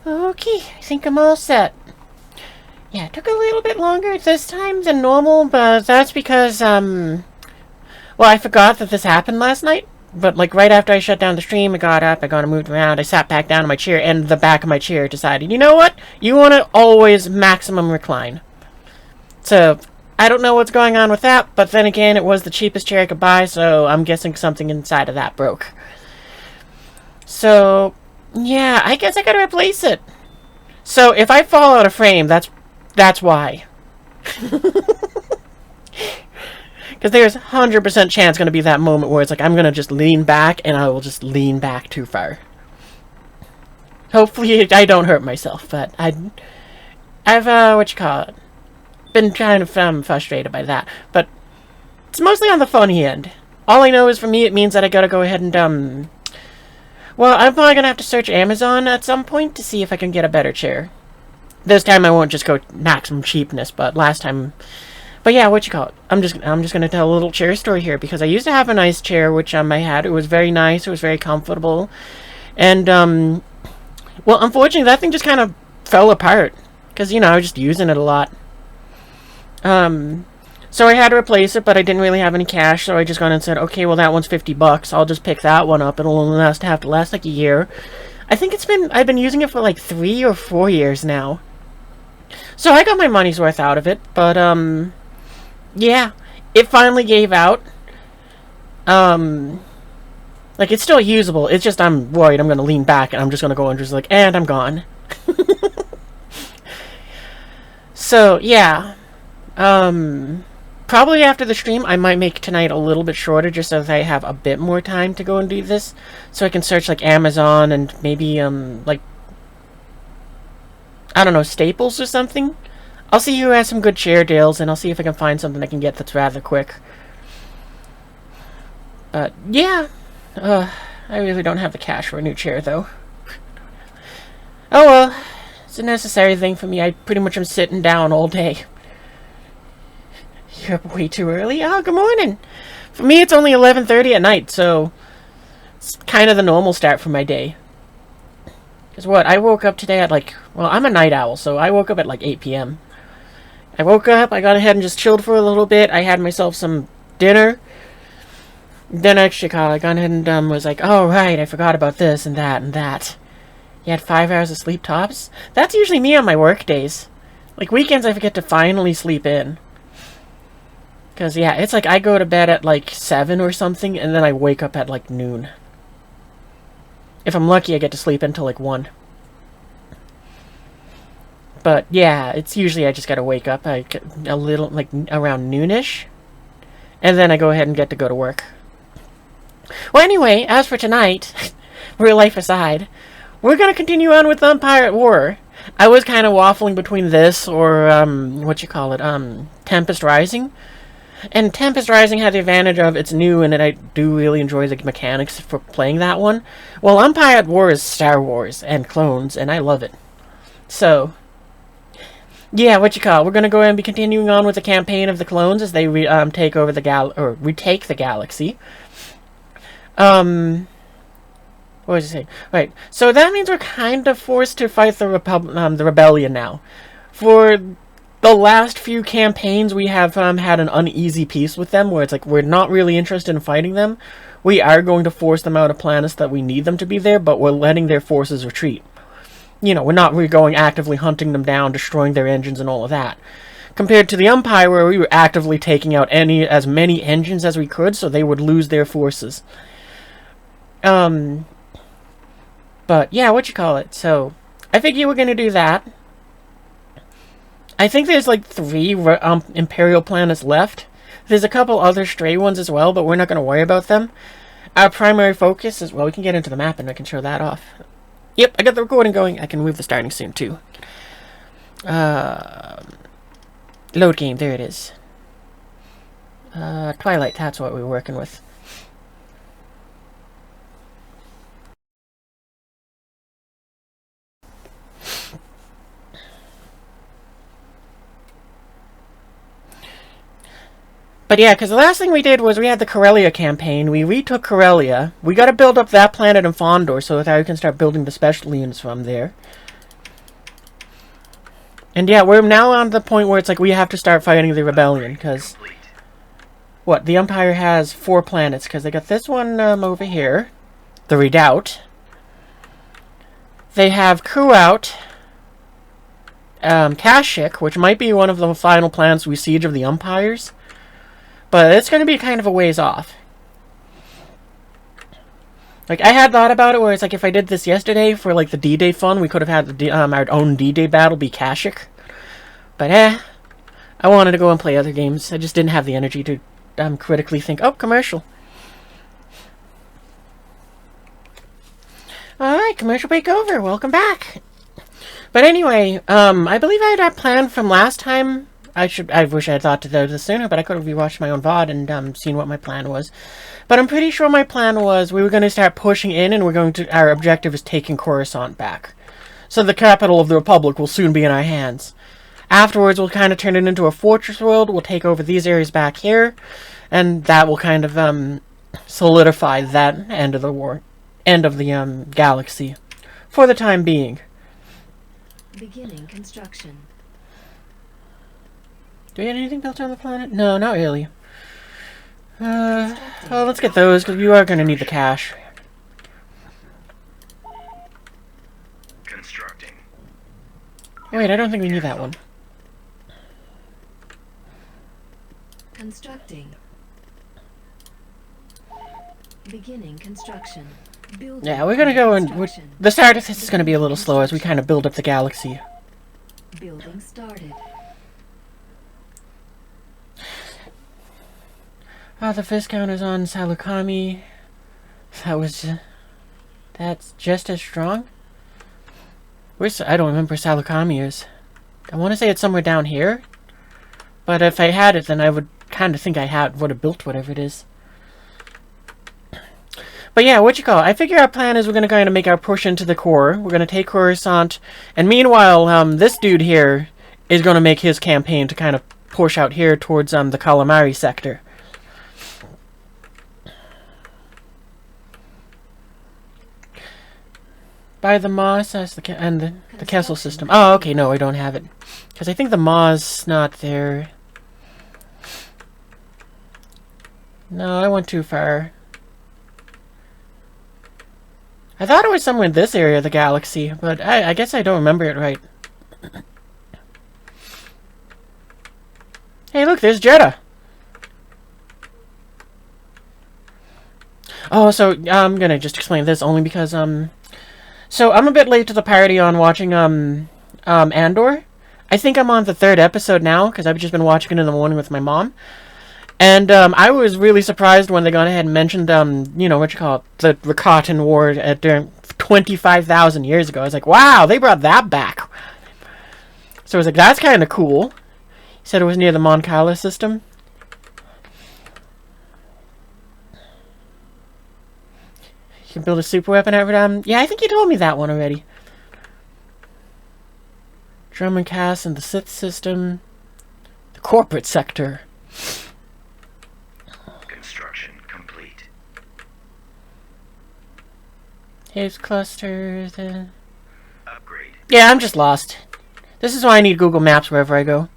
Okay, I think I'm all set. Yeah, it took a little bit longer this time than normal, but that's because, well, I forgot that this happened last night. But, like, right after I shut down the stream, I got up, I got moved around, I sat back down in my chair, and the back of my chair decided, you know what? You want to always maximum recline. So, I don't know what's going on with that, but then again, it was the cheapest chair I could buy, so I'm guessing something inside of that broke. So, yeah, I guess I gotta replace it. So, if I fall out of frame, that's why. Because there's 100% chance going to be that moment where it's like, I'm going to just lean back, and I will just lean back too far. Hopefully, I don't hurt myself, but I've, been kind of frustrated by that. But it's mostly on the funny end. All I know is for me, it means that I got to go ahead and, well, I'm probably going to have to search Amazon at some point to see if I can get a better chair. This time I won't just go maximum cheapness, but last time... But yeah, I'm just gonna tell a little chair story here, because I used to have a nice chair, which I had. It was very nice, it was very comfortable. And, well, unfortunately, that thing just kind of fell apart. Because, you know, I was just using it a lot. So I had to replace it, but I didn't really have any cash, so I just got and said, okay, well, that one's $50. I'll just pick that one up. It'll only have to last like a year. I think I've been using it for like 3 or 4 years now. So I got my money's worth out of it, but, yeah, it finally gave out. Like, it's still usable, it's just I'm worried I'm gonna lean back, and I'm just gonna go and just like, and I'm gone. So, yeah. Probably after the stream, I might make tonight a little bit shorter, just so that I have a bit more time to go and do this. So I can search, like, Amazon and maybe, like, I don't know, Staples or something? I'll see who has some good chair deals, and I'll see if I can find something I can get that's rather quick. But, yeah. I really don't have the cash for a new chair, though. Oh, well. It's a necessary thing for me. I pretty much am sitting down all day. You're up way too early? Oh, good morning. For me, it's only 11:30 at night, so... It's kind of the normal start for my day. Because what, I woke up today at like... Well, I'm a night owl, so I woke up at like 8 p.m. I woke up, I got ahead and just chilled for a little bit. I had myself some dinner. Then I got ahead and was like, oh, right, I forgot about this and that and that. You had 5 hours of sleep tops? That's usually me on my work days. Like, weekends I forget to finally sleep in. Because, yeah, it's like I go to bed at like 7 or something, and then I wake up at like noon. If I'm lucky, I get to sleep until like 1. But, yeah, it's usually I just gotta wake up a little, like, around noonish. And then I go ahead and get to go to work. Well, anyway, as for tonight, real life aside, we're gonna continue on with Empire at War. I was kind of waffling between this or, Tempest Rising. And Tempest Rising had the advantage of it's new, and I do really enjoy the mechanics for playing that one. Well, Empire at War is Star Wars and clones, and I love it. So... yeah, we're gonna go ahead and be continuing on with the campaign of the clones as they take over the retake the galaxy. What was I saying? Right, so that means we're kind of forced to fight the rebellion now. For the last few campaigns, we have had an uneasy peace with them, where it's like we're not really interested in fighting them. We are going to force them out of planets that we need them to be there, but we're letting their forces retreat. You know, we're not really going actively hunting them down, destroying their engines and all of that. Compared to the Empire, where we were actively taking out as many engines as we could, so they would lose their forces. But, yeah, so, I figure we're gonna do that. I think there's, like, 3 Imperial planets left. There's a couple other stray ones as well, but we're not gonna worry about them. Our primary focus is, well, we can get into the map and I can show that off. Yep, I got the recording going. I can move the starting soon, too. Load game, there it is. Twilight, that's what we're working with. But yeah, because the last thing we did was we had the Corellia campaign. We retook Corellia. We got to build up that planet in Fondor so that we can start building the special units from there. And yeah, we're now on the point where it's like we have to start fighting the rebellion, because... What? The Empire has 4 planets, because they got this one over here. The Redoubt. They have Kuout. Kashyyyk, which might be one of the final planets we siege of the Empires. But it's going to be kind of a ways off. Like, I had thought about it where it's like if I did this yesterday for, like, the D-Day fun, we could have had our own D-Day battle be Kashyyyk. But, I wanted to go and play other games. I just didn't have the energy to critically think, oh, commercial. Alright, commercial break over. Welcome back. But anyway, I believe I had that plan from last time. I wish I had thought to do this sooner, but I could have rewatched my own VOD and seen what my plan was. But I'm pretty sure my plan was we were going to start pushing in, and our objective is taking Coruscant back. So the capital of the Republic will soon be in our hands. Afterwards, we'll kind of turn it into a fortress world. We'll take over these areas back here, and that will kind of solidify that end of the war, end of the galaxy, for the time being. Beginning construction. Do we have anything built on the planet? No, not really. Well, let's get those, because you are going to need the cash. Constructing. Wait, I don't think we need that one. Constructing. Beginning construction. Building Yeah, we're going to go and... construction. The start of this is going to be a little slow as we kind of build up the galaxy. Building started. The Viscount on Salukami. That's just as strong? I don't remember where Salukami is. I want to say it's somewhere down here. But if I had it, then I would kind of think I would have built whatever it is. But yeah, I figure our plan is we're going to kind of make our push into the core. We're going to take Coruscant. And meanwhile, this dude here is going to make his campaign to kind of push out here towards the Calamari sector. By the Maz as the Kessel system. Oh, okay, no, I don't have it. Because I think the Maz not there. No, I went too far. I thought it was somewhere in this area of the galaxy, but I guess I don't remember it right. Hey, look, there's Jeddah. Oh, so I'm gonna just explain this only because so I'm a bit late to the party on watching Andor. I think I'm on the 3rd episode now because I've just been watching it in the morning with my mom. And I was really surprised when they gone ahead and mentioned you know, the Rakatan War during 25,000 years ago. I was like, wow, they brought that back. So I was like, that's kind of cool. He said it was near the Mon Cala system. You can build a super weapon out of it. Yeah, I think you told me that one already. Drum and Cass and the Sith system. The corporate sector. Construction complete. Caves cluster. Upgrade. Yeah, I'm just lost. This is why I need Google Maps wherever I go.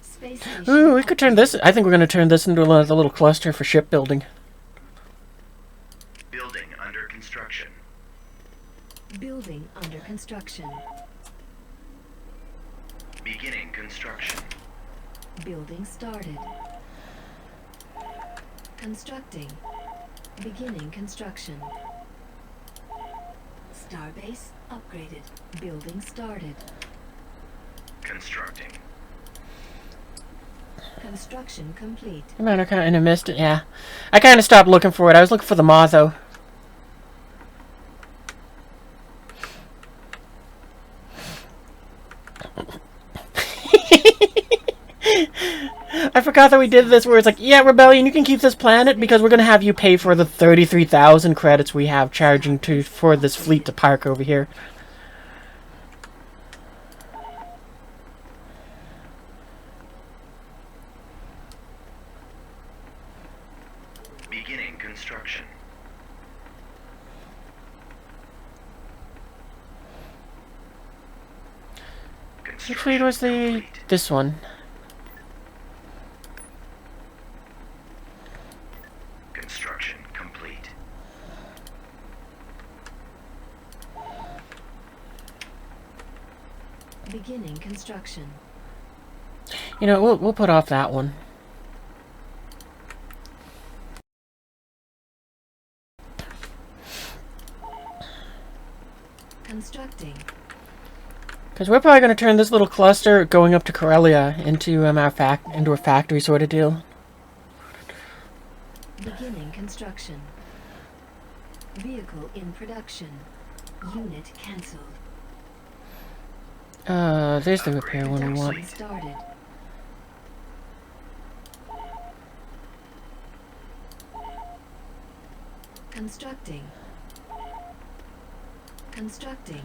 Space station. Ooh, we could turn this... I think we're going to turn this into a little cluster for shipbuilding. Building under construction. Building under construction. Beginning construction. Building started. Constructing. Beginning construction. Starbase upgraded. Building started. Constructing. Construction complete. Man, I kind of missed it. Yeah. I kind of stopped looking for it. I was looking for the Maw, though. I forgot that we did this where it's like, yeah, Rebellion, you can keep this planet because we're going to have you pay for the 33,000 credits we have charging for this fleet to park over here. Beginning construction. Which fleet was the... this one? Construction complete. Beginning construction. You know, we'll put off that one. Constructing. Because we're probably going to turn this little cluster going up to Corellia into into a factory sort of deal. Beginning construction. Vehicle in production. Unit cancelled. There's the repair one we want. Production started. Constructing. Constructing.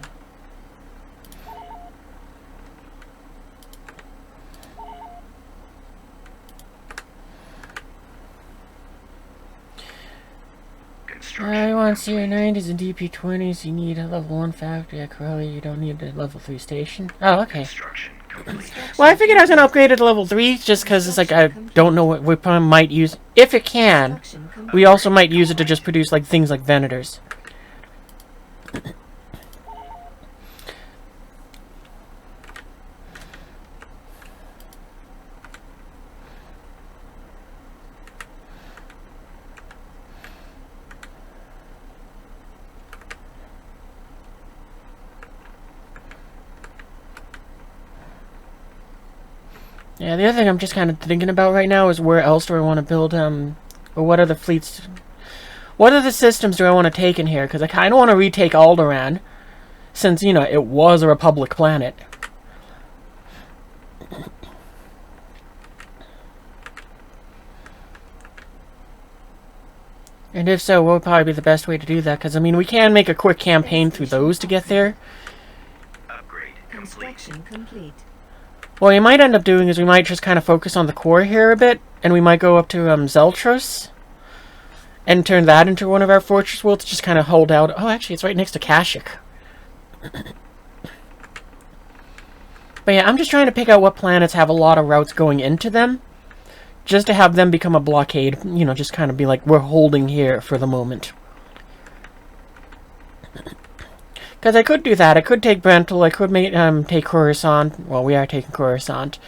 I want CR90s and DP20s. You need a level 1 factory at Corellia. You don't need a level 3 station. Oh, okay. Well, I figured I was going to upgrade it to level 3 just because it's like I don't know what we probably might use. If it can, we also might use it to just produce like things like Venators. Yeah, the other thing I'm just kind of thinking about right now is where else do I want to build, or what other fleets, what other systems do I want to take in here? Because I kind of want to retake Alderaan, since, you know, it was a Republic planet. And if so, what would probably be the best way to do that? Because, I mean, we can make a quick campaign through those to get there. Upgrade Construction complete. What we might end up doing is we might just kind of focus on the core here a bit, and we might go up to Zeltros and turn that into one of our fortress worlds, just kind of hold out. Oh, actually, it's right next to Kashyyyk. But yeah, I'm just trying to pick out what planets have a lot of routes going into them, just to have them become a blockade, you know, just kind of be like, we're holding here for the moment. Because I could do that. I could take Brental. I could take Coruscant. Well, we are taking Coruscant.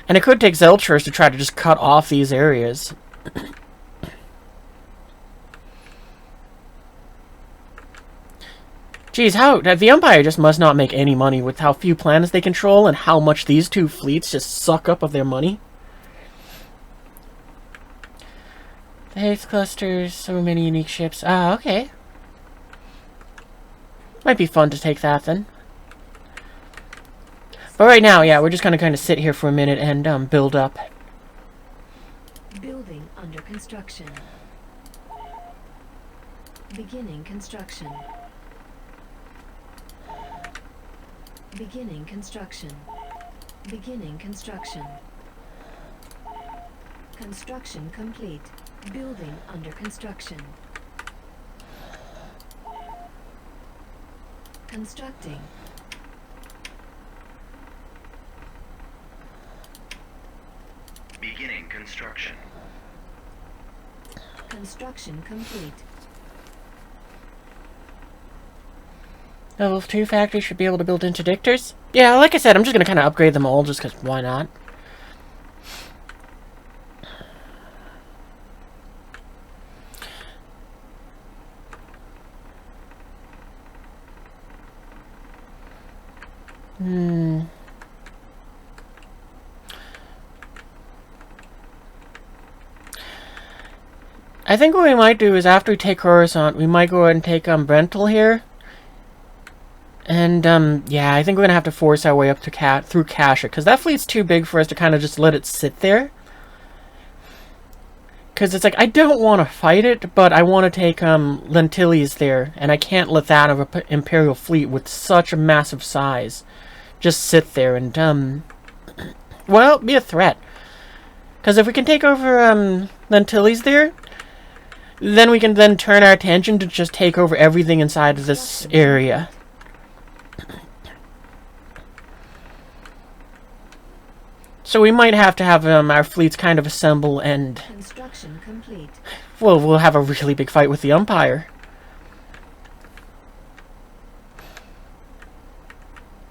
And I could take Zeltros to try to just cut off these areas. Geez, how... the Empire just must not make any money with how few planets they control and how much these two fleets just suck up of their money. The Haze Clusters, so many unique ships. Ah, okay. Might be fun to take that then. But right now, yeah, we're just gonna kind of sit here for a minute and build up. Building under construction. Beginning construction. Beginning construction. Beginning construction. Construction complete. Building under construction. Constructing. Beginning construction. Construction complete. Level 2 factory should be able to build interdictors. Yeah, like I said, I'm just going to kind of upgrade them all just because why not? I think what we might do is after we take Coruscant, we might go ahead and take Brental here. And yeah, I think we're gonna have to force our way up to through Kashyyyk, because that fleet's too big for us to kind of just let it sit there. Because it's like, I don't want to fight it, but I want to take Lentilius there, and I can't let that of an Imperial fleet with such a massive size just sit there and, well, be a threat. Because if we can take over Lentilius there, then we can then turn our attention to just take over everything inside of this area. So we might have to have our fleets kind of assemble and... Construction complete. well, we'll have a really big fight with the Empire.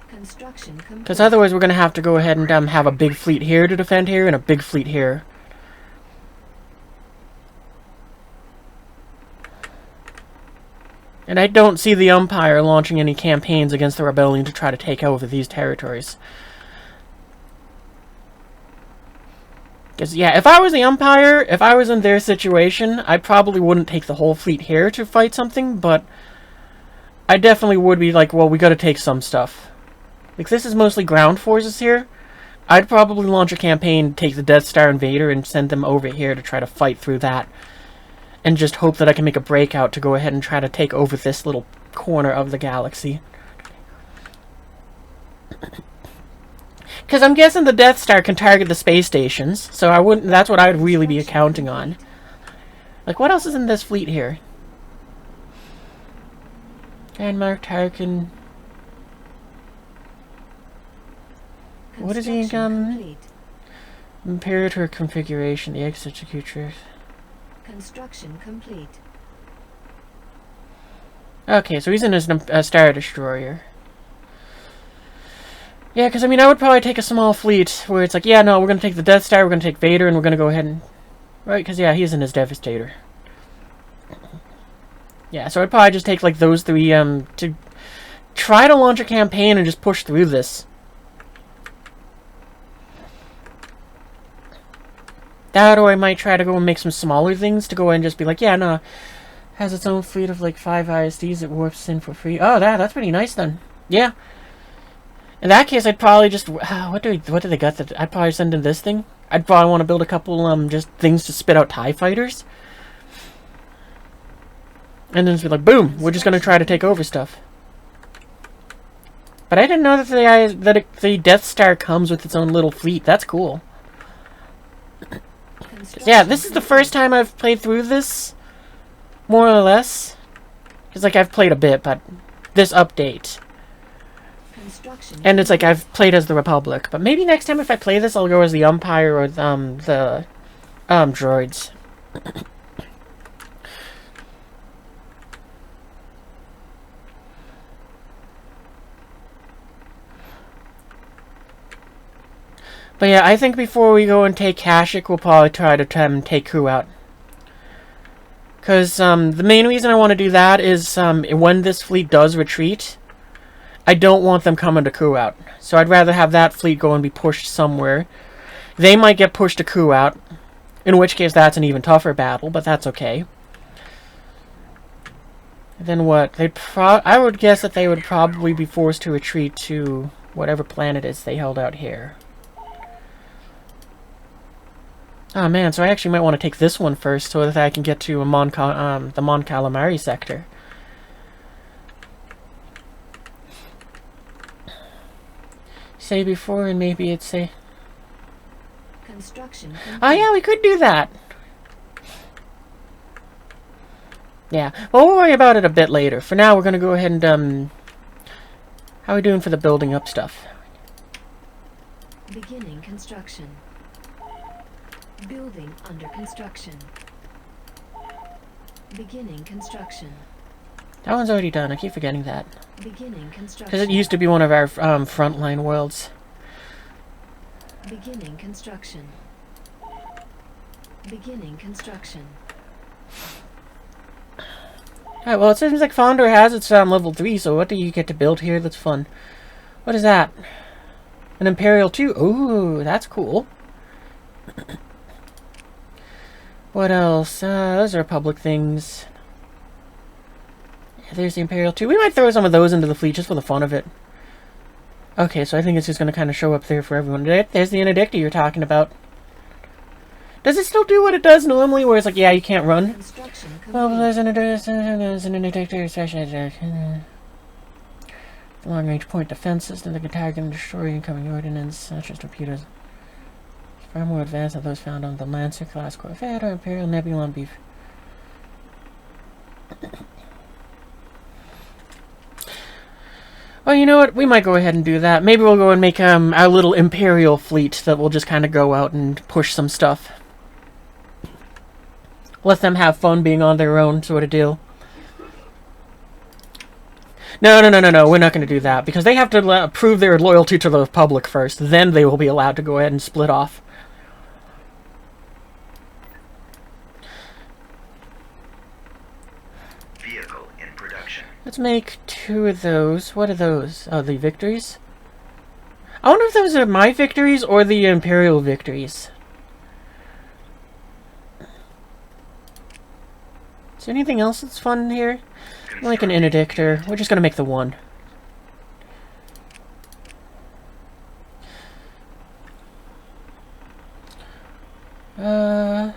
Construction complete. Because otherwise we're going to have to go ahead and have a big fleet here to defend here and a big fleet here. And I don't see the Empire launching any campaigns against the rebellion to try to take over these territories. Because, yeah, if I was the Empire, if I was in their situation, I probably wouldn't take the whole fleet here to fight something, but I definitely would be like, well, we gotta take some stuff. Like, this is mostly ground forces here. I'd probably launch a campaign, take the Death Star Invader, and send them over here to try to fight through that. And just hope that I can make a breakout to go ahead and try to take over this little corner of the galaxy. Because I'm guessing the Death Star can target the space stations, so I wouldn't. That's what I would really be counting on. Like, what else is in this fleet here? Denmark, Tarkin. What is he again? Imperator configuration, the executor. Construction complete. Okay, so he's in a Star Destroyer. Yeah, because, I mean, I would probably take a small fleet where it's like, yeah, no, we're going to take the Death Star, we're going to take Vader, and we're going to go ahead and... right, because, yeah, he's in his Devastator. Yeah, so I'd probably just take, like, those three, to try to launch a campaign and just push through this. That, or I might try to go and make some smaller things to go and just be like, yeah, no, has its own fleet of, like, 5 ISDs it warps in for free. Oh, that's pretty nice, then. Yeah. In that case, I'd probably just... what do they got? I'd probably send in this thing. I'd probably want to build a couple, just things to spit out TIE fighters. And then just be like, boom, we're just going to try to take over stuff. But I didn't know that the Death Star comes with its own little fleet. That's cool. Yeah, this is the first time I've played through this, more or less. Because, like, I've played a bit, but this update. And it's like I've played as the Republic. But maybe next time if I play this, I'll go as the Empire or the droids. But yeah, I think before we go and take Kashyyyk, we'll probably try to take Ku out. Because the main reason I want to do that is when this fleet does retreat, I don't want them coming to Ku out. So I'd rather have that fleet go and be pushed somewhere. They might get pushed to Ku out, in which case that's an even tougher battle, but that's okay. Then what? I would guess that they would probably be forced to retreat to whatever planet it is they held out here. Oh man, so I actually might want to take this one first so that I can get to the Mon Calamari sector. Say before and maybe it'd say... Construction. Oh yeah, we could do that! Yeah, well we'll worry about it a bit later. For now we're gonna go ahead and how are we doing for the building up stuff? Beginning construction. Building under construction. Beginning construction. That one's already done. I keep forgetting that. Beginning construction. Because it used to be one of our frontline worlds. Beginning construction. Beginning construction. Alright, well it seems like Fondor has its level 3, so what do you get to build here that's fun? What is that? An Imperial 2? Ooh, that's cool. What else? Those are public things. Yeah, there's the Imperial 2. We might throw some of those into the fleet just for the fun of it. Okay, so I think it's just going to kind of show up there for everyone. There's the Interdictor you're talking about. Does it still do what it does normally, where it's like, yeah, you can't run? Well, there's an Interdictor. Long-range point defense system that can target and destroy incoming ordnance, such as torpedoes. Far more advanced than those found on the Lancer-class Corvette or Imperial Nebulon Beef. Oh, you know what? We might go ahead and do that. Maybe we'll go and make our little Imperial fleet that will just kind of go out and push some stuff. Let them have fun being on their own, sort of deal. No, we're not going to do that, because they have to prove their loyalty to the Republic first. Then they will be allowed to go ahead and split off. Vehicle in production. Let's make 2 of those. What are those? Oh, the victories? I wonder if those are my victories or the Imperial victories. Is there anything else that's fun here? Like an interdictor. We're just gonna make the 1. The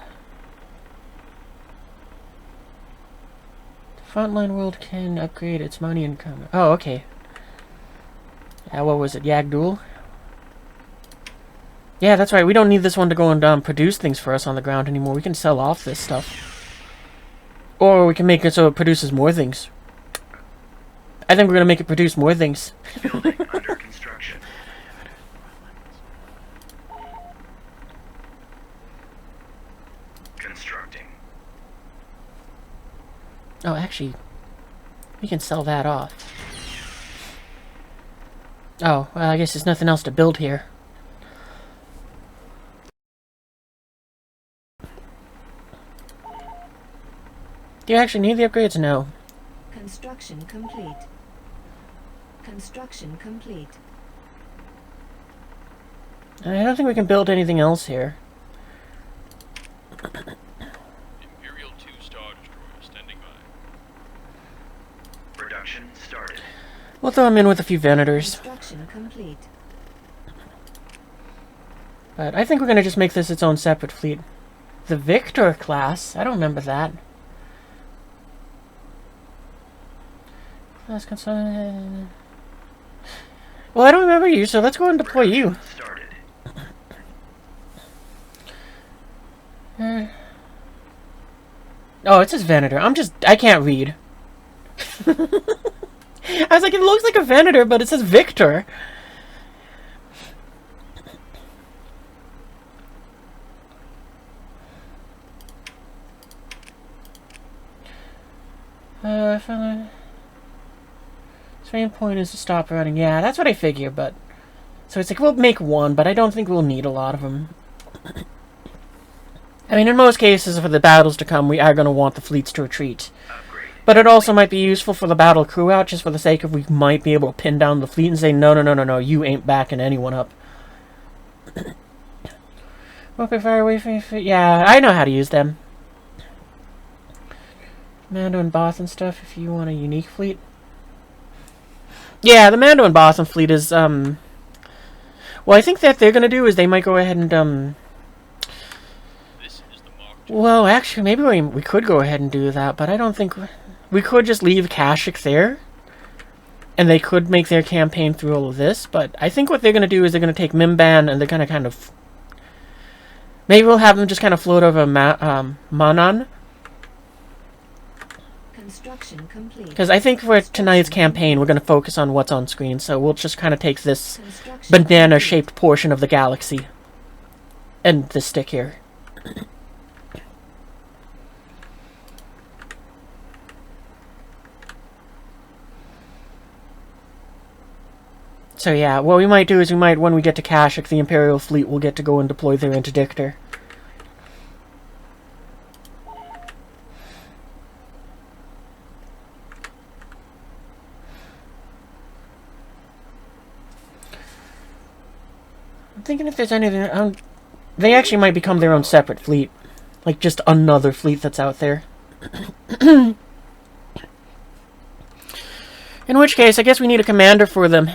frontline world can upgrade its money income. Oh, okay. What was it? Yagdul? Yeah, that's right. We don't need this one to go and produce things for us on the ground anymore. We can sell off this stuff. Or we can make it so it produces more things. I think we're going to make it produce more things. Building under construction. Constructing. Oh, actually, we can sell that off. Oh, well, I guess there's nothing else to build here. Do you actually need the upgrades? No. Construction complete. Construction complete. I don't think we can build anything else here. Imperial 2 Star Destroyer standing by. Production started. We'll throw them in with a few Venators. Construction complete. But I think we're going to just make this its own separate fleet. The Victor class? I don't remember that. Class console. Well, I don't remember you, so let's go and deploy you. Started. Oh, it says Venator. I can't read. I was like, it looks like a Venator, but it says Victor. Main point is to stop running. Yeah, that's what I figure, but... So it's like, we'll make 1, but I don't think we'll need a lot of them. I mean, in most cases, for the battles to come, we are going to want the fleets to retreat. Upgrade. But it also might be useful for the battle crew out, just for the sake of we might be able to pin down the fleet and say, no, you ain't backing anyone up. Won't far away from your fleet. Yeah, I know how to use them. Mando and Boss and stuff, if you want a unique fleet. Yeah, the Mando and Boston fleet is, well, I think that they're gonna do is they might go ahead and, This is the Mark II. well, actually, maybe we could go ahead and do that, but I don't think... We could just leave Kashyyyk there, and they could make their campaign through all of this, but I think what they're gonna do is they're gonna take Mimban, and they're gonna kind of... Maybe we'll have them just kind of float over Manan. Construction complete. Because I think for tonight's campaign, we're going to focus on what's on screen, so we'll just kind of take this Construction banana-shaped portion of the galaxy and this stick here. So yeah, what we might do is when we get to Kashyyyk, the Imperial fleet will get to go and deploy their interdictor. I'm thinking if there's anything... they actually might become their own separate fleet. Like, just another fleet that's out there. In which case, I guess we need a commander for them.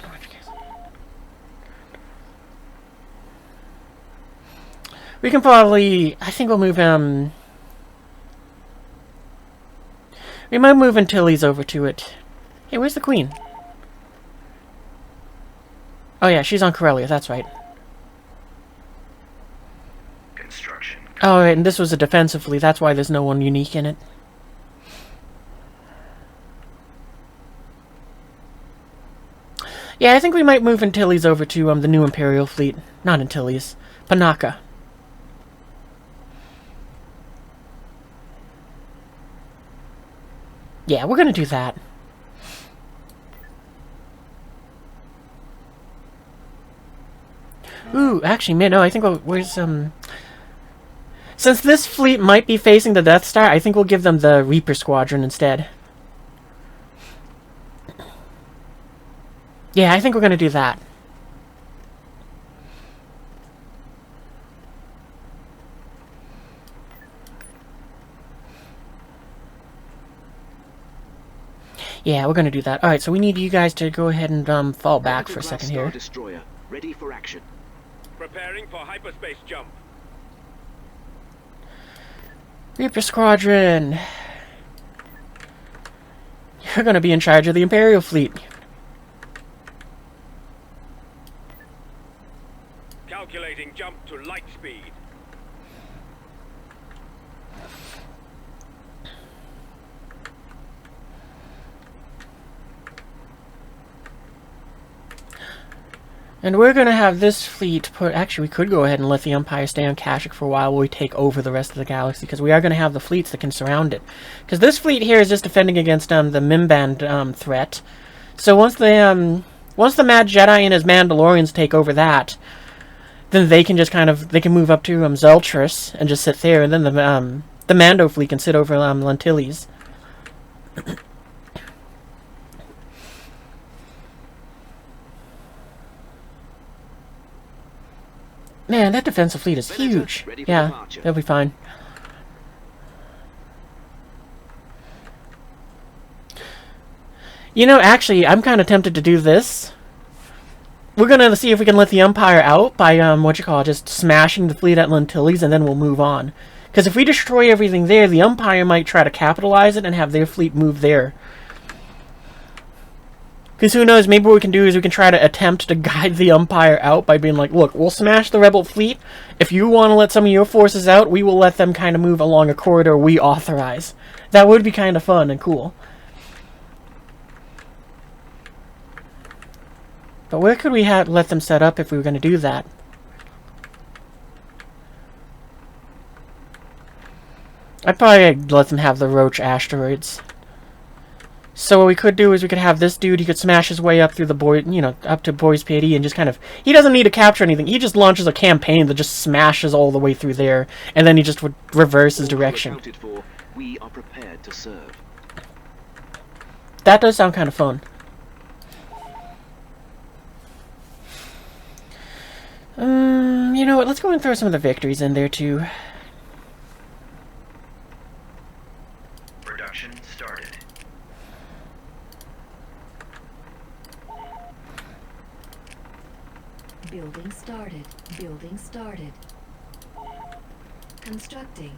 We can probably... I think we'll move, we might move Antilles over to it. Hey, where's the Queen? Oh yeah, she's on Corellia, that's right. Construction. Oh, right, and this was a defensive fleet, that's why there's no one unique in it. Yeah, I think we might move Antilles over to the new Imperial fleet. Not Antilles. Panaka. Yeah, we're gonna do that. Ooh, actually, man, no, I think where's, since this fleet might be facing the Death Star, I think we'll give them the Reaper Squadron instead. Yeah, I think we're gonna do that. Yeah, we're gonna do that. Alright, so we need you guys to go ahead and fall back for a second here. Destroyer, ready for action. Preparing for hyperspace jump. Reaper Squadron! You're gonna be in charge of the Imperial fleet. Calculating jump to light speed. And we're going to have this fleet put... Actually, we could go ahead and let the Empire stay on Kashyyyk for a while we take over the rest of the galaxy, because we are going to have the fleets that can surround it. Because this fleet here is just defending against the Mimban threat. So once the Mad Jedi and his Mandalorians take over that, then they can just they can move up to Zeltris and just sit there, and then the Mando fleet can sit over Lantilles. Man, that defensive fleet is huge. Yeah, that'll be fine. You know, actually, I'm kind of tempted to do this. We're gonna see if we can let the Empire out by, just smashing the fleet at Lantilles, and then we'll move on. Because if we destroy everything there, the Empire might try to capitalize it and have their fleet move there. Because who knows, maybe what we can do is we can try to attempt to guide the Empire out by being like, look, we'll smash the Rebel fleet. If you want to let some of your forces out, we will let them kind of move along a corridor we authorize. That would be kind of fun and cool. But where could we let them set up if we were going to do that? I'd probably let them have the Roach asteroids. So what we could do is we could have this dude, he could smash his way up through the up to Boy's PD and just he doesn't need to capture anything. He just launches a campaign that just smashes all the way through there, and then he just would reverse his direction. We are prepared to serve. That does sound kind of fun. You know what, let's go and throw some of the victories in there too. Production started. Building started. Building started. Constructing.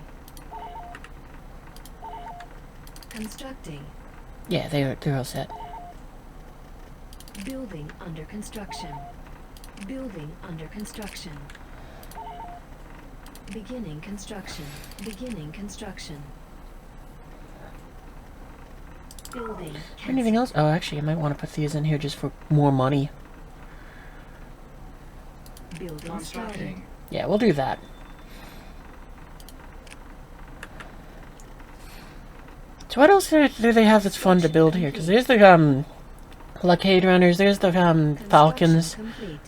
Constructing. Yeah, they're all set. Building under construction. Building under construction. Beginning construction. Beginning construction. Building. Anything else? Oh, actually, I might want to put these in here just for more money. Building started. Yeah, we'll do that. So what else do they have that's fun to build here? Because there's the Blockade Runners, there's the Falcons. Complete.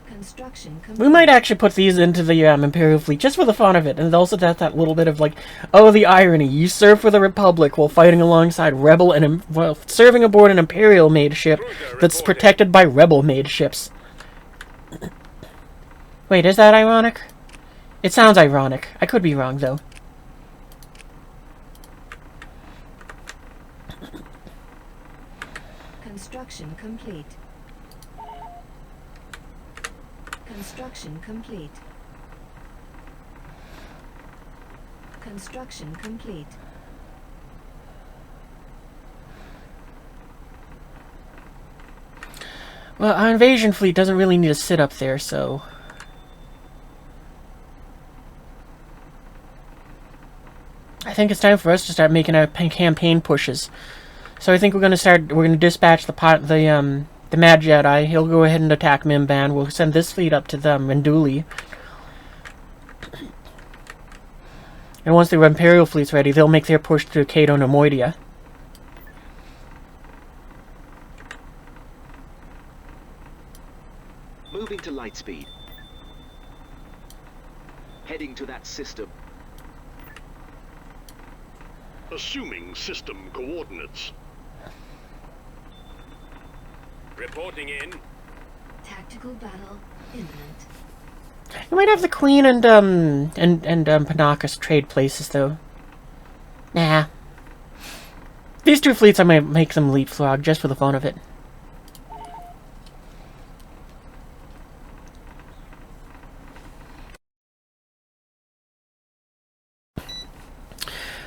Construction complete. We might actually put these into the Imperial fleet just for the fun of it, and also that little bit of like, oh, the irony. You serve for the Republic while fighting alongside Rebel and while serving aboard an Imperial-made ship that's protected by Rebel-made ships. Wait, is that ironic? It sounds ironic. I could be wrong though. Construction complete. Construction complete. Construction complete. Well, our invasion fleet doesn't really need to sit up there, so... I think it's time for us to start making our campaign pushes. So I think we're gonna dispatch the Mad Jedi. He'll go ahead and attack Mimban. We'll send this fleet up to them in Dooley. And once the Imperial fleet's ready, they'll make their push to Cato Nemoidia. Moving to light speed. Heading to that system. Assuming system coordinates. Reporting in. Tactical battle imminent. You might have the Queen and Panacus trade places, though. Nah. These two fleets, I might make them leapfrog just for the fun of it.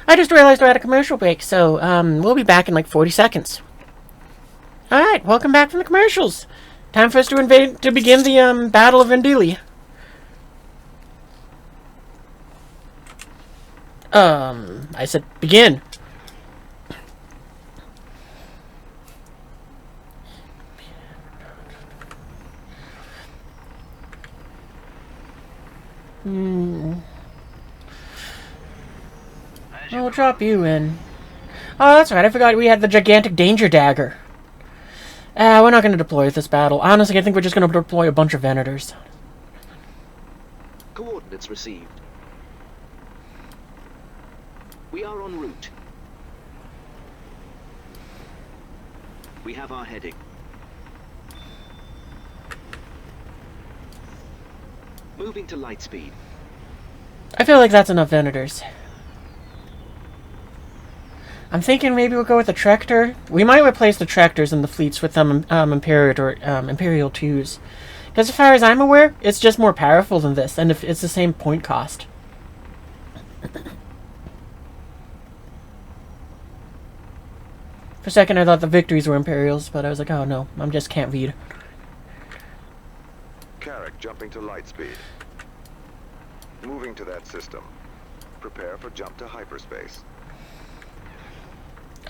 I just realized we're at a commercial break, so we'll be back in like 40 seconds. Alright, welcome back from the commercials. Time for us to begin the Battle of Vendili. I said begin. I'll drop you in. Oh, that's right. I forgot we had the gigantic danger dagger. We're not going to deploy this battle. Honestly, I think we're just going to deploy a bunch of Venators. Coordinates received. We are en route. We have our heading. Moving to light speed. I feel like that's enough Venators. I'm thinking maybe we'll go with the Trector. We might replace the Trectors in the fleets with Imperial 2s. Because as far as I'm aware, it's just more powerful than this, and it's the same point cost. For a second I thought the Victories were Imperials, but I was like, oh no, I just can't read. Carrick jumping to light speed. Moving to that system. Prepare for jump to hyperspace.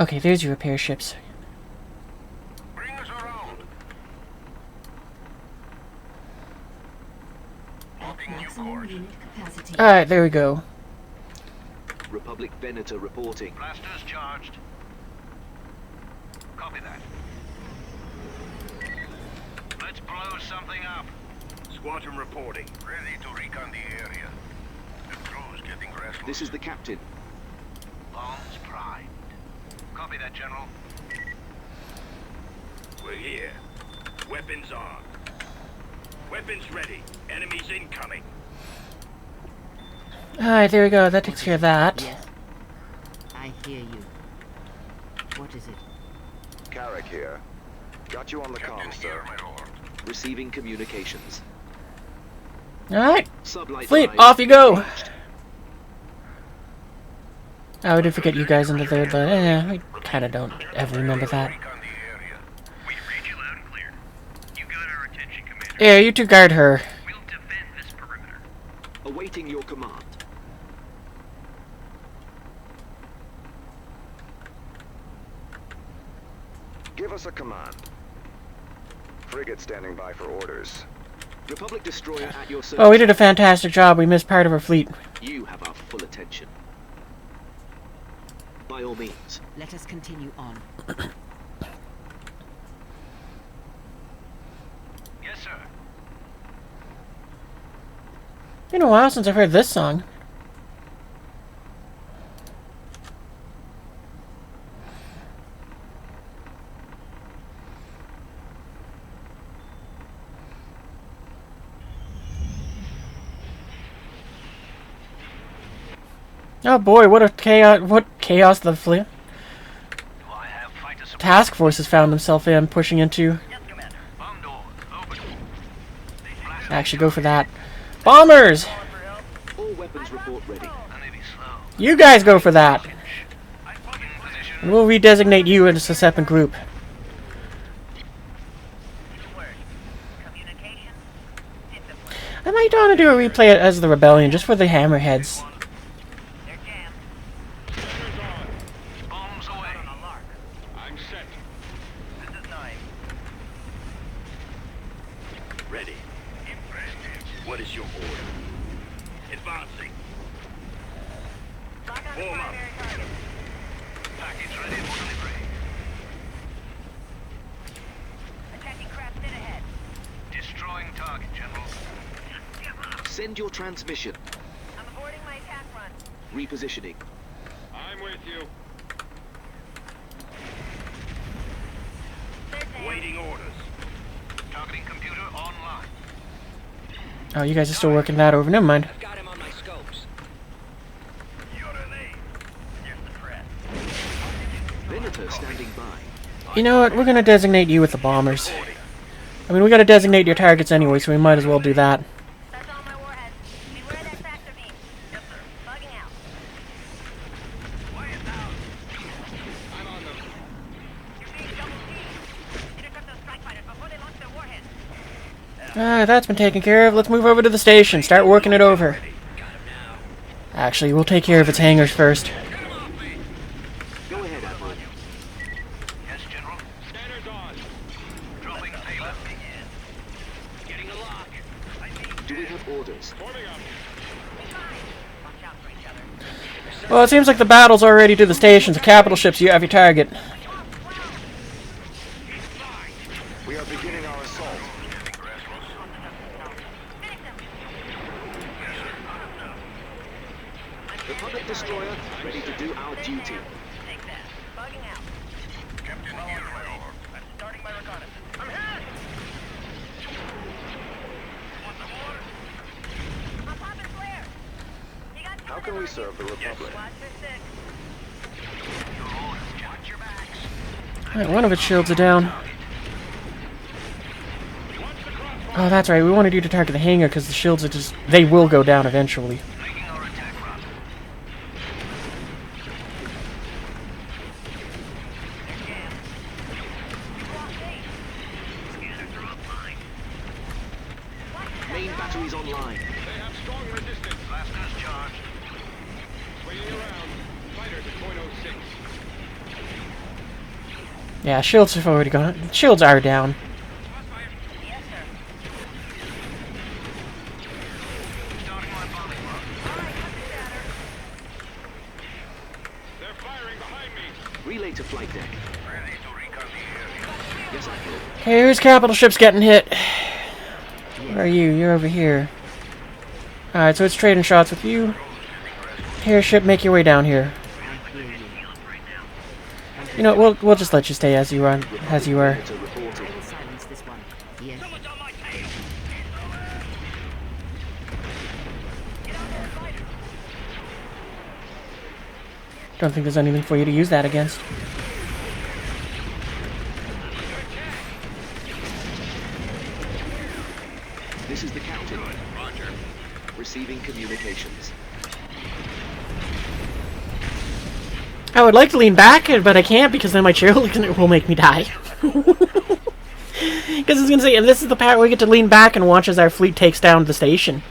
Okay, there's your repair ships. Bring us around. Maximum unit capacity. Alright, there we go. Republic Venator reporting. Blasters charged. Copy that. Let's blow something up. Squadron reporting. Ready to recon the area. The crew's getting restless. This is the captain. Bombs primed. Copy that, General. We're here. Weapons on. Weapons ready. Enemies incoming. Alright, there we go. That takes care of that. Yes. I hear you. What is it? Carrick here. Got you on the comms, sir. Receiving communications. Alright, Sublight fleet, line off you go! engaged. Oh, I did forget you guys into there, but I kind of don't ever remember that. We read you loud and clear. You got our attention, Commander. Yeah, you two guard her. We'll defend this perimeter. Awaiting your command. Give us a command. Frigate standing by for orders. Republic destroyer at your service. Oh, we did a fantastic job. We missed part of our fleet. You have our full attention. By all means. Let us continue on. Yes, sir. Been a while since I've heard this song. Oh boy, what chaos the fleet Do I have fighter support? task force has found himself in, pushing into. Yes, Commander. Bomb doors open. Actually, go for that. Bombers! All weapons report ready. I may be slow. You guys go for that. I'm in position. And we'll redesignate you into a separate group. Communication. I might want to do a replay as the Rebellion, just for the Hammerheads. They're jammed. Bombs away. On the mark. I'm Form up. Package ready for delivery. Attacking craft dead ahead. Destroying target, General. Send your transmission. I'm aborting my attack run. Repositioning. I'm with you. Waiting orders. Targeting computer online. Oh, you guys are still working that over. Never mind. Got him on my scopes. Your name. Here's the threat. Venator standing by. You know what? We're gonna designate you with the bombers. I mean, we gotta designate your targets anyway, so we might as well do that. That's all my warheads. Beware that factor beam. Yes, sir. Bugging out. Quiet down. I'm on them. You're being double teamed. Intercept those strike fighters before they launch their warheads. That's been taken care of. Let's move over to the station. Start working it over. Got him now. Actually, we'll take care of its hangars first. Get him off me. Go ahead, Admiral. Yes, General. Scanners on. Dropping payload. Getting a lock. Do we have orders? Forming up. Watch out for each other. Well, it seems like the battle's already to the station, so capital ships, you have your target. We are beginning our assault. Republic destroyer ready to do our duty. Take that. Bugging out. Captain, here, my lord. I'm starting my reconnaissance. I'm hit! Want some more? I'm popping flare. You got How can we serve the Republic? Watch your six. Your orders. Watch your backs. Alright, one of its shields are down. Oh, that's right. We wanted you to target the hangar because the shields are just... They will go down eventually. Making our attack run. Scanners are offline. Main batteries online. They have strong resistance. Blasters charged. Swinging around. Fighters at point oh six. Yeah, shields have already gone. Shields are down. Yes, sir. Starting my bombing run. They're firing behind me. Relay to flight deck. Ready to recon the area. Yes, Admiral. Okay, whose capital ship's getting hit? Where are you? You're over here. Alright, so it's trading shots with you. Here, ship, make your way down here. I hear you. You know, we'll just let you stay as you are. As you are. Venator reporting. I will silence this one. Yes. Someone's on my tail. Don't think there's anything for you to use that against. This is the captain. Roger. Receiving communications. I would like to lean back, but I can't because then my chair will make me die. Because it's gonna say, and this is the part where we get to lean back and watch as our fleet takes down the station.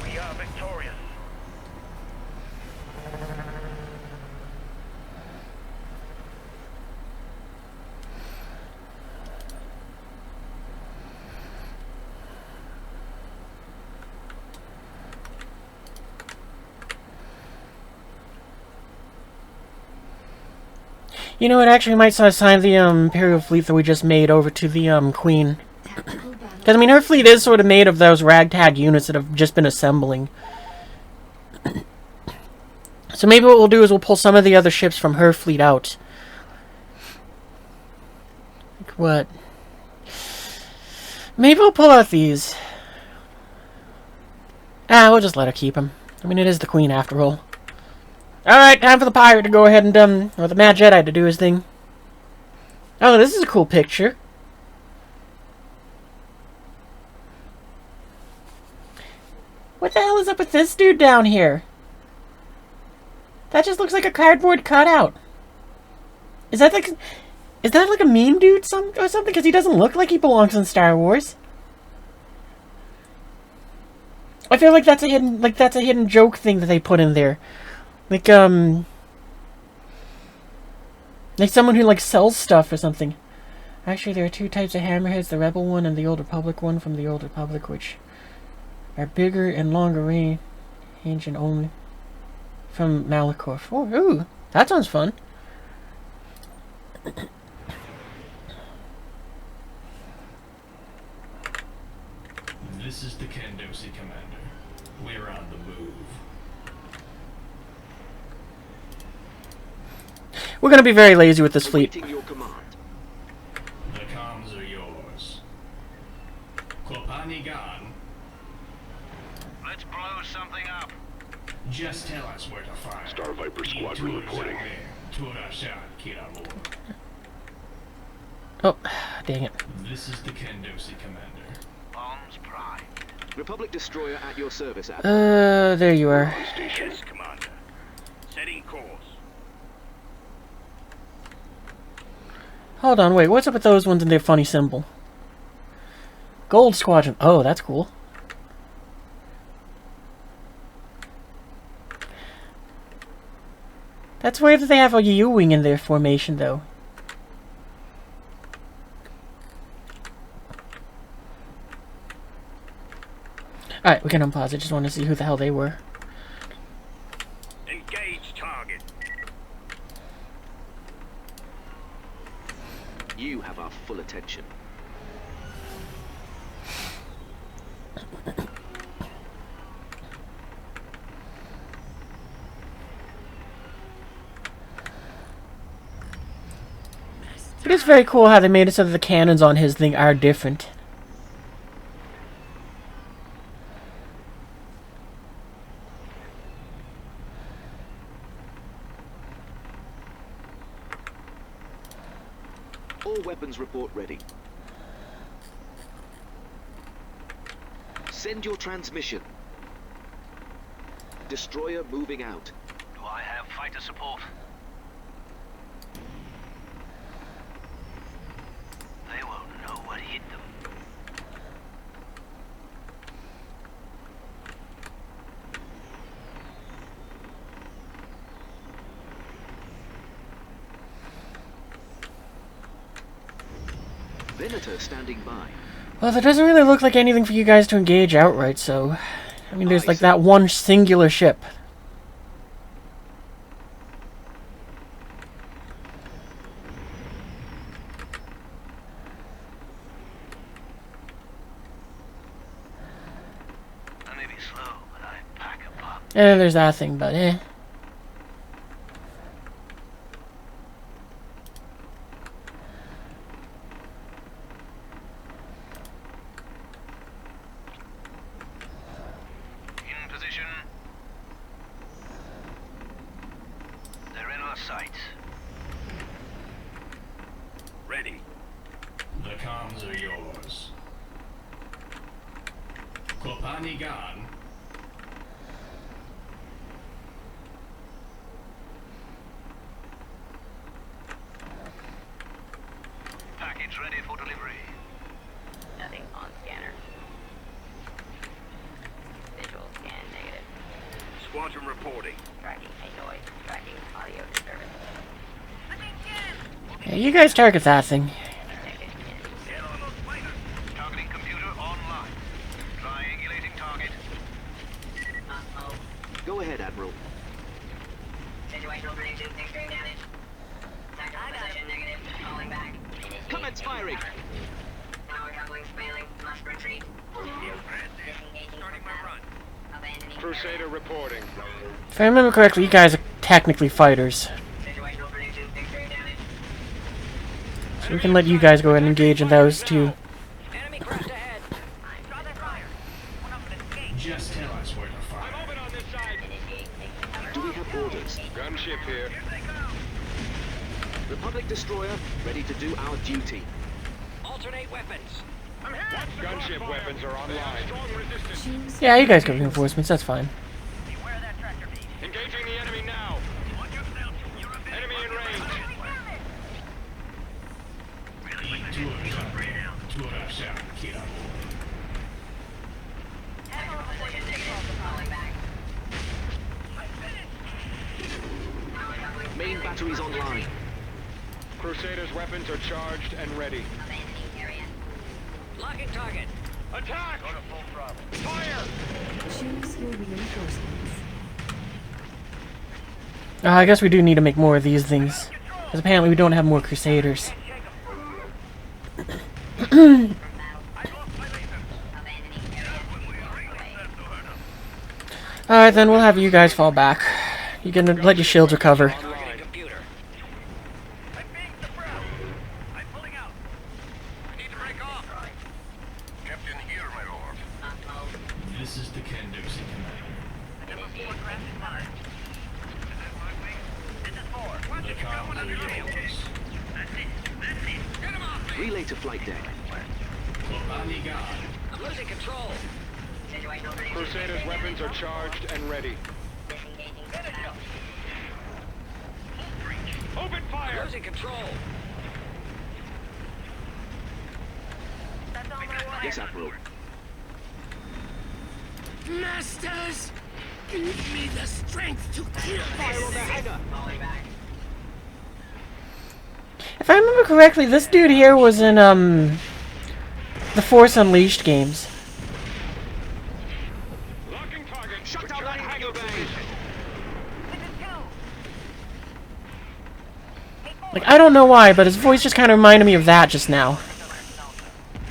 We are victorious. You know, it actually might assign the Imperial fleet that we just made over to the Queen. Tactical battle. Because, I mean, her fleet is sort of made of those ragtag units that have just been assembling. So maybe what we'll do is we'll pull some of the other ships from her fleet out. Like what? Maybe we'll pull out these. We'll just let her keep them. I mean, it is the Queen after all. Alright, time for the pirate to go ahead and, or the Mad Jedi to do his thing. Oh, this is a cool picture. What the hell is up with this dude down here? That just looks like a cardboard cutout. Is that like a meme dude or something? Because he doesn't look like he belongs in Star Wars. I feel like that's a hidden joke thing that they put in there. Like someone who like sells stuff or something. Actually, there are two types of hammerheads, the Rebel one and the Old Republic one from the Old Republic, which are bigger and longer range and only from Malachor 4. Ooh, that sounds fun. This is the Kandosi commander. We're on the move. We're gonna be very lazy with this fleet. Awaiting your command. The comms are yours. Klopani gone. Let's blow something up. Just tell us where to fire. Star Viper Squadron reporting. Oh, dang it. This is the Kandosi commander. Bombs primed. Republic destroyer at your service, Admiral. There you are. Yes, Commander. Setting course. Hold on, wait, what's up with those ones and their funny symbol? Gold Squadron. Oh, that's cool. That's weird that they have a U-wing in their formation, though. Alright, we can unpause. I just want to see who the hell they were. Engage target. You have our full attention. It is very cool how they made it so that the cannons on his thing are different. All weapons report ready. Send your transmission. Destroyer moving out. Do I have fighter support? They won't know what hit them. Venator standing by. Well, there doesn't really look like anything for you guys to engage outright, so... I mean, there's like that one singular ship. I may be slow, but I pack a pop. And there's that thing, but eh. In position. They're in our sights. Ready. The comms are yours. Klopani gone. Package ready for delivery. Nothing on scanner. Visual scan negative. Squadron reporting. Tracking a noise. Tracking audio disturbance. Yeah, you guys target that thing. Detected in. Get on those fighters. Targeting computer online. Triangulating target. Uh-oh. Go ahead, Admiral. Situational prediction. Extreme damage. Sector position negative. Falling back. Commence firing. Power couplings failing. Must retreat. Disengaging Starting my from run. Abandoning Crusader reporting. If I remember correctly, you guys are technically fighters. Situational prediction. Extreme damage. So we can let you guys go ahead and engage in those two. Enemy craft ahead. Draw their fire. One up at the gate. Just tell us where to fire. on this side. Initiate taking cover. Do we have orders? Gunship here. Republic destroyer ready to do our duty. Alternate weapons. Gunship weapons are online. Strong resistance. Yeah, you guys got reinforcements. That's fine. Beware that tractor beam. Engaging the enemy now. Enemy in range. Main batteries online. Crusaders' weapons are charged and ready. Locking target. Attack! Go to full throttle. Fire! Choose your reinforcements. I guess we do need to make more of these things. Because apparently we don't have more Crusaders. Alright, then we'll have you guys fall back. You can let your shields recover. Online. Computer. I'm being suppressed. I'm pulling out. I need to break off. Captain here, my lord. This is the Kendosi commander. Number 4 crashed fire. Is that my wing? This is 4. Watch The it, you're going under combo me. yours. That's it. That's it. Get him off me. Relay to flight deck. I'm losing control. Crusaders' weapons are charged and ready. Open fire! Losing control. That's all my wire. Yes, Admiral. Masters, give me the strength to kill Fire on their hangar! If I remember correctly, this dude here was in, the Force Unleashed games. Locking target! Shut down that hangar bay! Like, I don't know why, but his voice just kind of reminded me of that just now.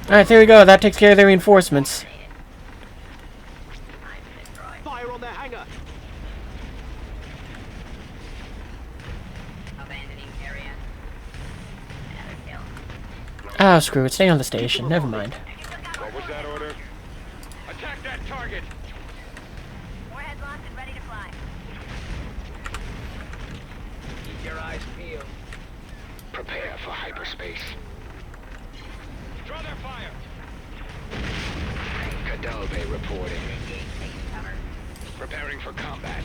Alright, there we go. That takes care of their reinforcements. Fire on their hangar! Oh, screw it. Stay on the station. Never mind. What was that order? Attack that target! Warhead launched and ready to fly. Keep your eyes peeled. Prepare for hyperspace. Draw their fire! Cadalbe reporting. Preparing for combat.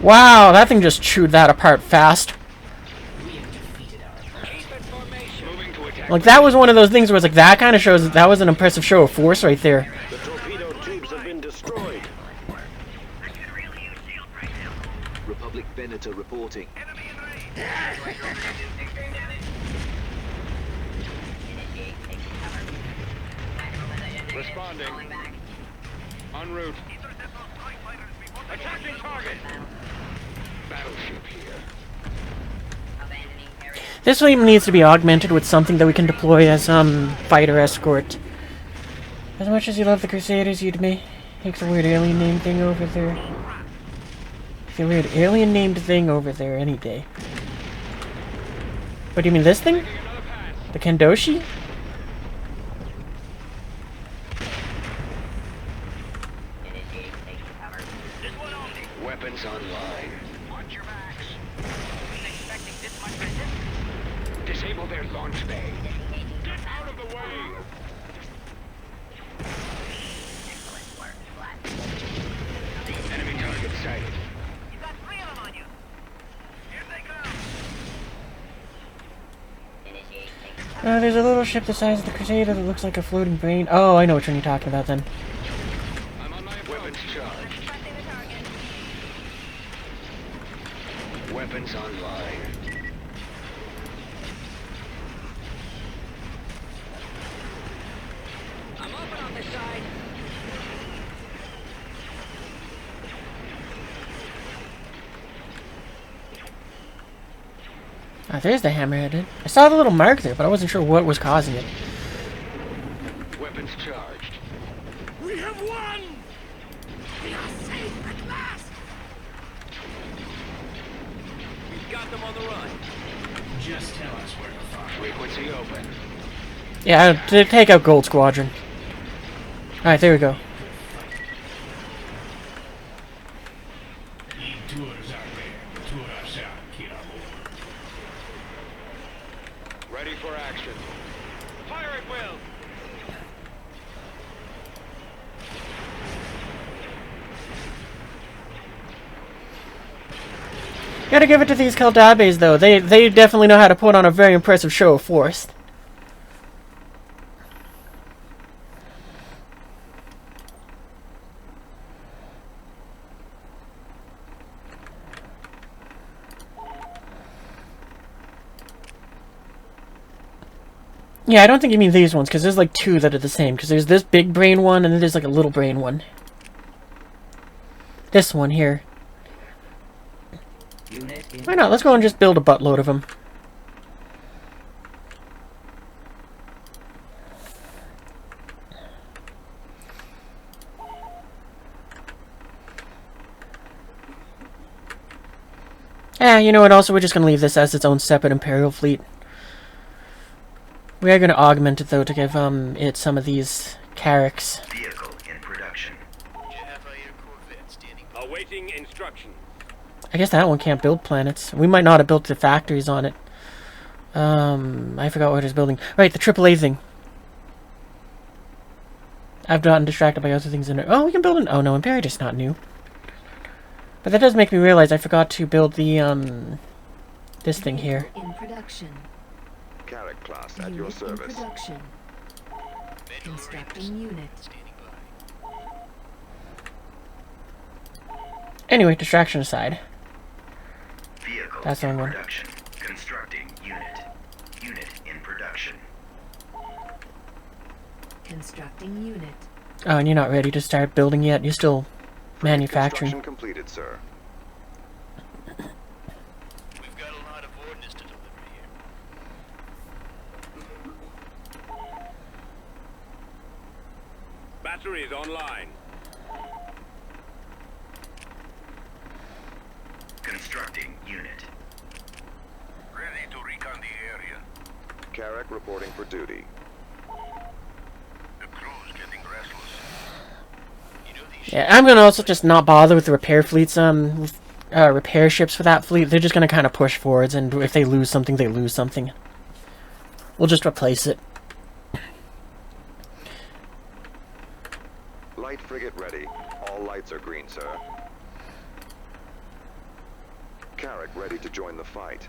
Wow, that thing just chewed that apart fast. Moving to attack. Like, that was one of those things where it's like, that kind of shows that was an impressive show of force right there. The torpedo tubes have been destroyed. I could really use shield right now. Republic Venator reporting. Enemy in range. Extreme damage. Responding. En route. Intercept those strike fighters before they Attacking target! Battleship here. This one even needs to be augmented with something that we can deploy as, fighter escort. As much as you love the Crusaders, you'd make the weird alien name thing over there. The weird alien named thing over there any day. What do you mean, this thing? Taking another pass. The Kendoshi? Weapons online. Watch your backs. Wasn't expecting this much resistance. Disable their launch bay. Get out of the way! Enemy target sighted. You got 3 of them on you. Here they go. There's a little ship the size of the Crusader that looks like a floating brain. Oh, I know which one you're talking about then. I'm on my weapons charged. Weapons online. I'm open on this side. Ah, there's the hammerhead. I saw the little mark there, but I wasn't sure what was causing it. Weapons charged. We have won! We are safe at last! We've got them on the run. Just tell us where to find. Frequency open. Yeah, to take out Gold Squadron. Alright, there we go. Ready for action. Fire at will. Gotta give it to these Kaldabes, though. They definitely know how to put on a very impressive show of force. Yeah, I don't think you mean these ones, because there's like two that are the same. Because there's this big brain one, and then there's like a little brain one. This one here. Why not? Let's go and just build a buttload of them. You know what? Also, we're just going to leave this as its own separate Imperial fleet. We are going to augment it, though, to give it some of these Carracks. Vehicle in production. Awaiting instruction. I guess that one can't build planets. We might not have built the factories on it. I forgot what it was building. Right, the AAA thing. I've gotten distracted by other things in it. Oh, we can build an... Oh, no, Imperator's not new. But that does make me realize I forgot to build the, this thing here. In production. Carrack class at your Unit in service. production. Constructing unit. Anyway, distraction aside. Vehicle That's the in wrong one. production. Constructing unit. Unit in production. Constructing unit. Oh, and you're not ready to start building yet? You're still manufacturing. Construction completed, sir. We've got a lot of ordnance to deliver here. Batteries online. Constructing unit. Ready to recon the area. Carrack reporting for duty. The crew's getting restless. You know these Yeah, I'm gonna also just not bother with the repair fleets, repair ships for that fleet. They're just gonna kind of push forwards, and if they lose something, they lose something. We'll just replace it. Light frigate ready. All lights are green, sir. Carrack ready to join the fight.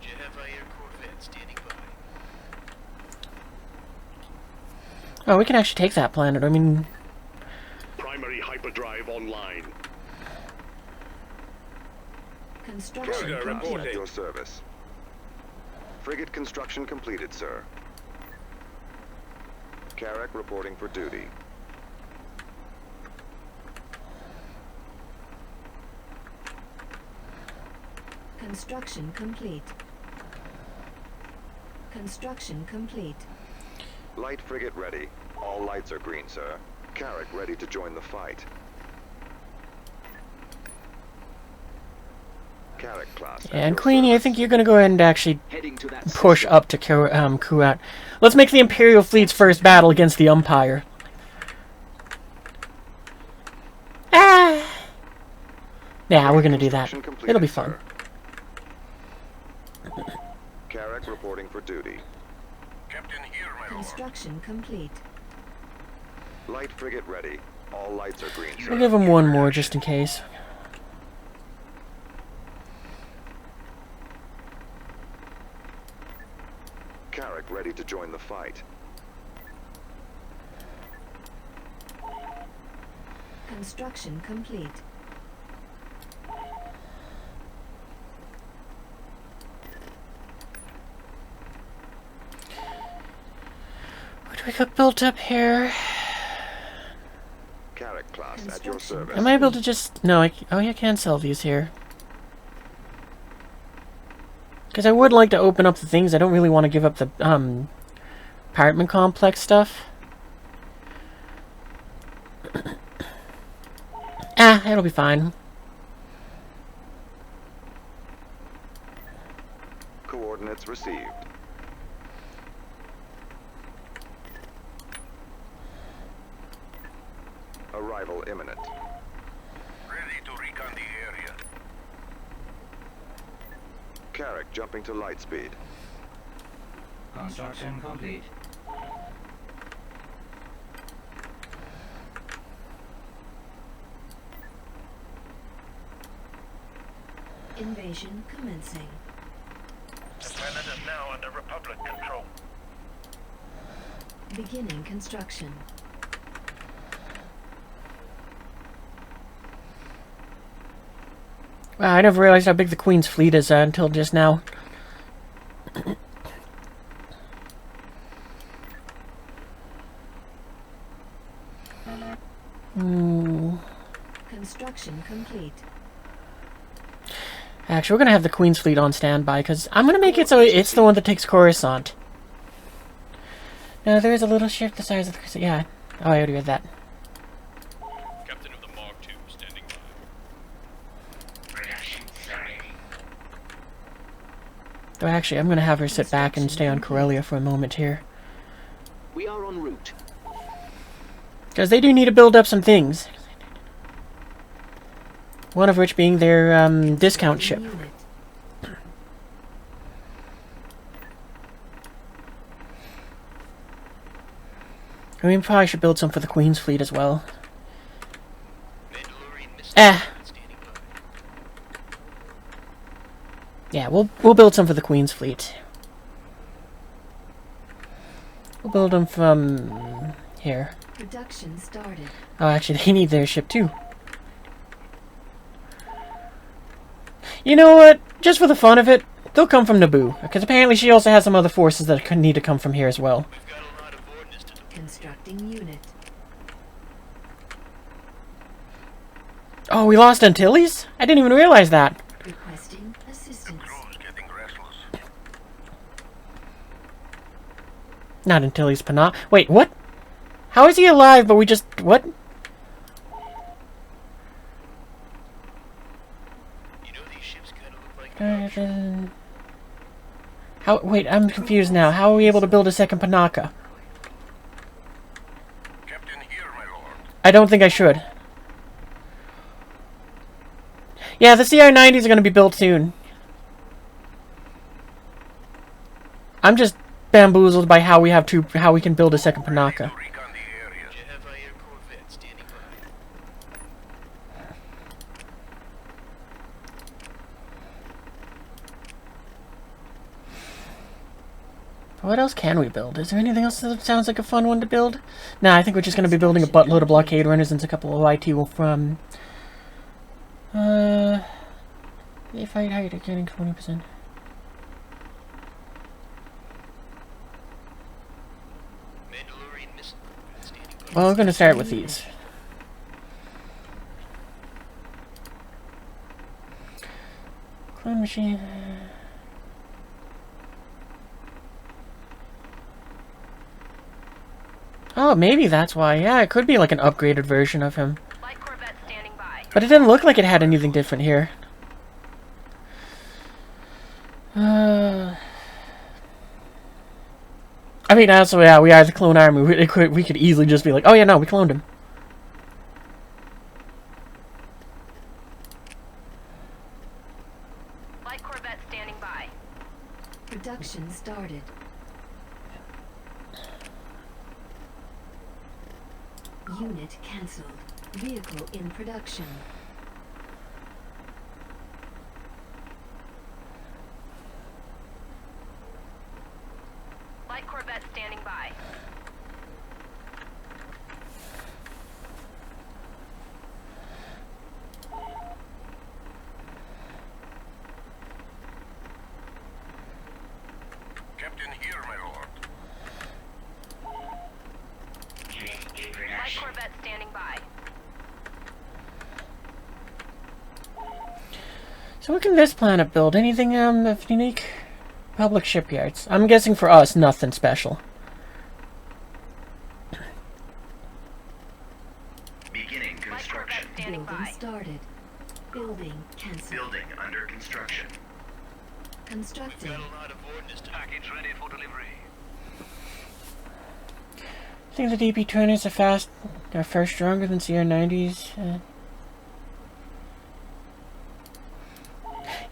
Air Corvette standing by. Oh, we can actually take that planet. I mean, Primary hyperdrive online. Construction Carrier complete. reporting. At your service. Frigate construction completed, sir. Carrack reporting for duty. Construction complete. Construction complete. Light frigate ready. All lights are green, sir. Carrack ready to join the fight. Carrack class. at yeah, and your Queenie, I service. think you're gonna go ahead and actually Heading to that push system. up to Kuat. Let's make the Imperial fleet's first battle against the Umpire. Ah! Yeah, we're gonna do that. Construction completed, It'll be fun. sir. Carrack reporting for duty. Captain here, my lord. Construction complete. Light frigate ready. All lights are green, We'll sir. give him one more just in case. Carrack ready to join the fight. Construction complete. What do we got built up here? Carrack class at your Construction. service. Am I able to just... No, oh, you can sell these here. Because I would like to open up the things. I don't really want to give up the apartment complex stuff. It'll be fine. Coordinates received. Arrival imminent. Ready to recon the area. Carrack jumping to light speed. Construction complete. Invasion commencing. The planet is now under Republic control. Beginning construction. Wow, I never realized how big the Queen's fleet is until just now. Construction complete. Actually, we're gonna have the Queen's fleet on standby because I'm gonna make it so it's the one that takes Coruscant. Now there is a little ship the size of the Coruscant. Yeah. Oh, I already read that. Captain of the Mark II standing by. Production starting. Though actually, I'm gonna have her sit back and stay on Corellia for a moment here. We are en route. Because they do need to build up some things. One of which being their discount ship. Unit. I mean, probably should build some for the Queen's fleet as well. Mandalorian missile Eh. standing by. Yeah, we'll build some for the Queen's fleet. We'll build them from here. Production started. Oh, actually, they need their ship too. You know what? Just for the fun of it, they'll come from Naboo. Because apparently she also has some other forces that could need to come from here as well. We've got a lot of ordnance to deploy. Constructing unit. Oh, we lost Antilles? I didn't even realize that. Requesting assistance. Crew's getting restless. Not Antilles, Panah. Wait, what? How is he alive, but we just... What? You know these ships kind of look like How? Wait, I'm confused now. How are we able to build a second Panaka? Captain here, my lord. I don't think I should. Yeah, the CR-90s are going to be built soon. I'm just bamboozled by how we can build a second Panaka. To recon the area. Air Corvette standing by. What else can we build? Is there anything else that sounds like a fun one to build? Nah, I think we're just going to be building a buttload of blockade runners and a couple of YT from... if I hide it, getting 20%. Mandalorian missile standing by. Well, we're going to start with these. Clone machine... Oh, maybe that's why. Yeah, it could be like an upgraded version of him. Light Corvette standing by. But it didn't look like it had anything different here. I mean, also, yeah, we are the clone army. We could easily just be like, oh yeah, no, we cloned him. Light Corvette standing by. Production started. Unit cancelled. Vehicle in production. Light Corvette standing by. Captain here, my lord. Light Corvette standing by. So what can this planet build? Anything of unique? Public shipyards. I'm guessing for us, nothing special. Beginning Light Corvette construction. standing Building by. started. Building cancelled. Building under construction. Constructing. Got a lot of ordnance to Package ready for delivery. I think the DP-20s are far stronger than CR-90s.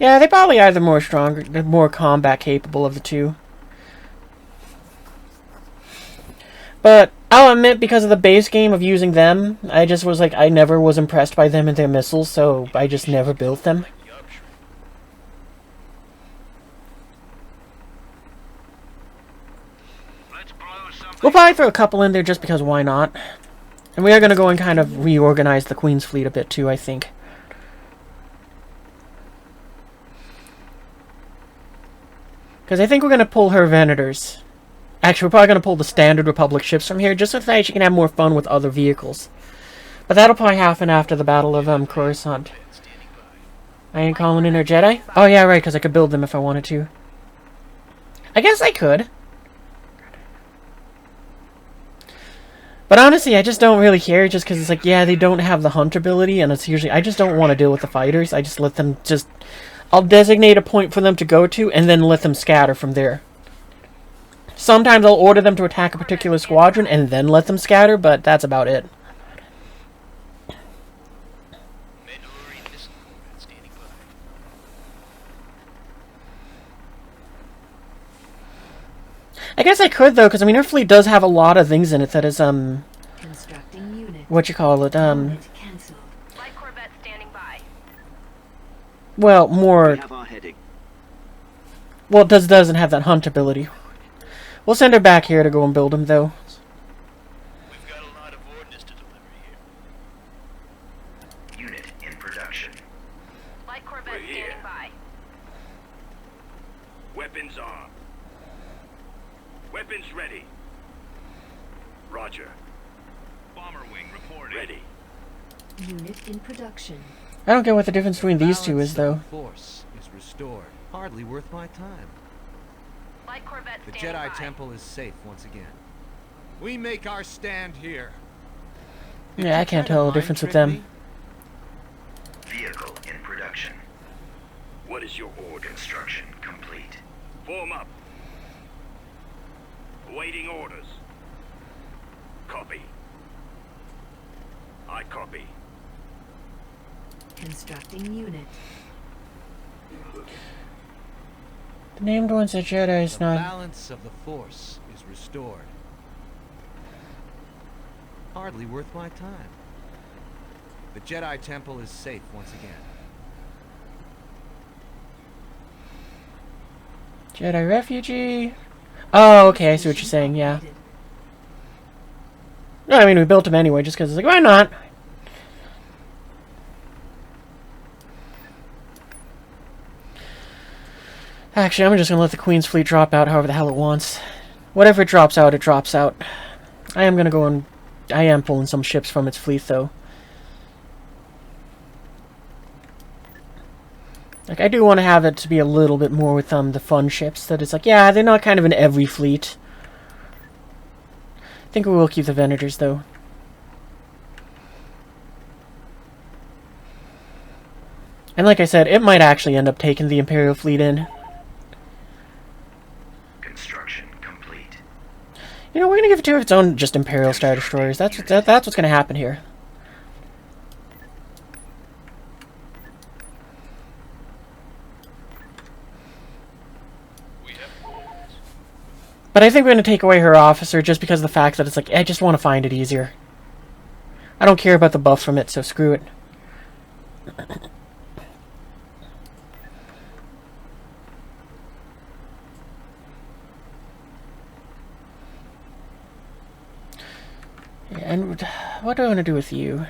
Yeah, they probably are the more combat capable of the two. But I'll admit, because of the base game of using them, I just was like, I never was impressed by them and their missiles, so I just never built them. Let's blow something. We'll probably throw a couple in there just because why not? And we are going to go and kind of reorganize the Queen's fleet a bit too, I think. Because I think we're going to pull her Venators. Actually, we're probably going to pull the standard Republic ships from here, just so that she can have more fun with other vehicles. But that'll probably happen after the Battle of Coruscant. I ain't calling in her Jedi? Oh yeah, right, because I could build them if I wanted to. I guess I could. But honestly, I just don't really care, just because it's like, yeah, they don't have the hunt ability, and it's usually, I just don't want to deal with the fighters. I just let them just, I'll designate a point for them to go to, and then let them scatter from there. Sometimes I'll order them to attack a particular squadron, and then let them scatter, but that's about it. I guess I could, though, because, I mean, her fleet does have a lot of things in it that is, Constructing unit. what you call it, Unit cancelled. Light Corvette standing by. well, more, We have our heading. well, it doesn't have that hunt ability. We'll send her back here to go and build them, though. We've got a lot of ordnance to deliver here. Unit in production. Light Corvette We're here. standing by. Weapons armed. Weapons ready. Roger. Bomber wing reporting. Ready. Unit in production. I don't get what the difference between these two is, though. Force is restored. Hardly worth my time. Light Corvette The standing Jedi by. Temple is safe once again. We make our stand here. Yeah, I can't tell the difference with them. Vehicle in production. What is your order? Construction complete. Form up. Awaiting orders. Copy. I copy. Constructing unit. The named one's a Jedi is The not... balance of the Force is restored. Hardly worth my time. The Jedi Temple is safe once again. Jedi refugee... Oh, okay, I see what you're saying, yeah. No, I mean, we built them anyway, just because it's like, why not? Actually, I'm just going to let the Queen's fleet drop out however the hell it wants. Whatever it drops out, it drops out. I am going to go and... I am pulling some ships from its fleet, though. Like, I do want to have it to be a little bit more with the fun ships. That it's like, yeah, they're not kind of in every fleet. I think we will keep the Venators, though. And like I said, it might actually end up taking the Imperial fleet in. Construction complete. You know, we're gonna give it to its own just Imperial Star Destroyers. That's what's gonna happen here. But I think we're gonna take away her officer just because of the fact that it's like, I just want to find it easier. I don't care about the buff from it, so screw it. Yeah, and what do I want to do with you?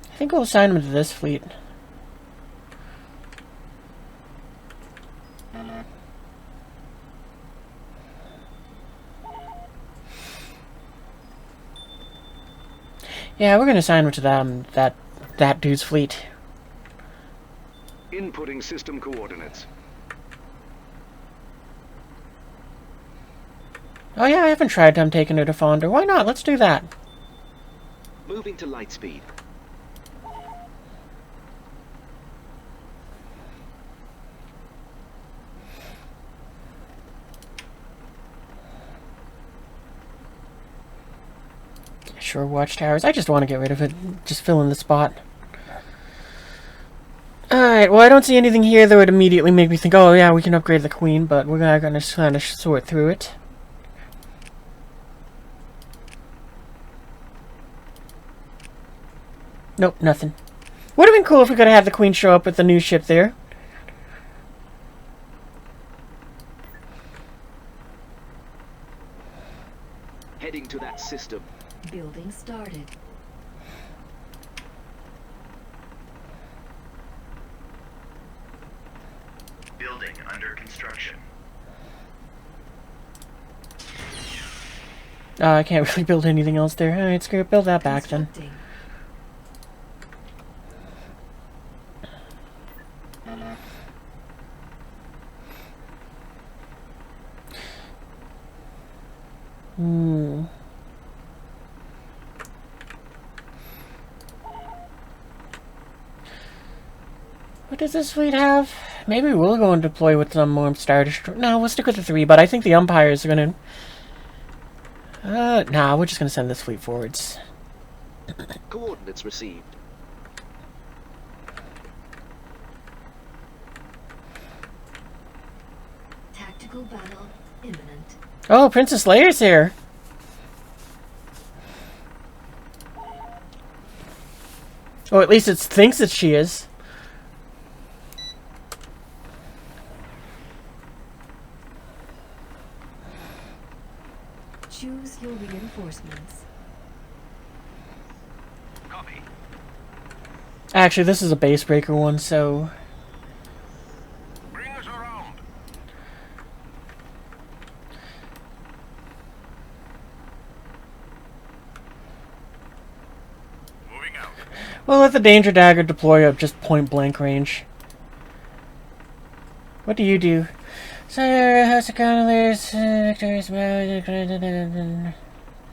I think we'll assign him to this fleet. Yeah, we're gonna assign him to that dude's fleet. Inputting system coordinates. Oh yeah, I haven't tried taking her to Fonder. Why not? Let's do that. Moving to light speed. shore watchtowers. I just want to get rid of it. Just fill in the spot. Alright, well, I don't see anything here that would immediately make me think, oh yeah, we can upgrade the queen, but we're not going to kind of sort through it. Nope, nothing. Would have been cool if we could have had the queen show up with the new ship there. Heading to that system. Building started. Building under construction. I can't really build anything else there. Alright, screw it. Build that back then. Constructing. What does this fleet have? Maybe we'll go and deploy with some more Star Destroyer. No, we'll stick with the 3, but I think the Umpires are gonna... nah, we're just gonna send this fleet forwards. Coordinates received. Tactical battle imminent. Oh, Princess Leia's here! Oh, at least it thinks that she is. Choose your reinforcements. Copy. Actually, this is a base breaker one, so... Bring us around. Moving out. We'll let the Danger Dagger deploy at just point-blank range. What do you do? Sire, House of Condoleezza,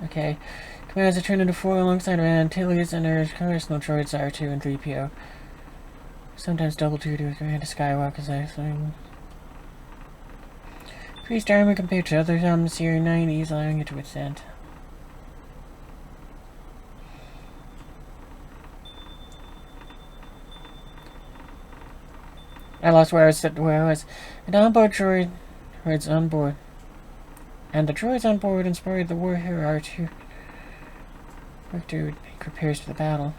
okay. Commands are turned into 4 alongside of Antilles and her personal droids R2 and 3PO. Sometimes double duty with Command to Skywalker's X-Wing. Increased armor compared to other Series 90s, allowing it to withstand. I lost where I was. An onboard droids on board. And the droids on board inspired the war hero R2. Raptor prepares for the battle.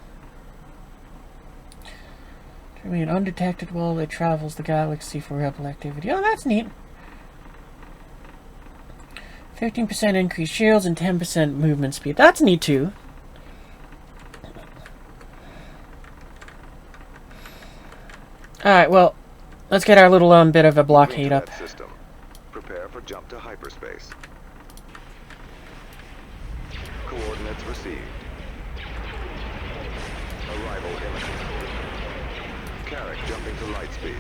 To remain undetected while it travels the galaxy for rebel activity. Oh, that's neat. 15% increased shields and 10% movement speed. That's neat too. Alright, well, let's get our little bit of a blockade up. System. Prepare for jump to hyperspace. Coordinates received. Arrival imminent. Carrick jumping to light speed.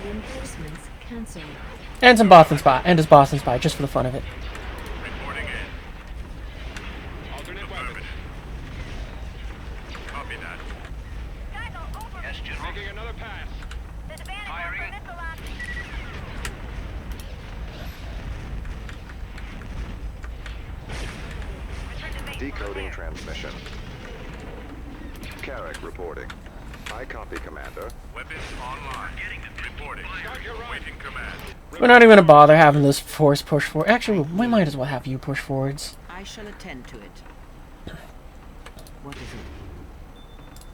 Reinforcements cancelled. And some Boston Spy. And his Boston Spy, just for the fun of it. Reporting in. Alternate weapon. Copy that. Yes, General. Making another pass. Firing. Decoding transmission. Carrick reporting. I copy, Commander. Weapons online. Reporting. Waiting command. We're not even going to bother having this force push forward. Actually, we might as well have you push forwards. I shall attend to it. What is it?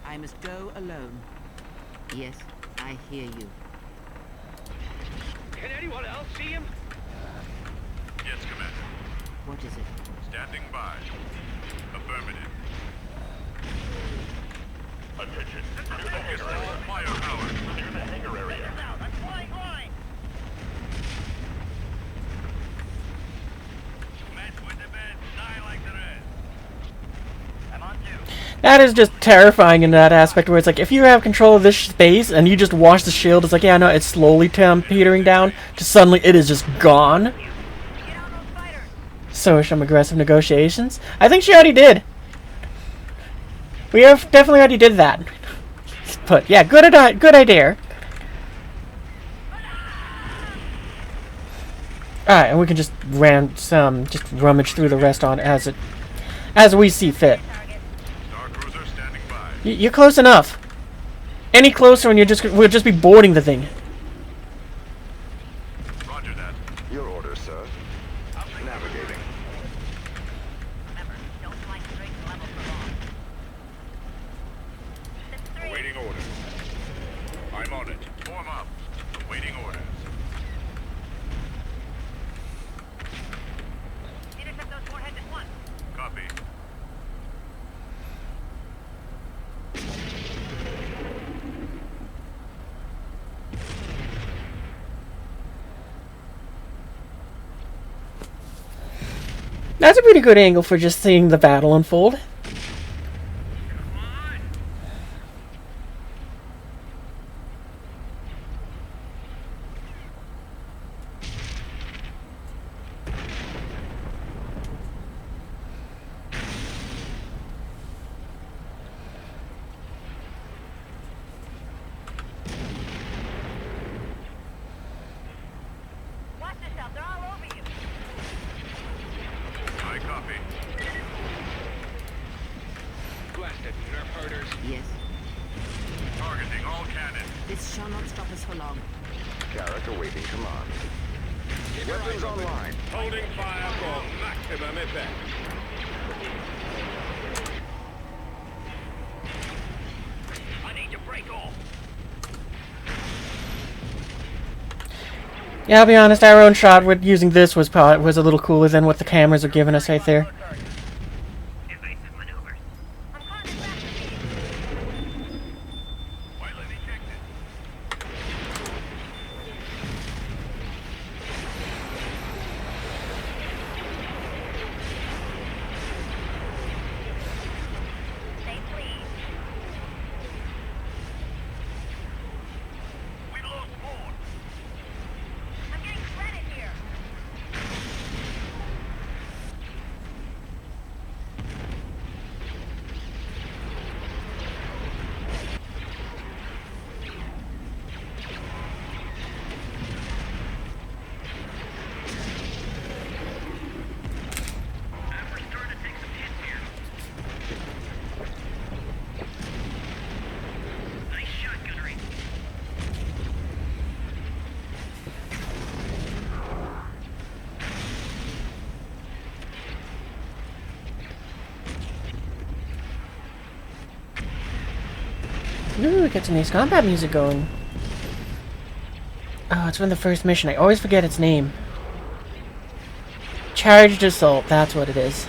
I must go alone. Yes, I hear you. Can anyone else see him? Yes, Commander. What is it? Standing by. Affirmative. Attention. Focus all firepower. Clear the hangar area. I'm flying blind. Mess with the bed. Die like the rest. I'm on two. That is just terrifying in that aspect where it's like, if you have control of this space and you just watch the shield, it's like, yeah, no, it's slowly petering down, just suddenly it is just gone. Get on those fighters. So some aggressive negotiations. I think she already did. We have definitely already did that. But yeah, good idea. Alright, and we can just rummage through the rest on as it as we see fit. Star Cruiser standing by. You're close enough. Any closer and we'll just be boarding the thing. Roger that. Your order, sir. Navigating. Remember, don't fly straight to level for long. That's 3. Awaiting orders. I'm on it. Form up. Awaiting orders. Intercept those warheads at once. Copy. That's a pretty good angle for just seeing the battle unfold. Watch yourself, they're all over you. I copy. Blasted, nerf herders. Yes. Targeting all cannons. This shall not stop us for long. Carrack awaiting command. Weapons online. Holding fire for maximum effect. I need to break off. Yeah, I'll be honest, our own shot with using this was a little cooler than what the cameras are giving us right there. Evasive maneuvers. I'm calling it back to me. Pilot ejected. Stay please. We've lost board. I'm getting credit here. We're starting to take some hits here. Nice shot, gunnery. Ooh, get some nice combat music going. Oh, it's from the first mission. I always forget its name. Charged Assault, that's what it is.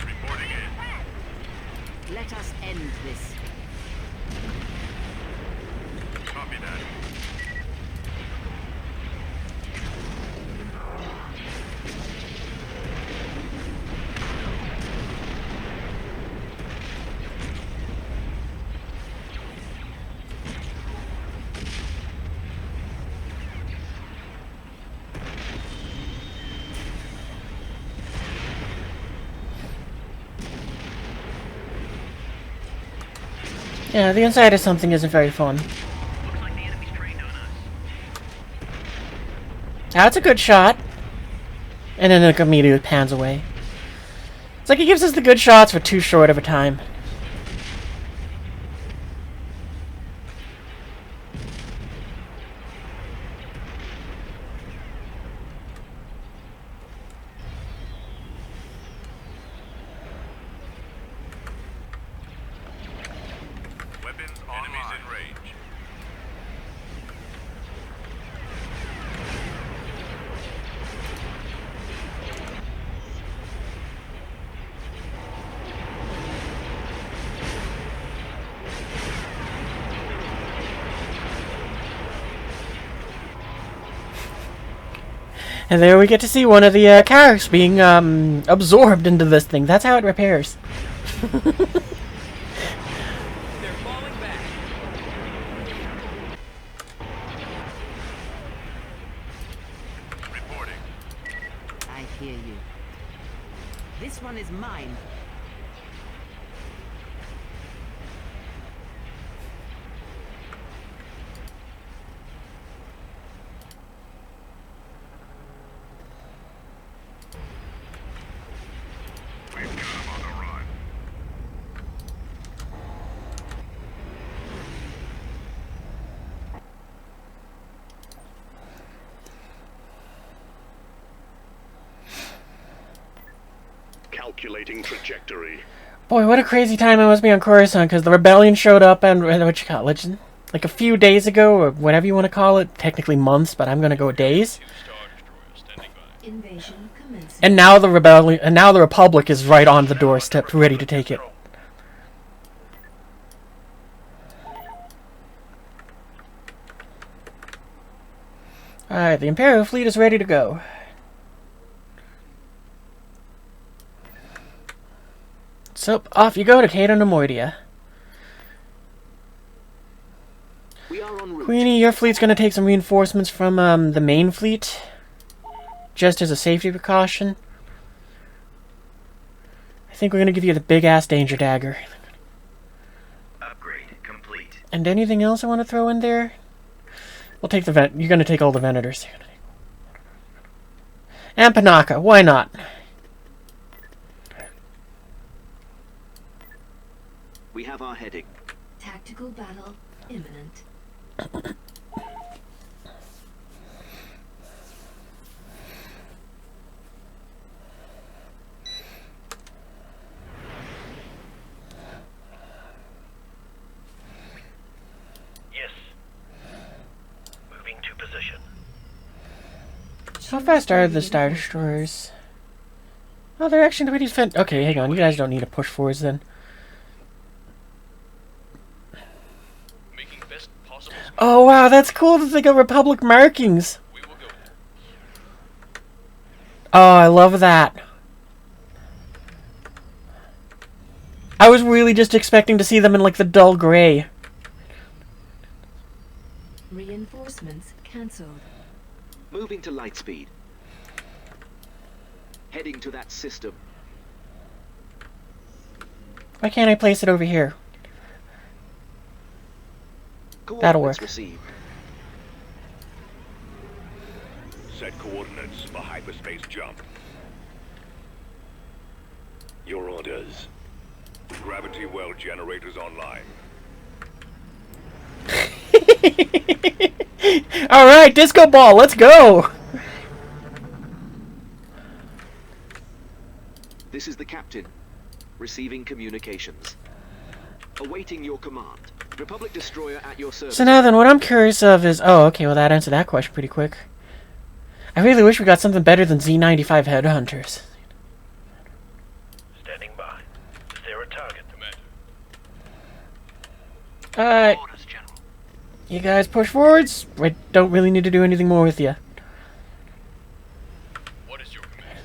Reporting in. Let us end this. Copy that. Yeah, the inside of something isn't very fun. Looks like the enemy's trained on us. That's a good shot. And then it immediately pans away. It's like it gives us the good shots for too short of a time. Weapons online. Enemies in range. And there we get to see one of the cars being absorbed into this thing. That's how it repairs. They're falling back. Reporting. I hear you. This one is mine. Calculating trajectory. Boy, what a crazy time it must be on Coruscant, because the rebellion showed up and what you call it, like a few days ago, or whatever you want to call it. Technically months, but I'm gonna go days. Invasion commencing. And now the rebellion, and now the Republic is right on the doorstep, ready to take it. Alright, the Imperial fleet is ready to go. So, off you go to Cato Nemoidia. We are en route. Queenie, your fleet's gonna take some reinforcements from the main fleet, just as a safety precaution. I think we're gonna give you the big-ass danger dagger. Upgrade complete. And anything else I want to throw in there? We'll take the vent. You're gonna take all the Venators. And Panaka, why not? We have our heading. Tactical battle imminent. Yes. Moving to position. How fast are the Star Destroyers? Oh, they're actually pretty defend. Okay, hang on. You guys don't need to push forwards then. Making best possible. Oh wow, that's cool that they got Republic markings. We will go. Oh, I love that. I was really just expecting to see them in like the dull gray. Reinforcements cancelled. Moving to light speed. Heading to that system. Why can't I place it over here? That'll work. Received. Set coordinates for hyperspace jump. Your orders. Gravity well generators online. Alright, disco ball, let's go! This is the captain. Receiving communications. Awaiting your command. Republic destroyer at your service. So now then, what I'm curious of is... Oh, okay, well that answered that question pretty quick. I really wish we got something better than Z95 headhunters. Standing by. Is there a target? Commander. Alright. Orders, General. You guys push forwards. I don't really need to do anything more with you. What is your command?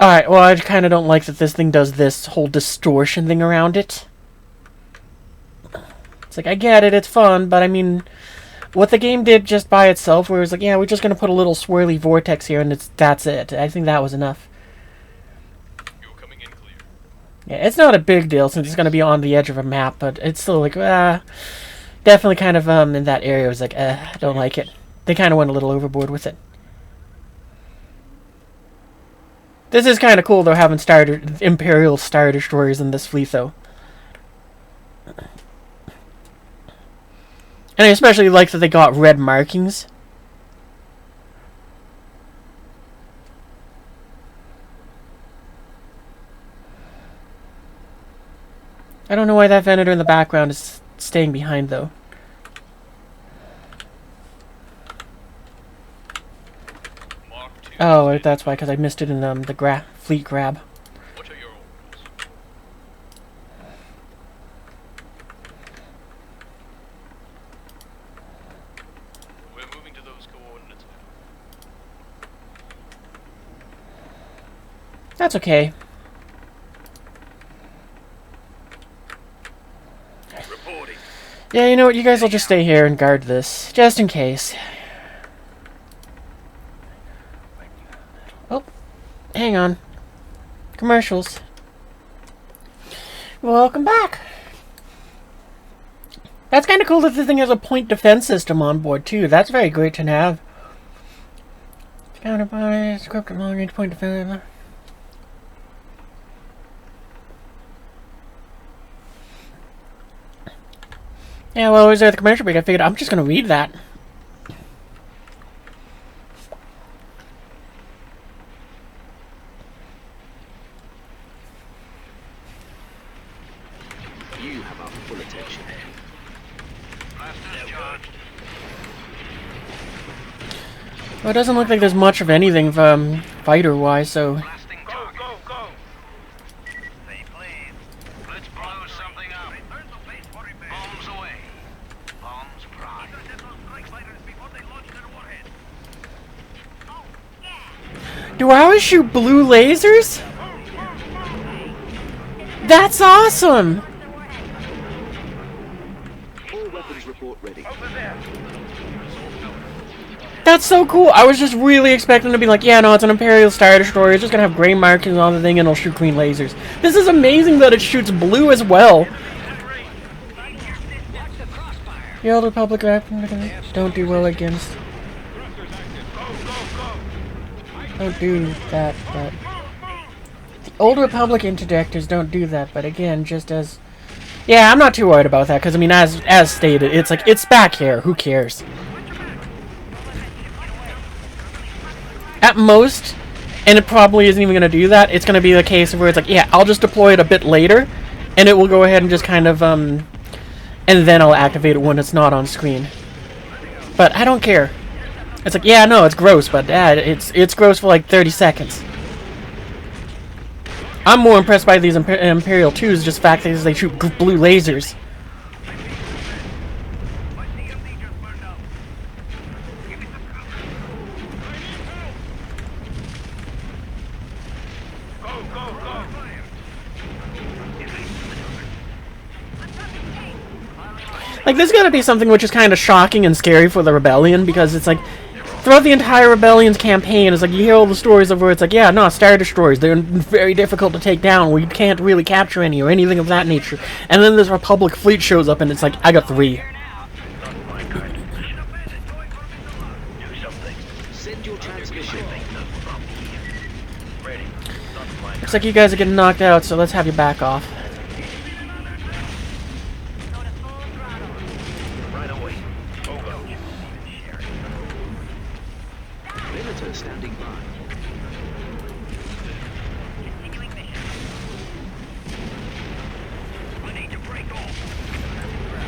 Alright, well I kind of don't like that this thing does this whole distortion thing around it. It's like, I get it, it's fun, but I mean... What the game did just by itself, where it was like, yeah, we're just going to put a little swirly vortex here and that's it. I think that was enough. You're coming in clear. Yeah, it's not a big deal since it's going to be on the edge of a map, but it's still like, definitely kind of in that area. I was like, I don't like it. They kind of went a little overboard with it. This is kind of cool, though, having Imperial Star Destroyers in this fleet, though. And I especially like that they got red markings. I don't know why that Venator in the background is staying behind, though. Mark 2. Oh, that's why, because I missed it in the fleet grab. What are your orders? We're moving to those coordinates now. That's okay. Reporting. Yeah, you know what? You guys will just stay here and guard this, just in case. Oh, hang on. Commercials. Welcome back. That's kind of cool that this thing has a point defense system on board, too. That's very great to have. Countered by equipped long range point defense. Yeah, well, I was there at the commercial break. I figured I'm just going to read that. Full attention. Blasters charged. Well, it doesn't look like there's much of anything fighter-wise, so... Blasting target. Go, go, go! Stay please. Let's blow something up. Bombs away. Bombs prime. Do I always shoot blue lasers? That's awesome! All weapons report ready. That's so cool. I was just really expecting to be like, yeah, no, it's an Imperial Star Destroyer. It's just gonna have gray markings on the thing and it'll shoot green lasers. This is amazing that it shoots blue as well. The Old Republic Raptor don't do well against... Don't do that, but... The Old Republic interdictors don't do that, but again, just as... Yeah, I'm not too worried about that, because, I mean, as stated, it's like, it's back here. Who cares? At most, and it probably isn't even going to do that, it's going to be the case where it's like, yeah, I'll just deploy it a bit later, and it will go ahead and just kind of, and then I'll activate it when it's not on screen. But I don't care. It's like, yeah, no, it's gross, but it's gross for like 30 seconds. I'm more impressed by these Imperial 2s, just the fact that they shoot blue lasers. Like, there's gotta be something which is kind of shocking and scary for the Rebellion, because it's like, throughout the entire Rebellion's campaign, it's like, you hear all the stories of where it's like, yeah, no, Star Destroyers, they're very difficult to take down, we can't really capture any, or anything of that nature. And then this Republic fleet shows up, and it's like, I got 3. Send your transmission. Looks like you guys are getting knocked out, so let's have you back off. Standing by.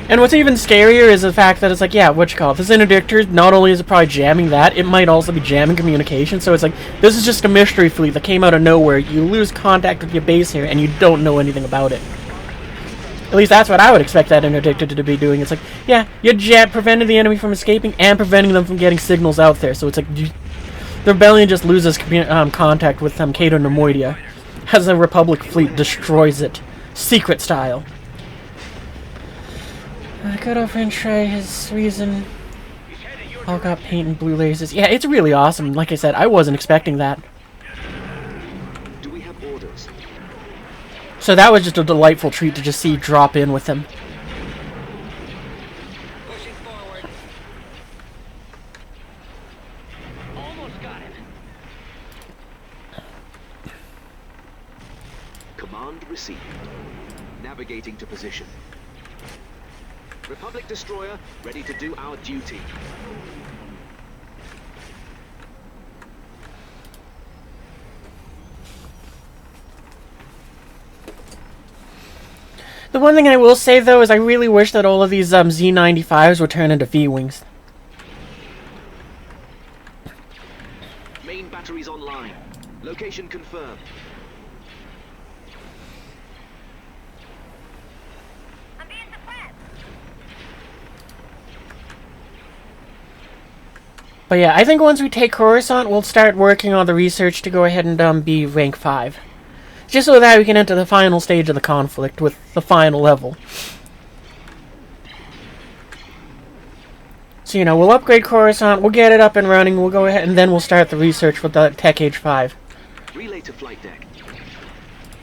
And what's even scarier is the fact that it's like, yeah, what you call it, this interdictor, not only is it probably jamming that, it might also be jamming communication, so it's like, this is just a mystery fleet that came out of nowhere. You lose contact with your base here, and you don't know anything about it. At least that's what I would expect that interdictor to be doing. It's like, yeah, you're preventing the enemy from escaping, and preventing them from getting signals out there, so it's like, the Rebellion just loses contact with Cato Nemoidia, as the Republic fleet destroys it, secret style. Good old friend Trey, his reason, all got paint and blue lasers. Yeah, it's really awesome. Like I said, I wasn't expecting that. Do we have orders? So that was just a delightful treat to just see drop in with him. Command received. Navigating to position. Republic Destroyer, ready to do our duty. The one thing I will say, though, is I really wish that all of these Z95s would turn into V-Wings. Main batteries online. Location confirmed. But yeah, I think once we take Coruscant, we'll start working on the research to go ahead and be rank 5. Just so that we can enter the final stage of the conflict with the final level. So, you know, we'll upgrade Coruscant, we'll get it up and running, we'll go ahead, and then we'll start the research with the Tech Age 5. Relay to flight deck.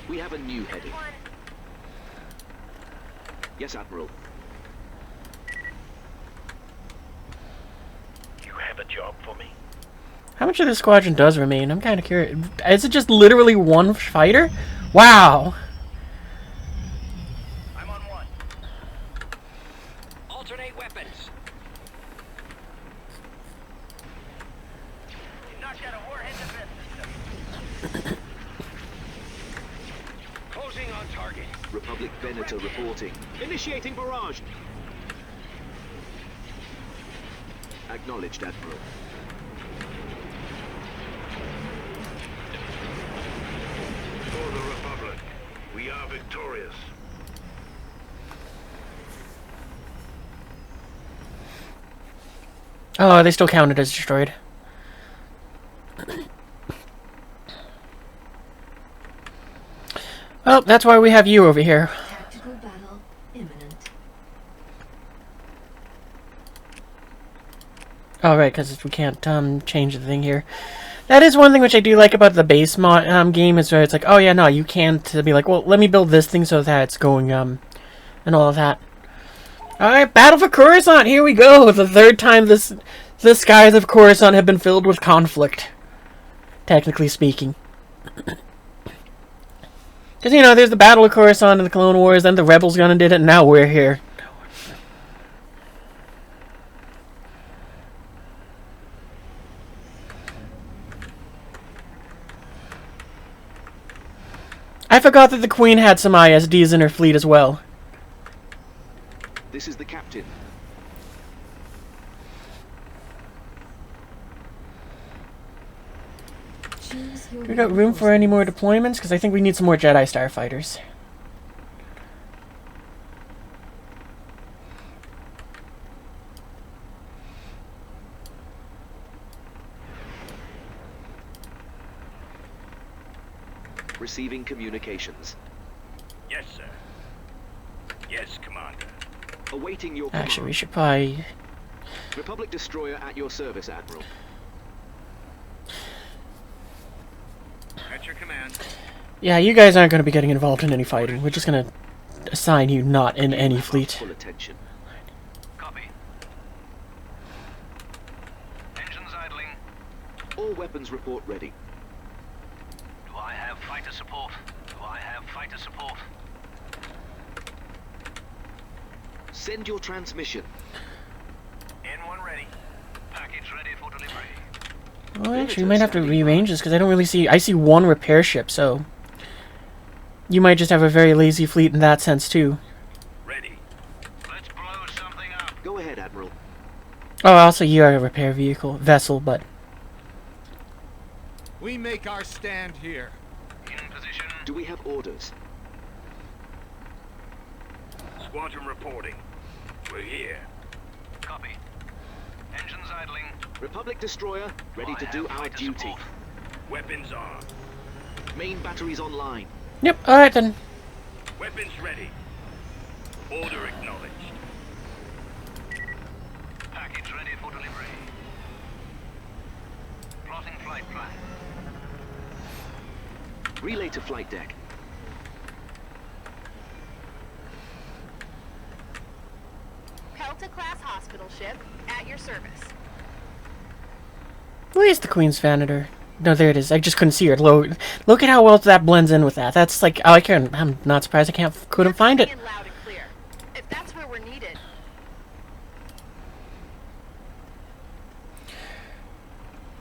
We have a new heading. Yes, Admiral. You have a job for me? How much of this squadron does remain? I'm kind of curious. Is it just literally one fighter? Wow! I'm on one. Alternate weapons. You knocked out a warhead defense system. Closing on target. Republic Venator reporting. Initiating barrage. Acknowledged, Admiral. For the Republic, we are victorious. Oh, they still counted as destroyed. Well, that's why we have you over here. Tactical battle imminent. Oh, right, because we can't change the thing here. That is one thing which I do like about the base game, is where it's like, oh yeah, no, you can't be like, well, let me build this thing so that it's going, and all of that. Alright, Battle for Coruscant, here we go! The third time the skies of Coruscant have been filled with conflict. Technically speaking. Because, you know, there's the Battle of Coruscant in the Clone Wars, then the Rebels gone and did it, and now we're here. I forgot that the Queen had some ISDs in her fleet as well. This is the captain. Choose your Do we got room for any more deployments? Because I think we need some more Jedi starfighters. Receiving communications. Yes, sir. Yes, Commander. Awaiting your command. Actually, we should probably... Republic destroyer at your service, Admiral. At your command. Yeah, you guys aren't going to be getting involved in any fighting. We're just going to assign you not in any fleet. Full attention. Copy. Engines idling. All weapons report ready. Do I have fighter support? Do I have fighter support? Send your transmission. N1 ready. Package ready for delivery. Well, actually, we might have to rearrange this, because I don't really see... I see one repair ship, so... You might just have a very lazy fleet in that sense, too. Ready. Let's blow something up. Go ahead, Admiral. Oh, also, you are a repair vessel, but... We make our stand here. In position. Do we have orders? Squadron reporting. We're here. Copy. Engines idling. Republic destroyer, ready to I do have our fighter duty. support. Weapons on. Main batteries online. Yep, alright then. Weapons ready. Order acknowledged. Package ready for delivery. Plotting flight plan. Relay to flight deck. Delta-class hospital ship at your service. Where's the Queen's Venator? No, there it is. I just couldn't see her. Look at how well that blends in with that. That's like... Oh, I'm not surprised I couldn't find it. Loud and clear. If that's where we're needed.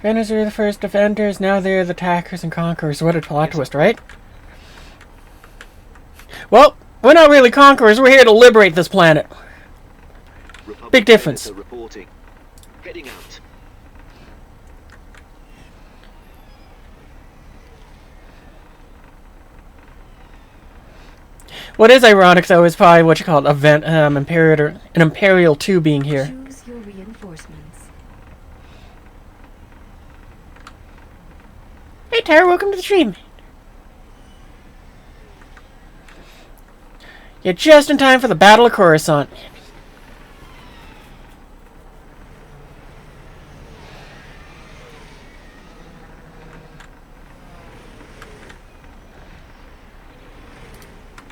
Veners are the first defenders, now they're the attackers and conquerors. What a plot twist, right? Well, we're not really conquerors. We're here to liberate this planet. Republic Big difference. Venator reporting. Heading out. What is ironic, though, is probably what you call it, an Imperial 2 being here. Choose your reinforcements. Hey, Tara, welcome to the stream. You're just in time for the Battle of Coruscant.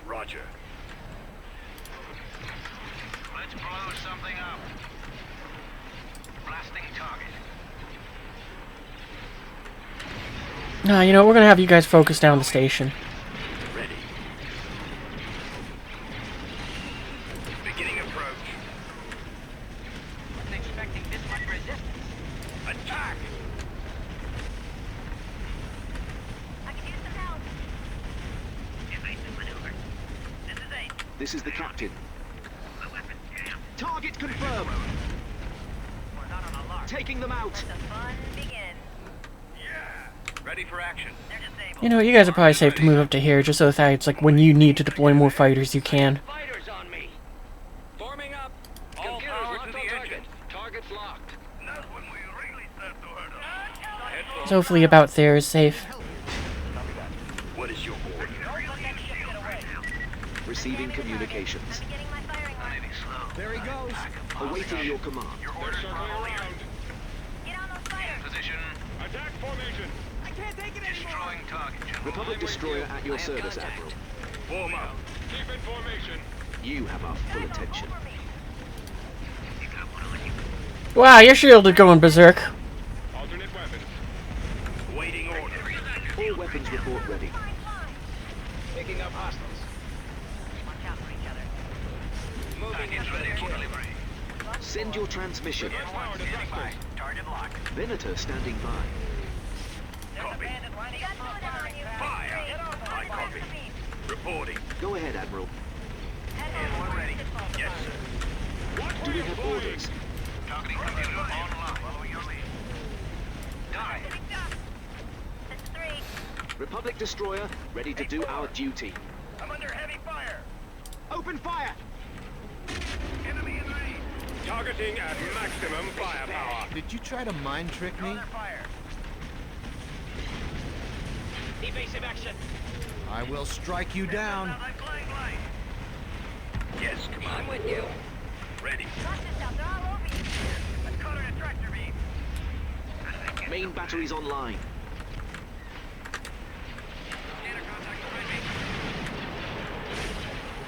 Roger. Let's blow something up. Blasting target. Nah, you know, we're gonna have you guys focus down the station. Ready. Beginning approach. Wasn't expecting this much resistance. Attack! I can use some help. Evasive maneuvers. This is the captain. Target confirmed. We're not on alert. Taking them out. Let the fun begin. Ready for action. They're disabled. You know, you guys are probably safe to move up to here, just so that it's like when you need to deploy more fighters, you can. Fighters on me. Forming up. All Computers power locked to on the target. engine. Target's locked. That's when we really start to hurt them. So hopefully about there is safe. What is your order? Receiving communications. I'm beginning my firing line. There he goes. Awaiting your command. They're circling around. Get on those fighters. Position. Attack formation. I can't take it anymore. Destroying target. General. Republic destroyer at your service, Admiral. Form up. Keep in formation. You have our full attention. Over me. Wow, your shield is going berserk. Alternate weapons. Waiting order. All weapons report ready. Picking up hostiles. Watch out for each other. Moving into the kill. Send your transmission. Power detector. Target locked. Venator standing by. There's a bandit lining up on you. Fire. Get on I copy. Reporting. Go ahead, Admiral. And we're ready. Yes, sir. Do we have orders? Targeting computer online. Follow your lead. Die. That's 3. Republic destroyer ready to do our duty. I'm under heavy fire. Open fire! Enemy in range. Targeting at maximum firepower. Did you try to mind trick me? Fire. Evasive action. I will strike you down. Sounds like flying light. Yes, come on. I'm with you. Ready. Watch yourself. They're all over you. Let's call it a tractor beam. Main batteries online. Scanner contact behind me.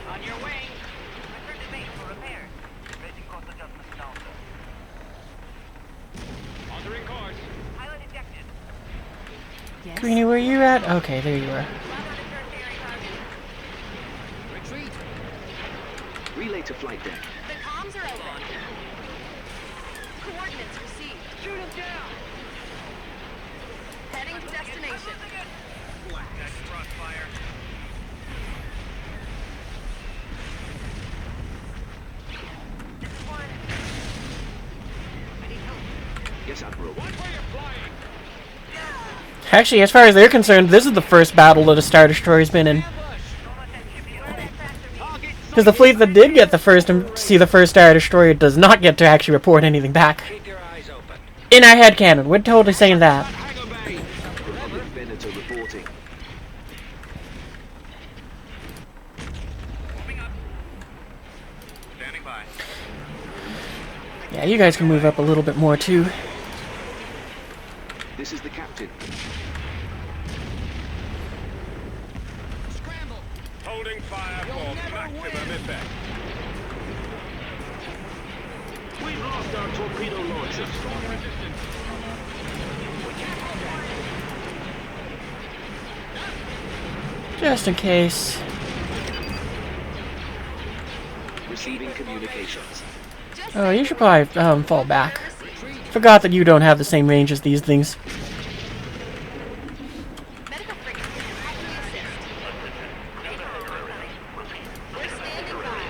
On your way. Return to base for repairs. Making course adjustments now, sir. Altering course. Pilot ejected. Yes. Greenie, where you at? Okay, there you are. Log on to tertiary target. Retreat. Relay to flight deck. The comms are open. Coordinates received. Shoot him down. Heading to destination. That's crossfire. This is 1. Yes, Admiral. Watch where you're flying. Actually, as far as they're concerned, this is the first battle that a Star Destroyer's been in. Don't let that ship get away. Tractor beam. Because the fleet that did get the first and see the first Star Destroyer does not get to actually report anything back. Keep your eyes open. In our headcanon, we're totally saying that. Hangar bay. Republic Venator reporting. Moving up. Standing by. Yeah, you guys can move up a little bit more too. This is the captain. Scramble. Holding fire for maximum effect. We've lost our torpedo launchers. Just in case. Receiving communications. Oh, you should probably fall back. Forgot that you don't have the same range as these things. Medical frigate. How can we assist? We're standing by.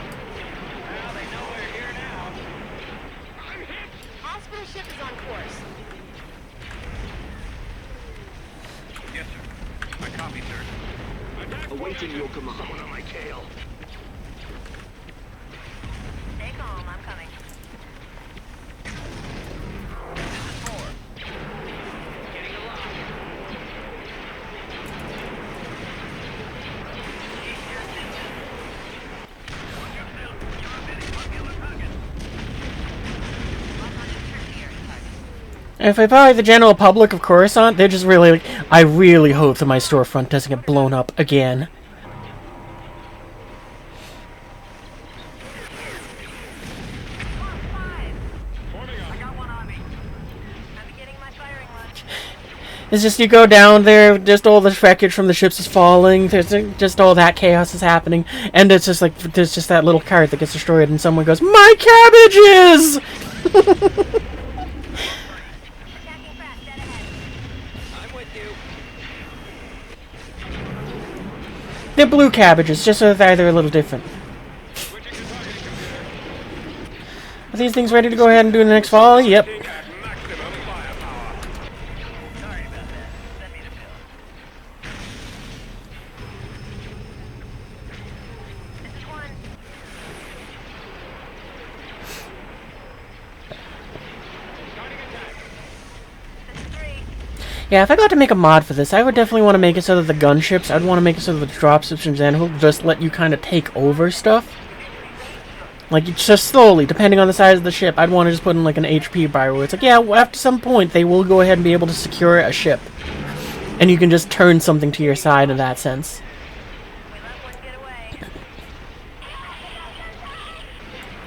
Well, they know we're here now. Hospital ship is on course. Yes, sir. I copy, sir. Awaiting your command. Someone on my tail. Stay calm. I'm coming. Getting a lock. And if I buy the general public of Coruscant, they're just really like, I really hope that my storefront doesn't get blown up again. I got one on me. I'm beginning my firing line. It's just you go down there, just all the wreckage from the ships is falling, there's just all that chaos is happening, and it's just like, there's just that little cart that gets destroyed and someone goes, MY CABBAGES! Attacking fast. Dead ahead. I'm with you. They're blue cabbages, just so that they're a little different. Are these things ready to go ahead and do the next volley? Yep. At maximum firepower. Sorry about that. Send me the bill. This is one. This is three. Yeah, if I got to make a mod for this, I would definitely want to make it so that the gunships, I'd want to make it so that the dropships in general just let you kind of take over stuff. Like, it's just slowly, depending on the size of the ship. I'd want to just put in, like, an HP bar where it's like, yeah, well, after some point, they will go ahead and be able to secure a ship. And you can just turn something to your side in that sense. We let one get away.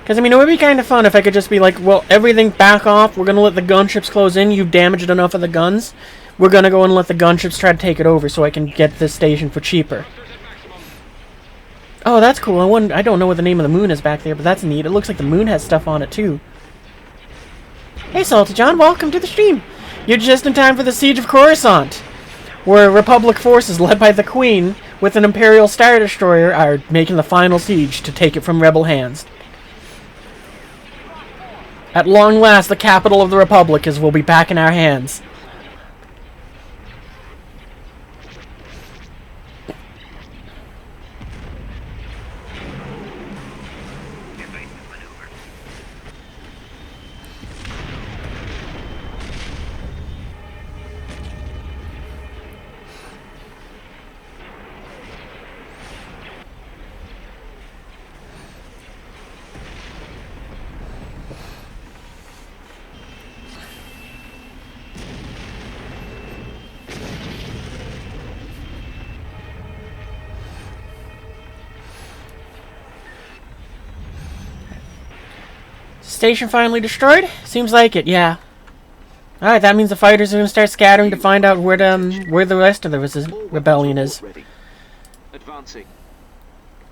Because, I mean, it would be kind of fun if I could just be like, well, everything back off, we're going to let the gunships close in, you've damaged enough of the guns, we're going to go and let the gunships try to take it over so I can get this station for cheaper. Oh, that's cool. I don't know what the name of the moon is back there, but that's neat. It looks like the moon has stuff on it, too. Hey, Salty John, welcome to the stream. You're just in time for the Siege of Coruscant, where Republic forces led by the Queen with an Imperial Star Destroyer are making the final siege to take it from Rebel hands. At long last, the capital of the Republic will be back in our hands. Station finally destroyed? Seems like it, yeah. Alright, that means the fighters are going to start scattering to find out where the rest of the rebellion is. Advancing.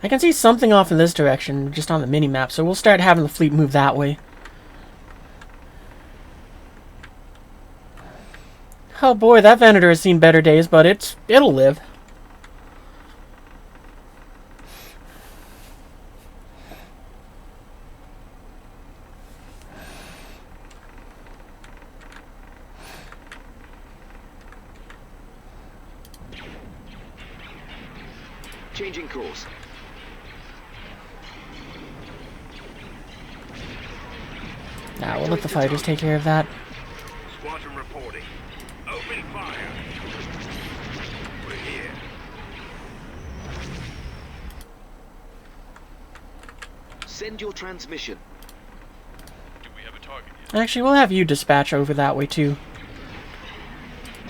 I can see something off in this direction, just on the mini-map, so we'll start having the fleet move that way. Oh boy, that Venator has seen better days, but it'll live. Changing course. Nah, we'll let the fighters take care of that. Squadron reporting. Open fire. We're here. Send your transmission. Do we have a target yet? Actually, we'll have you dispatch over that way, too.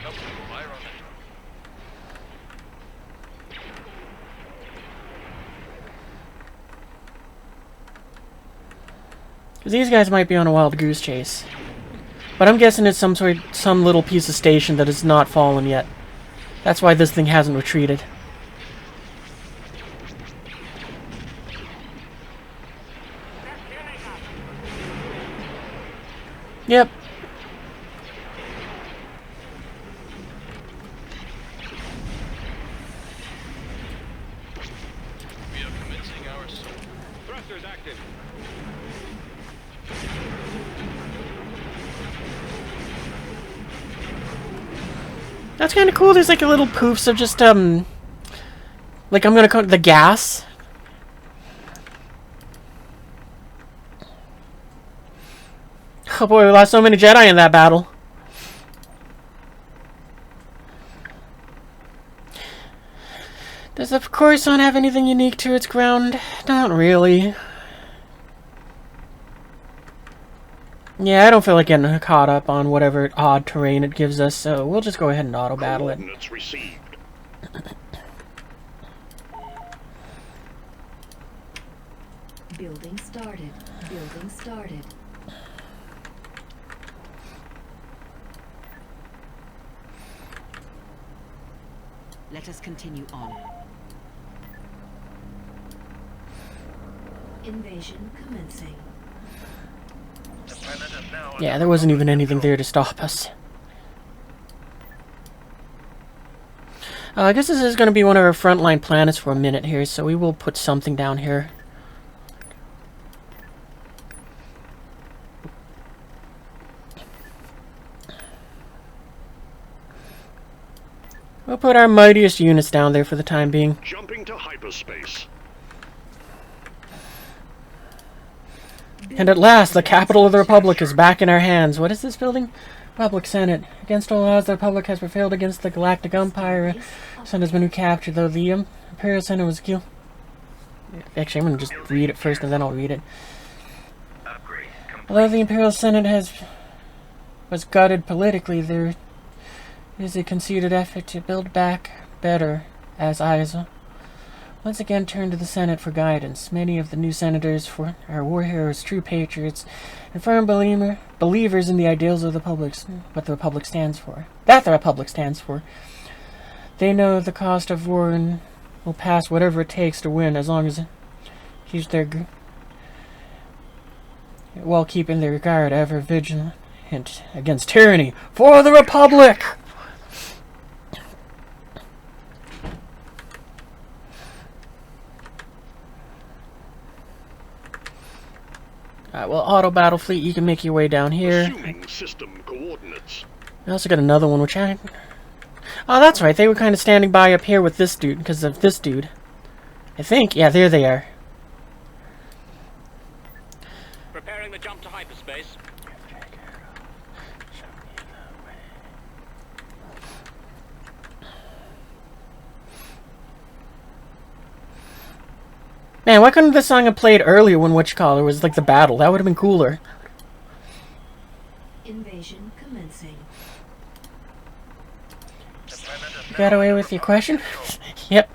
Nope. Fire on that target. Because these guys might be on a wild goose chase. But I'm guessing it's some little piece of station that has not fallen yet. That's why this thing hasn't retreated. Yep. We are commencing our assault. Thrusters active. That's kind of cool. There's like a little poofs of just, like I'm gonna call it the gas. Oh boy, we lost so many Jedi in that battle. Does the Coruscant have anything unique to its ground? Not really. Yeah, I don't feel like getting caught up on whatever odd terrain it gives us, so we'll just go ahead and auto-battle it. Coordinates received. Building started. Building started. Let us continue on. Invasion commencing. Yeah, there wasn't even anything there to stop us. I guess this is going to be one of our frontline planets for a minute here, so we will put something down here. We'll put our mightiest units down there for the time being. Jumping to hyperspace. And at last, the capital of the Republic is back in our hands. What is this building? Republic Senate. Against all odds, the Republic has prevailed against the Galactic Empire. Sun has been recaptured, though the Imperial Senate was killed. Actually, I'm going to just read it first, and then I'll read it. Although the Imperial Senate was gutted politically, there is a concerted effort to build back better, as Isa once again turned to the Senate for guidance. Many of the new senators are war heroes, true patriots, and firm believers in the ideals of the Republic, what the Republic stands for. That the Republic stands for. They know the cost of war and will pass whatever it takes to win, as long as it keeps while keeping their guard ever vigilant against tyranny. For the Republic! Well, auto battle fleet, you can make your way down here. Assuming system coordinates. I also got another one, which I... Oh, that's right. They were kind of standing by up here with this dude, because of this dude. I think. Yeah, there they are. Preparing the jump to hyperspace. Man, why couldn't this song have played earlier when whatchamacallit was like the battle? That would have been cooler. Invasion commencing. You got away with your question? Yep.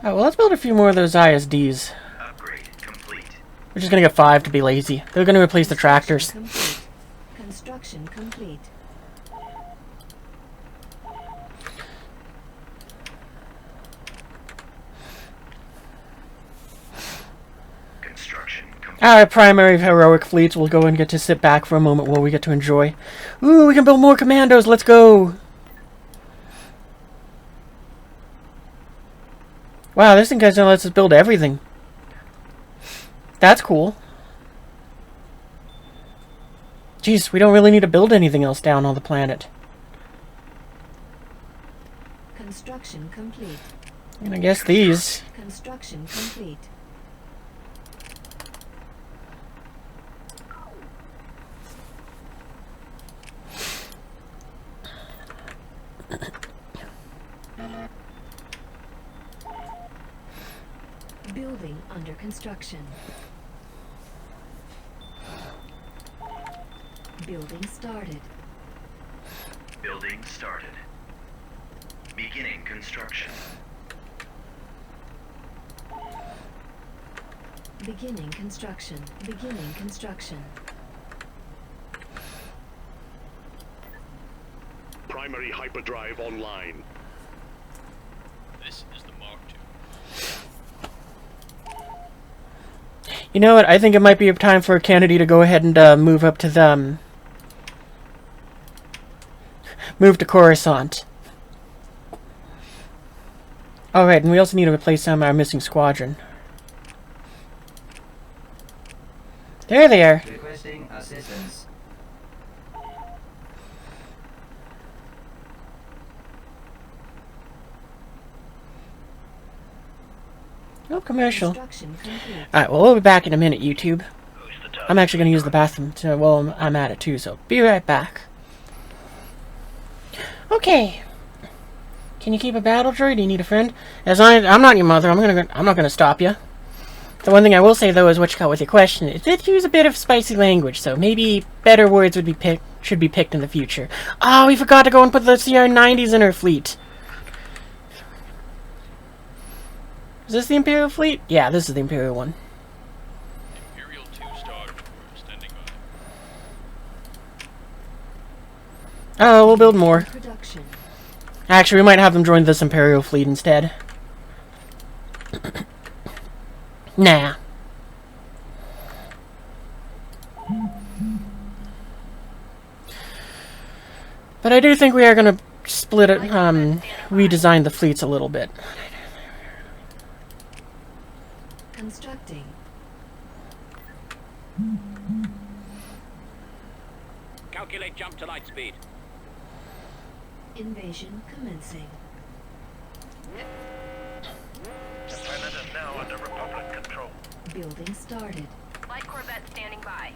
Oh, well, let's build a few more of those ISDs. We're just gonna get 5 to be lazy. They're gonna replace the tractors. Construction complete. Our primary heroic fleets will go and get to sit back for a moment while we get to enjoy. Ooh, we can build more commandos. Let's go. Wow, this thing gonna let us build everything. That's cool. Jeez, we don't really need to build anything else down on the planet. Construction complete. And I guess these. Construction complete. Building under construction. Building started. Building started. Beginning construction. Beginning construction. Beginning construction. Primary hyperdrive online. This is the Mark II. You know what? I think it might be time for Kennedy to go ahead and move up to them. Move to Coruscant. Alright, and we also need to replace some of our missing squadron. There they are. Requesting assistance. No commercial. Alright, well, we'll be back in a minute, YouTube. I'm actually going to use the bathroom, so, well, I'm at it too, so be right back. Okay. Can you keep a battle droid? Do you need a friend? As I'm not your mother, I'm not gonna stop you. The one thing I will say though is what you got with your question. It did use a bit of spicy language, so maybe better words should be picked in the future. Oh, we forgot to go and put the CR-90s in our fleet. Is this the Imperial fleet? Yeah, this is the Imperial one. Imperial 2 starter standing by. Oh, we'll build more. Actually, we might have them join this Imperial fleet instead. Nah. But I do think we are going to split it, redesign the fleets a little bit. Constructing. Calculate jump to light speed. Invasion commencing. The planet is now under Republic control. Building started. Light Corvette standing by.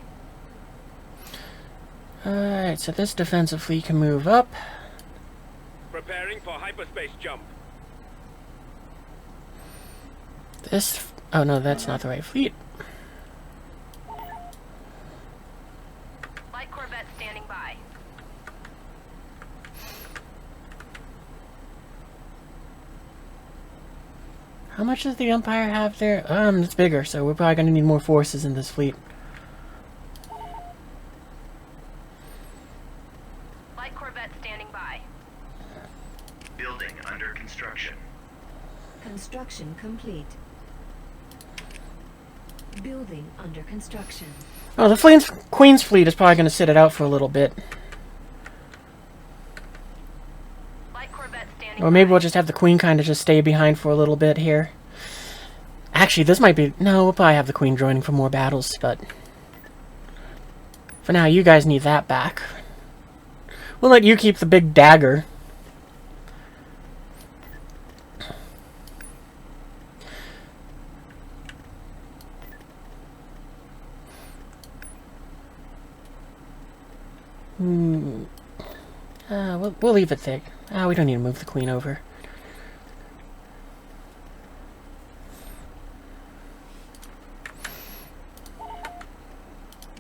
Alright, so this defensive fleet can move up. Preparing for hyperspace jump. This... Oh no, that's not the right fleet. Light Corvette standing by. How much does the Empire have there? It's bigger, so we're probably gonna need more forces in this fleet. Light Corvette standing by. Building under construction. Construction complete. Building under construction. Oh, the Queen's fleet is probably gonna sit it out for a little bit. Light Corvette standing Or maybe by. we'll just have the Queen kind of just stay behind for a little bit here. Actually, this might be... No, we'll probably have the Queen joining for more battles, but... For now, you guys need that back. We'll let you keep the big dagger. We'll leave it there. We don't need to move the Queen over.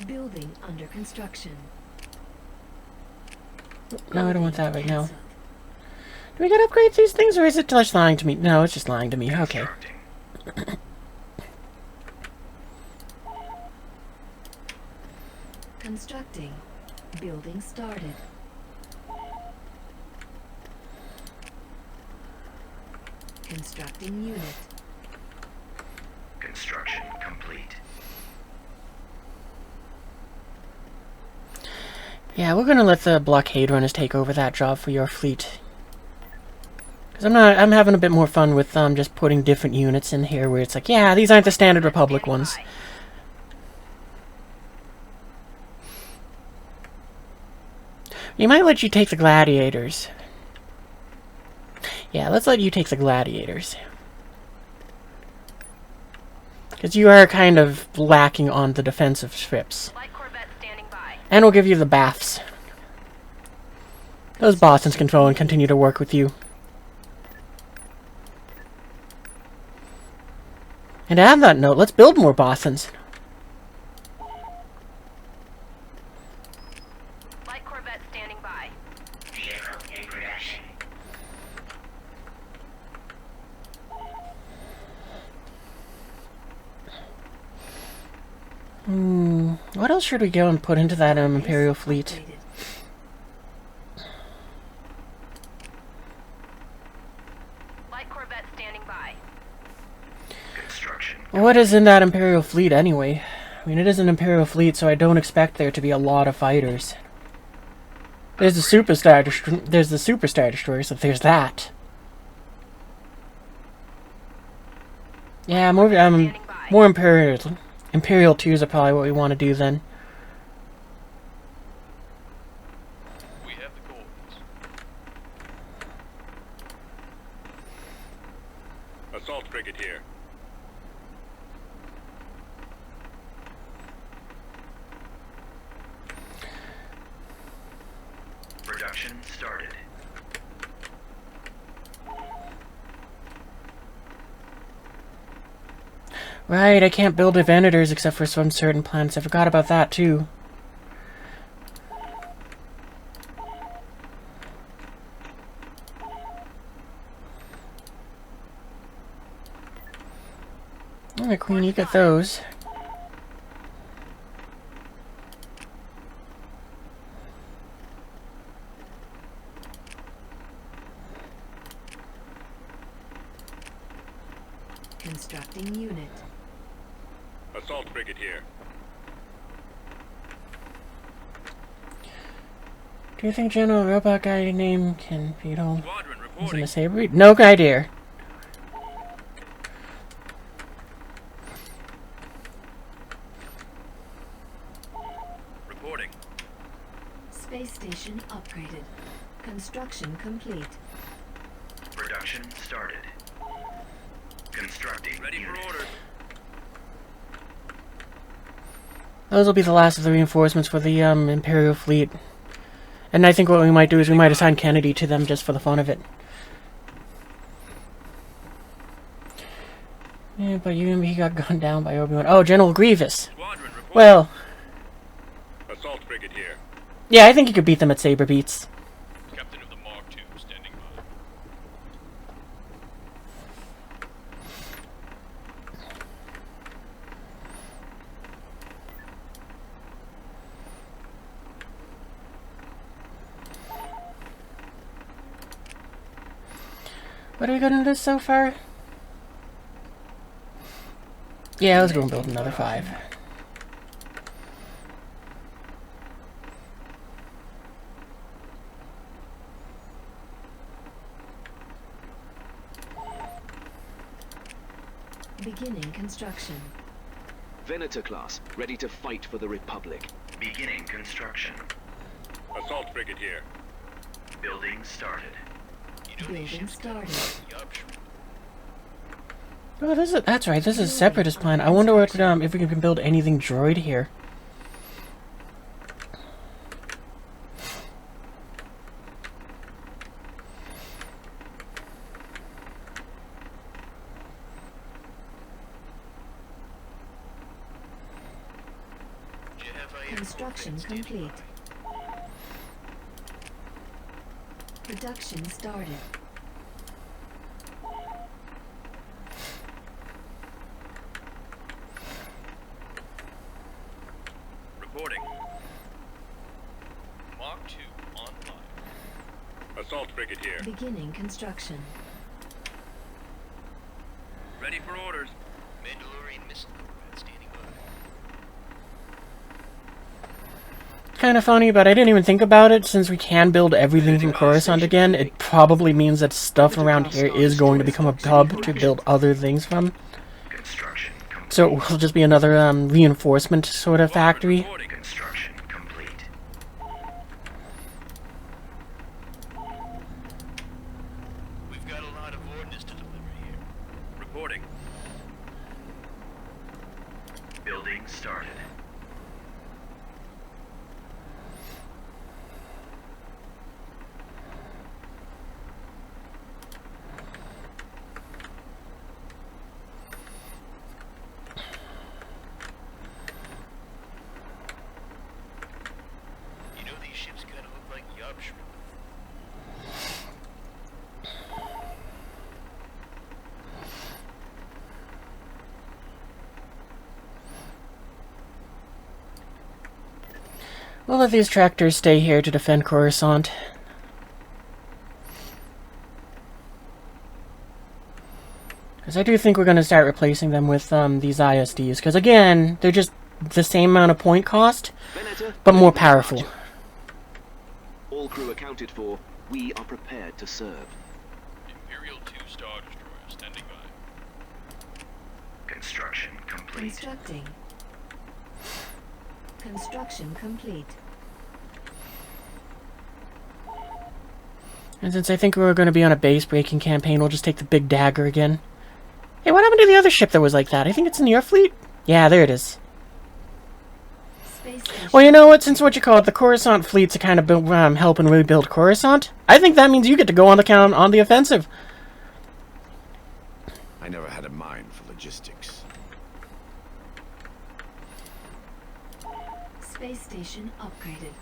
Building under construction. No, I don't want that right now. Do we gotta upgrade these things, or is it just lying to me? No, it's just lying to me. Okay. Constructing. Building started. Constructing unit. Construction complete. Yeah, we're gonna let the blockade runners take over that job for your fleet. Because I'm having a bit more fun with just putting different units in here where it's like, yeah, these aren't the standard Republic ones. We might let you take the gladiators. Yeah, let's let you take the gladiators. Because you are kind of lacking on the defensive strips. And we'll give you the baths. Those Boston's control and continue to work with you. And on that note, let's build more Boston's. Light Corvette standing by. Vehicle in production. What else should we go and put into that Imperial fleet? Light Corvette standing by. Construction. What is in that Imperial fleet anyway? I mean, it is an Imperial fleet, so I don't expect there to be a lot of fighters. There's the Superstar Destroyer, so there's that. Yeah, more Imperial 2s are probably what we want to do then. We have the coordinates. Assault frigate here. Production started. Right, I can't build Avenators except for some certain planets. I forgot about that too. Alright, Queen, you get those. Constructing unit. Assault frigate here. Do you think General Robot Guy name can veto? Squadron Is reporting. gonna say no idea. Reporting. Space station upgraded. Construction complete. Production started. Constructing. Ready unit. for orders. Those will be the last of the reinforcements for the Imperial fleet. And I think what we might do is we might assign Kennedy to them just for the fun of it. Yeah, but he got gunned down by Obi-Wan. Oh, General Grievous. Squadron, report. Well, Assault frigate here. yeah, I think you could beat them at Saber Beats. Captain of the Mark II standing by. What are we going to do so far? Yeah, let's go and build another 5. Beginning construction. Venator class, ready to fight for the Republic. Beginning construction. Assault frigate here. Building started. Building started. Oh, that's right. This is a separatist plan. I wonder what if we can build anything droid here. Construction complete. Production started. Reporting. Mark II online. Assault frigate here. Beginning construction. Ready for orders. Mandalorian missile corvette standing by. Kind of funny, but I didn't even think about it. Since we can build everything from Coruscant again, it probably means that stuff around here is going to become a hub to build other things from. Construction complete. So it will just be another reinforcement sort of factory. Construction complete. We've got a lot of ordnance to deliver here. Reporting. Building started. You know these ships kind of look like yacht shrimp. We'll let these tractors stay here to defend Coruscant. Because I do think we're going to start replacing them with these ISDs. Because again, they're just the same amount of point cost, Venator, but more powerful. All crew accounted for. We are prepared to serve. Imperial 2 Star Destroyer standing by. Construction complete. Constructing. Construction complete. And since I think we're going to be on a base-breaking campaign, we'll just take the big dagger again. Hey, what happened to the other ship that was like that? I think it's in your fleet? Yeah, there it is. Space station. Well, you know what? Since what you call it, the Coruscant fleet's kind of helping rebuild Coruscant, I think that means you get to go on the offensive. I never had a mind for logistics. Space station upgraded.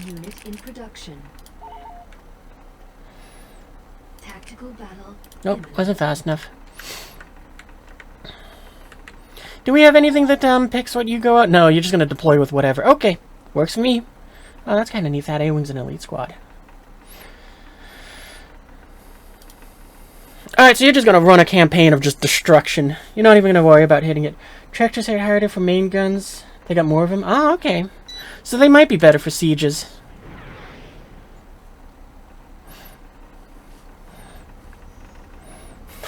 Unit in production. Tactical battle. Nope, imminent. wasn't fast enough. Do we have anything that picks what you go out? No, you're just gonna deploy with whatever. Okay, works for me. Oh, that's kind of neat that A-Wing's an elite squad. Alright, so you're just gonna run a campaign of just destruction. You're not even gonna worry about hitting it. Tractors hit harder for main guns. They got more of them? Ah, okay. So they might be better for sieges.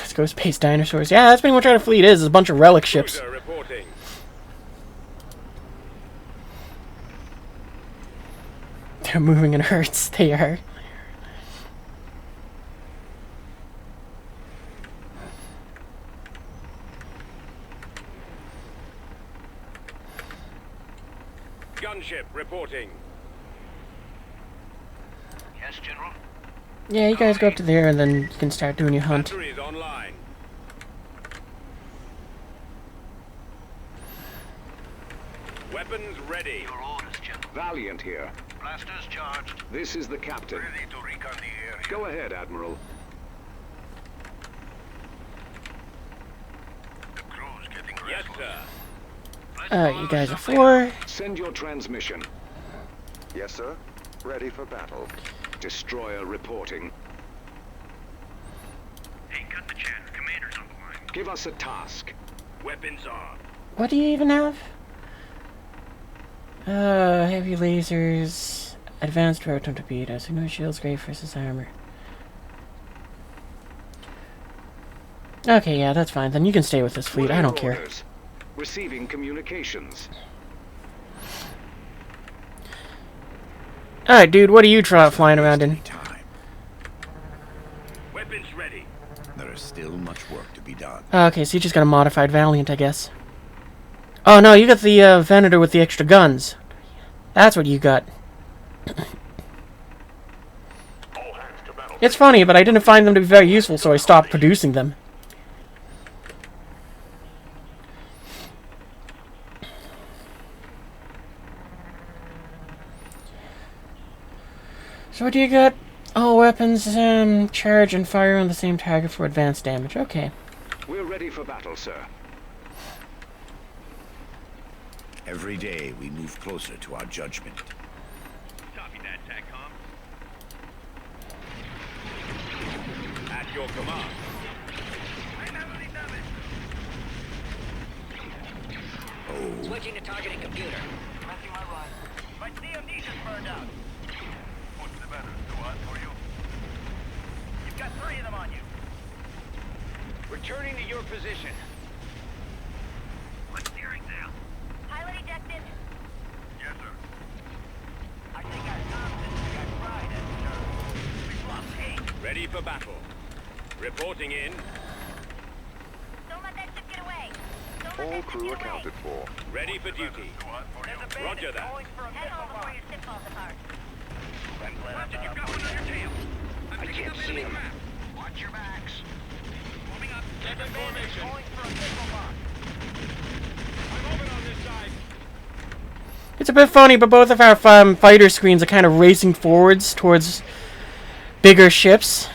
Let's go space dinosaurs. Yeah, that's pretty much what our fleet is a bunch of relic ships. Cruiser reporting. They're moving in herds. They are. Gunship reporting. Yes, General. Yeah, you guys go up to there and then you can start doing your hunt. Batteries online. Weapons ready. Your orders, General. Valiant here. Blasters charged. This is the captain. Ready to recon the area. Go ahead, Admiral. The crew's getting Yes, restless. sir. You guys are 4. Send your transmission. Yes, sir. Ready for battle. Destroyer reporting. Hey, cut the chat. Commander's on the line. Give us a task. Weapons on. What do you even have? Heavy lasers, advanced proton torpedoes, signal shields, great versus armor. Okay, yeah, that's fine. Then you can stay with this fleet. I don't care. Orders. Receiving communications. Alright, dude, what are you flying around in? Weapons ready. There is still much work to be done. Okay, so you just got a modified Valiant, I guess. Oh, no, you got the Venator with the extra guns. That's what you got. It's funny, but I didn't find them to be very useful, so I stopped producing them. So what do you got? All weapons, charge and fire on the same target for advanced damage. Okay. We're ready for battle, sir. Every day we move closer to our judgment. Copy that, TACCOM. At your command. Oh, Switching to targeting computer. Pressing my run. My CMD just burned out. What's the matter? Too hot for you? You've got 3 of them on you. returning to your position. What's steering now? Pilot ejected. Yes, sir. I think our Thompson got fried at We've lost 8. Ready for battle. Reporting in. Don't let that ship get away. Don't let All that ship crew get away. accounted for. Ready for duty. There's a bandit Roger that. going for a Head missile home before launch. your ship falls apart. I'm glad I'm Captain, not you've on got one board. on your tail. I can't see him. Watch your backs. Moving up. There's a bandit going for a missile launch. I'm moving on this side. It's a bit funny, but both of our fighter screens are kind of racing forwards towards bigger ships.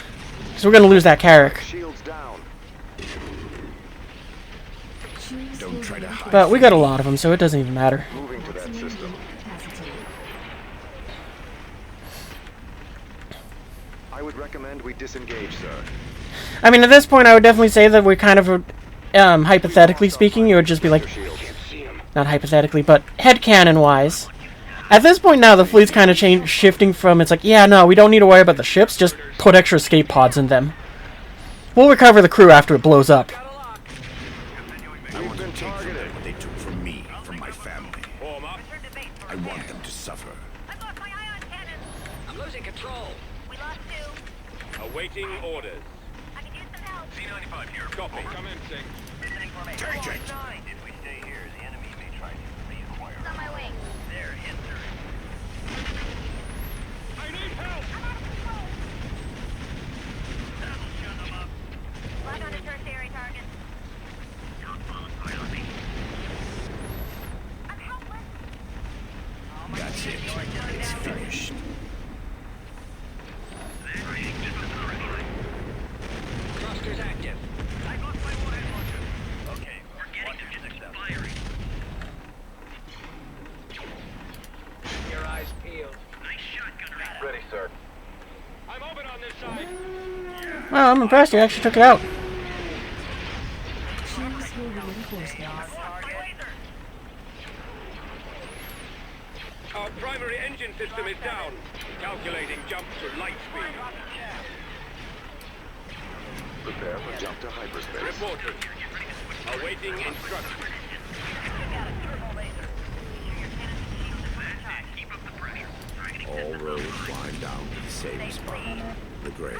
So we're going to lose that Carrack. Shields down. Don't try to hide. But we got a lot of them, so it doesn't even matter. Moving to that system. I would recommend we disengage, sir. I mean, at this point, I would definitely say that we're kind of, hypothetically speaking, it would just be like, not hypothetically, but headcanon-wise. At this point now, the fleet's kind of shifting from, it's like, yeah, no, we don't need to worry about the ships, just put extra escape pods in them. We'll recover the crew after it blows up. I want to take from them what they took from me, from my family. Form up. I want them to suffer. I've lost my ion cannon. I'm losing control. We lost 2. Awaiting orders. I could use some help. C-95 here. Copy. Come in, Sing. Missing formation. Target. If we stay here, the enemy may try to reacquire. It's on my wing. There, enter. I need help. I'm out of control. That'll shut them up. Lock on to tertiary targets. Don't fall apart on me. I'm helpless. That's it. It's finished. Thrusters active. I lost my warhead launcher. Okay, we're getting to keep firing. Your eyes peeled. Nice shot, Gunner. Ready, sir. I'm moving on this side. Well, I'm impressed you actually took it out. Our primary engine system is down. Calculating jump to light speed. Prepare for jump to hyperspace. Reporting. Awaiting instructions. All roads wind down to the same spot, the grave.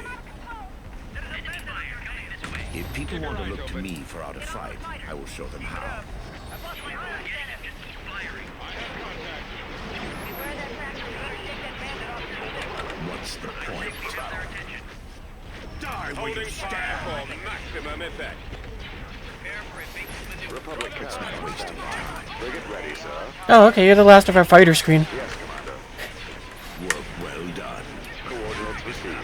If people want to look to me for how to fight, I will show them how. What's the point? Die when you stand for maximum effect. Republic It's Cap. not wasting time. Frigate ready, sir. Oh, okay, you're the last of our fighter screen. Yes, Commander. Work well done. Coordinates received.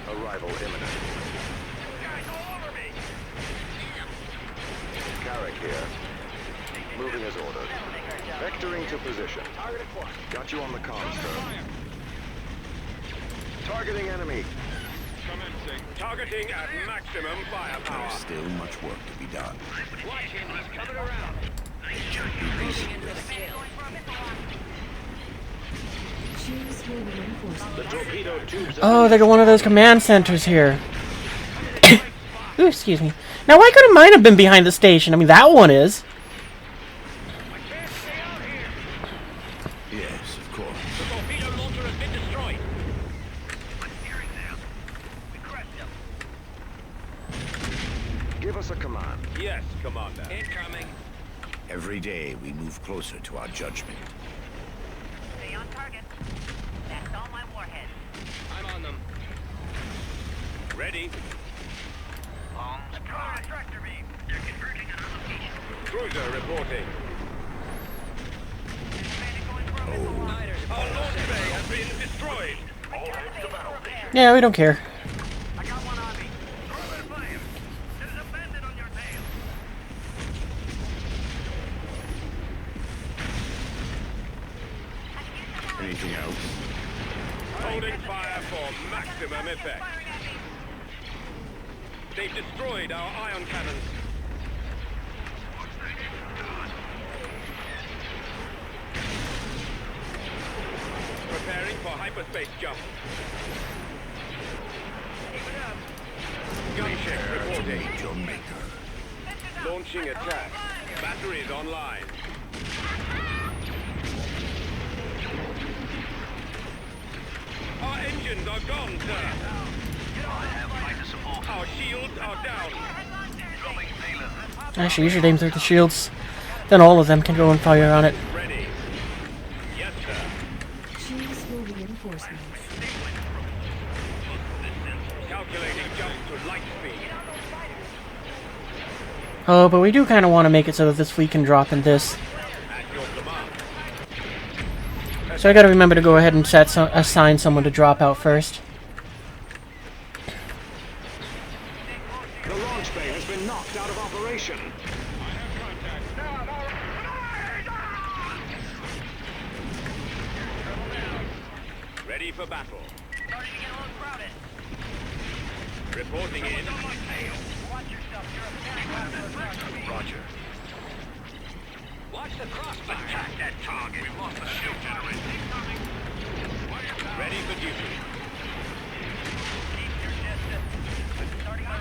Arrival imminent. Carrick here. Moving as ordered. Vectoring to position. Got you on the comms, sir. Targeting enemy. Targeting at maximum firepower. There's still much work to be done. Watch him, he's coming around. Be reasoned with. Choose your reinforcements. The torpedo tubes are Oh, they got one of those command centers here. Ooh, excuse me. Now, why couldn't mine have been behind the station? I mean, that one is. Yes, of course. The torpedo launcher has been destroyed. Give us a command. Yes, Commander. incoming. Every day we move closer to our judgment. Stay on target. That's all my warheads. I'm on them. Ready. Tractor beam. They're converting on our location. Cruiser reporting. Oh, Our launch bay has been destroyed. Yeah, we don't care. I got one on me. Throw it flame. There's a bandit on your tail. anything else? Holding fire for maximum effect. They've destroyed our ion cannons. Preparing for hyperspace jump. Gunship reporting. Meet your maker. Launching attack. Batteries online. Our engines are gone, sir. Our shields are down. Actually, you should aim through the shields. Then all of them can go and fire on it. Ready. Yes, sir. Choose your reinforcements. Calculating jump to light speed. Oh, but we do kind of want to make it so that this fleet can drop in this. At your command. So I gotta remember to go ahead and assign someone to drop out first. The launch bay has been knocked out of operation. Ready for battle. Reporting in. Roger. Watch the crossfire. Attack that target. We've lost the shield generator. Ready for duty. Keep your distance. Starting on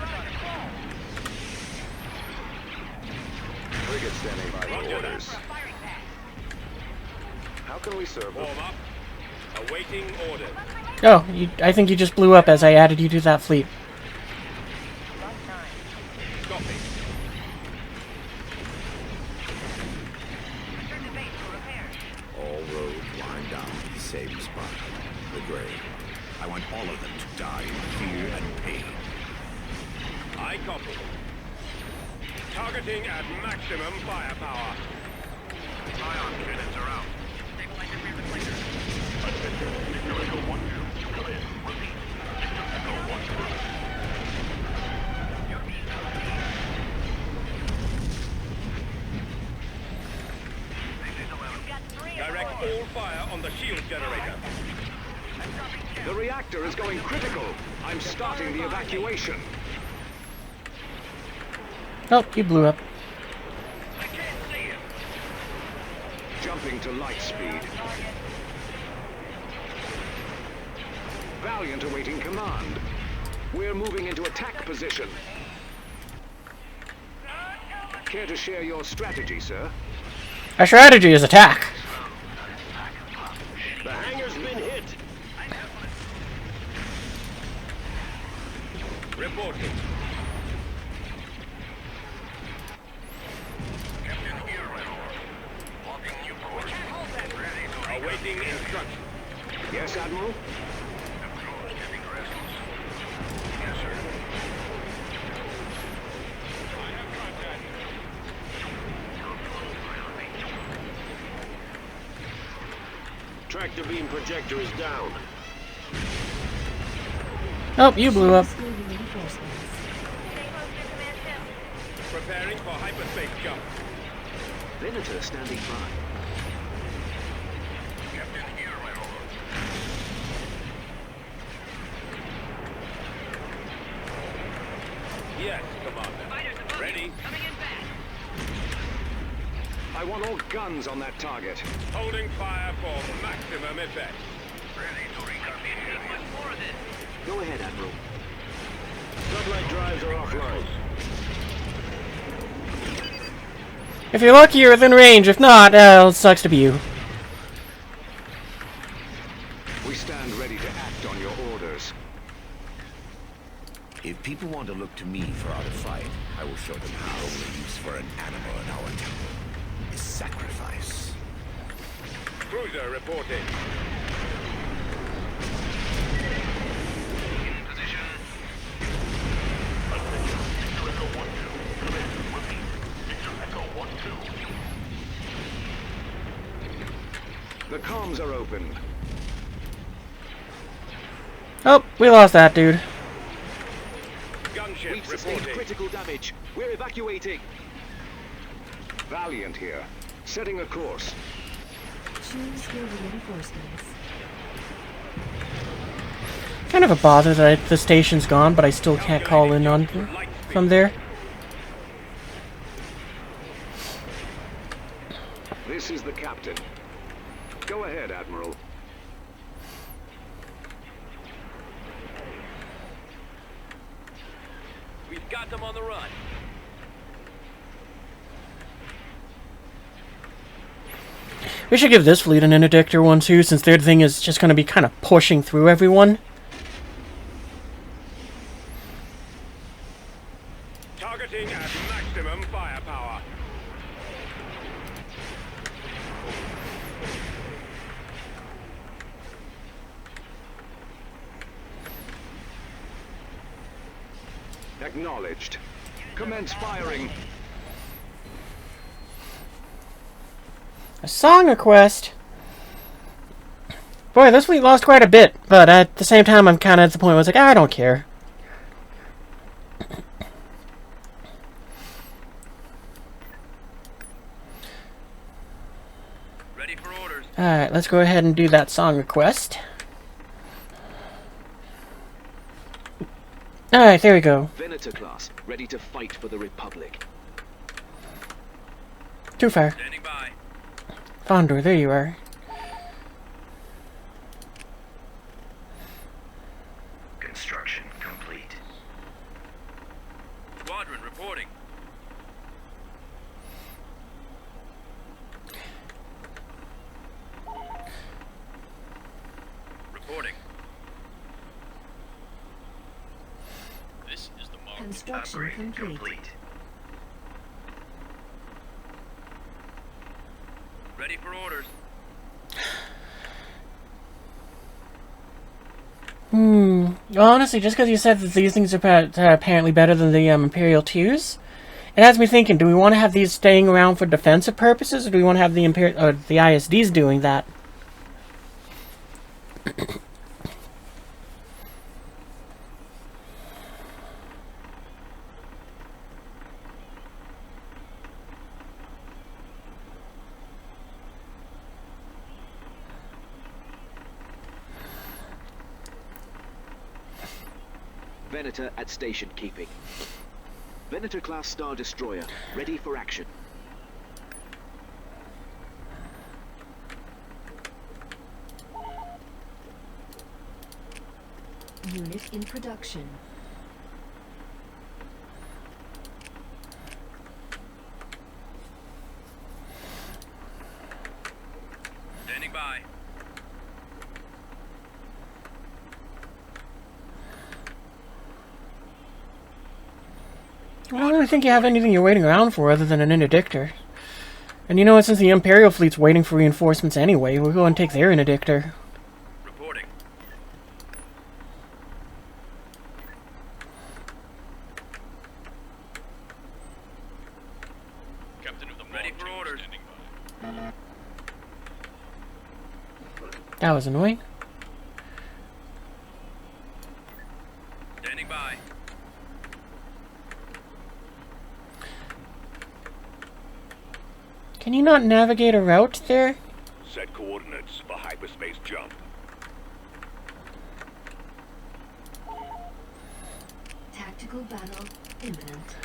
Frigate standing by Roger for that. orders. How can we serve them? Warm up. Awaiting orders. Oh, I think you just blew up as I added you to that fleet. Copy. All roads wind down to the same spot, the grave. I want all of them to die in fear and pain. I copy. Targeting at maximum firepower. Ion cannons are out. Direct all fire on the shield generator. The reactor is going critical. I'm starting the evacuation. Oh, you blew up. Jumping to light speed. Valiant awaiting command. We're moving into attack position. Care to share your strategy, sir? Our strategy is attack. The hangar's been hit. Reporting. Captain Hero. Locking new course. Awaiting instructions. Yes, Admiral? Approach getting restless. Yes, sir. I have contact. Tractor beam projector is down. Oh, you blew up. Choose your reinforcements. Preparing for hyperspace jump. Venator standing by. Captain Hero. Yes, Commander. Ready. I want all guns on that target. Holding fire for maximum effect. Ready to reconvene. Much more of this. Go ahead, Admiral. Floodlight drives are offline. If you're lucky, you're within range. If not, it sucks to be you. We stand ready to act on your orders. If people want to look to me for how to fight, I will show them how the use for an animal in our temple is sacrifice. Cruiser reporting. In position. Attention. Victor Echo 1-2. Come in. Repeat. Victor Echo 1-2. The comms are open. Oh, we lost that dude. Gunship We've sustained reporting. critical damage. We're evacuating. Valiant here. Setting a course. Choose your reinforcements. Kind of a bother that the station's gone, but I still can't call in on from there. This is the captain. Go ahead, Admiral. We've got them on the run. We should give this fleet an interdictor one too, since their thing is just going to be kind of pushing through everyone. Targeting at maximum firepower. Acknowledged. Commence firing. A song request. Boy, this fleet lost quite a bit, but at the same time, I'm kind of at the point where I was like, I don't care. Ready for orders. Alright, let's go ahead and do that song request. Alright, there we go. Venator class, ready to fight for the Republic. Too far. Standing by. Fondor, there you are. Construction complete. Squadron reporting. Reporting. This is the mark. Construction Upgrade complete. Ready for orders. Honestly, just because you said that these things are apparently better than the Imperial 2s, it has me thinking, do we want to have these staying around for defensive purposes, or do we want to have the the ISDs doing that? Venator at station keeping. Venator class Star Destroyer, ready for action. Unit in production. I don't really think you have anything you're waiting around for other than an interdictor. And you know what, since the Imperial fleet's waiting for reinforcements anyway, we'll go and take their interdictor. Reporting. Captain of the Ready for orders. standing by. That was annoying. Standing by. Can you not navigate a route there? Set coordinates for hyperspace jump. Tactical battle imminent.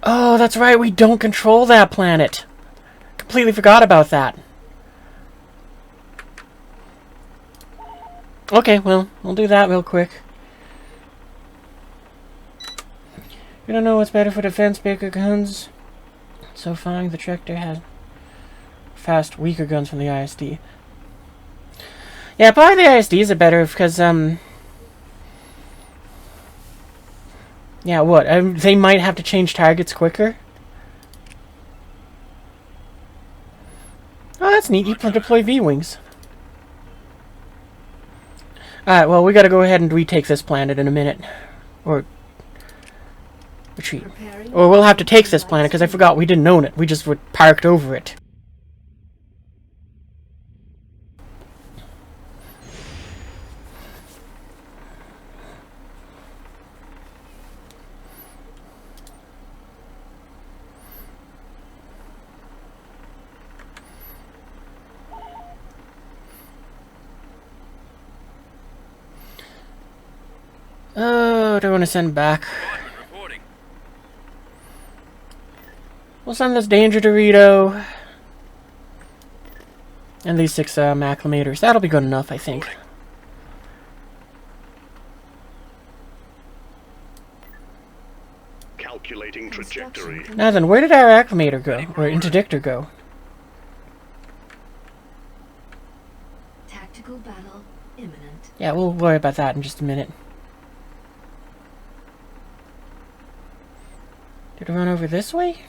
Oh, that's right, we don't control that planet. Completely forgot about that. Okay, well, we'll do that real quick. We don't know what's better for defense, bigger guns. So finding the Tractor has fast, weaker guns from the ISD. Yeah, probably the ISDs are better because, yeah, what? They might have to change targets quicker. Oh, that's neat. You can deploy V-Wings. Alright, well, we gotta go ahead and retake this planet in a minute. Or retreat. Or we'll have to take this planet, because I forgot we didn't own it. We just were parked over it. Oh, do I want to send back? Reporting. We'll send this Danger Dorito. And these 6 acclimators. That'll be good enough, I think. Calculating trajectory. Now then, where did our acclimator go? Or interdictor go? Tactical battle imminent. Yeah, we'll worry about that in just a minute. Did it run over this way?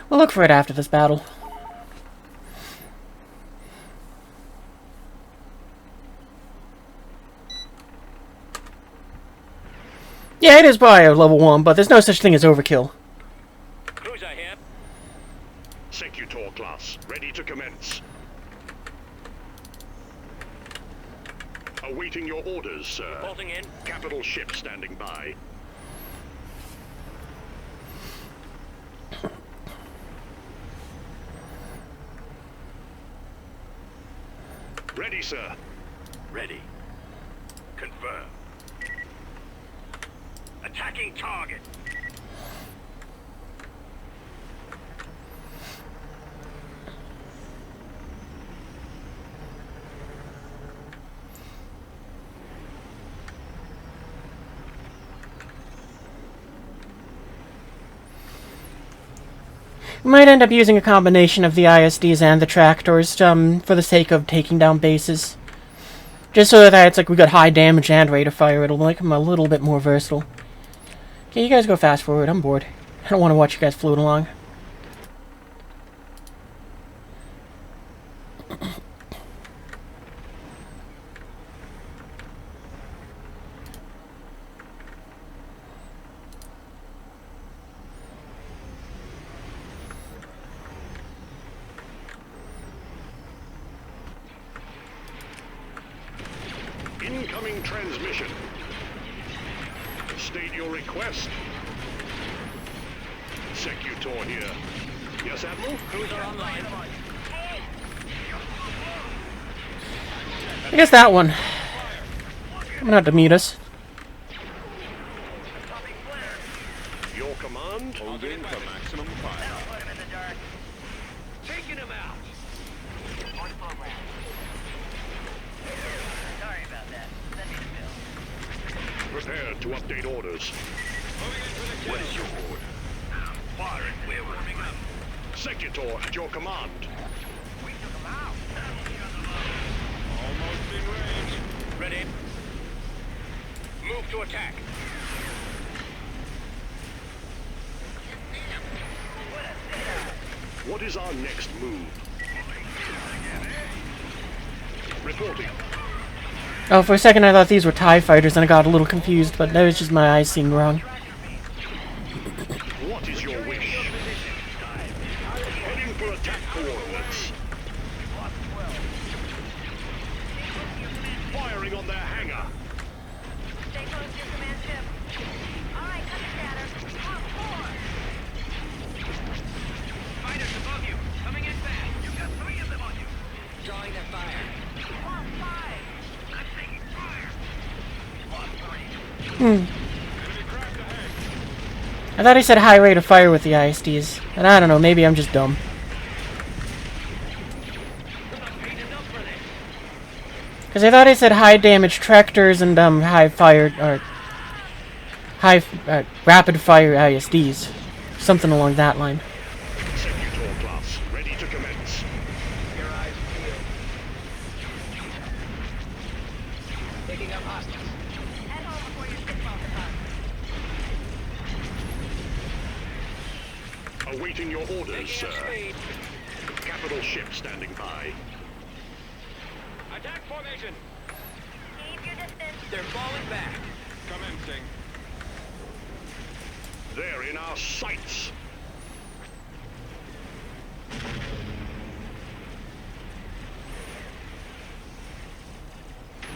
We'll look for it after this battle. Yeah, it is probably a level 1, but there's no such thing as overkill. Cruiser here. Secutor class, ready to commence. Awaiting your orders, sir. Reporting in. Capital ship standing by. Ready, sir. Ready. Confirm. Attacking target. We might end up using a combination of the ISDs and the tractors for the sake of taking down bases. Just so that it's like we got high damage and rate of fire, it'll make them a little bit more versatile. Okay, you guys go fast forward, I'm bored. I don't want to watch you guys float along. Incoming transmission. State your request. Secutor here. Yes, Admiral? Cruiser online. I guess that one. Coming out to meet us. Your command? Hold in for maximum fire. Taking him out. On program. Sorry about that. Send me the bill. Prepared to update orders. What is your order? Executor at your command. We took him out. Almost in range. Ready? Move to attack. What is our next move? Reporting. Oh, for a second I thought these were TIE fighters and I got a little confused, but that was just my eyes seeing wrong. What is your wish? Heading for attack coordinates. Firing on their hangar. Stay close to your command ship. All right, cut the chatter. On board. Fighters above you. Coming in fast. You've got 3 of them on you. Drawing their fire. Squad 5. I'm taking fire. Squad 3. Hmm. I thought he said high rate of fire with the ISDs. And I don't know, maybe I'm just dumb. Because I thought I said high damage tractors and high fire, or high rapid fire ISDs. Something along that line. Executor class, ready to commence. Your eyes peeled. Picking up hostiles. Head home before your ship falls apart. Awaiting your orders, sir. Capital ship standing by. Attack formation. Keep your distance. They're falling back. Commencing. They're in our sights.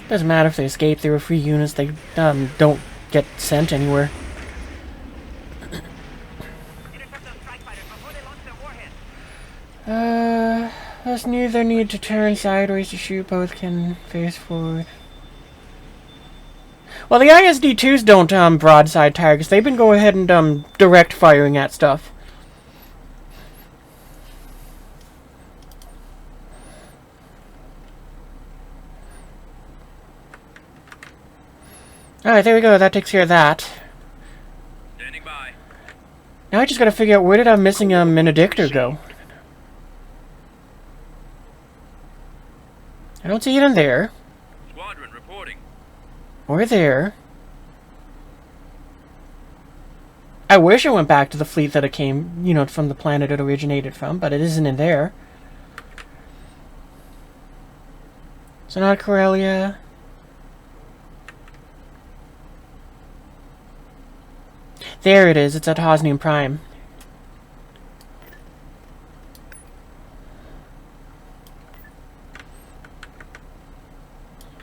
Doesn't matter if they escape, they were free units, they don't get sent anywhere. Intercept those strike fighters before they launch their warheads. Us neither need to turn sideways to shoot, both can face forward. Well, the ISD-2s don't broadside targets, they've been going ahead and direct firing at stuff. Alright, there we go, that takes care of that. Standing by. Now I just gotta figure out where did our missing Benedictor go? I don't see it in there. Squadron reporting. Or there. I wish it went back to the fleet that it came, you know, from the planet it originated from, but it isn't in there. So not Corellia. There it is, it's at Hosnian Prime.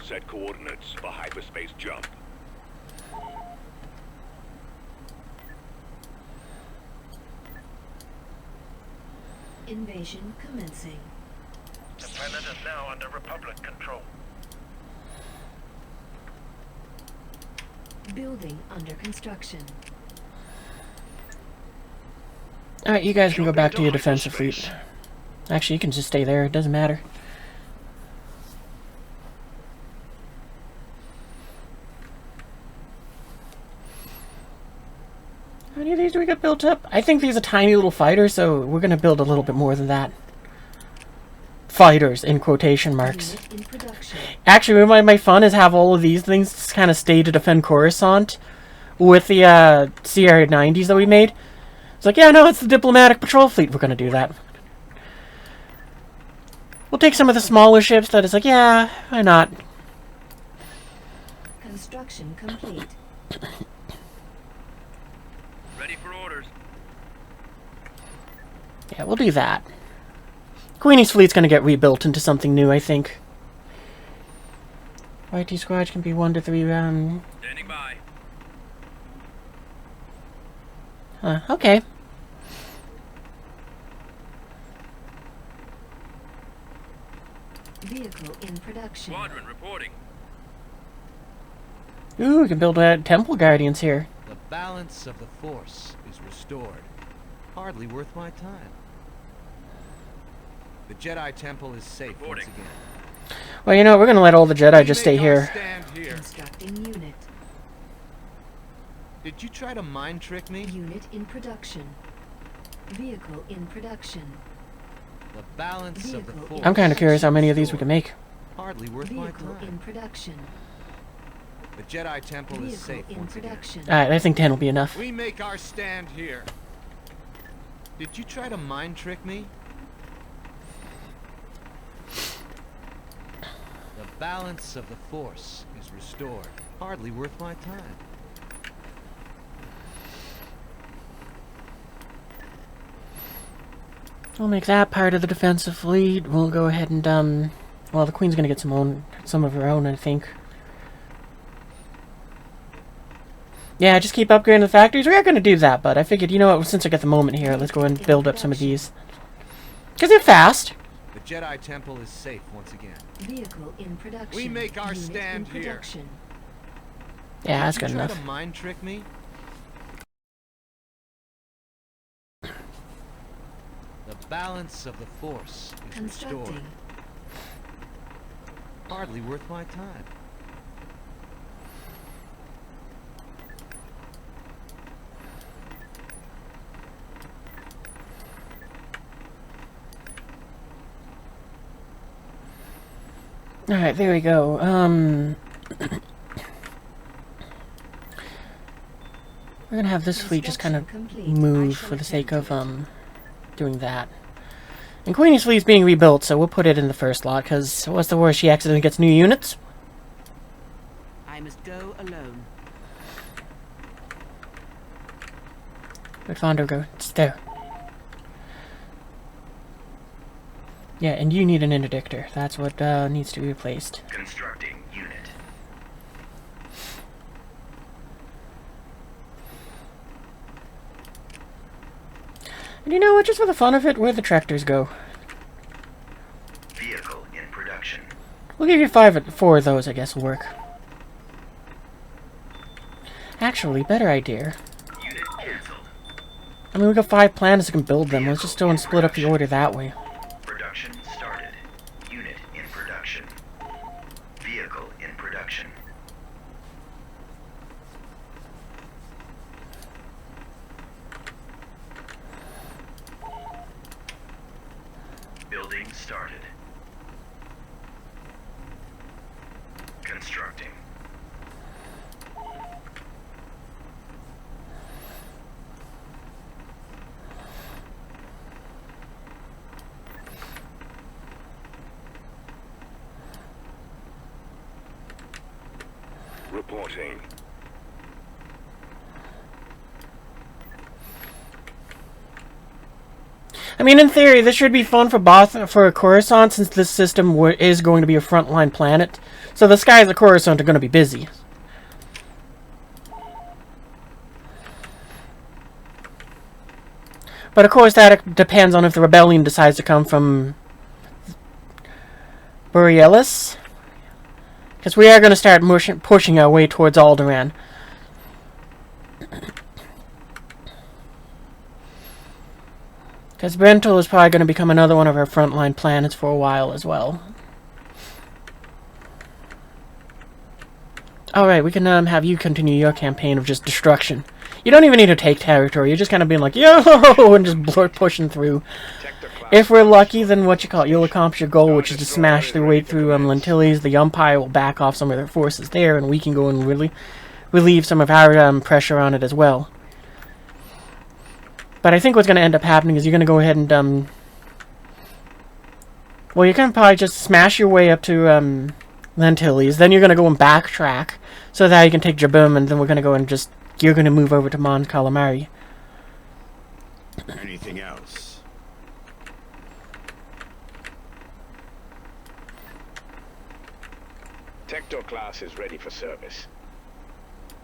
Set coordinates for hyperspace jump. Invasion commencing. The planet is now under Republic control. Building under construction. Alright, you guys can go back to your defensive fleet. Actually, you can just stay there, it doesn't matter. How many of these do we got built up? I think these are tiny little fighters, so we're going to build a little bit more than that. Fighters, in quotation marks. Actually, what might fun is have all of these things kind of stay to defend Coruscant with the CR-90s that we made. It's like, yeah, no, it's the diplomatic patrol fleet. We're going to do that. We'll take some of the smaller ships that is like, yeah, why not? Construction complete. Ready for orders. Yeah, we'll do that. Queenie's fleet's going to get rebuilt into something new, I think. YT squads can be 1 to 3 Standing by. Okay. Vehicle in production. Squadron reporting. Ooh, we can build Temple Guardians here. The balance of the Force is restored. Hardly worth my time. The Jedi Temple is safe once again. Well, you know, we're going to let all the Jedi just stay here. Constructing unit. Did you try to mind trick me? Unit in production. Vehicle in production. The balance of the Vehicle force. in I'm kind of curious how many of these we restored. can make. Hardly worth my Vehicle in time. production. The Jedi Temple is Vehicle safe in once again. production. Alright, I think 10 will be enough. We make our stand here. Did you try to mind trick me? The balance of the force is restored. Hardly worth my time. We'll make that part of the defensive fleet. We'll go ahead and, well, the Queen's gonna get some of her own, I think. Yeah, just keep upgrading the factories. We are gonna do that, but I figured, you know what, since I got the moment here, let's go ahead and build up some of these. Because they're fast. The Jedi Temple is safe once again. Vehicle in production. We make our Unit stand in here. production. Yeah, that's Did good you try enough. to mind trick me? The balance of the force is restored. Constructing. Hardly worth my time. Alright, there we go. We're gonna have this fleet just kind of move for the sake of, doing that. And Queenie's fleet's being rebuilt, so we'll put it in the first lot, because what's the worst? She accidentally gets new units? I must go alone. Where'd Fondo go? It's there. Yeah, and you need an interdictor. That's what needs to be replaced. Constructing unit. And you know what? Just for the fun of it, where'd the tractors go? Vehicle in production. We'll give you 4 of those, I guess will work. Actually, better idea. Unit cancelled. I mean, we got 5 planets that can build them. Let's just go and split up the order that way. Production started. Unit in production. Vehicle in production. Building started. Constructing. Reporting. I mean, in theory, this should be fun for Coruscant, since this system is going to be a frontline planet. So the skies of Coruscant are going to be busy. But of course, that depends on if the rebellion decides to come from Borealis. Because we are going to start pushing our way towards Alderaan. Because Brental is probably going to become another one of our frontline planets for a while as well. Alright, we can have you continue your campaign of just destruction. You don't even need to take territory, you're just kind of being like, yo, and just pushing through. If we're lucky, then you'll accomplish your goal, which is to smash their way through Lentilles. The Umpire will back off some of their forces there, and we can go and really relieve some of our pressure on it as well. But I think what's going to end up happening is you're going to go ahead and, well, you can probably just smash your way up to, Lentilles. Then you're going to go and backtrack, so that you can take Jabum, and then we're going to go and you're going to move over to Mon Calamari. Anything else? Tector class is ready for service.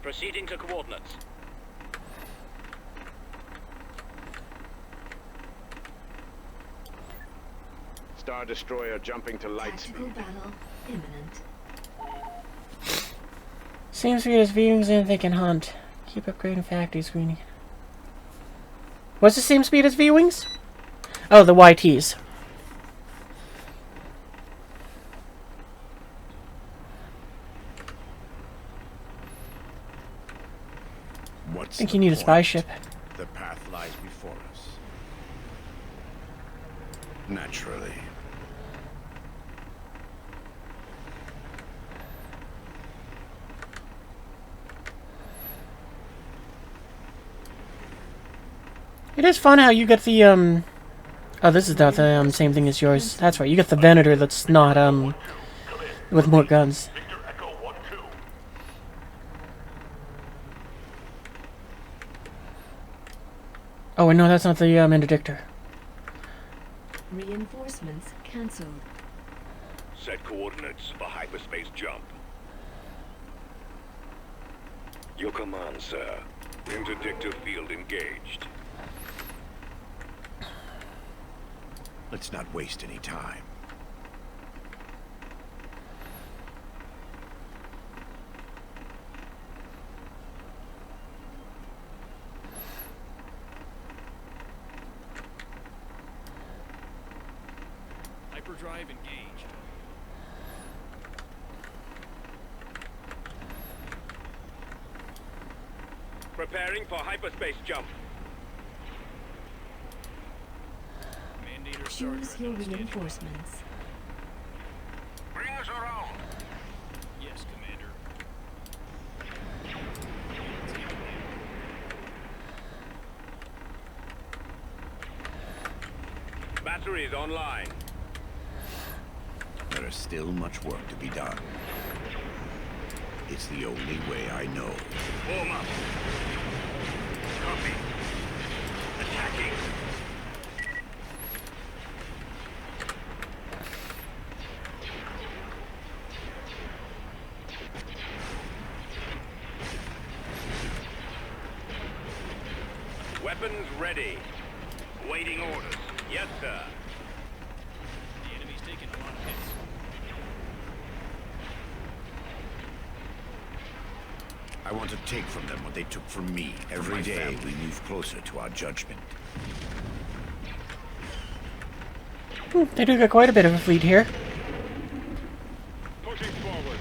Proceeding to coordinates. Star Destroyer jumping to light Tactical speed. battle imminent. Seems to be as viewings and they can hunt. Keep upgrading factory screening. What's the same speed as V-Wings? Oh, the YTs. What's I think the you need a point? spy ship. The path lies before us. Naturally. It is fun how you get the, oh, this is not the, same thing as yours. That's right, you get the Venator that's not, with more guns. Oh, no, that's not the, interdictor. Reinforcements cancelled. Set coordinates for hyperspace jump. Your command, sir. Interdictor field engaged. Let's not waste any time. Hyperdrive engaged. Preparing for hyperspace jump. Choose your reinforcements. Bring us around. Yes, Commander. Batteries online. There is still much work to be done. It's the only way I know. Warm up. Copy. Attacking. Weapons ready. Waiting orders. Yes, sir. The enemy's taking a lot of hits. I want to take from them what they took from me. Every day we move closer to our judgment. They do got quite a bit of a fleet here. Pushing forward.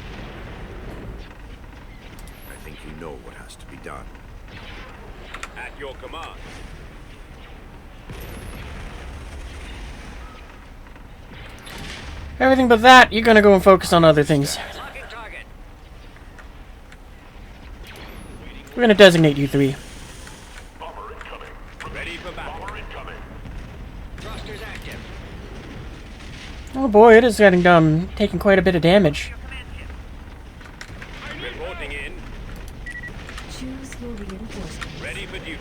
I think you know what has to be done. At your command. Everything but that, you're gonna go and focus on other things. Locking target. We're gonna designate you three. Bomber incoming. Ready for battle. Bomber incoming. Thrusters active. Oh boy, it is getting taking quite a bit of damage. Reporting in. Choose your reinforcements. Ready for duty.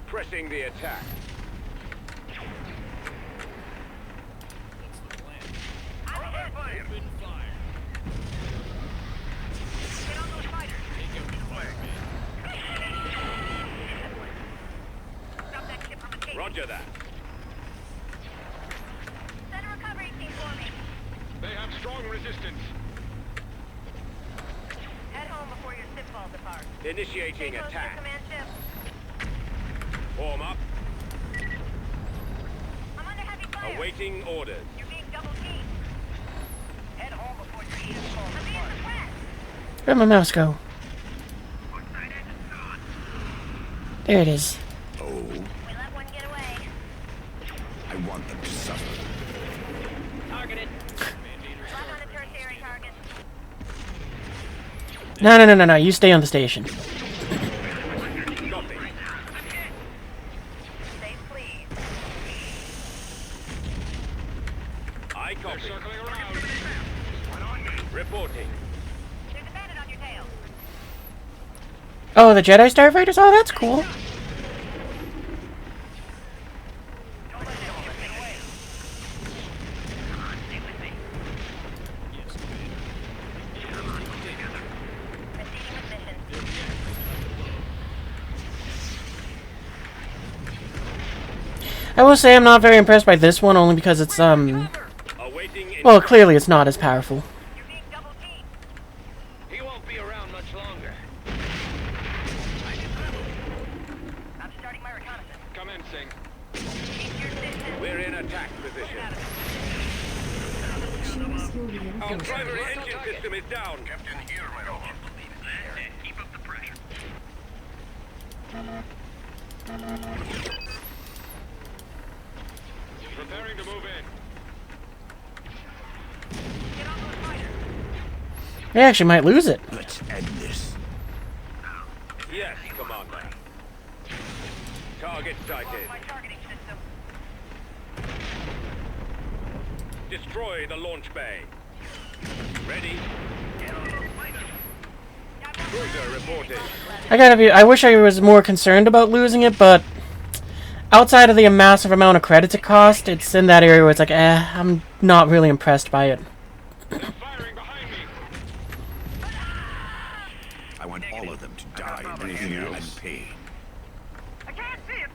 Pressing the attack. What's the plan? Open fire. Open fire. Get on those fighters. Take out the fireman. Stop that ship from escaping. Roger that. Send a recovery team for me. They have strong resistance. Head home before your ship falls apart. Initiating Stay close to your attack. command ship. Form up. I'm under heavy fire. Awaiting orders. You're being double teamed. Head home before your ship falls I'm being apart. suppressed. Where'd my mouse go? There it is. Oh, We let one get away. I want them to suffer. Targeted. Lock on the tertiary target. No, you stay on the station. Copy. Safe, please. I copy. Circling around. Reporting. There's a bandit on your tail. Oh, the Jedi Starfighters? Oh, that's cool. Don't let them get away. Come on, stay with me. Yes, Commander. Proceeding with mission. I will say I'm not very impressed by this one, only because it's, Awaiting. well, clearly it's not as powerful. You're being double teamed. He won't be around much longer. I'm starting my reconnaissance. Commencing. Keep your distance. We're in attack position. Choose your Our reinforcements. primary engine system is down. Captain here, my lord. Keep up the pressure. Preparing to move in. They actually might lose it. Let's end this. Yes, Commander. Target sighted. Destroy the launch bay. Ready? Cruiser reporting. I wish I was more concerned about losing it, but outside of the massive amount of credits it cost, it's in that area where it's like, I'm not really impressed by it. I want all of them to die in fear and pain. I can't see it.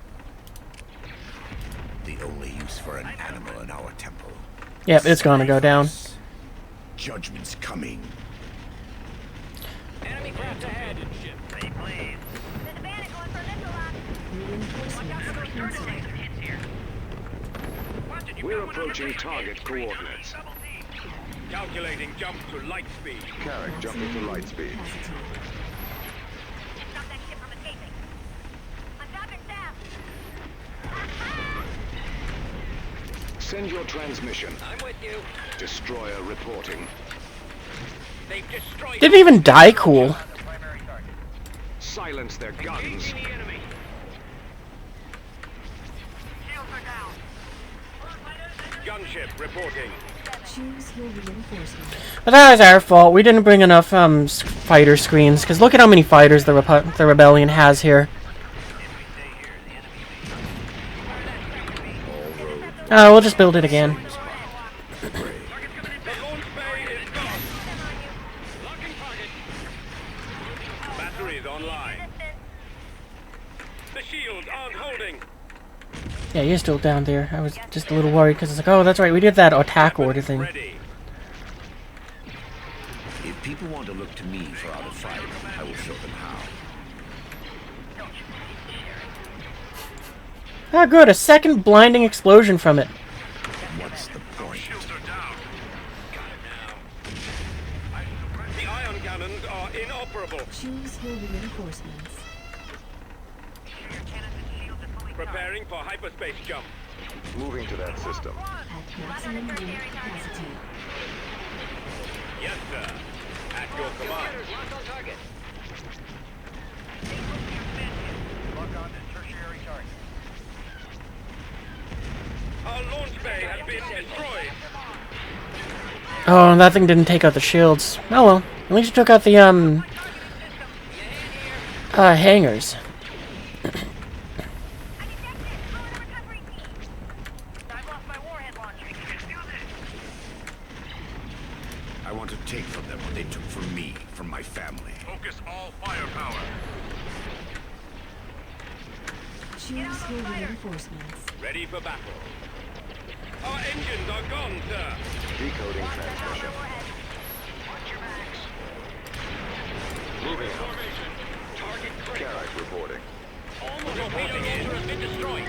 The only use for an animal in our temple. Yep, it's gonna go down. Judgment's coming. Enemy craft ahead. Stay please. There's a bandit going for a missile lock. Reinforcements cancelled. We're approaching target coordinates. Calculating jump to light speed. Carrick jumping to light speed. Capacity. Stop that ship from escaping. I'm dropping staff. Send your transmission. I'm with you. Destroyer reporting. They've destroyed. Didn't even die cool. Silence their guns. the enemy. Shields are down. Gunship reporting. Choose your reinforcements. But that was our fault. We didn't bring enough fighter screens. Because look at how many fighters the rebellion has here. Oh, we'll just build it again. The launch bay is gone. Locking target. Batteries online. The shields aren't holding. Yeah, you're still down there. I was just a little worried because it's like, oh, that's right, we did that attack order thing. Ready. If people want to look to me for how to fight, I will show them how. Ah, good, a second blinding explosion from it. What's the point? Shields are down. Got it now. The ion cannons are inoperable. Choose your reinforcements. Preparing for hyperspace jump. Moving to that system. At maximum unit capacity. Yes, sir. At your command. Locked on target. Lock on to tertiary target. Our launch bay has been destroyed. Oh, that thing didn't take out the shields. Oh well, at least it took out the, hangars. I want to take from them what they took from me, from my family. Focus all firepower. Choose your reinforcements. Ready for battle. Our engines are gone, sir. Decoding transmission. Moving out. Carrick reporting. The torpedo launcher has been destroyed.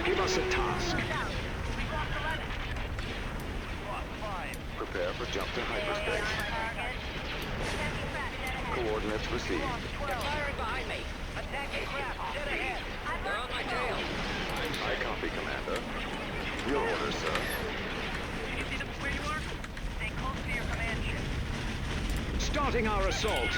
Give us a task. Prepare for jump to hyperspace. Coordinates received. They're firing behind me. Attacking craft. Dead ahead. They're on my tail. I copy, Commander. Your orders, sir. Can you see them where you are? Stay close to your command ship. Starting our assault.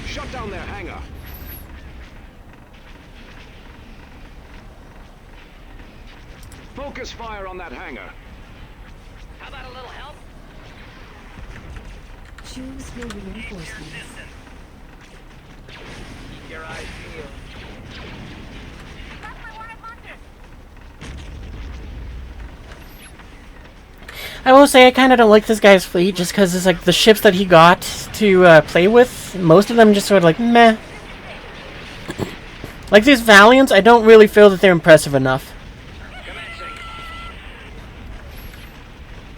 Shut down their hangar. Focus fire on that hangar. How about a little help? Choose your reinforcements. Keep your eyes peeled. I will say I kind of don't like this guy's fleet just because it's like the ships that he got to play with, most of them just sort of like meh. Like these Valiants, I don't really feel that they're impressive enough.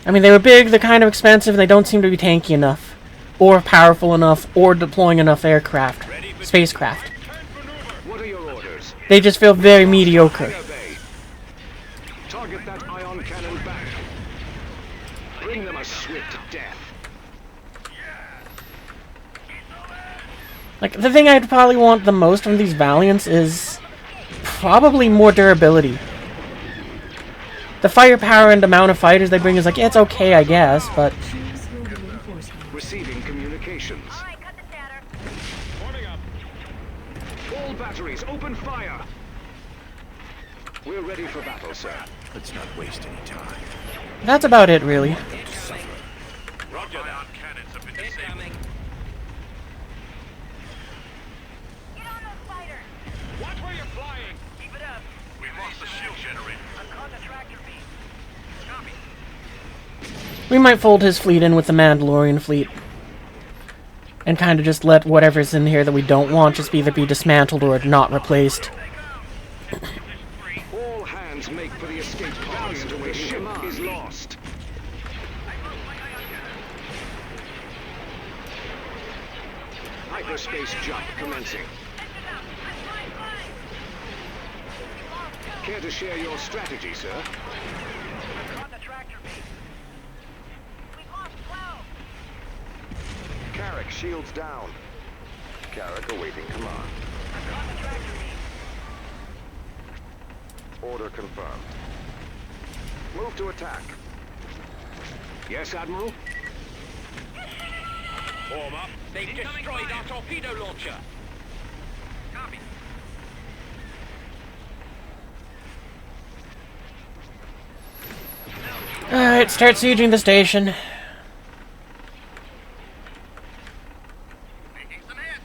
I mean, they were big, they're kind of expensive, and they don't seem to be tanky enough, or powerful enough, or deploying enough aircraft, spacecraft. What are your orders? They just feel very mediocre. Target that ion cannon back. Bring them a swift death. Like, the thing I'd probably want the most from these Valiants is probably more durability. The firepower and amount of fighters they bring is like, yeah, it's okay, I guess, but... Receiving communications. All batteries, open fire! We're ready for battle, sir. Let's not waste any time. That's about it, really. Roger that. Cannons have been disabled. Get on those fighters! Watch where you're flying! Keep it up! We lost the shield generator. I'm on the tractor beam. Copy. We might fold his fleet in with the Mandalorian fleet. And kind of just let whatever's in here that we don't want just either be dismantled or not replaced. All hands make for the escape pods. The ship is lost. Hyperspace jump commencing. Care to share your strategy, sir? On the tractor beam. We've lost 12. Carrick, shields down. Carrick awaiting command. On the tractor beam. Order confirmed. Move to attack. Yes, Admiral? Form up. They've destroyed our torpedo launcher. Copy. Alright, start sieging the station. Making some hits.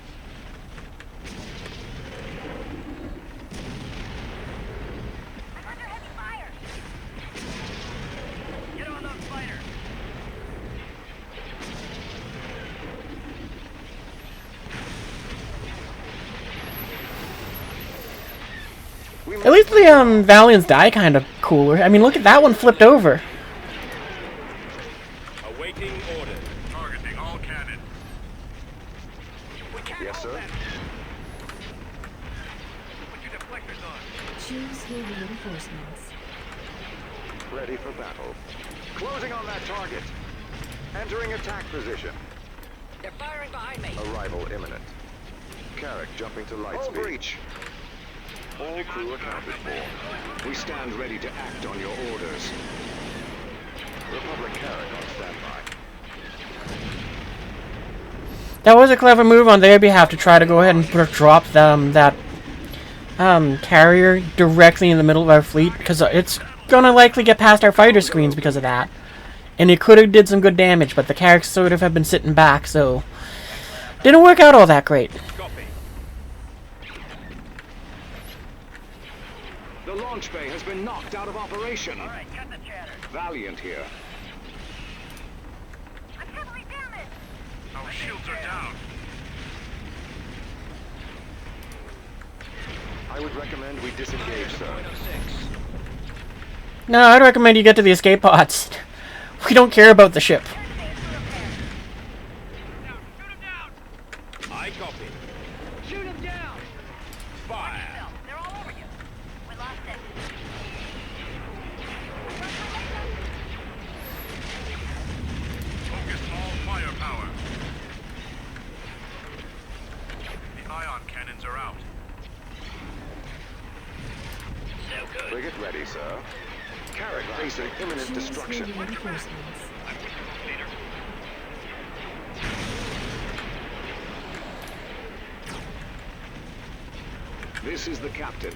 I'm under heavy fire. Get on those fighters. At least the Valiants die kind of cooler. I mean, look at that one flipped over. Awaiting orders. Targeting all cannons. We can't Yes, hold sir. them. Put your deflectors on. Choose your reinforcements. Ready for battle. Closing on that target. Entering attack position. They're firing behind me. Arrival imminent. Carrick jumping to light speed. Breach. All crew accounted for. We stand ready to act on your orders. Republic Carrick on standby. That was a clever move on their behalf to try to go ahead and drop that carrier directly in the middle of our fleet, because it's gonna likely get past our fighter screens because of that. And it could have did some good damage, but the Carracks sort of have been sitting back, so didn't work out all that great. The launch bay has been knocked out of operation. All right, cut the chatter. Valiant here. I'm heavily damaged. Our shields are down. I would recommend we disengage, sir. No, I'd recommend you get to the escape pods. We don't care about the ship. I copy. Shoot him down. Fire. They're all over you. We lost it. Focus all firepower. The ion cannons are out. So good. Frigate ready, sir. Carrick facing imminent Choose destruction. your reinforcements. This is the captain.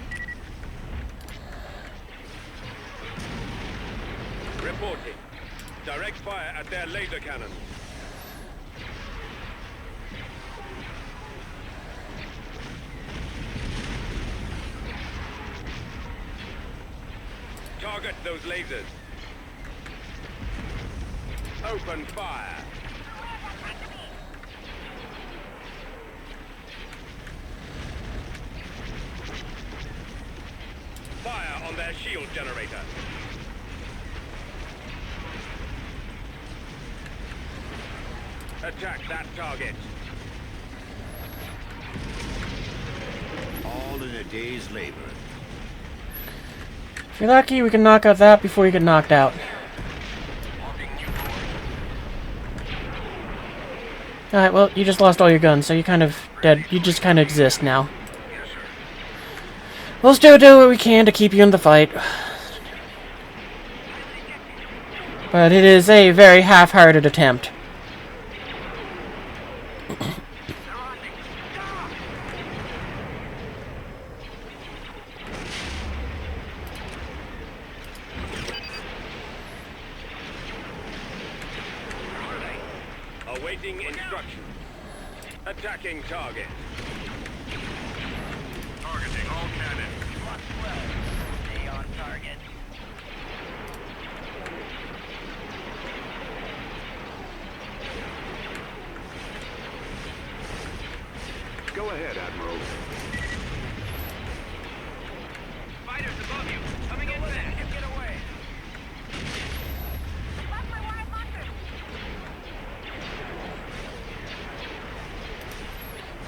Reporting. Direct fire at their laser cannon. Target those lasers. Open fire. Fire on their shield generator. Attack that target. All in a day's labor. If you're lucky, we can knock out that before you get knocked out. Alright, well, you just lost all your guns, so you're kind of dead. You just kind of exist now. We'll still do what we can to keep you in the fight. But it is a very half-hearted attempt. Awaiting instructions. Attacking target. Targeting all cannons. Stay on target. Go ahead, Admiral. Fighters above you. Coming in fast. Get away. Lost my wide marker.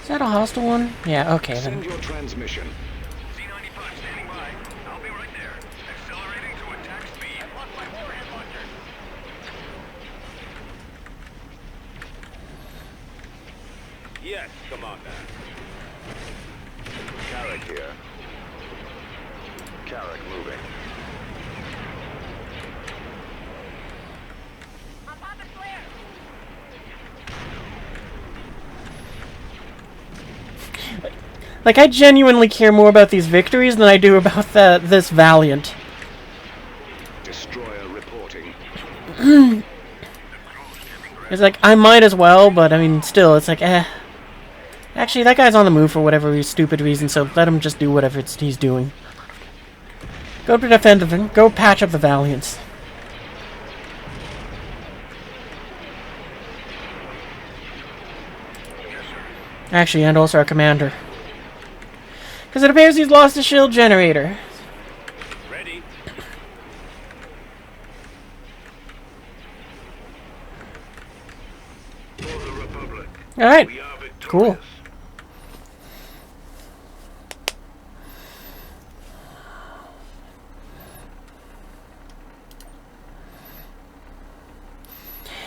Is that a hostile one? Yeah, okay then. Send your transmission. C-95 standing by. I'll be right there. Accelerating to attack speed. I've lost my warhead launcher. Yes, Commander. Carrick here. Carrick moving. I'm on the flare. Like, I genuinely care more about these victories than I do about this Valiant. Destroyer reporting. It's like, I might as well, but I mean, still, it's like, eh. Actually, that guy's on the move for whatever stupid reason, so let him just do whatever he's doing. Go to defend the... Go patch up the Valiants. Actually, and also our commander. Because it appears he's lost his shield generator. Ready. For the Republic. Alright. We are victorious. Cool.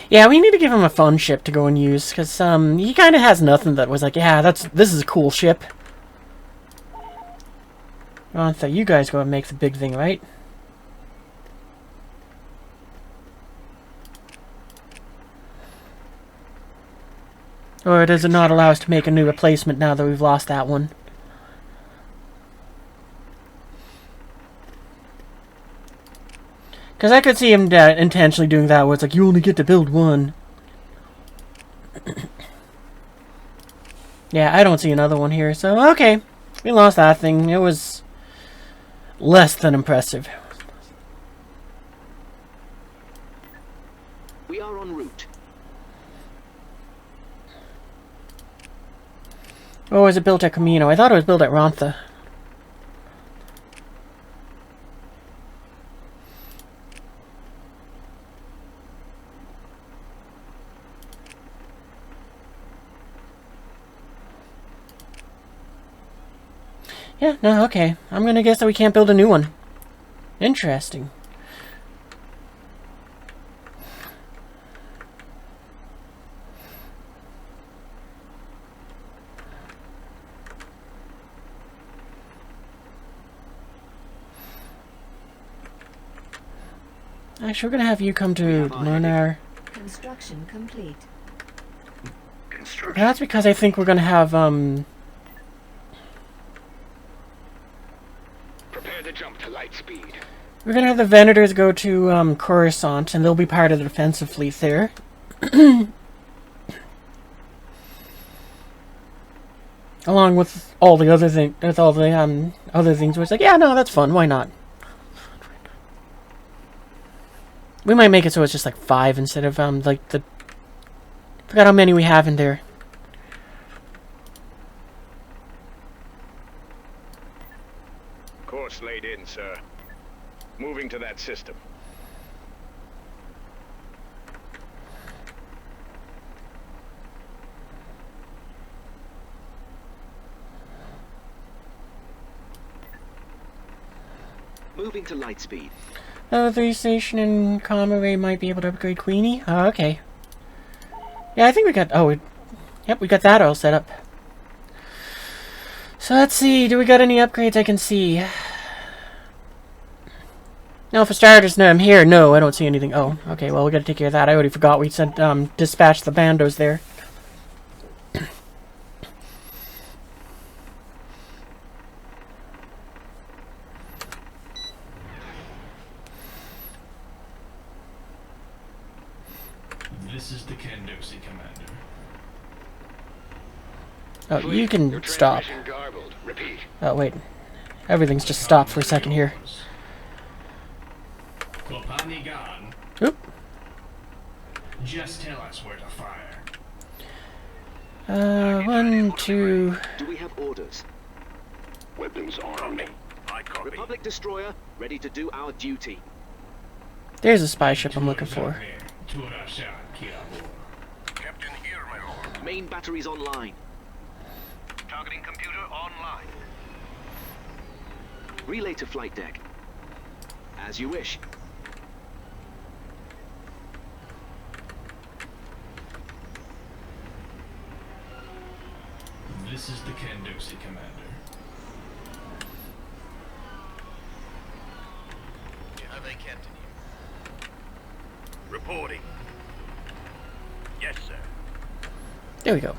Yeah, we need to give him a fun ship to go and use, because he kind of has nothing that was like, yeah, this is a cool ship. Oh, so you guys go and make the big thing, right? Or does it not allow us to make a new replacement now that we've lost that one? Because I could see him intentionally doing that, where it's like, you only get to build one. Yeah, I don't see another one here, so okay. We lost that thing. It was less than impressive. We are en route. Or was it built at Camino? I thought it was built at Rantha. Yeah, no, okay. I'm gonna guess that we can't build a new one. Interesting. Actually, we're gonna have you come to learn our... Construction complete. That's because I think we're gonna have, Prepare to jump to light speed. we're gonna have the Venators go to, Coruscant, and they'll be part of the defensive fleet there. Along with all the other other things where it's like, yeah, no, that's fun, why not? We might make it so it's just like 5 instead of, like the... Forgot how many we have in there. Course laid in, sir. Moving to that system. Moving to light speed. The station in Commonwealth might be able to upgrade Queenie? Oh, okay. Yeah, I think we got... Oh, Yep, we got that all set up. So let's see, do we got any upgrades I can see? No, for starters, no, I'm here. No, I don't see anything. Oh, okay, well, we gotta take care of that. I already forgot we sent, dispatched the bandos there. This is the Kandosi commander. Oh, you can stop. Oh, wait. Everything's just stopped for a second here. Klopani gone. Oop. Just tell us where to fire. 1, 2... Do we have orders? Weapons armed. I copy. Republic destroyer, ready to do our duty. There's a spy ship I'm looking for. Captain here, my lord. Main batteries online. Targeting computer online. Relay to flight deck. As you wish. This is the Kandosi commander. You have a captain here. Reporting. Yes, sir. There we go.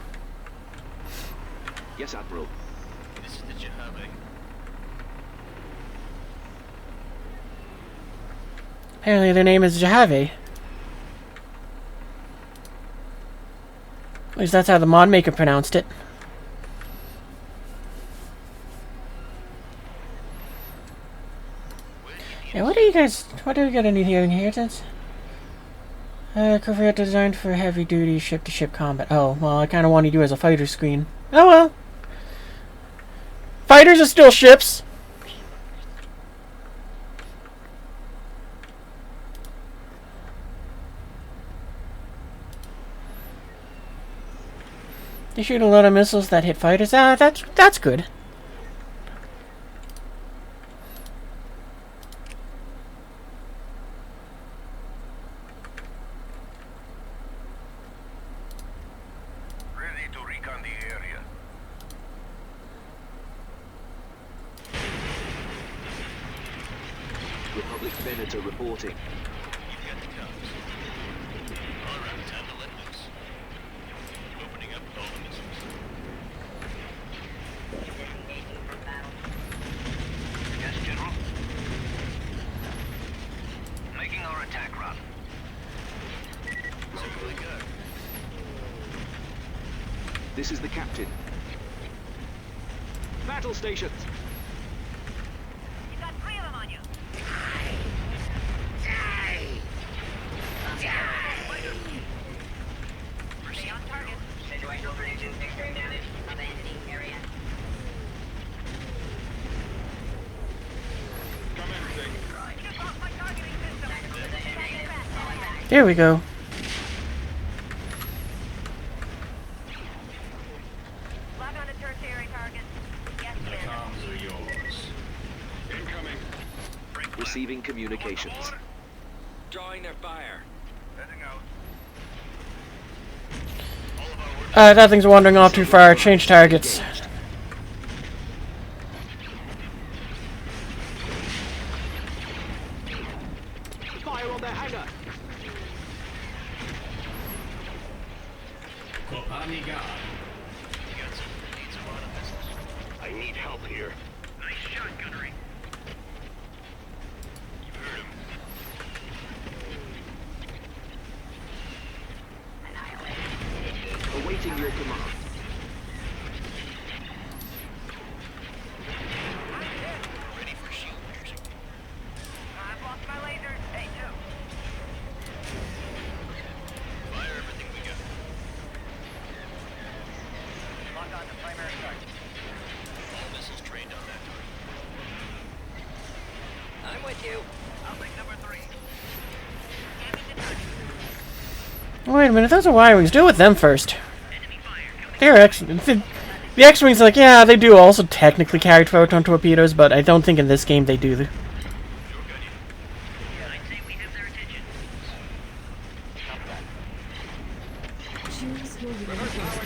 Yes, Admiral. This is the Jahave. Apparently their name is Jahave. At least that's how the mod maker pronounced it. Yeah, what do you guys... What do we got any here? Inheritance? Corvette designed for heavy-duty ship-to-ship combat. Oh, well, I kind of want to do as a fighter screen. Oh, well. Fighters are still ships. They shoot a lot of missiles that hit fighters. Ah, that's good. Ready to recon the area. Republic Venator reporting. You've got the cops. All right, time to let loose. Opening up all the missiles. Yes, General. Making our attack run. Simply good. This is the captain. Battle stations. You got 3 of them on you. Stay on target. Situational predictions, extreme damage. Abandoning area. Just off my targeting system. There we go. Lock on to tertiary target. Yes, The Commander. comms are yours. Incoming. Receiving communications. Drawing their fire. Heading out. That thing's wandering off too far. Change targets. Fire on their hangar. Klopani gone. Needs a lot of missiles. I need help here. Nice shot, gunnery. You've heard him. Awaiting your command. Ready for shield piercing. I've lost my lasers. Hey, no. Fire everything we got. Lock on to primary target. All missiles trained on that target. I'm with you. I'll take number 3. Scanning the target. Wait a minute, those are Y-Wings. Deal with them first. They're excellent. The X-Wings, like, yeah, they do also technically carry photon torpedoes, but I don't think in this game they do. I'd say we have their attention. Choose Secure your reinforcements.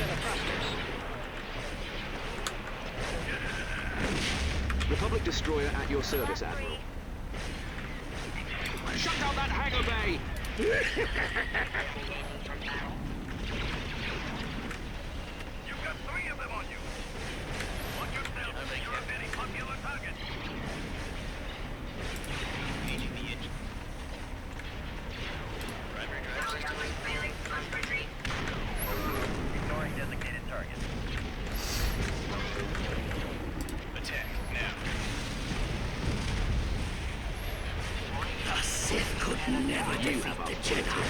Republic destroyer at your service, Admiral. Shut down that hangar bay! You've got 3 of them on you. Watch yourself. You're a very popular target. Engaging the engine. Ignoring designated target. Attack, now. The Sith could never defeat the Jedi.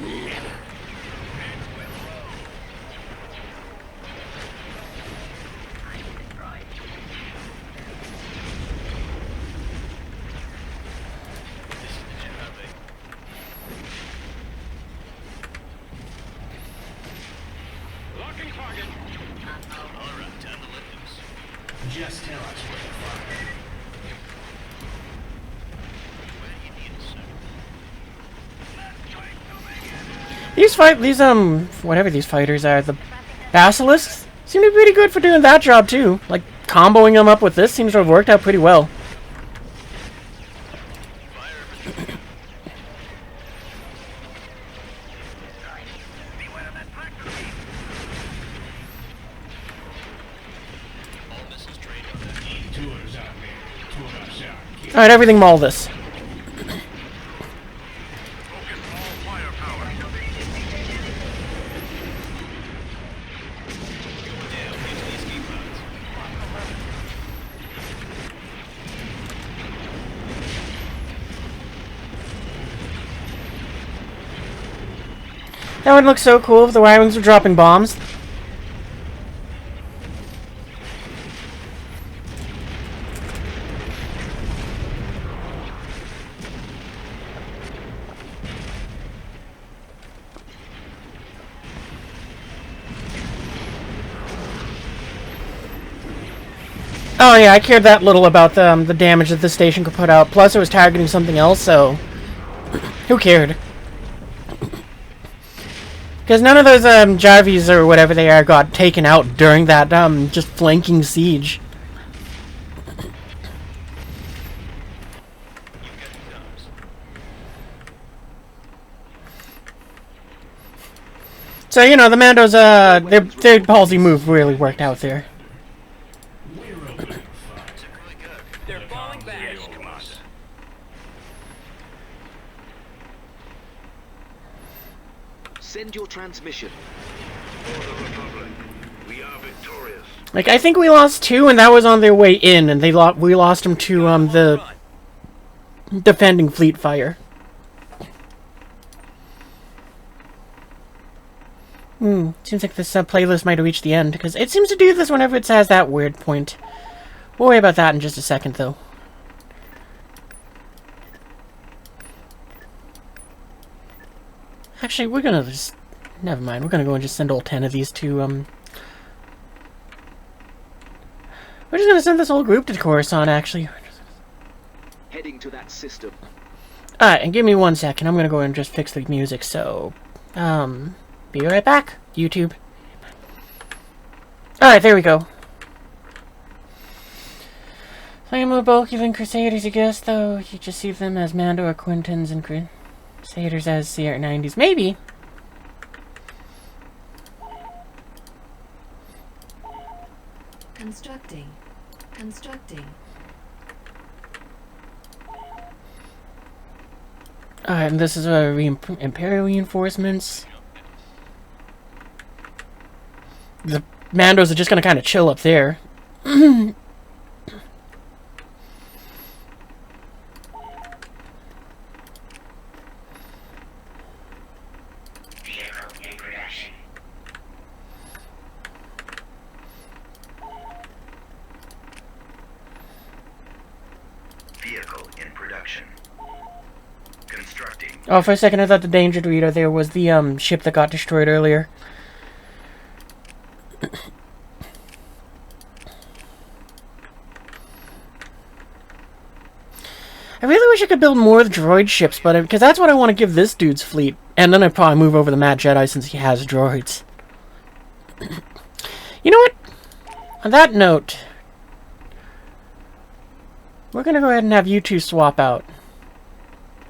Never. This is the Jedi Bay. Locking target. Alright, time to let loose. Just tell us where to fire. Where do you need us, sir? Whatever these fighters are, the basilisks seem to be pretty good for doing that job too. Like comboing them up with this seems to have worked out pretty well. All missiles trained on that. Tours on me. Tours on. All right, everything maul this. Focus all firepower. Going down into the escape routes. That would look so cool if the Y-Wings were dropping bombs. Oh yeah, I cared that little about the damage that the station could put out. Plus, it was targeting something else, so who cared? Because none of those Jarvies or whatever they are got taken out during that just flanking siege. So you know the Mandos, their ballsy move really worked out there. They're falling back. Send your transmission. For the Republic, we are victorious. Like I think we lost 2, and that was on their way in, and we lost them to the defending fleet fire. Seems like this playlist might have reached the end, because it seems to do this whenever it has that weird point. We'll worry about that in just a second, though. Actually, we're gonna just... Never mind, we're gonna go and just send all 10 of these to, We're just gonna send this whole group to Coruscant, actually. Heading to that system. Alright, and give me 1 second. I'm gonna go and just fix the music, so... be right back, YouTube. Alright, there we go. Flame more bulky than Crusaders, I guess, though. You just see them as Mando or Quintons and Crusaders as CR90s. Maybe. Constructing. Constructing. Alright, and this is Imperial reinforcements. The Mandos are just gonna kind of chill up there. Vehicle in production. Constructing. Oh, for a second I thought the Danger Dorito there was the ship that got destroyed earlier. I really wish I could build more droid ships, but because that's what I want to give this dude's fleet. And then I'd probably move over the Mad Jedi since he has droids. You know what? On that note, we're gonna go ahead and have you two swap out.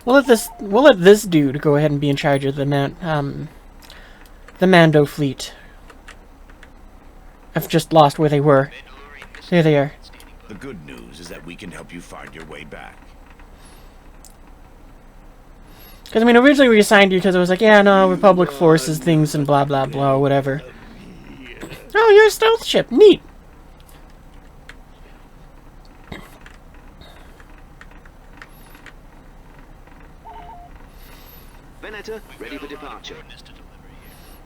We'll let this dude go ahead and be in charge of the Mando fleet. I've just lost where they were. There they are. The good news is that we can help you find your way back. Because, I mean, originally we assigned you because it was like, yeah, no, Republic forces things and blah, blah, blah, whatever. Oh, you're a stealth ship. Neat. Veneta, ready for departure.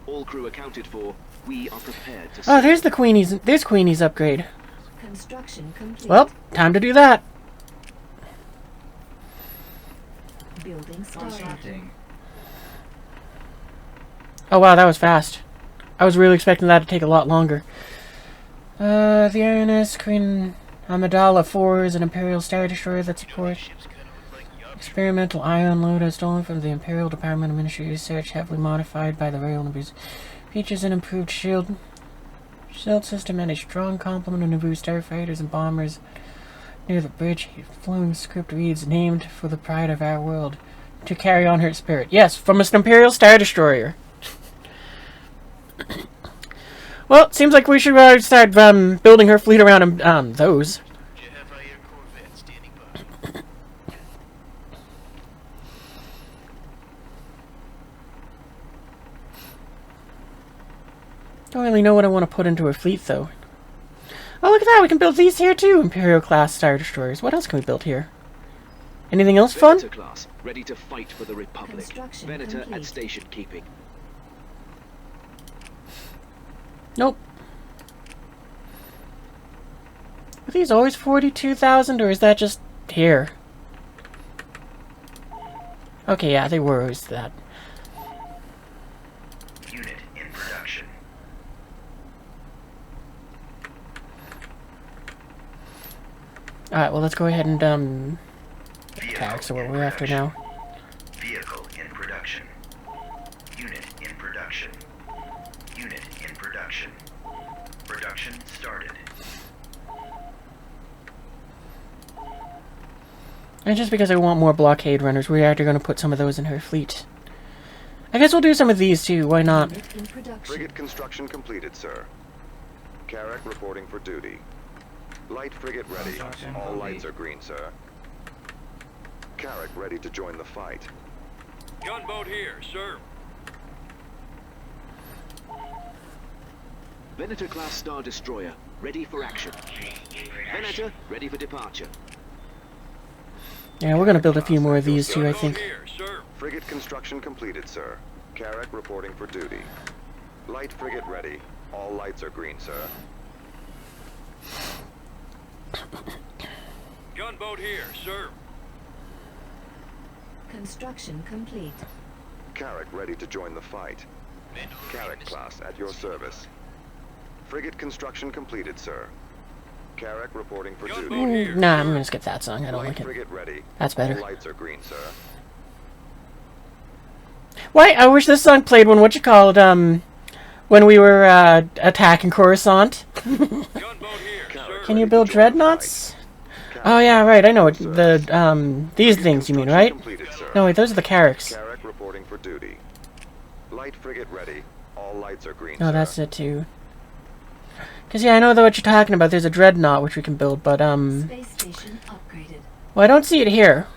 All crew accounted for. We are prepared to... Oh, there's the Queenie's. There's Queenie's upgrade. Construction complete. Well, time to do that. Building started. Oh wow, that was fast. I was really expecting that to take a lot longer. The INS Queen Amidala 4 is an Imperial Star Destroyer that supports experimental ion loader stolen from the Imperial Department of Ministry Research, heavily modified by the rail Naboo's. Features an improved shield system and a strong complement of Naboo starfighters and bombers. Near the bridge, a flowing script reads, "Named for the pride of our world, to carry on her spirit." Yes, from an Imperial Star Destroyer. Well, it seems like we should start building her fleet around those. Don't really know what I want to put into her fleet, though. Oh, look at that! We can build these here, too! Imperial-class Star Destroyers. What else can we build here? Anything else fun? Veneta class, ready to fight for the Republic. Veneta at station keeping. Nope. Are these always 42,000, or is that just here? Okay, yeah, they were always that. Unit in production. Alright, well, let's go ahead and, attack, so what we're after now. Vehicle in production. Unit in production. Unit in production. Production started. And just because I want more blockade runners, we're actually going to put some of those in her fleet. I guess we'll do some of these too, why not? Frigate construction completed, sir. Carrack reporting for duty. Light frigate ready. All lights are green, sir. Carrack ready to join the fight. Gunboat here, sir. Veneta class Star Destroyer, ready for action. Veneta, ready for departure. Yeah, we're gonna build a few more of these too, I think. Frigate construction completed, sir. Carrack reporting for duty. Light frigate ready. All lights are green, sir. Gunboat here, sir. Construction complete. Carrack ready to join the fight. Carrack class at your service. Frigate construction completed, sir. Carrack reporting for duty. Nah, I'm gonna skip that song. I don't like it. Frigate ready. That's better. All lights are green, sir. Why? I wish this song played when when we were attacking Coruscant. Can you build dreadnoughts? Oh yeah, right. I know what these things you mean, right? No, wait, those are the Carracks. Carrack reporting for duty. Light frigate ready. All lights are green. No, that's it too. Cause yeah, I know what you're talking about. There's a dreadnought which we can build, but Space station upgraded. well, I don't see it here.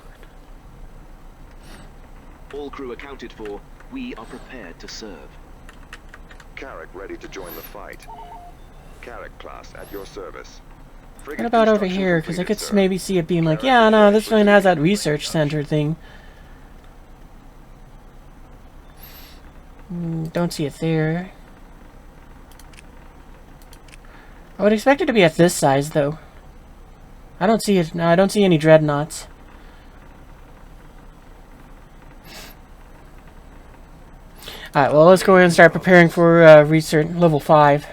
All crew accounted for. We are prepared to serve. Carrack ready to join the fight. Carrack class at your service. What about over here? Because I could maybe see it being like, yeah, no, this one has that research center thing. Don't see it there. I would expect it to be at this size, though. I don't see it. No, I don't see any dreadnoughts. Alright, well, let's go ahead and start preparing for research level 5.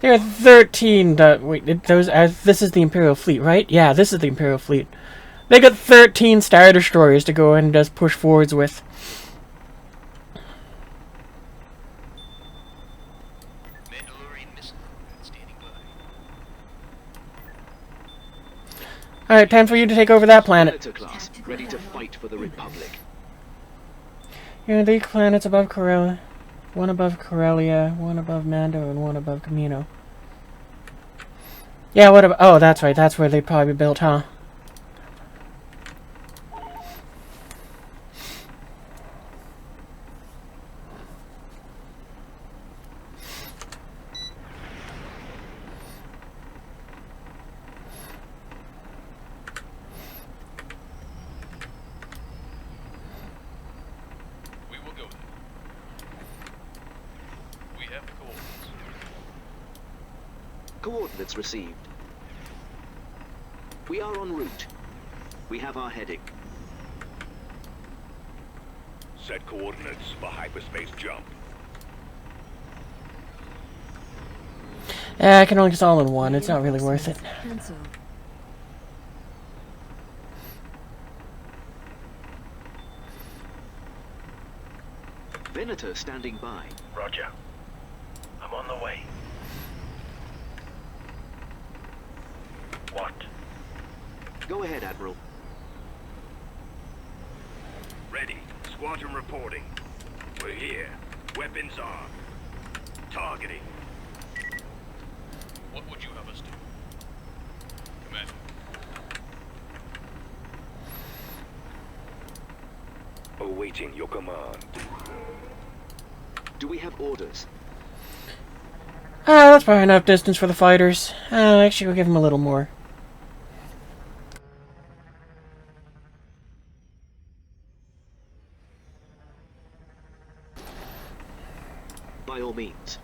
There are 13. Wait, those are, this is the Imperial fleet, right? Yeah, this is the Imperial fleet. They got 13 Star Destroyers to go and just push forwards with. Alright, time for you to take over that planet. Senator class, ready to fight for the Republic. Here are the planets above Corellia. One above Corellia, one above Mando, and one above Camino. Yeah, what about... Oh, that's right. That's where they'd probably be built, huh? We will go there. We have the coordinates. Coordinates received. We are en route. We have our heading. Set coordinates for hyperspace jump. I can only get all in one. It's not really worth it. Cancel. Venator standing by. Roger. I'm on the way. What? Go ahead, Admiral. Ready. Squadron reporting. We're here. Weapons armed. Targeting. What would you have us do? Commander. Awaiting your command. Do we have orders? That's probably enough distance for the fighters. Actually, we'll give them a little more. By all means.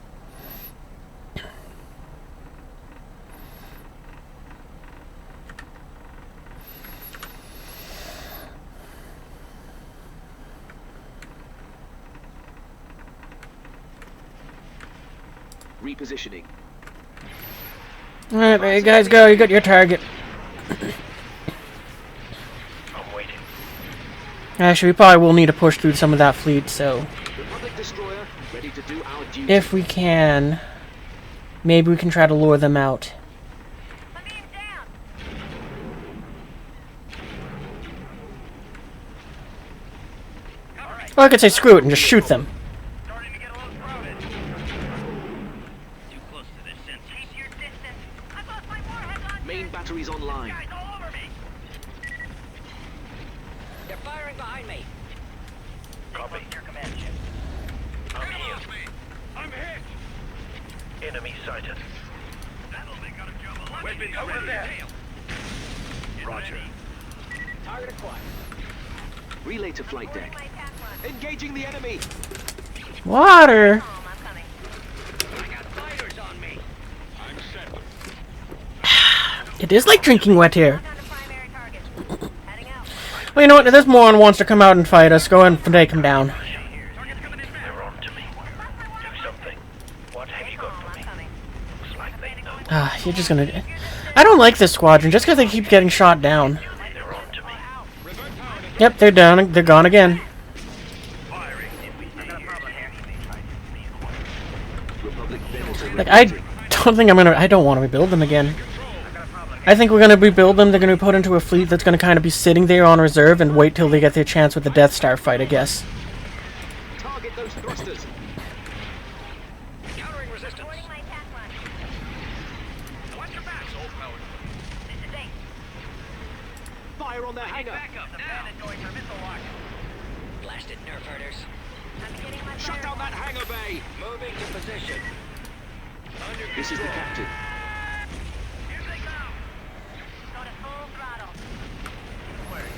Repositioning. Alright, there you guys go. You got your target. I'm waiting. Actually, we probably will need to push through some of that fleet, so... Republic destroyer, ready to do our duty. If we can, maybe we can try to lure them out. Or I could say screw it and just shoot them. Main batteries online. They're firing behind me. Copy. Your command ship. I'm here. I'm hit. Enemy sighted. Weapons over there. Roger. Target acquired. Relay to flight deck. Engaging the enemy. Water! I got fighters on me. I'm set. It is like drinking wet here. Well, you know what? If this moron wants to come out and fight us, go ahead and take him down. They're on to me. Do something. What have you got for me? Looks like they know. You're just gonna... I don't like this squadron, just because they keep getting shot down. They're on to me. Yep, they're down. They're gone again. Like, I don't think I'm gonna... I don't want to rebuild them again. I think we're gonna rebuild them. They're gonna be put into a fleet that's gonna kind of be sitting there on reserve and wait till they get their chance with the Death Star fight, I guess. Target those thrusters. Countering resistance. Watch your back. Soul powered. Fire on their hangar. Blasted nerf herders. Shut down that hangar bay. Moving to position. This is the captain. Here they come. Go to full throttle. Word.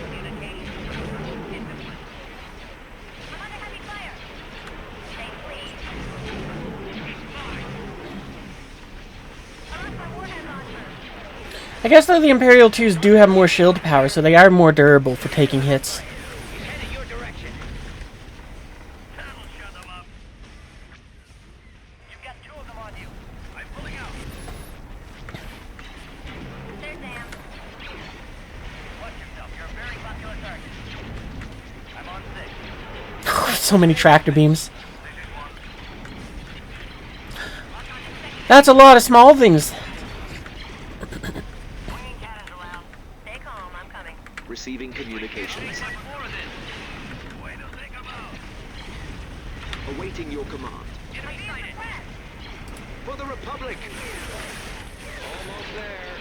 Communication. Discipline. I'm under heavy fire. Stay clean. I lost my warhead launcher. I guess though the Imperial 2s do have more shield power, so they are more durable for taking hits. Head in your direction. That'll shut them up. You've got two of them on you. I so many tractor beams. That's a lot of small things. Receiving communications. Awaiting your command. For the Republic! Almost there.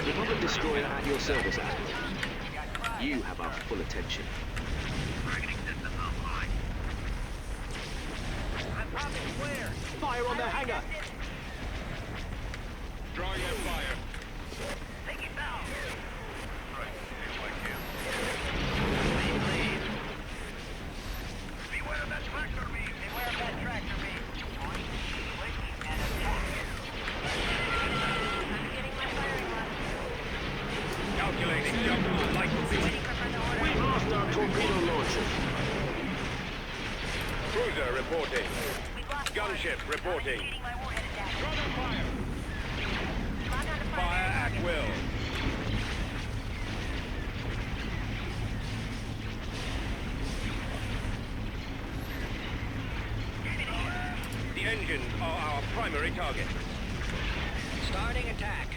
Republic destroyer at your service, Admiral. You have our full attention. Fire on the hangar! Draw your fire. Beware of that tractor beam. Beware of that tractor beam. Calculating jump on light speed. We've lost our torpedo launcher. Cruiser reporting. Gunship reporting. Fire at will. The engines are our primary target. Starting attack.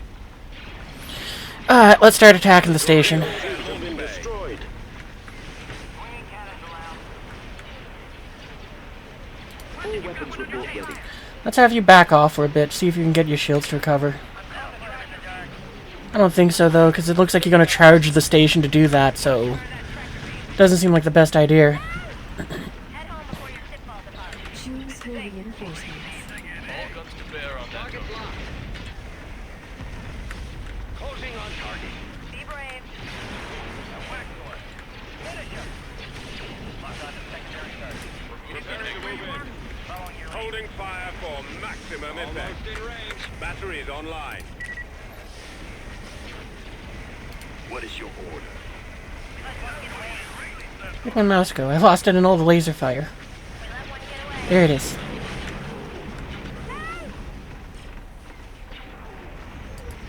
Alright, let's start attacking the station. Destroyed. All weapons report ready. Let's have you back off for a bit, see if you can get your shields to recover. I don't think so, though, because it looks like you're going to charge the station to do that, so... Doesn't seem like the best idea. Choose for reinforcements. All guns to bear on that target. Closing on target. Be brave. Finish him. Lock on to secondary target. Preparing to move in. Holding fire for maximum effect. Almost in range. Batteries online. What is your order? Where'd my mouse go? I lost it in all the laser fire. There it is.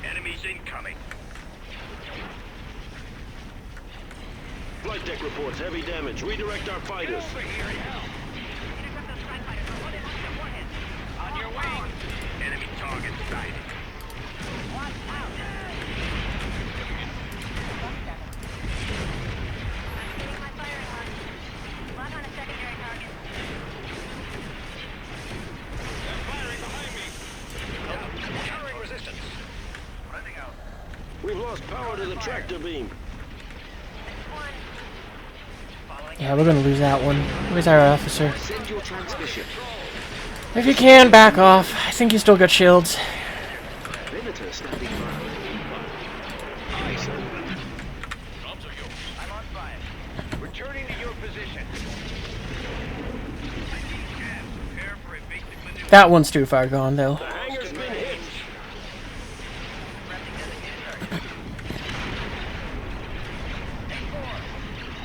Enemies incoming. Flight deck reports heavy damage. Redirect our fighters. On your way. Enemy target sighted. We've lost power to the tractor beam. Yeah, we're gonna lose that one. Where's our officer? Send your transmission. If you can, back off. I think you still got shields. Venator standing by. Aye, sir. Comms are yours. I'm on fire. Returning to your position. Prepare for a basic maneuver. That one's too far gone, though. The hangar's been hit.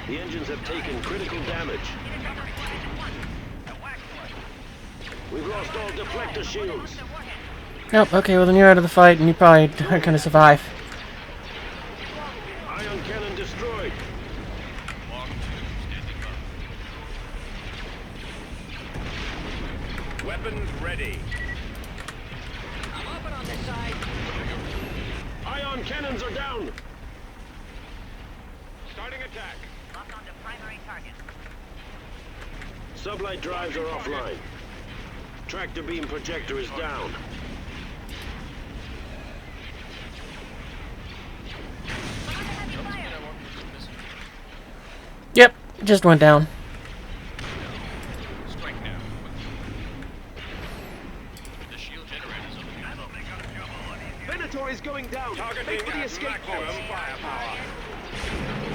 The engines have taken critical damage. We've lost all deflector shields. Nope, okay, well then you're out of the fight and you probably aren't gonna survive. Ion cannon destroyed. Weapons ready. I'm open on this side. Ion cannons are down. Starting attack. Lock on to primary target. Sublight drives are offline. Tractor beam projector is down. Yep, just went down. Strike now. The shield generator's on. Venator is going down. Targeting Make for the at escape maximum pods. firepower.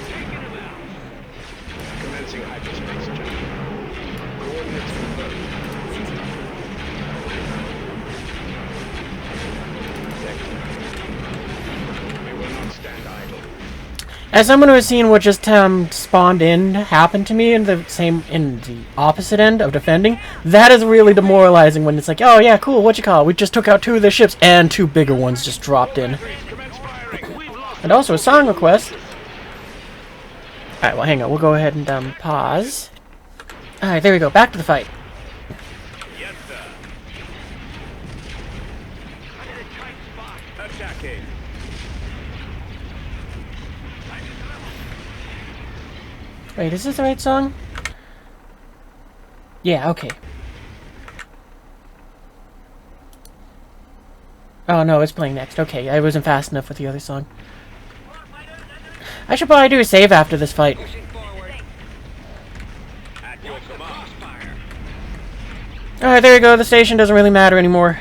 Taking him out. Commencing hyperspace journey. Coordinates confirmed. We will not stand idle. As someone who has seen what just spawned in happen to me in the opposite end of defending, that is really demoralizing when it's like, oh yeah, cool, what you call it? We just took out 2 of their ships and 2 bigger ones just dropped in. And also a song request. Alright, well, hang on. We'll go ahead and pause. Alright, there we go. Back to the fight. Yes, sir. I'm in a tight spot. Attacking. Wait, is this the right song? Yeah, okay. Oh, no, it's playing next. Okay, I wasn't fast enough with the other song. I should probably do a save after this fight. Alright, there you go. The station doesn't really matter anymore.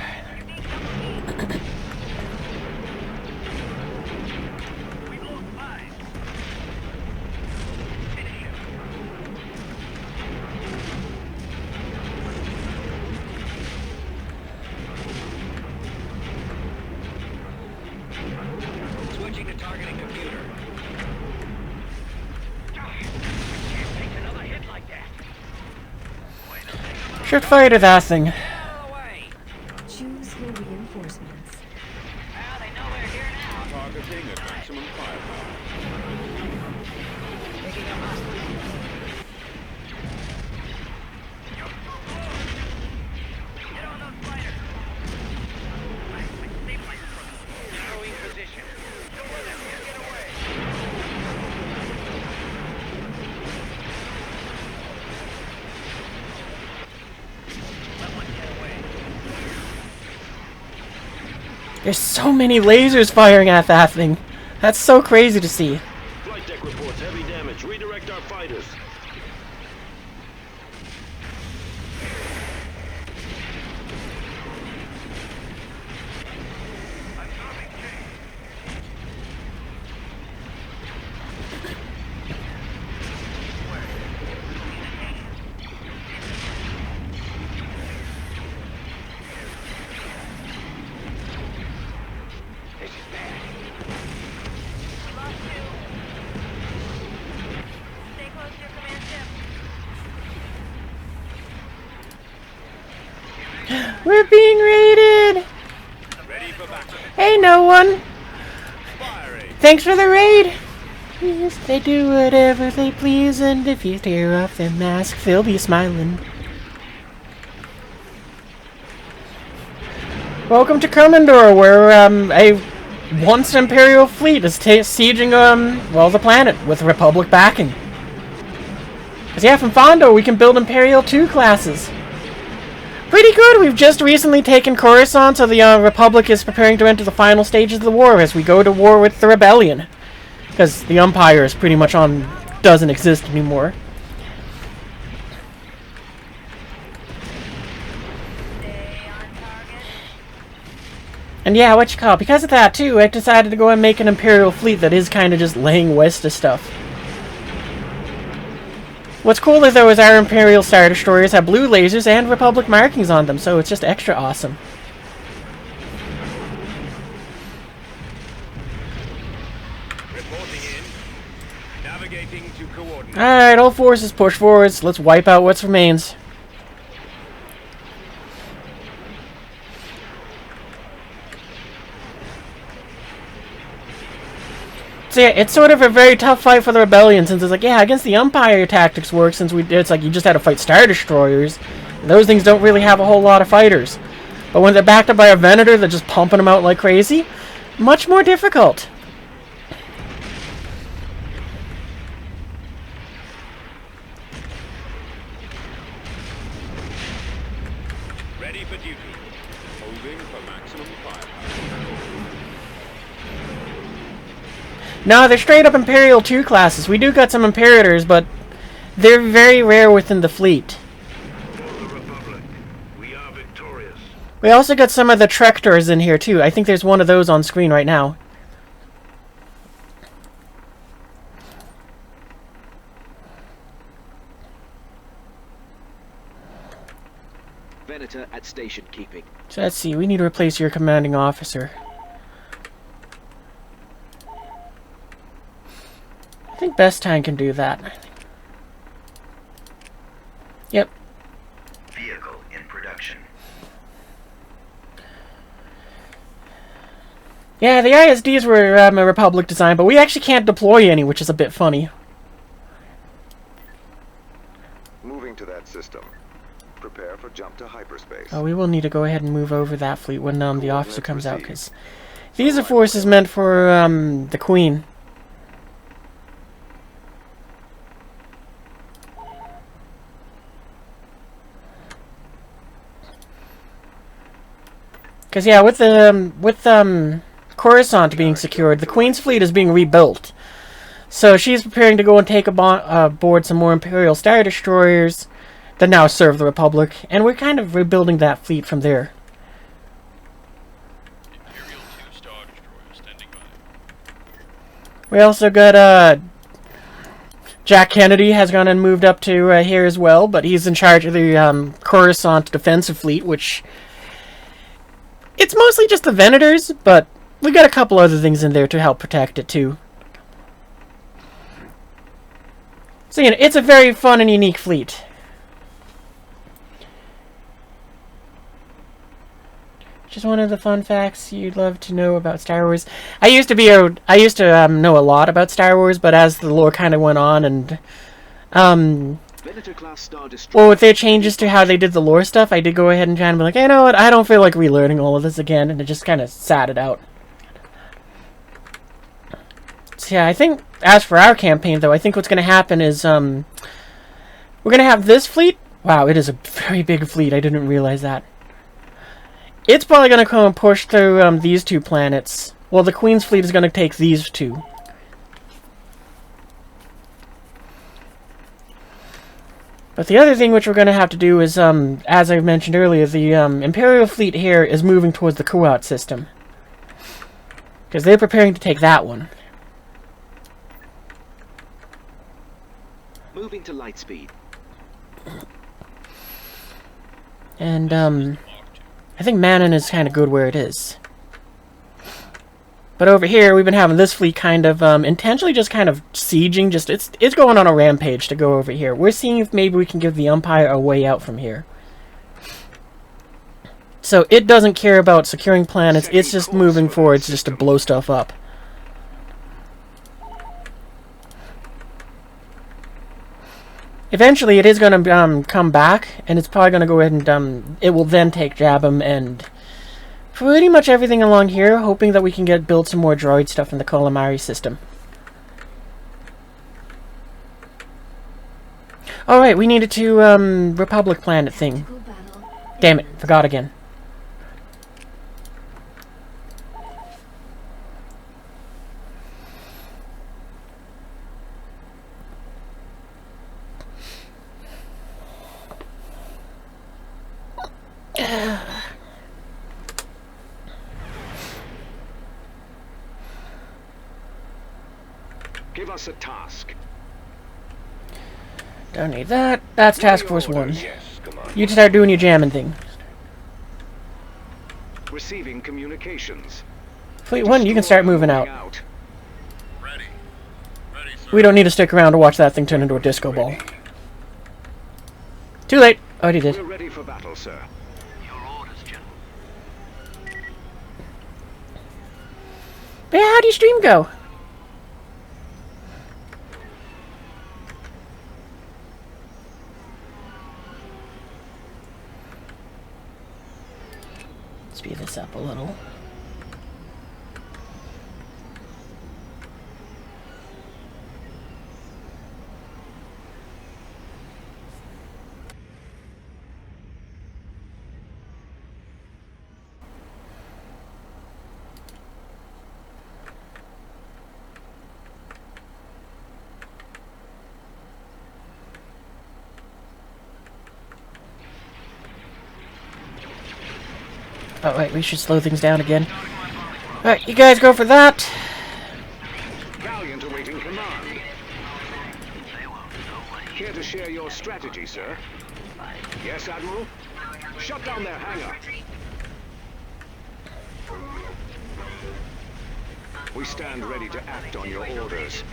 Switching to targeting computer. Take another hit like that. Should fight at that thing. Choose your reinforcements. Well, they know we're here now. Targeting at maximum firepower. Picking up hostiles. Get on those fighters. Narrowing position. Don't let them get away. There's so many lasers firing at that thing. That's so crazy to see. Flight deck reports heavy damage. Redirect our fighters. Stay close to your command ship. We're being raided! Ready for battle. Hey, no one! Firing. Thanks for the raid! Yes, they do whatever they please, and if you tear off their mask, they'll be smiling. Welcome to Commandor, where a once Imperial fleet is sieging well, the planet with Republic backing. Cause yeah, from Fondo we can build Imperial 2 classes. Pretty good. We've just recently taken Coruscant, so the Republic is preparing to enter the final stages of the war as we go to war with the Rebellion. Because the Empire is pretty much doesn't exist anymore. And yeah, because of that too, I decided to go and make an Imperial fleet that is kind of just laying west of stuff. What's cool is though is our Imperial Star Destroyers have blue lasers and Republic markings on them, so it's just extra awesome. Reporting in. Navigating to coordinates. Alright, all forces push forwards. Let's wipe out what remains. So yeah, it's sort of a very tough fight for the Rebellion, since it's like, yeah, against the Empire tactics work, since it's like you just had to fight Star Destroyers. And those things don't really have a whole lot of fighters. But when they're backed up by a Venator that's just pumping them out like crazy, much more difficult. Ready for duty. Holding for maximum firepower. No, they're straight up Imperial 2 classes. We do got some Imperators, but they're very rare within the fleet. For the Republic, we are victorious. We also got some of the Trectors in here too. I think there's one of those on screen right now. Venator at station keeping. So let's see, we need to replace your commanding officer. I think Best Time can do that. Yep. Vehicle in production. Yeah, the ISDs were a Republic design, but we actually can't deploy any, which is a bit funny. system. Prepare for jump to hyperspace. Oh, we will need to go ahead and move over that fleet when the officer comes out, because these are forces meant for the Queen. Because yeah, with Coruscant being secured, the Queen's fleet is being rebuilt. So she's preparing to go and take aboard some more Imperial Star Destroyers that now serve the Republic, and we're kind of rebuilding that fleet from there. Imperial 2 Star Destroyer standing by. We also got Jack Kennedy has gone and moved up to here as well, but he's in charge of the Coruscant defensive fleet, which it's mostly just the Venators, but we got a couple other things in there to help protect it too. So, you know, it's a very fun and unique fleet. Just one of the fun facts you'd love to know about Star Wars. I used to know a lot about Star Wars, but as the lore kind of went on, and well, with their changes to how they did the lore stuff, I did go ahead and try and be like, hey, you know what, I don't feel like relearning all of this again, and it just kind of sat it out. So yeah, I think, as for our campaign, though, I think what's going to happen is, we're going to have this fleet. Wow, it is a very big fleet. I didn't realize that. It's probably going to come and push through these two planets. Well, the Queen's fleet is going to take these two. But the other thing which we're going to have to do is, as I mentioned earlier, the Imperial fleet here is moving towards the Kuat system. Because they're preparing to take that one. Moving to light speed. And, I think Manon is kind of good where it is. But over here, we've been having this fleet kind of, intentionally just kind of sieging, it's going on a rampage to go over here. We're seeing if maybe we can give the Empire a way out from here. So, it doesn't care about securing planets, it's just moving forwards just to blow stuff up. Eventually, it is going to come back, and it's probably going to go ahead and it will then take Jabum and pretty much everything along here, hoping that we can build some more droid stuff in the Calamari system. Alright, we needed to Republic planet thing. Damn it, forgot again. Give us a task. Don't need that. That's Task Force 1. You just start doing your jamming thing. Receiving communications. Fleet 1, you can start moving out. Ready. Ready, sir. We don't need to stick around to watch that thing turn into a disco ball. Too late. Already did. We're ready for battle, sir. Your orders, General. But yeah, how do your stream go? Speed this up a little. Oh wait, we should slow things down again. Alright, you guys go for that. Galleon awaiting command. Care to share your strategy, sir? Yes, Admiral? Shut down their hangar. We stand ready to act on your orders.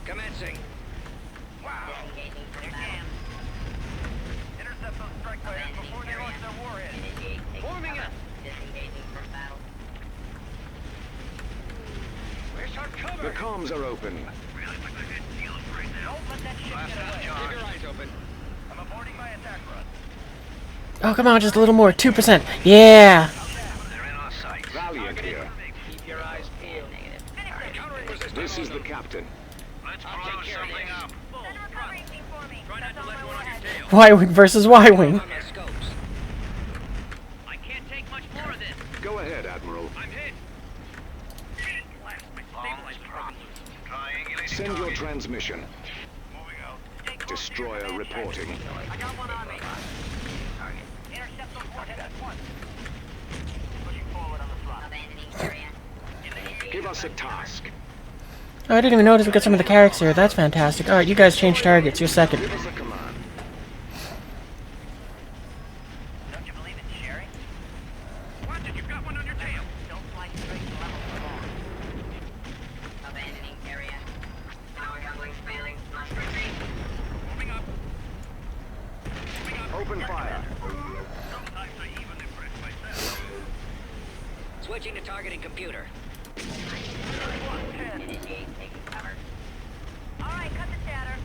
Commencing. Wow. Intercept those strike fighters before they launch their warheads. Forming up. The comms are open. let that ship get away. Keep your eyes open. I'm aborting my attack run. Oh, come on, just a little more. 2%. Yeah. They're in our sight. Valiant here. Keep your eyes peeled. Countering resistance. This is the captain. Let's blow something up. Send a recovery team for me. Try not That's to all let my one on your word. tail. Y-Wing versus Y-Wing. On my scopes. I can't take much more of this. Go ahead, Admiral. I'm hit. Blast me. Stabilize the problems. Triangulating Send your target. transmission. Moving out. Destroyer reporting. I got one on me. Intercept those warheads at once. Pushing forward on the throttle. Abandoning area. Give us a task. Oh, I didn't even notice we got some of the characters here. That's fantastic. Alright, you guys change targets. You're second. Give us a command. Don't you believe in sharing? Watch it, you've got one on your tail. Don't fly straight to level for long. Abandoning area. Power couplings failing. Must retreat. Moving up. Open fire. Sometimes I even impress myself. Switching to targeting computer. Initiate taking cover. All right, cut the chatter.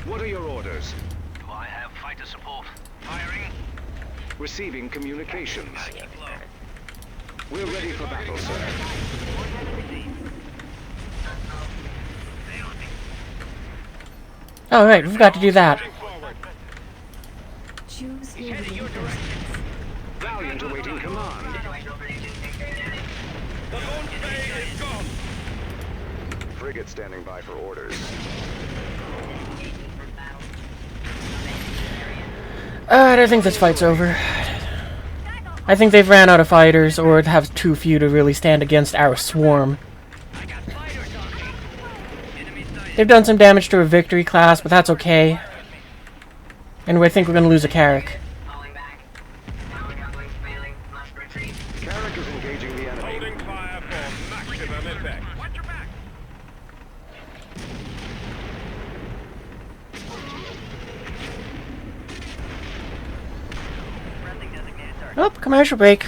What are your orders? Do I have fighter support? Firing. Receiving communications. Keep low. We're ready for battle, sir. Alright, we've got to do that. Choose your reinforcements. Valiant awaiting command. The launch bay is gone. Frigate standing by for orders. I think this fight's over. I think they've ran out of fighters, or have too few to really stand against our swarm. I got fighters on me. Enemy sighted. They've done some damage to a victory class, but that's okay. And I think we're going to lose a Carrack. Falling back. Power couplings failing. Must retreat. Carrack is engaging the enemy. Holding fire for maximum effect. Watch your back. Friendly designated target. Oh, commercial break.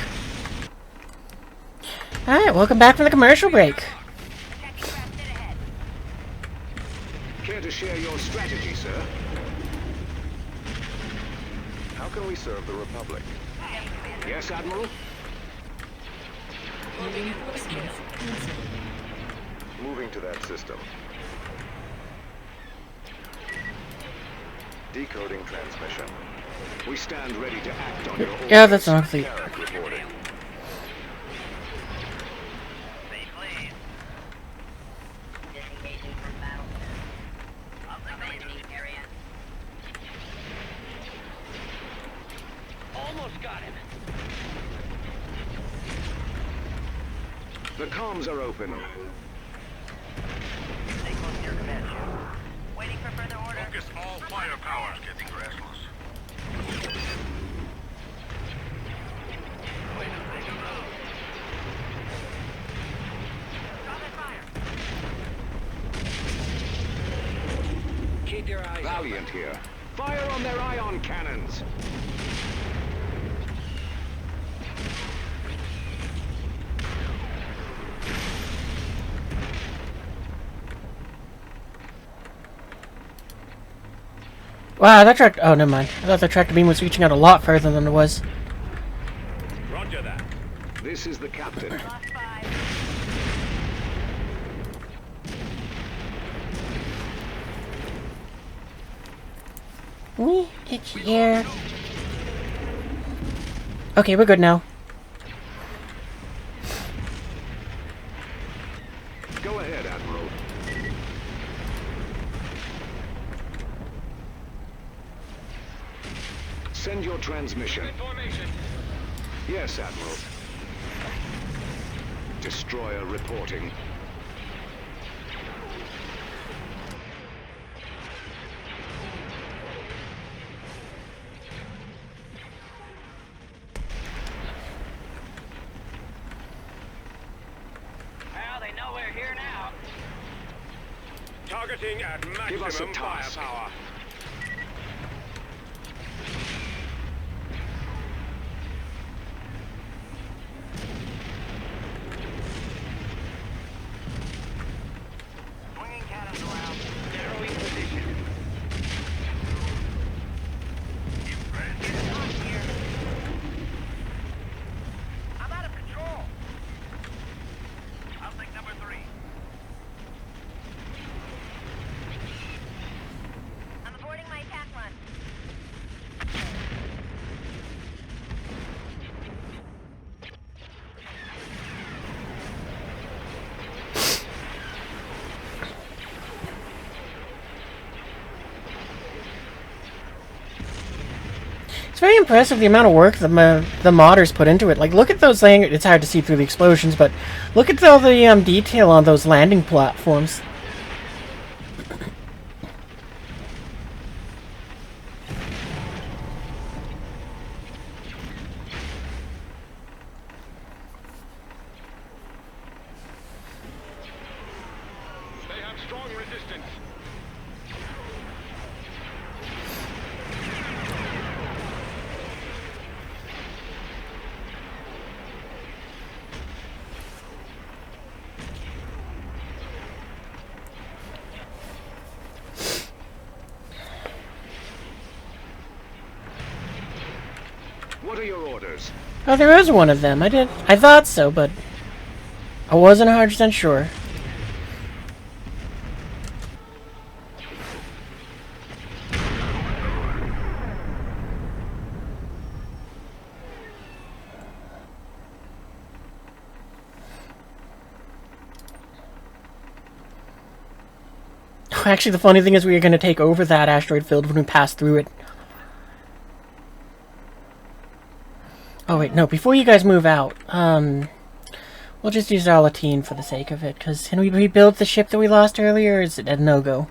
Alright, welcome back from the commercial break. Attacking craft dead ahead. Care to share your strategy, sir? How can we serve the Republic? Yes, Admiral? Reinforcements cancelled. Moving to that system. Decoding transmission. We stand ready to act on your orders. Yeah, that's honestly. Carrack reporting. Stay clean. Disengaging from battle. Abandoning area. Almost got him. The comms are open. Stay close to your command ship. Waiting for further orders. Focus all firepower. Getting restless. Keep your eyes Valiant here. Fire on their ion cannons. Wow, that track. Oh, never mind. I thought the tractor beam was reaching out a lot further than it was. Roger that. This is the captain. Lost 5. It's here. Okay, we're good now. Go ahead, Admiral. Send your transmission. Formation. Yes, Admiral. Destroyer reporting. Well, they know we're here now. Targeting at Give us a maximum task. firepower. Swinging cannons around. Narrowing It's very impressive the amount of work the modders put into it. Like, look at those things. It's hard to see through the explosions, but look at all the detail on those landing platforms. They have strong resistance. What are your orders? Oh, there is one of them. I thought so, but I wasn't 100% sure. Actually, the funny thing is we are going to take over that asteroid field when we pass through it. Oh wait, no, before you guys move out, we'll just use our Latine for the sake of it, because can we rebuild the ship that we lost earlier, or is it a no-go?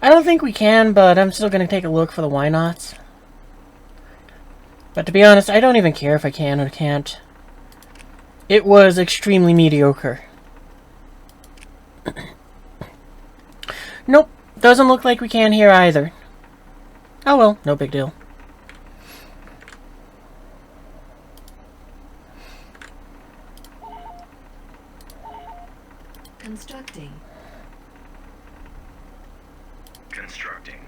I don't think we can, but I'm still going to take a look for the why nots. But to be honest, I don't even care if I can or can't. It was extremely mediocre. Nope, doesn't look like we can here either. Oh well, no big deal. Constructing. Constructing.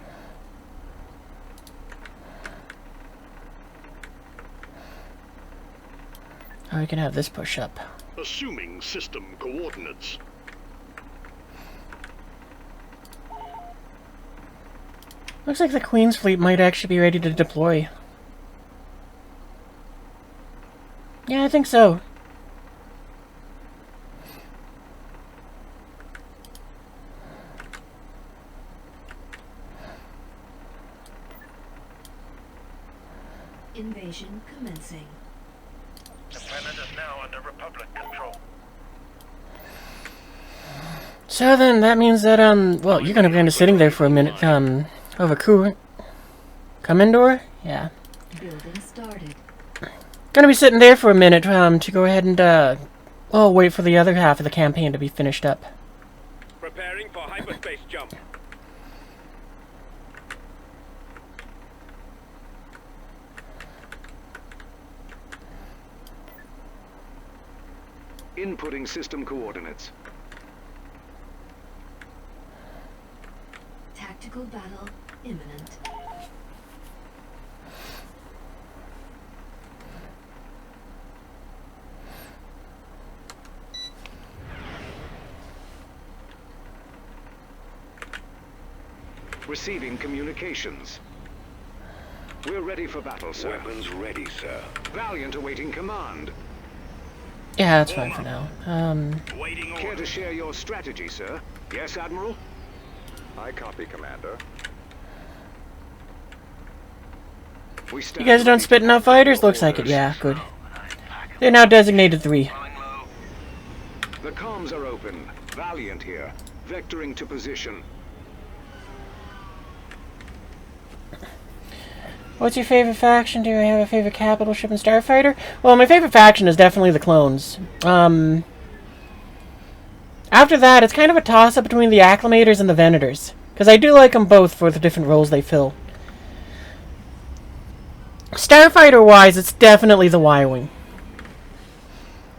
Oh, we can have this push up. Assuming system coordinates. Looks like the Queen's fleet might actually be ready to deploy. Yeah, I think so. Invasion commencing. The planet is now under Republic control. So then, that means that, well, you're gonna be sitting there for a minute, over coolant. Commandor? Yeah. Building started. Gonna be sitting there for a minute, to go ahead and, well, wait for the other half of the campaign to be finished up. Preparing for hyperspace jump. Inputting system coordinates. Tactical battle imminent. Receiving communications. We're ready for battle, sir. Weapons ready, sir. Valiant awaiting command. Yeah, that's fine for now. Care to share your strategy, sir? Yes, Admiral? I copy, Commander. You guys don't spit enough fighters? Looks like it, yeah, good. They're now designated 3. The comms are open. Valiant here. Vectoring to position. What's your favorite faction? Do I have a favorite capital ship and starfighter? Well, my favorite faction is definitely the clones. After that, it's kind of a toss-up between the acclimators and the venators. Because I do like them both for the different roles they fill. Starfighter-wise, it's definitely the Y-Wing.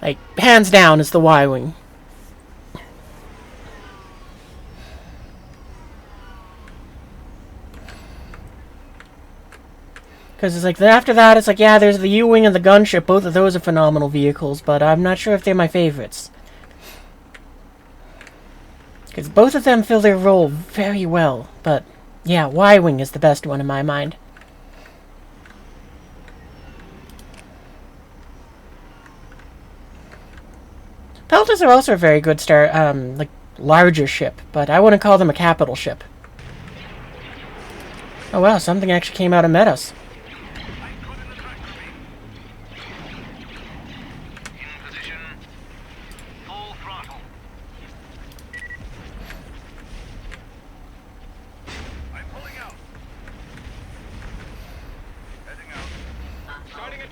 Like, hands down, it's the Y-Wing. Because it's like, after that, it's like, yeah, there's the U-Wing and the gunship. Both of those are phenomenal vehicles, but I'm not sure if they're my favorites. Because both of them fill their role very well, but, yeah, Y-Wing is the best one in my mind. Peltas are also a very good like, larger ship, but I wouldn't call them a capital ship. Oh wow, something actually came out and met us.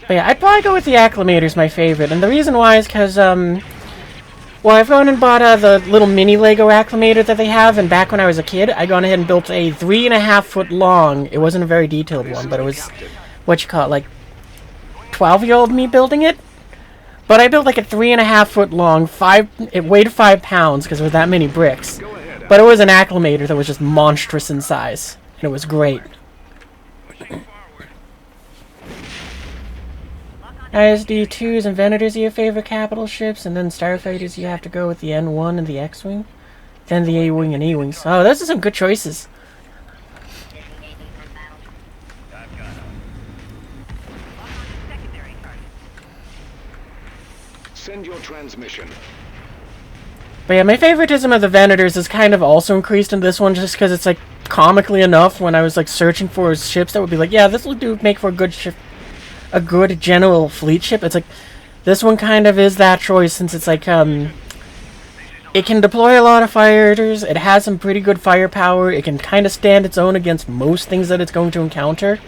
But yeah, I'd probably go with the Acclimator's my favorite, and the reason why is because, well, I've gone and bought the little mini Lego Acclimator that they have, and back when I was a kid, I gone ahead and built a 3.5 foot long, it wasn't a very detailed one, but it was, what you call it, like, 12-year-old me building it? But I built like a 3.5 foot long, it weighed 5 pounds because there were that many bricks. But it was an Acclimator that was just monstrous in size, and it was great. ISD-2s and Venators are your favorite capital ships, and then Starfighters you have to go with the N1 and the X-Wing. Then the A-Wing and E-Wings. Oh, those are some good choices. Send your transmission. But yeah, my favoritism of the Venators is kind of also increased in this one just because it's like comically enough when I was like searching for ships that would be like, yeah, this will make for a good ship. A good general fleet ship. It's like this one kind of is that choice since it's like it can deploy a lot of fighters, it has some pretty good firepower, it can kind of stand its own against most things that it's going to encounter,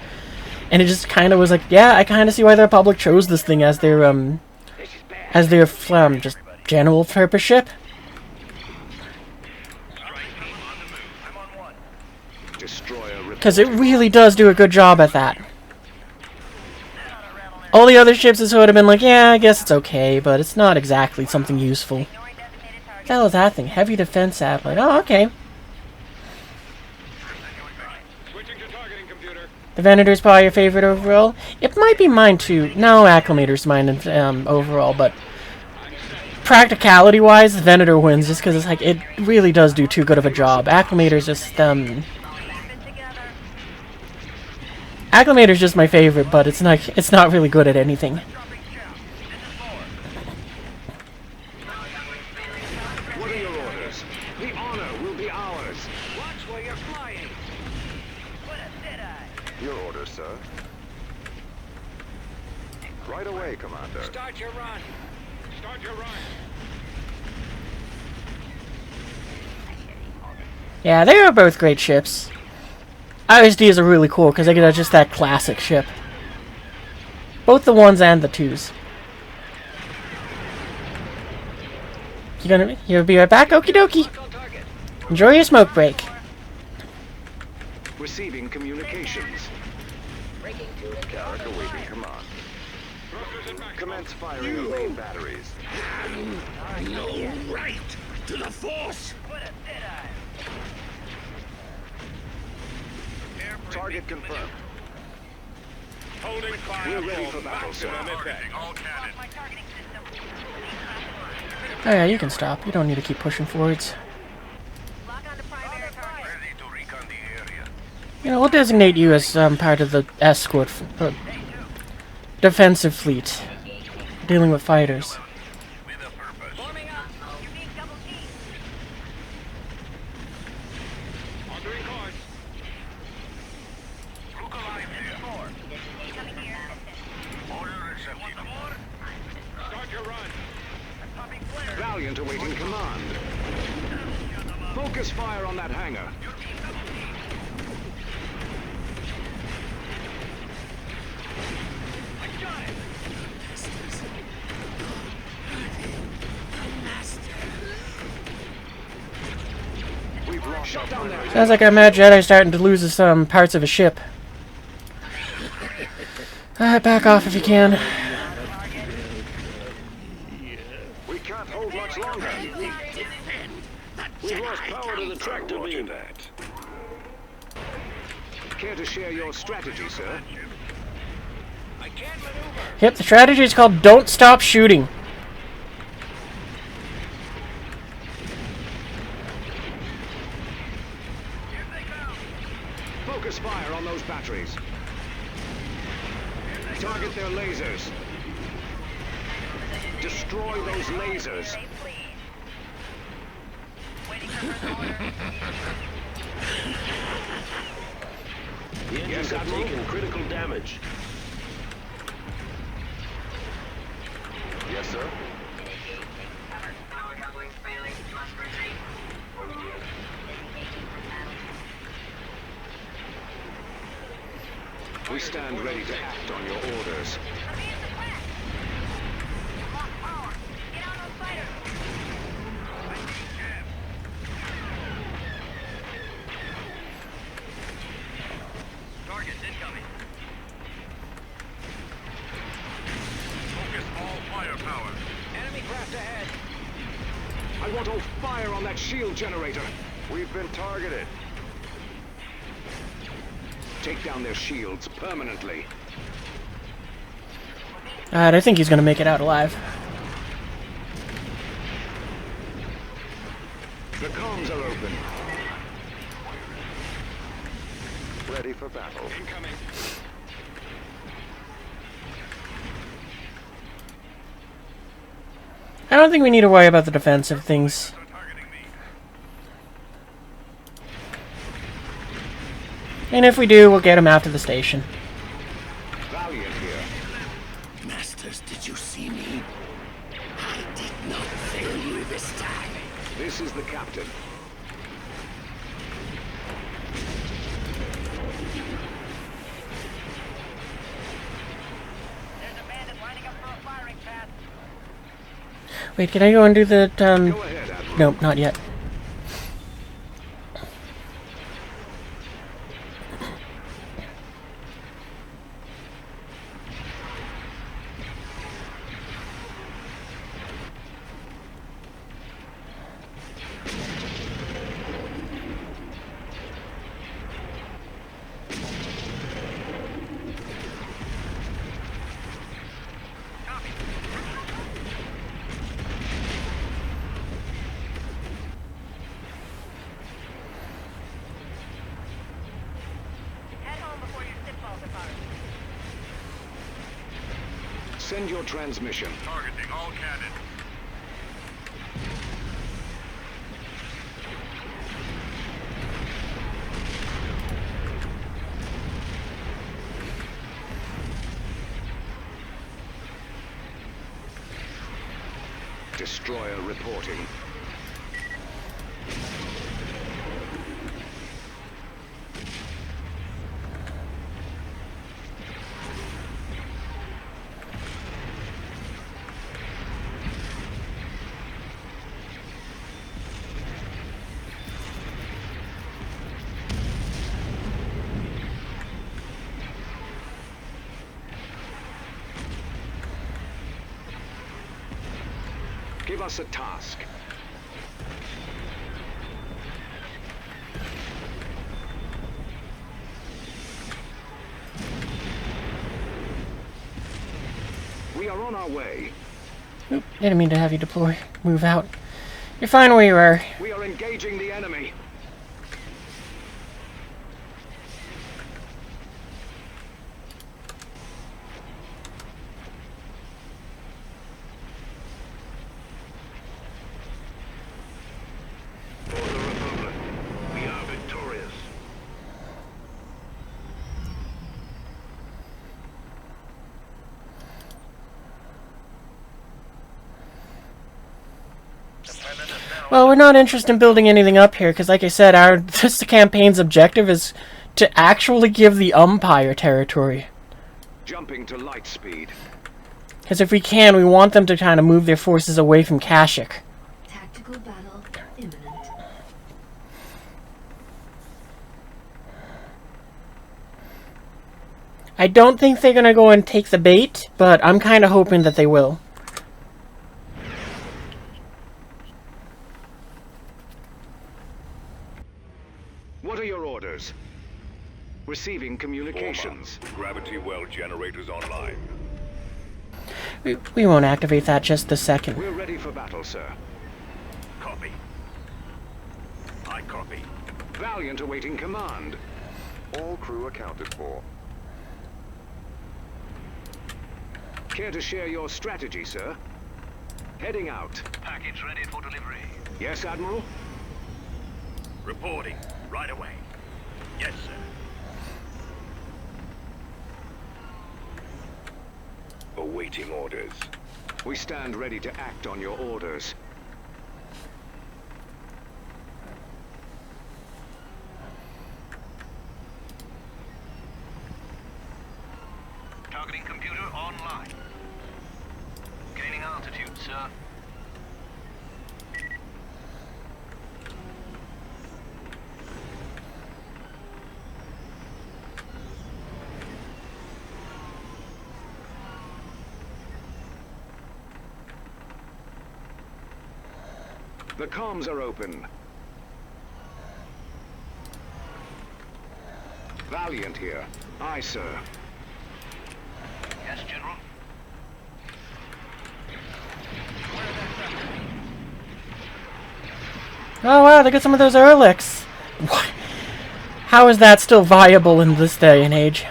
and it just kind of was like, yeah, I kind of see why the Republic chose this thing as their just general purpose ship. Because it really does do a good job at that. All the other ships has sort of been like, yeah, I guess it's okay, but it's not exactly something useful. What the hell is that thing? Heavy defense satellite. Oh, okay. The Venator's probably your favorite overall. It might be mine too. No, Acclimator's mine overall, but practicality-wise, the Venator wins just because it's like it really does do too good of a job. Acclimator's just Acclimator's just my favorite, but it's not really good at anything. What are your orders? The honor will be ours. Watch where you're flying. What a dead-eye. Your orders, sir. Right away, Commander. Start your run. Start your run. Yeah, they are both great ships. ISD is really cool because they get just that classic ship. Both the 1s and the 2s. You'll be right back? Okie dokie. Enjoy your smoke break. Receiving communications. Carrick awaiting command. Commence firing of main batteries. No right to the Force. What a dead-eye. Target confirmed. Holding fire. We're ready for battle, sir. All cannons. My targeting system. Oh yeah, you can stop. You don't need to keep pushing forwards. Lock onto primary target. Ready to recon the area. You know, we'll designate you as part of the escort defensive fleet, dealing with fighters. With a purpose. Forming up. You need double key. Ordering course. Look alive there. Coming here. Order receptive. Start your run. Popping flare. Valiant awaiting command. Focus fire on that hangar. We've lost. Shut down there. Sounds like our Mad Jedi's starting to lose some parts of his ship. Back off if you can. We can't hold much longer. We've lost power to the tractor beam. Care to share your strategy, sir? I can't maneuver. Yep, the strategy is called Don't Stop Shooting. Focus fire on those batteries. Target their lasers. Destroy those lasers. Waiting for further order. The engines have taken critical damage. Yes, sir. We stand ready to act on your orders. Get on those fighters. Targets incoming. Focus all firepower. Enemy craft ahead. I want all fire on that shield generator. We've been targeted. Take down their shields permanently. I think he's gonna make it out alive. The comms are open. Ready for battle. Incoming. I don't think we need to worry about the defensive things. And if we do, we'll get him out to the station. Valiant here. Masters, did you see me? I did not fail you this time. This is the captain. There's a bandit lining up for a firing path. Wait, can I go and do the, Go ahead, Admiral. Nope, not yet. Head home before your stick balls are fired. Send your transmission. Targeting all cannon. Destroyer reporting. Give us a task. We are on our way. Oop, didn't mean to have you deploy. Move out. You're fine where you are. We are engaging the enemy. For the Republic, we are victorious. Well, we're not interested in building anything up here, because like I said, this campaign's objective is to actually give the Umpire territory. Jumping to light speed. Because if we can, we want them to kind of move their forces away from Kashyyyk. Tactical battle imminent. I don't think they're going to go and take the bait, but I'm kind of hoping that they will. What are your orders? Receiving communications. Gravity well generators online. We won't activate that just this second. We're ready for battle, sir. Copy. I copy. Valiant awaiting command. All crew accounted for. Care to share your strategy, sir? Heading out. Package ready for delivery. Yes, Admiral? Reporting. Right away. Yes, sir. Awaiting orders. We stand ready to act on your orders. Targeting computer online. Gaining altitude, sir. The comms are open. Valiant here. Aye, sir. Yes, General. Oh wow, they got some of those Ehrlichs. What? How is that still viable in this day and age?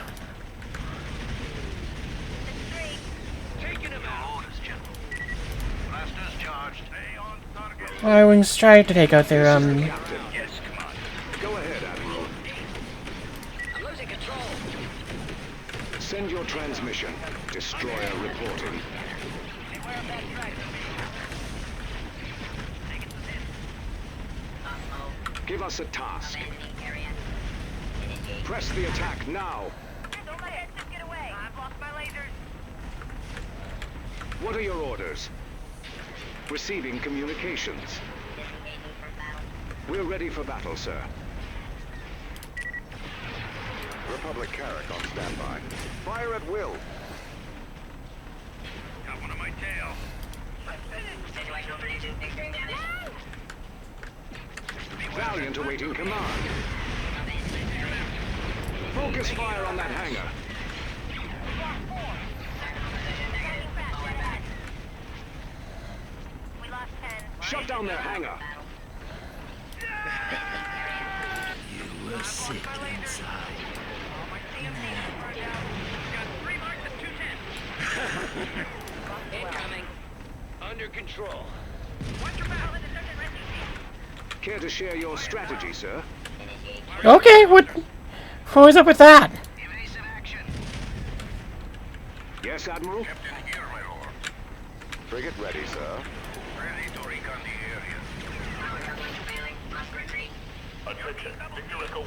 Y-Wings tried to take out their, Yes, come on. Go ahead, Admiral. I'm losing control. Send your transmission. Destroyer reporting. Give us a task. Press the attack now. Don't let Headship get away. I've lost my lasers. What are your orders? Receiving communications. We're ready for battle, sir. Republic Carrack on standby. Fire at will. Got one on my tail. Valiant awaiting command. Focus fire on that hangar. We lost 10. Shut down their hangar. You were sick inside. Incoming. Under control. Care to share your strategy, sir? Okay, what was up with that? Yes, Admiral? Captain here, my lord. Frigate ready, sir. Ready to recon the area. Attention, Victor Echo 1-2.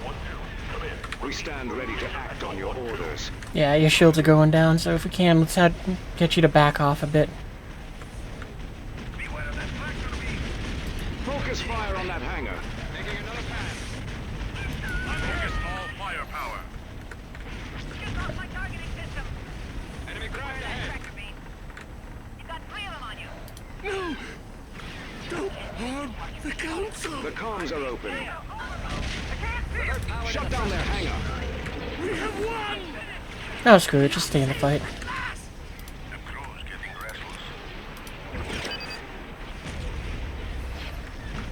Come in. We stand ready to act on your orders. Yeah, your shields are going down, so if we can, let's get you to back off a bit. Focus fire on that hangar. Taking another pass. Focus all firepower. Get off my targeting system. Enemy craft ahead. Tractor beam. You've got 3 of them on you. No! Don't harm the council! The comms are open. Shut down their hangar. We have won! Oh, screw it, just stay in the fight. The crew's getting restless.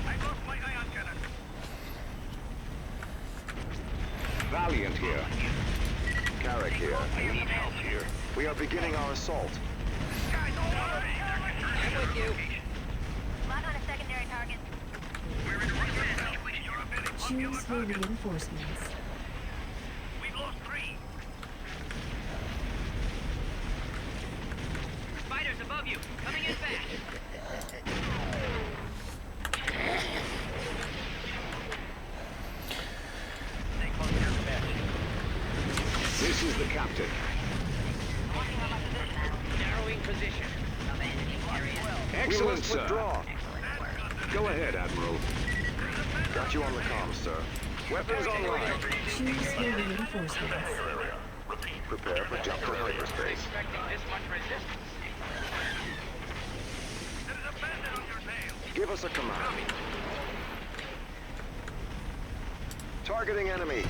I lost my ion cannon. Valiant here. Carrack here. I need help here. We are beginning our assault. I'm with you. Lock on a secondary target. Choose your reinforcements. We've lost 3. Fighters above you. Coming in fast. This is the captain. Narrowing position. Excellent, sir. Go ahead, Admiral. Got you on the comms, sir. Weapons online. Choose your reinforcements. Prepare for jump to hyperspace. Expecting this much resistance. Give us a command. Targeting enemy.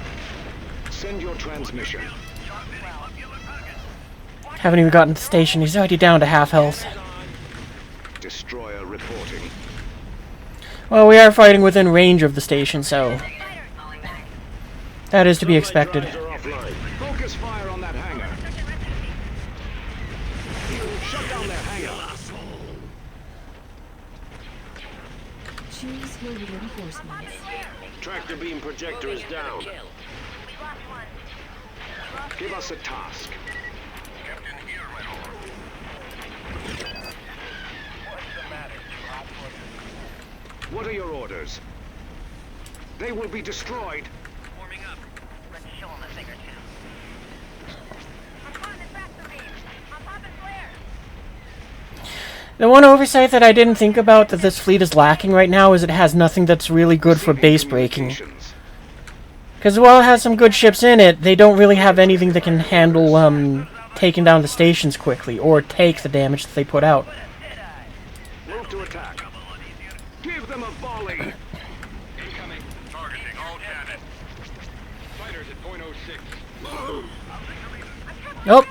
Send your transmission. Haven't even gotten to the station, he's already down to half health. Destroyer reporting. Well, we are fighting within range of the station, so that is to be expected. Focus fire on that hangar. Shut down their hangar. Choose your reinforcements. Tractor beam projector is down. We lost 1. Give us a task. Captain here, my lord. What are your orders? They will be destroyed. Warming up. Let's show them a thing or two. I'm calling this back to The one oversight that I didn't think about that this fleet is lacking right now is it has nothing that's really good for base breaking. Because while it has some good ships in it, they don't really have anything that can handle taking down the stations quickly, or take the damage that they put out. Move to attack. Give them a volley. Incoming. Targeting all cannon. Fighters at point .06. Nope,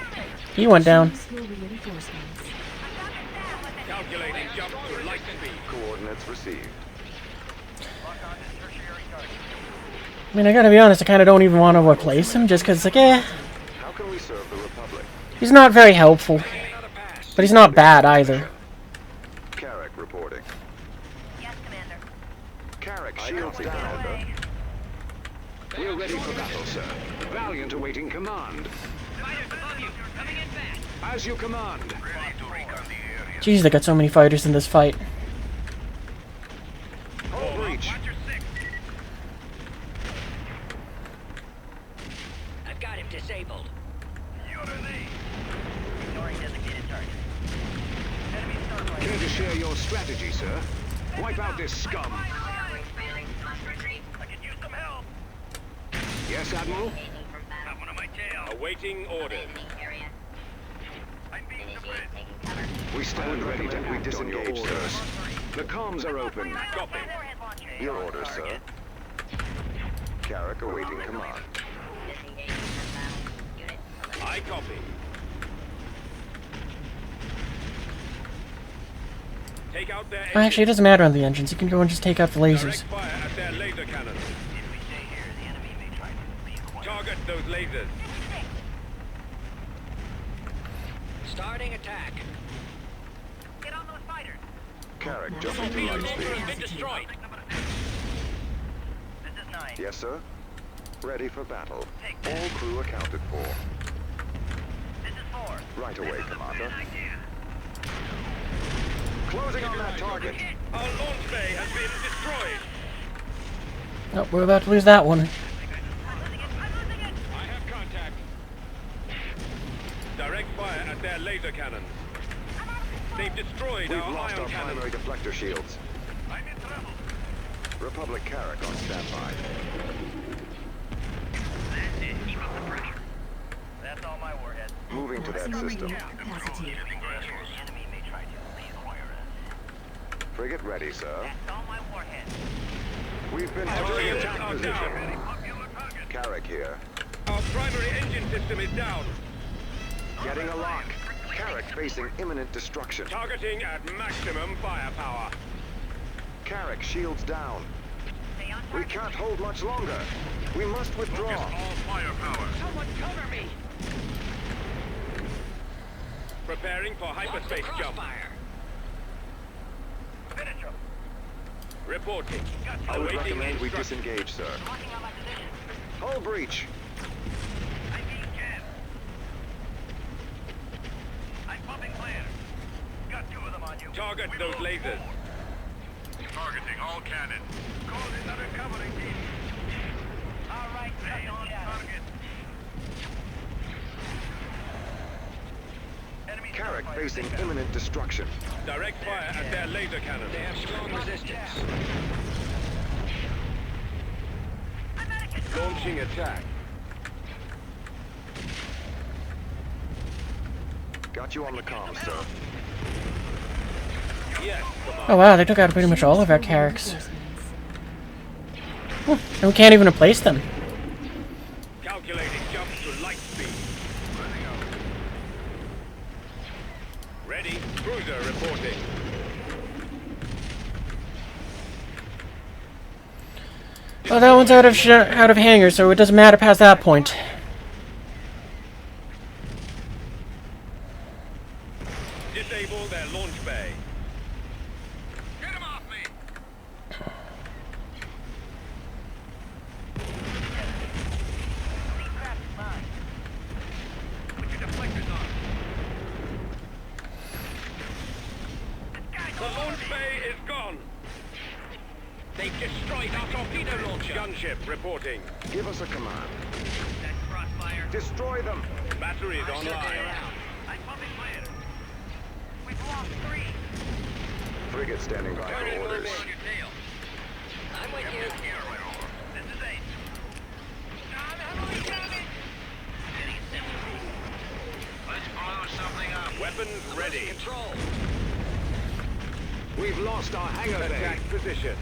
he went down. Choose your reinforcements. Calculating jump to light speed. Coordinates received. I mean, I gotta be honest, I kinda don't even want to replace him, just because it's like, eh. How can we serve the Republic? He's not very helpful. But he's not bad either. Carrick reporting. Yes, Commander. Carrick, shields down. We're ready for battle, sir. Valiant awaiting command. Fighters above you. Coming in fast. As you command. Ready to recon the area. Jeez, they got so many fighters in this fight. All breach. Watch your six. I've got him disabled. Unity. Ignoring designated target. Enemy starpoint. Care to share your strategy, sir? Wipe out this scum. I can use some help. Yes, Admiral? Got one on my tail. Awaiting orders. I'm being suppressed. We stand ready to act on your disengage, orders. sir. The comms are open. Copy. Your orders, sir. Carrick awaiting command. I copy. Take out their Well, actually, it doesn't matter on the engines. You can go and just take out the lasers. Direct fire at their laser cannons. If we stay here, the enemy may try to leave quiet. Target those lasers. Starting attack. Get on those fighters. Carrick jumping to light speed. Been destroyed. This is 9. Yes, sir. Ready for battle. All crew accounted for. This is 4. Right away, Commander. Idea. Closing on that target. Our launch bay has been destroyed. Oh, we're about to lose that one. I have contact. Direct fire at their laser cannons. They've destroyed We've our lost ion our cannons. primary deflector shields. I'm in trouble. Republic Carrick on standby. That's it. Keep up the pressure. That's all my warheads. Moving to that Maximum system. unit capacity. The enemy may try to leave quiet. Frigate ready, sir. That's all my warheads. We've been Artillery entering attack attack position. position. Popular target. Carrick here. Our primary engine system is down. Getting a lock. Carrick facing imminent destruction. Targeting at maximum firepower. Carrick shields down. Stay on We target. can't hold much longer. We must withdraw. All firepower. Someone cover me. Preparing for Launch the hyperspace jump. crossfire. Finish him. Reporting. I would Awaiting recommend we instructions. disengage, sir. Locking on my position. Hull breach. I'm being jammed. I'm pumping flares. Got 2 of them on you. Target those lasers. Targeting all cannons. Call in another covering team. All right, stay on target. Enemy Carrick starfighters facing inbound. imminent destruction. Direct fire at their laser cannons. They have strong resistance. Launching attack. Got you on the comms, sir. Yes, Oh wow, they took out pretty much all of our Carracks. And we can't even replace them. calculating jump to light speed. Ready. Cruiser reporting. Well, that one's out of hangar, so it doesn't matter past that point. Disable their launch bay. Get him off me! Put your deflectors on. The launch bay is gone. They've destroyed our torpedo launcher. Gunship reporting. Give us a command. That crossfire. Destroy them. Batteries Stay online. around. I'm pumping flares. We've lost 3. Frigate standing by for orders. I'm with you. This is Ace. Let's blow something up. Weapons ready. Control. We've lost our hangar bay. Attack position.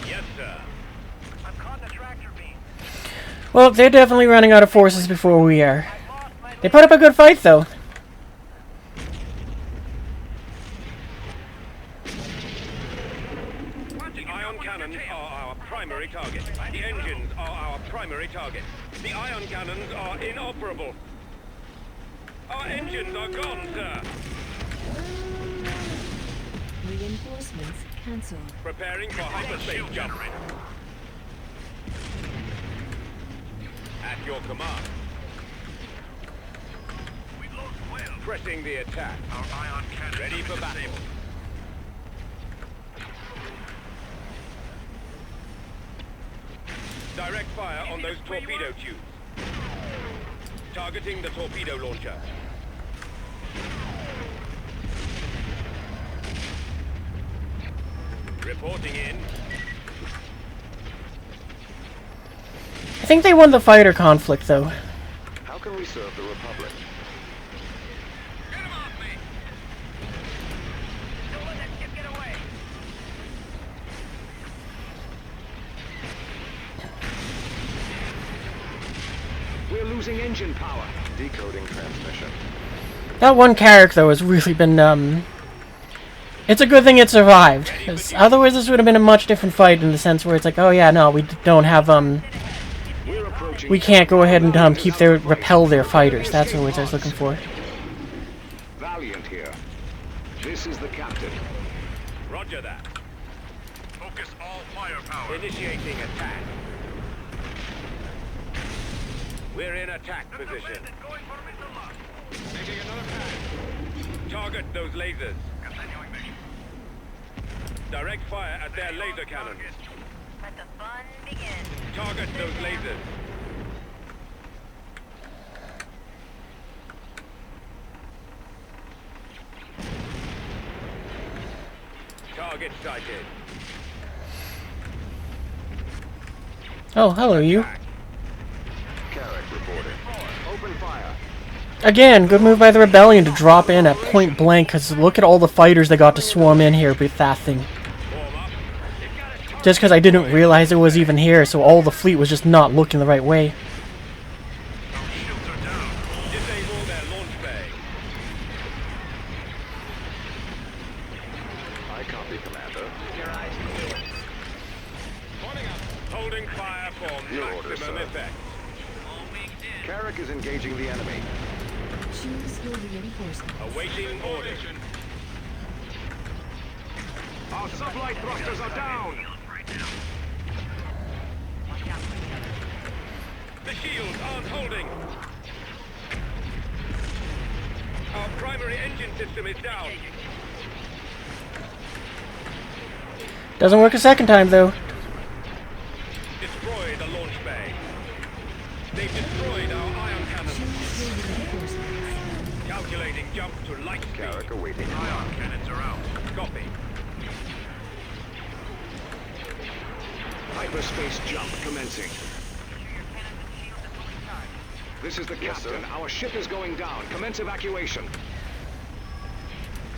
Yes, sir. I'm caught in the tractor beam. Well, they're definitely running out of forces before we are. They put up a good fight, though. Ion cannons are our primary target. The engines are our primary target. The ion cannons are inoperable. Our engines are gone, sir. Reinforcements cancelled. Preparing for hyperspace jump. At your command. We've lost well. Pressing the attack. Our ion cannon. Ready for battle. Direct fire on those torpedo tubes. Targeting the torpedo launcher. Reporting in. I think they won the fighter conflict, though. How can we serve the Republic? Get him off me. Don't let that ship get away. We're losing engine power. Decoding transmission. That one character, though, has really been, It's a good thing it survived. 'Cause otherwise, this would have been a much different fight in the sense where it's like, oh yeah, no, we don't have, we can't go ahead and, repel their fighters. That's what I was looking for. Valiant here. This is the captain. Roger that. Focus all firepower. Initiating attack. We're in attack position. Going for missile lock. Making another pass. Target those lasers. Continuing mission. Direct fire at their laser cannons. Let the fun begin. Target those lasers. Target sighted. Oh, hello, you. Carrick reporting. Open fire. Again, good move by the Rebellion to drop in at point blank, because look at all the fighters they got to swarm in here with that thing. Just because I didn't realize it was even here, so all the fleet was just not looking the right way. Disable their launch bay. I copy, Commander. Holding fire for Your orders, maximum sir. effect. Carrick is engaging the enemy. Choose your reinforcements. Awaiting orders. Our sublight thrusters are down. The shields aren't holding. Our primary engine system is down. Doesn't work a second time, though. Destroy the launch bay. They've destroyed our ion cannons. Choose your reinforcements. Calculating jump to light speed. Carrick awaiting. Ion cannons are out. Copy. Hyperspace jump commencing. This is the Yes, captain. sir. Our ship is going down. Commence evacuation.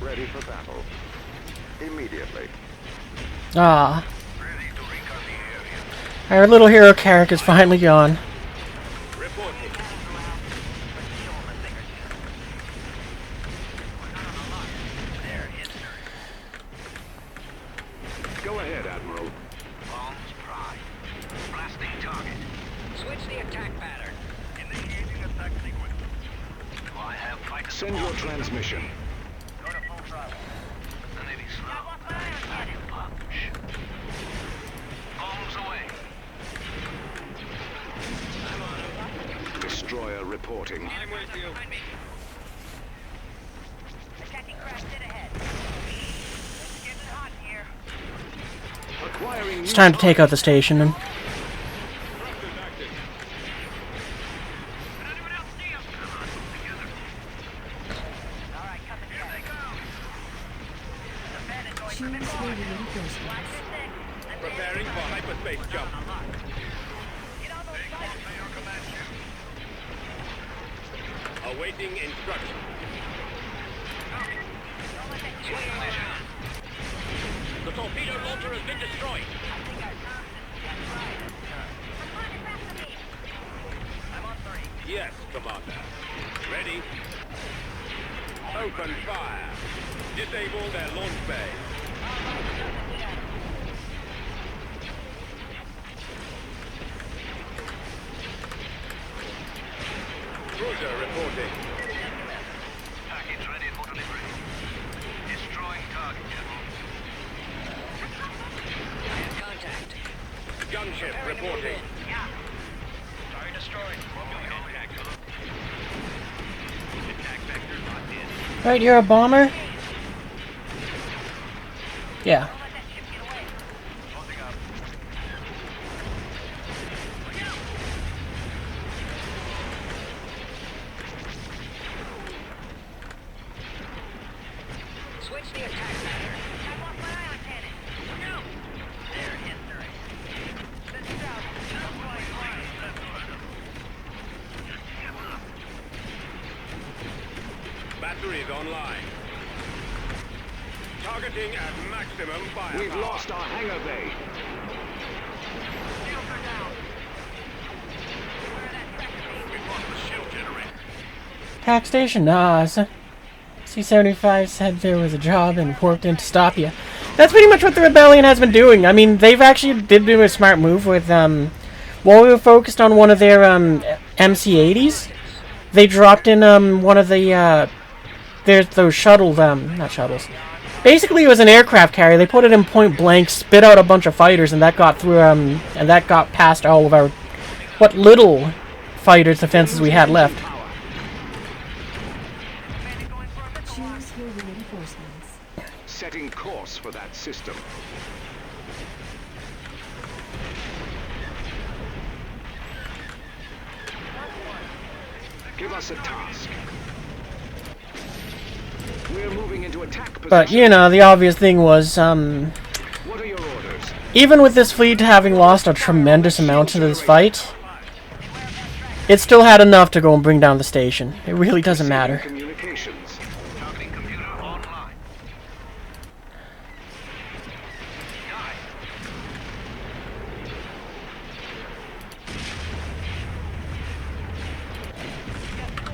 Ready for battle. Immediately. Ah. Our little hero Carrick is finally gone. Reporting. Go ahead, Admiral. Bombs prime. Blasting target. Switch the attack pattern. Initiating attack sequence. Do I have fighter Send your transmission. Go to full throttle. The Navy slow. Not in punch. Bombs away. Destroyer reporting. I'm with you. Attacking craft dead ahead. It's getting hot here. Acquiring It's time to take out the station, and Preparing for hyperspace jump. Awaiting instruction. The torpedo launcher has been destroyed. Yes, Commander. Ready? Open fire. Disable their launch bay. Cruiser reporting. Package ready for delivery. Destroying target, General. Contact. Gunship reporting. Target destroyed. Attack vector locked in. Right, you're a bomber? Yeah. Closing up. Switch the attack pattern. I want my eye on cannon. No! There, history. Send it out. Batteries online. Targeting at maximum firepower. We've lost our hangar bay. Shields are down. We've lost the shield generator. Hack station? Nah, C-75 said there was a job and worked in to stop you. That's pretty much what the rebellion has been doing. I mean, they've actually did do a smart move with, while we were focused on one of their, MC-80s, they dropped in, one of the, there's those shuttle, not shuttles. Basically, it was an aircraft carrier. They put it in point blank, spit out a bunch of fighters, and that got through, and that got past all of our, what little fighters defenses we had left. Choose your reinforcements. Setting course for that system. Give us a task. We're moving into attack position. But, you know, the obvious thing was, What are your orders? even with this fleet having lost a tremendous amount in this fight, it still had enough to go and bring down the station. It really doesn't matter. Communications. Targeting computer online.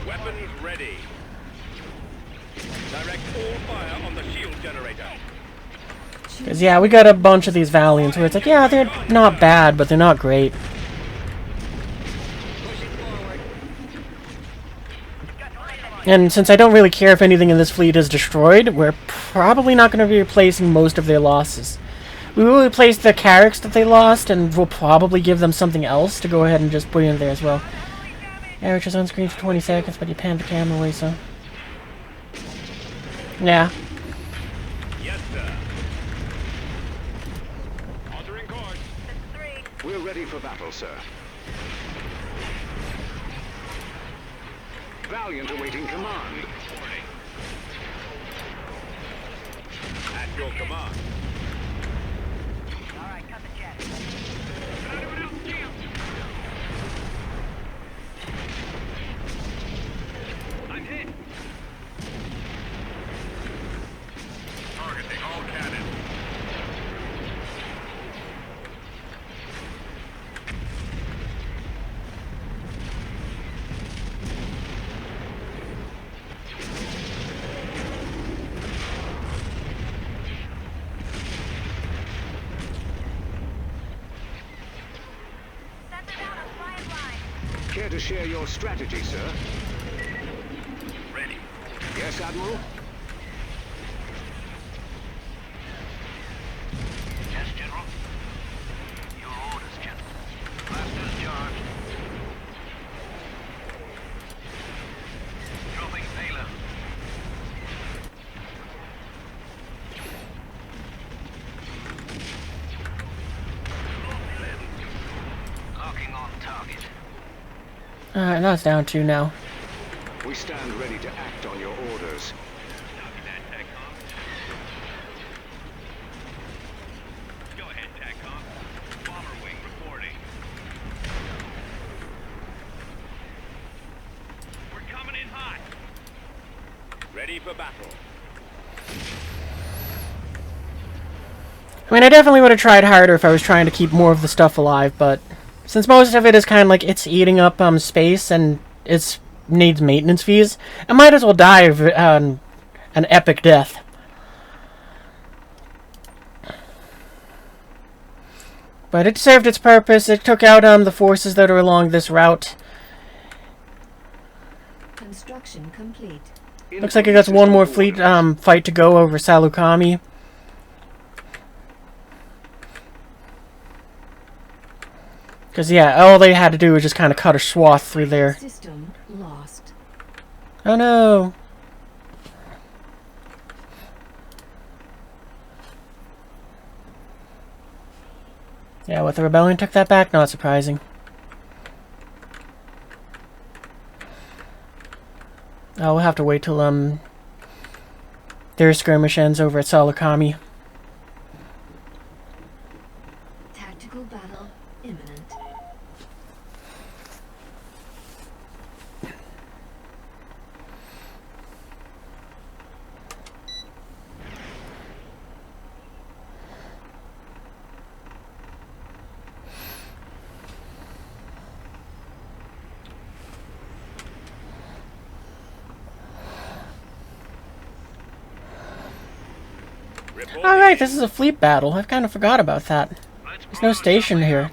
Weapons ready. Direct all fire on the shield generator. Because, yeah, we got a bunch of these Valiants where it's like, yeah, they're not bad, but they're not great. And since I don't really care if anything in this fleet is destroyed, we're probably not going to be replacing most of their losses. We will replace the Carracks that they lost, and we'll probably give them something else to go ahead and just put in there as well. Eric is on screen for 20 seconds, but you panned the camera away, so... Yeah. Yes, sir. Altering course. We're ready for battle, sir. Valiant awaiting command. At your command. All right, cut the jet. I'm hit. Targeting all cannons. Send it out a flying line. Care to share your strategy, sir? Ready. Yes, Admiral? Yes, General. Your orders, General. Blasters charged. Dropping payload. Locking on target. Alright, that's down to now. We stand ready to act on your orders. Copy that, TACCOM. Go ahead, TACCOM. ready for battle. I mean, I definitely would have tried harder if I was trying to keep more of the stuff alive, but since most of it is kind of like it's eating up space and it needs maintenance fees, I might as well die of an epic death. But it served its purpose. It took out the forces that are along this route. Construction complete. Looks like it got one more fleet fight to go over Salukami. Because, yeah, all they had to do was just kind of cut a swath through there. System lost. Oh no! Yeah, what, the rebellion took that back? Not surprising. Oh, we'll have to wait till their skirmish ends over at Salukami. Tactical battle imminent. Alright, this is a fleet battle. I've kind of forgot about that. There's no station here.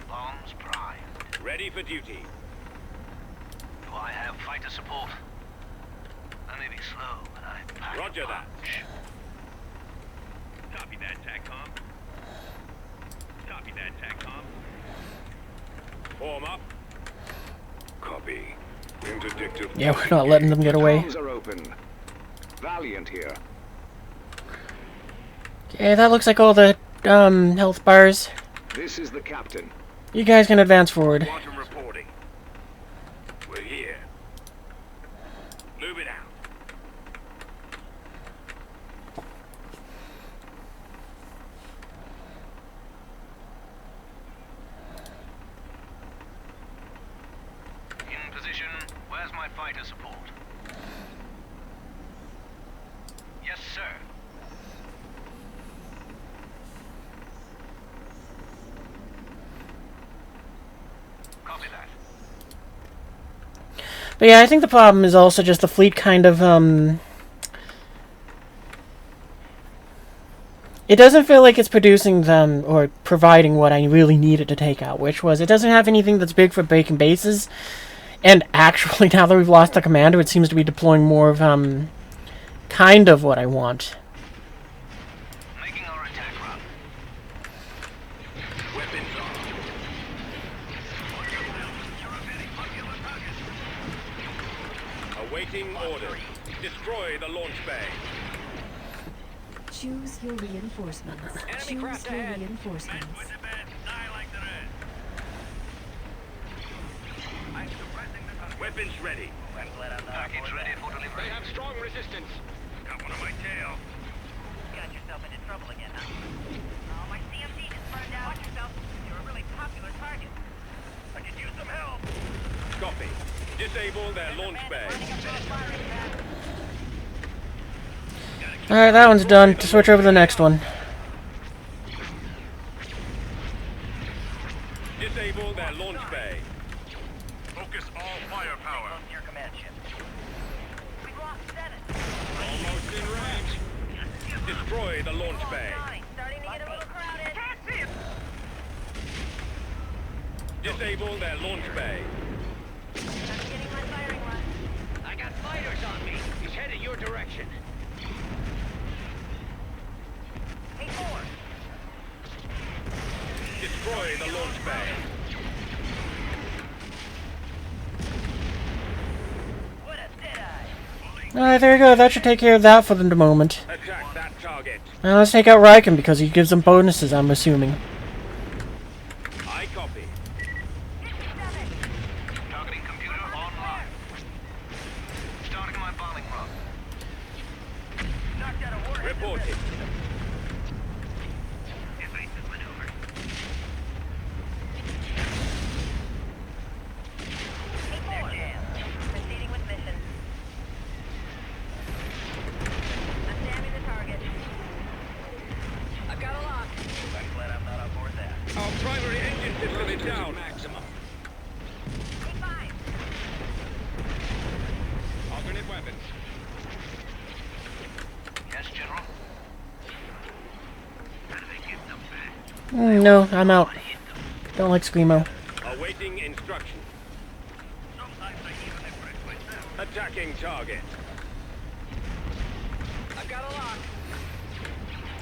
Bombs primed. Ready for duty. Do I have fighter support? I may be slow, but I pack Roger a that. punch. Copy that, TACCOM. Copy that, TACCOM. Form up. Copy. Interdictive. Yeah, we're not letting them get away. Comms are open. Valiant here. Okay, that looks like all the health bars. This is the captain. You guys can advance forward. Quantum reporting. We're here. Move it out. In position. Where's my fighter support? Yes, sir. Copy that. But yeah, I think the problem is also just the fleet kind of, it doesn't feel like it's producing them or providing what I really needed to take out, which was it doesn't have anything that's big for breaking bases. And actually, now that we've lost the commander, it seems to be deploying more of, kind of what I want. Making our attack run. Weapons on. Awaiting orders. Destroy the launch bay. Choose your reinforcements. Choose your reinforcements. Weapons ready. Package ready for delivery. They have strong resistance. Got one on my tail. Got yourself into trouble again, huh? Oh, my CMG just burned out. Watch yourself. You're a really popular target. I could use some help. Copy. Disable their launch bay. Alright, that one's done. To switch over to the next one. Disable their launch bay. Focus all firepower. Your command ship. We've lost Senate. Almost in range. Destroy the launch bay. Starting to get a little crowded. Can't see it. Disable their launch bay. I'm getting my firing line. I got fighters on me. He's headed your direction. Hey, 4. Destroy the launch bay. What a deadeye. Alright, there you go. That should take care of that for the moment. Attack that target. Now let's take out Riken because he gives them bonuses, I'm assuming. I copy. Targeting computer online. Starting my bombing run. Knocked out a warhead. Reporting. No, I'm out. Don't like Screamo. Awaiting instruction. Attacking target. I've got a lock.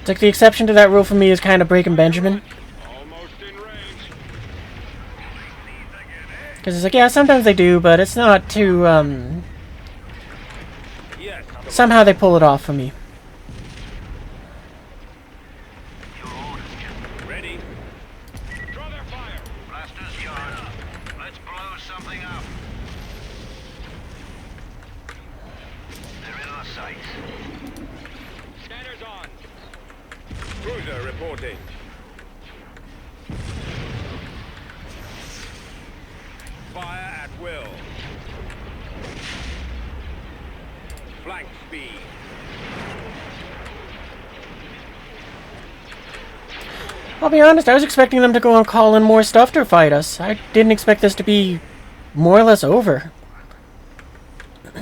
It's like the exception to that rule for me is kind of Breaking Benjamin. Almost in range. Because it's like, yeah, sometimes they do, but it's not too, Yes. somehow they pull it off for me. Ready. Draw their fire. Blasters yard. Let's blow something up. They're in our sights. Scanners on. Cruiser reporting. Fire at will. Flank speed. I'll be honest, I was expecting them to go and call in more stuff to fight us. I didn't expect this to be more or less over. Go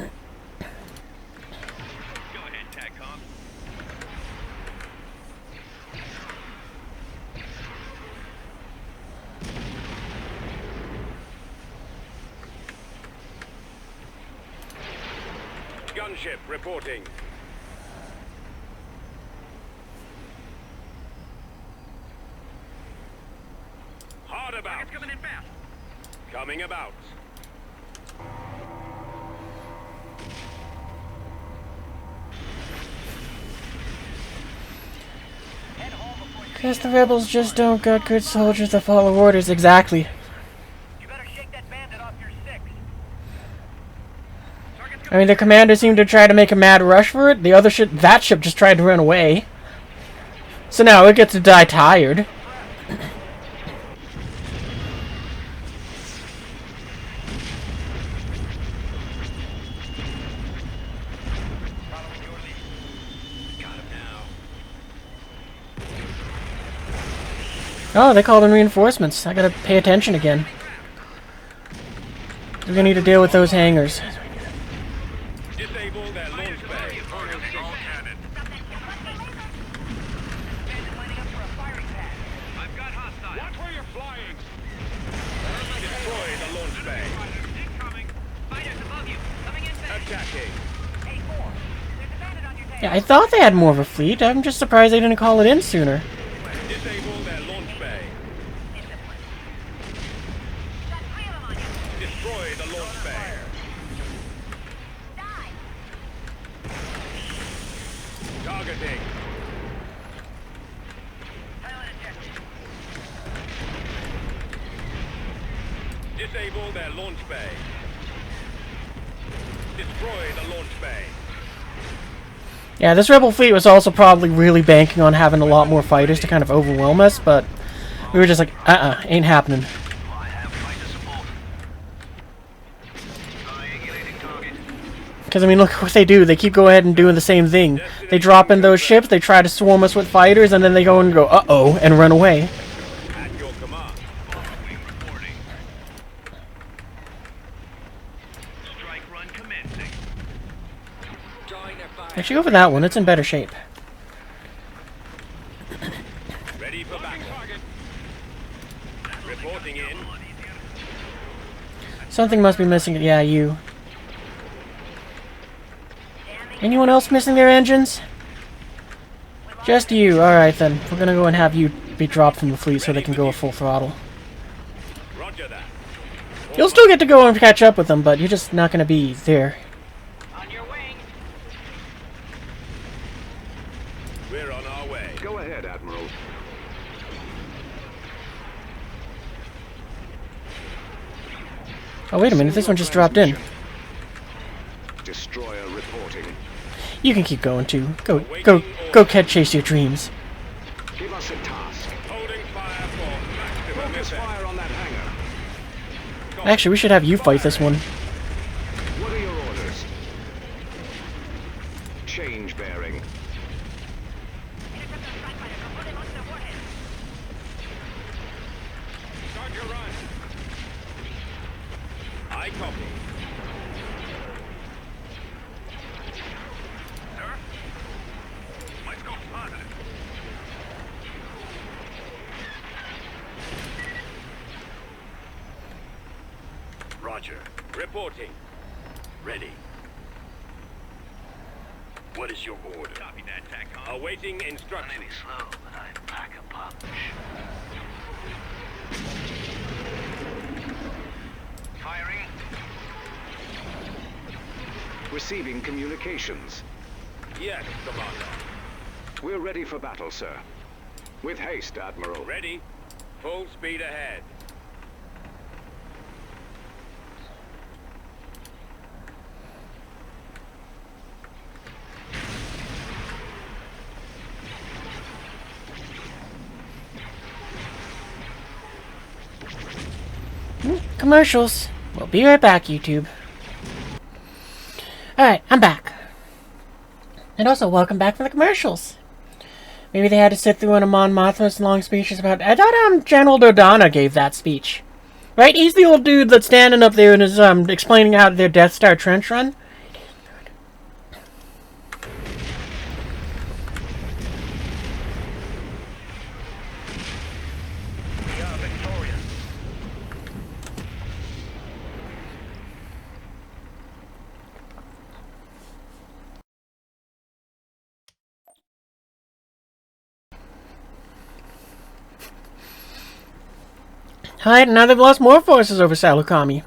ahead, TACCOM. Gunship reporting. Hard about. Coming in fast. Coming about. Guess the rebels just don't got good soldiers that follow orders exactly. You better shake that bandit off your six. I mean, the commander seemed to try to make a mad rush for it. The other ship, that ship just tried to run away. So now it gets to die tired. Oh, they called in reinforcements. I gotta pay attention again. We're gonna need to deal with those hangars. Disable their launch bay. I've got hostiles. Watch where you're flying. Destroy the launch bay. Incoming. Fighters above you. Coming in fast. Attacking. Yeah, I thought they had more of a fleet. I'm just surprised they didn't call it in sooner. Disable their launch bay. Destroy the launch bay. Targeting. Disable their launch bay. Destroy the launch bay. Yeah, this rebel fleet was also probably really banking on having a lot more fighters to kind of overwhelm us, but we were just like, ain't happening. Because, I mean, look what they do. They keep going ahead and doing the same thing. They drop in those ships, they try to swarm us with fighters, and then they go and go, uh-oh, and run away. At your command. Reporting. Strike run commencing. Drawing their fire. Actually, over that one, it's in better shape. Ready for battle. Reporting in. Something must be missing. Yeah, you. Anyone else missing their engines? Just you. Alright then. We're gonna go and have you be dropped from the fleet so they can go at full throttle. Roger that. You'll still get to go and catch up with them, but you're just not gonna be there. On your wing. We're on our way. Go ahead, Admiral. Oh, wait a minute. This one just dropped in. Destroyer reporting. You can keep going too. Go chase your dreams. Give us a task. Holding fire for maximum Focus effect. fire on that hangar. Actually, we should have you fight this one. What are your orders? Change bearing. Start your run. I copy. Sir? Let's go positive. Reporting. Ready. What is your order? Copy that, TACOM. Awaiting instructions. I may be slow, but I pack a punch. Firing. Receiving communications. Yes, Commander. We're ready for battle, sir. With haste, Admiral. Ready. Full speed ahead. Commercials. We'll be right back, YouTube. Alright, I'm back. And also, welcome back from the commercials. Maybe they had to sit through one of Mon Mothma's long speeches about... I thought General Dodonna gave that speech. Right? He's the old dude that's standing up there and is explaining how their Death Star trench run. We are victorious. Alright, now they've lost more forces over Salukami.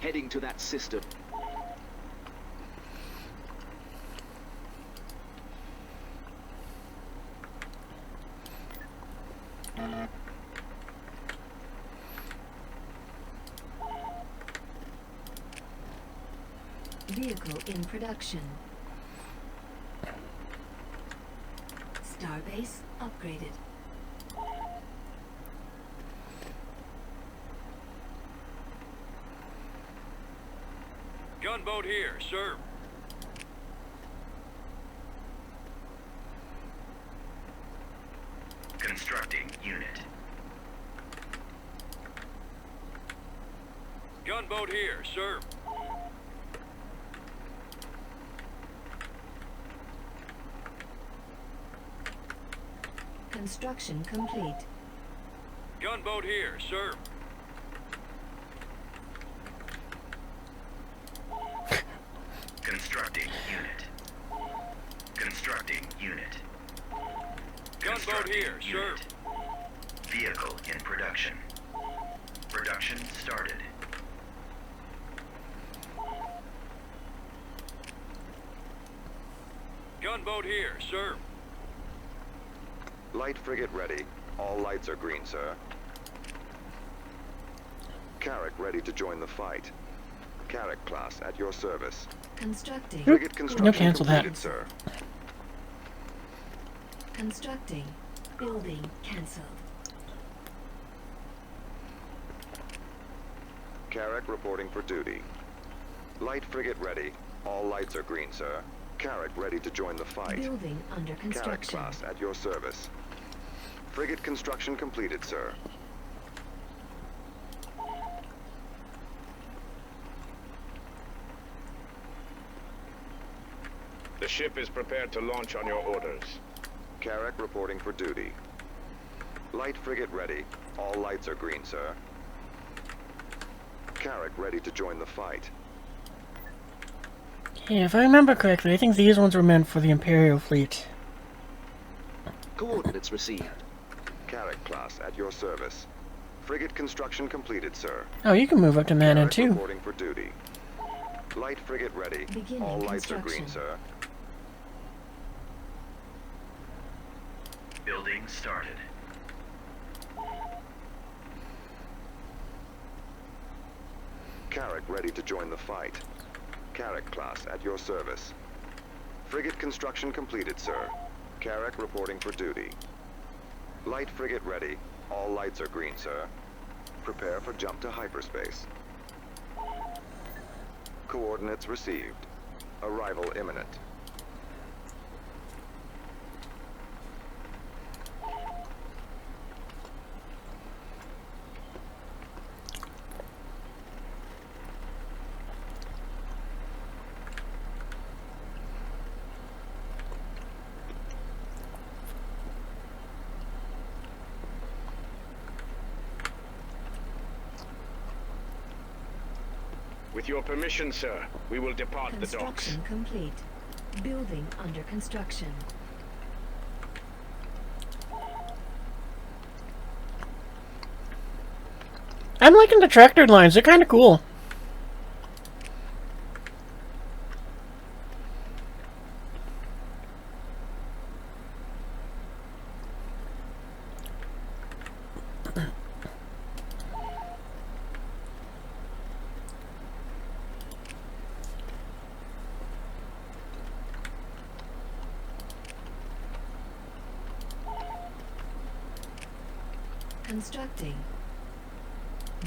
Heading to that system. Vehicle in production. Starbase upgraded. Gunboat here, sir. Constructing unit. Gunboat here, sir. Construction complete. Gunboat here, sir. Constructing unit. Constructing unit. Gunboat here, sir. Vehicle in production. Production started. Gunboat here, sir. Light frigate ready. All lights are green, sir. Carrack ready to join the fight. Carrack class at your service. Constructing. Frigate construction completed, sir. Constructing. Building cancelled. Carrack reporting for duty. Light frigate ready. All lights are green, sir. Carrack ready to join the fight. Building under Carrack construction. class at your service. Frigate construction completed, sir. The ship is prepared to launch on your orders. Carrack reporting for duty. Light frigate ready. All lights are green, sir. Carrack ready to join the fight. Yeah, if I remember correctly, I think these ones were meant for the Imperial fleet. Coordinates received. Carrack class at your service. Frigate construction completed, sir. Oh, you can move up to Mana too. Reporting for duty. Light frigate ready. Beginning All lights are green, construction. sir. Building started. Carrack ready to join the fight. Carrack class at your service. Frigate construction completed, sir. Carrack reporting for duty. Light frigate ready. All lights are green, sir. Prepare for jump to hyperspace. Coordinates received. Arrival imminent. With your permission, sir, we will depart the docks. Construction complete. Building under construction. I'm liking the tractor lines. They're kind of cool. Constructing.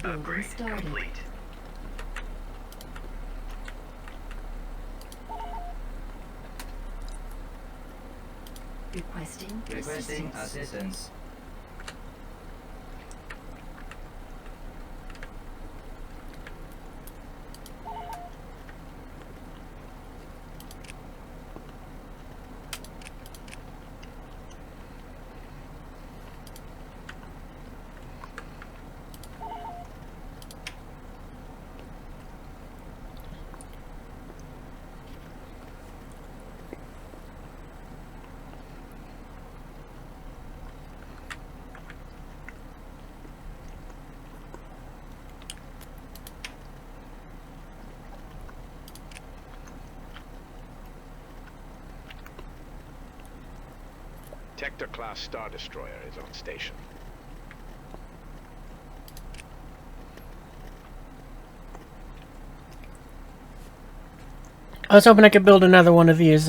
Building started. Complete. Requesting assistance. Tector-class Star Destroyer is on station. I was hoping I could build another one of these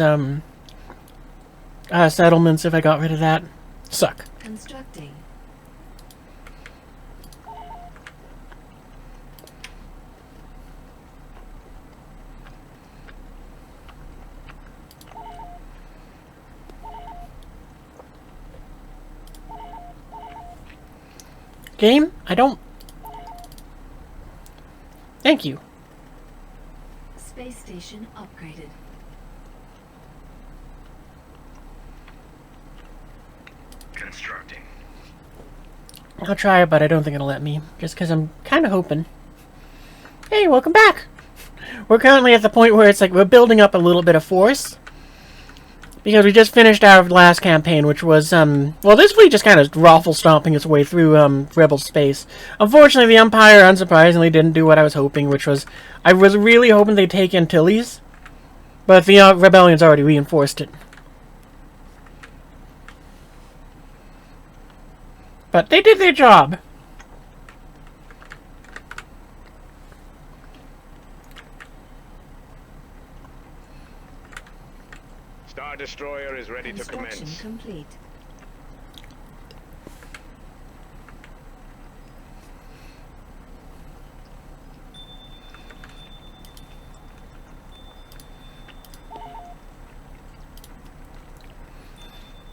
settlements if I got rid of that. Suck. Constructing. Game? I don't... Thank you. Space station upgraded. Constructing. I'll try it, but I don't think it'll let me. Just because I'm kind of hoping. Hey, welcome back! We're currently at the point where it's like we're building up a little bit of force. Because we just finished our last campaign, which was, well, this fleet just kind of raffle-stomping its way through, Rebel space. Unfortunately, the Empire, unsurprisingly, didn't do what I was hoping, which was, I was really hoping they'd take Antilles, but the, Rebellion's already reinforced it. But they did their job. Star Destroyer is ready to Construction commence. complete.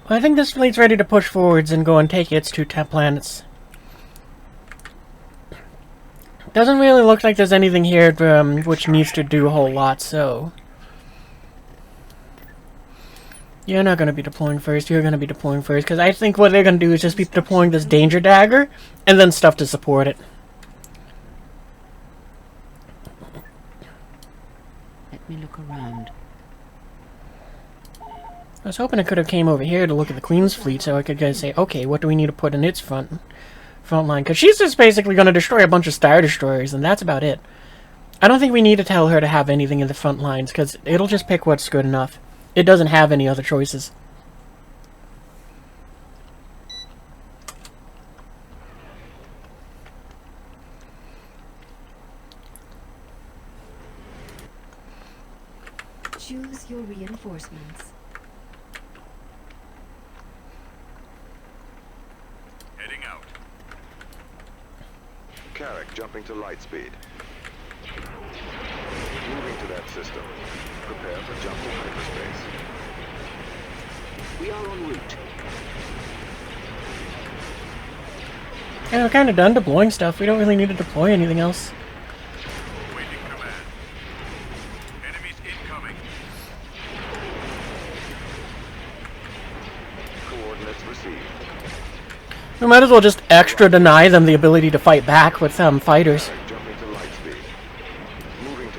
I think this fleet's ready to push forwards and go and take its 2 planets. Doesn't really look like there's anything here which needs to do a whole lot, so... You're not going to be deploying first, you're going to be deploying first, because I think what they're going to do is just be deploying this danger dagger, and then stuff to support it. Let me look around. I was hoping I could have came over here to look at the Queen's fleet so I could say, okay, what do we need to put in its front line? Because she's just basically going to destroy a bunch of Star Destroyers, and that's about it. I don't think we need to tell her to have anything in the front lines, because it'll just pick what's good enough. It doesn't have any other choices. Choose your reinforcements. Heading out. Carrick jumping to light speed. Moving to that system. Prepare for jump to hyperspace. We are en route. Yeah, we're kind of done deploying stuff. We don't really need to deploy anything else. Waiting command. Enemies incoming. Coordinates received. We might as well just extra deny them the ability to fight back with fighters. Jumping to light speed. Moving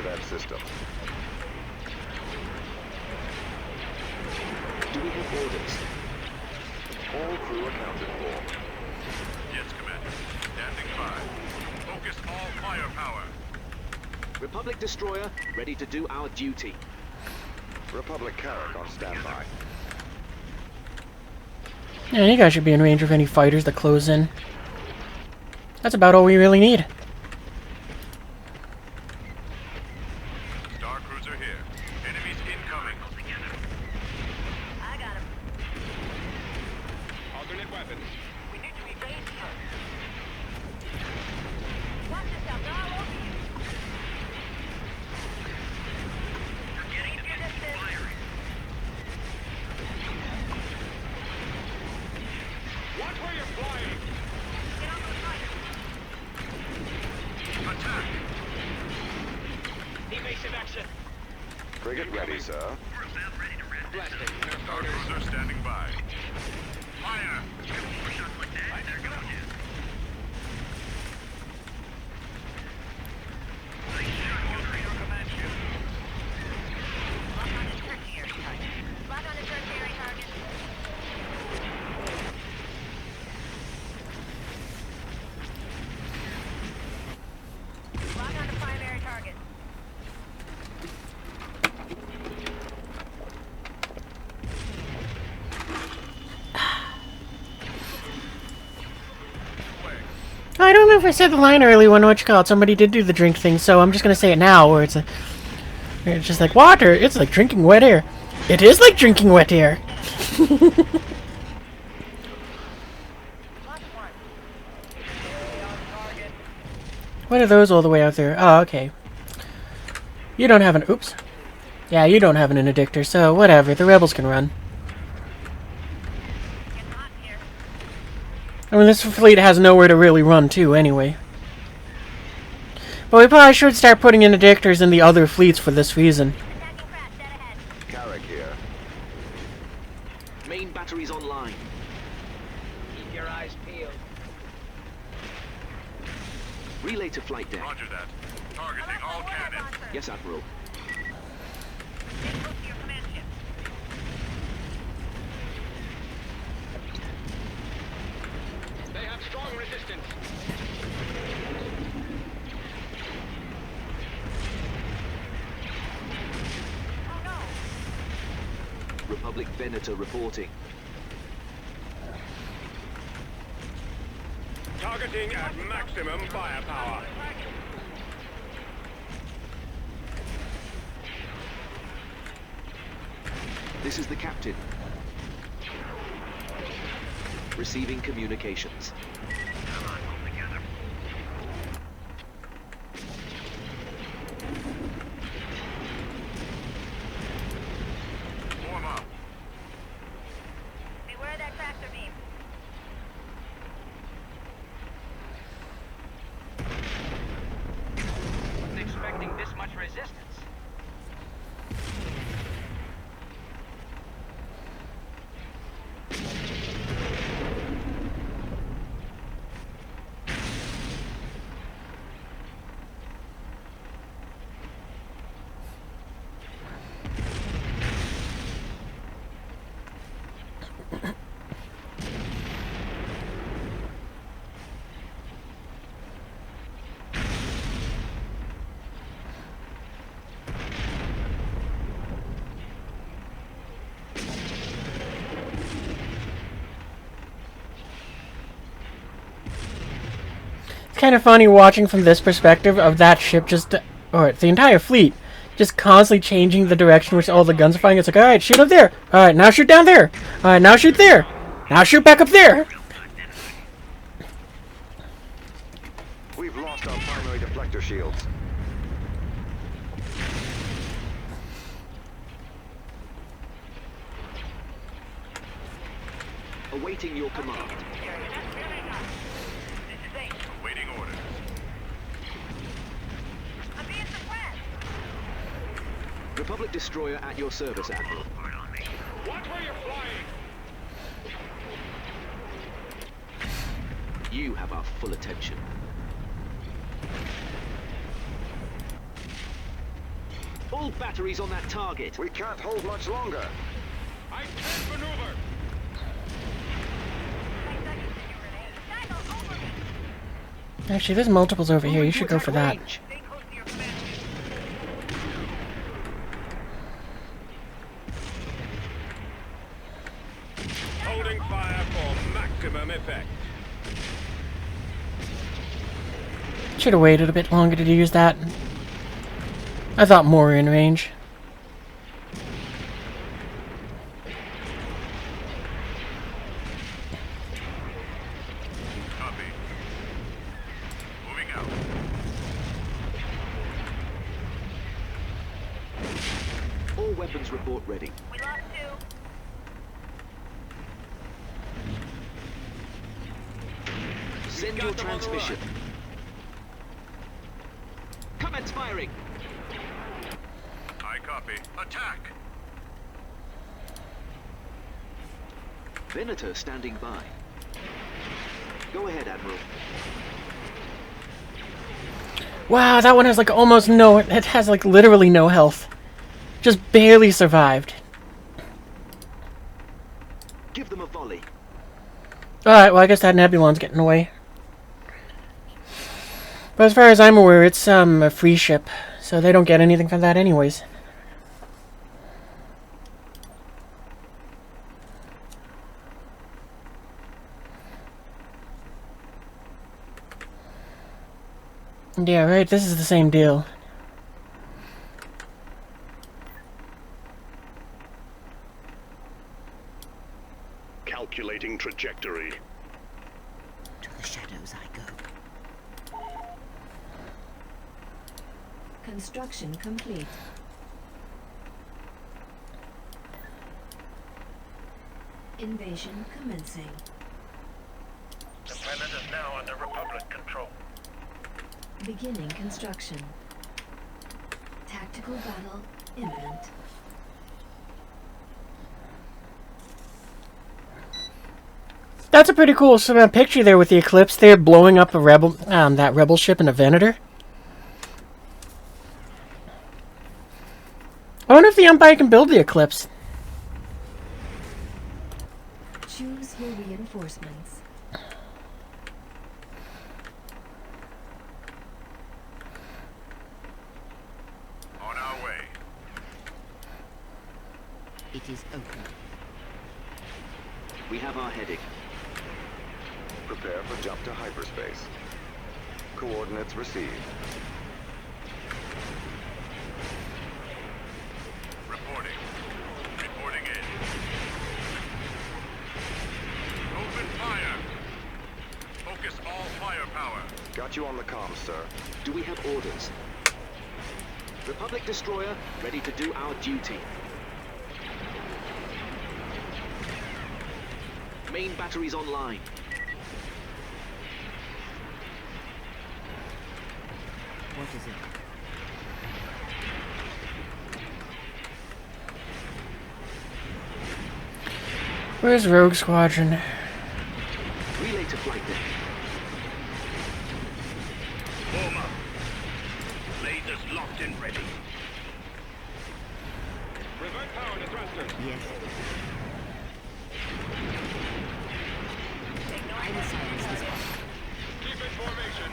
We have orders. All crew accounted for. Yes, Commander. Standing by. Focus all firepower. Republic destroyer ready to do our duty. Republic Carrack on standby. Yeah, you guys should be in range of any fighters that close in. That's about all we really need. Star Cruiser here. Enemies incoming. I got him. Alternate weapons. We need to evade here. Watch yourself, they're all over you. Keep your distance. Watch where you're flying. Get on those fighters. Attack. Evasive action. Frigate ready, sir. Blasted. Star Cruiser standing by. Fire. Lock on the tertiary target. Lock on the tertiary target. Lock on the primary target. I don't know if I said the line earlier when somebody did do the drink thing, so I'm just gonna say it now, where it's just like water. It's like drinking wet air. It is like drinking wet air. What are those all the way out there? Oh, okay. You don't have an... Oops. Yeah, you don't have an interdictor, so whatever. The rebels can run. I mean, this fleet has nowhere to really run to, anyway. But we probably should start putting interdictors in the other fleets for this reason. Carrack here. Main batteries online. Keep your eyes peeled. Relay to flight deck. Roger that. Targeting all cannons. Yes, Admiral. They have strong resistance. Republic Venator reporting. Targeting at maximum firepower. This is the captain. Receiving communications. Warm up. Beware that tractor beam. Wasn't expecting this much resistance. It's kind of funny watching from this perspective of that ship or the entire fleet, just constantly changing the direction which all the guns are firing. It's like, alright, shoot up there. Alright, now shoot down there. Alright, now shoot there. Now shoot back up there. We've lost our primary deflector shields. Awaiting your command. Awaiting orders. I'm being suppressed. Republic destroyer at your service, Admiral. Watch where you're flying. You have our full attention. All batteries on that target. We can't hold much longer. I can't maneuver. Actually, there's multiples over here. You should go for that. Holding fire for maximum effect. Should have waited a bit longer to use that. I thought more in range. Copy. Moving out. All weapons report ready. We lost two. Send your transmission. Commence firing. I copy. Attack! Venator standing by. Go ahead, Admiral. Wow, that one has like almost no... It has like literally no health. Just barely survived. Give them a volley. Alright, well I guess that Nebulon's getting away. But as far as I'm aware, it's a free ship, so they don't get anything from that anyways. Yeah, right, this is the same deal. Calculating trajectory. To the shadows I go. Construction complete. Invasion commencing. The planet is now under Republic control. Beginning construction. Tactical battle imminent. That's a pretty cool picture there with the eclipse there blowing up a rebel, that rebel ship in a Venator. I wonder if the Empire can build the eclipse. Choose your reinforcements. On our way. It is open. We have our heading. Prepare for jump to hyperspace. Coordinates received. Reporting. Reporting in. Open fire. Focus all firepower. Got you on the comms, sir. Do we have orders? Republic destroyer ready to do our duty. Main batteries online. What is it? Where's Rogue Squadron? Relay to flight deck. Warm up. Lasers locked and ready. Revert power to thrusters. Yes. I will silence this one. Keep in formation.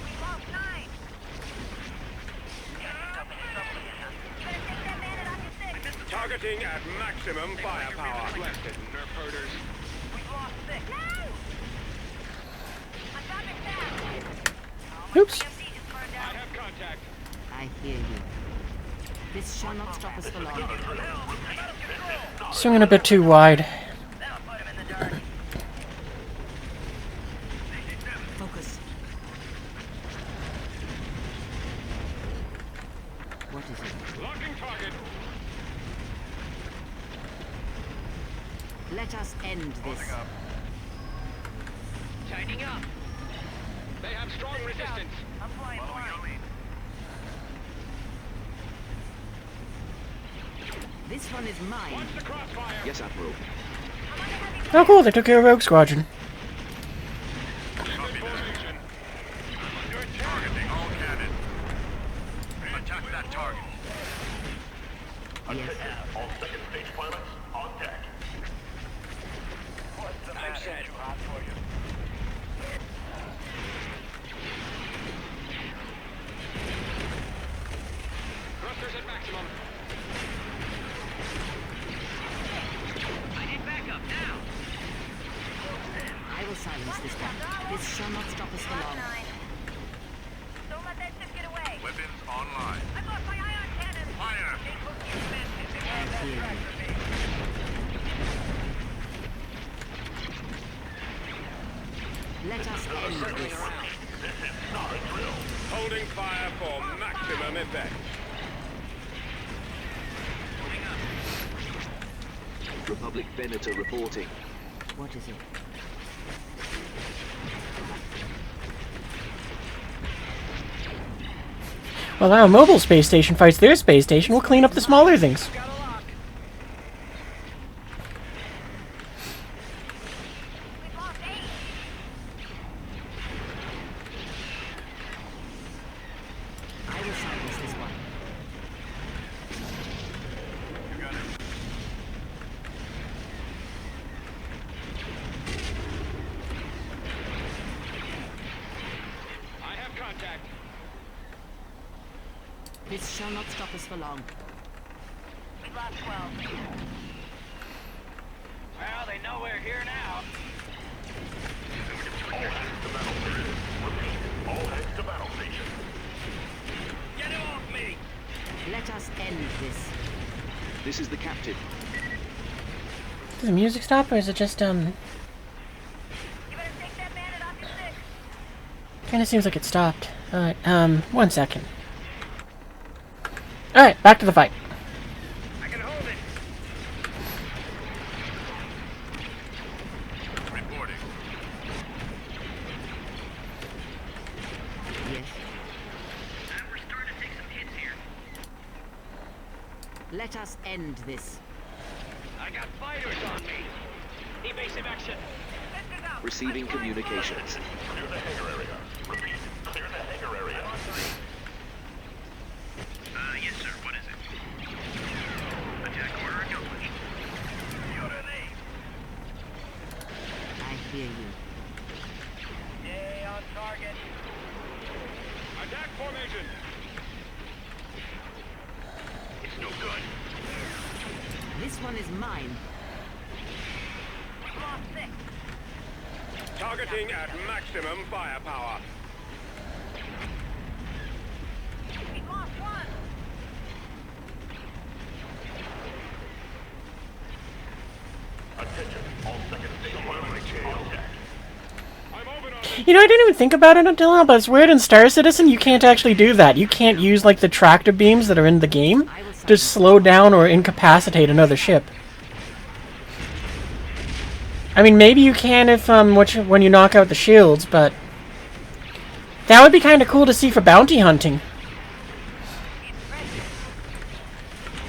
We lost 9. Targeting at maximum firepower. Blasted, nerf herders. We've lost 6. No! I'm coming back. Oops. I have contact. I hear you. This shall not stop us for long. Swinging a bit too wide. That'll put him in the dark. Focus. What is it? Locking target. Let us end this. Tightening up. They have strong resistance. I'm flying blind. This one is mine. Watch the crossfire. Yes, Admiral. Oh cool, they took care of Rogue Squadron. Keep in formation. Targeting all cannon. Attack that target. Yes. All second stage pilots on deck. Use this one. This shall not stop us for long. Don't let that ship get away. Weapons online. I lost my ion cannon. Fire! They look expensive. They I have that hear track you. for me. Let us end this. Holding fire for maximum effect. Republic Venator reporting. What is it? Well, our mobile space station fights their space station. We'll clean up the smaller things. I will silence this one. I have contact. This shall not stop us for long. We lost 12. Well, they know we're here now. All heads to battle station. Get him off me! Let us end this. This is the captain. Does the music stop, or is it just, You better take that bandit off your stick. Kinda seems like it stopped. Alright, 1 second. Alright, back to the fight. I can hold it. Reporting. Yes. We're starting to take some hits here. Let us end this. I got fighters on me. Evasive action. Receiving communications. Clear the hangar area. Repeat. Clear the hangar area. Yes, sir. What is it? Attack order accomplished. I hear you. Stay on target. Attack formation. It's no good. This one is mine. We lost 6. Targeting at maximum firepower. We lost 1. Attention. All second station. Contact. I'm open on You know, I didn't even think about it until now, but it's weird in Star Citizen you can't actually do that. You can't use, like, the tractor beams that are in the game to slow down or incapacitate another ship. I mean, maybe you can if, when you knock out the shields, but that would be kind of cool to see for bounty hunting.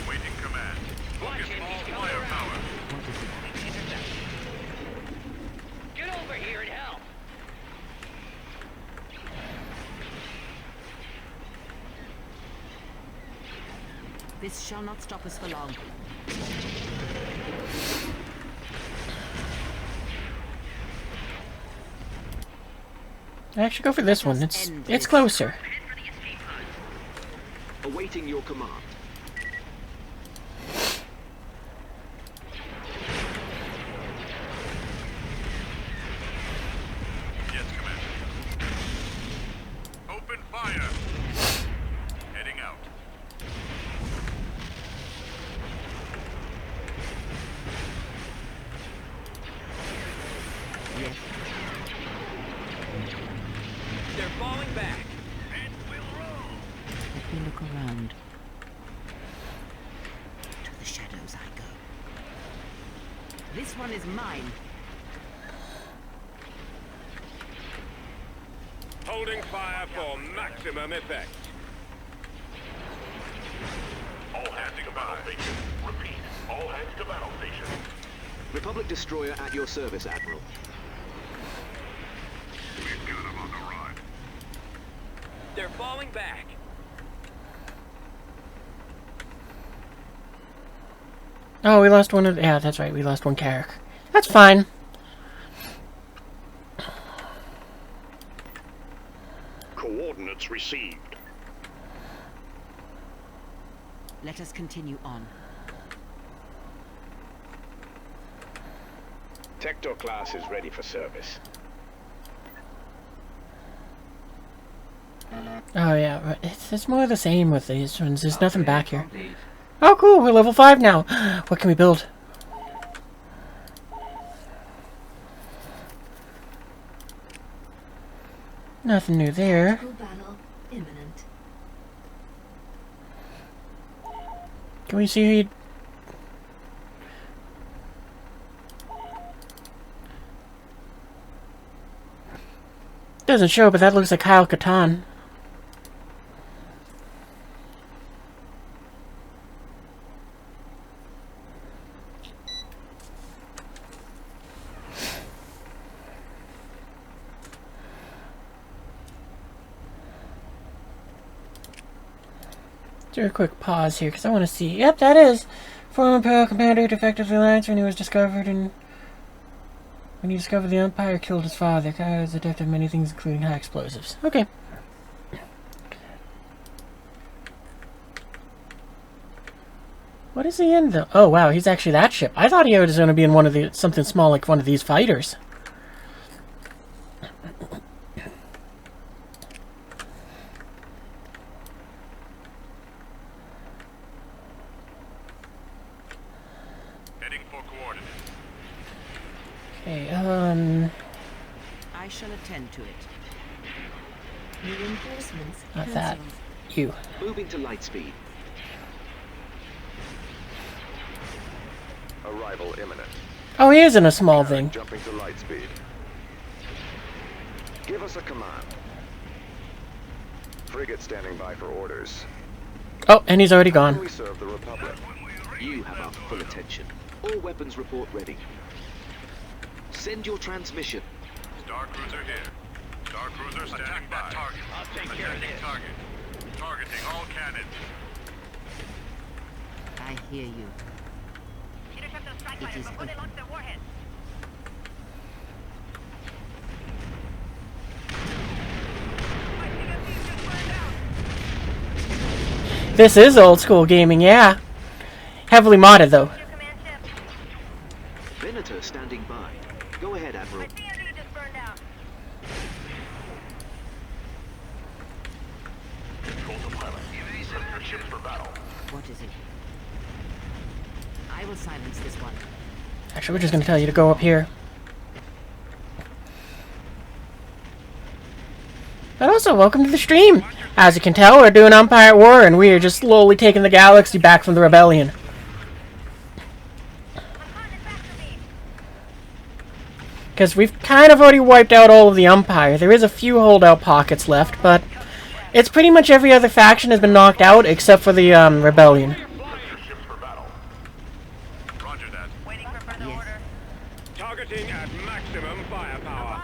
Awaiting command. Focus all firepower. Get over here and help. This shall not stop us for long. I should go for this one. It's closer. Awaiting your command. Yes, Commander. Open fire. Heading out. Yes. They're falling back. And we'll roll. Let me look around. To the shadows I go. This one is mine. Holding fire for maximum effect. All hands to battle station. Repeat. All hands to battle station. Republic destroyer at your service, Admiral. We've got him on the run. They're falling back. Oh, we lost one of... Yeah, that's right. We lost one Carrick. That's fine. Coordinates received. Let us continue on. Tector class is ready for service. Oh yeah, right. It's more the same with these ones. There's nothing back here. Oh cool, we're level 5 now. What can we build? Nothing new there. Battle imminent. Can we see? Doesn't show, but that looks like Kyle Katarn. Do a quick pause here because I want to see. Yep, that is former Imperial commander defected to the Alliance when he was discovered and when he discovered the Empire killed his father. Kyle is adept at many things, including high explosives. Okay. What is he in though? Oh wow, he's actually that ship. I thought he was going to be in one of the something small like one of these fighters. Okay, I shall attend to it. Reinforcements. not that. You. Moving to light speed. Arrival imminent. Oh, he is in a small thing. Jumping to light speed. Give us a command. Frigate standing by for orders. Oh, and he's already gone. We serve the Republic. You have our full attention. All weapons report ready. Send your transmission. Star Cruiser here. Star Cruiser standing by. Target. I'll take care of Attacking this. target. Targeting all cannons. I hear you. Intercept those strike fighters before they launch their warheads. This is old school gaming, yeah. Heavily modded though. Venator standing by. Go ahead, Admiral. just burned out. What is it? I will silence this one. Actually, we're just going to tell you to go up here. But also, welcome to the stream. As you can tell, we're doing Empire at War, and we are just slowly taking the galaxy back from the Rebellion. Because we've kind of already wiped out all of the Empire. There is a few holdout pockets left, but it's pretty much every other faction has been knocked out except for the Rebellion. Roger that. Waiting for further order. Targeting at maximum firepower.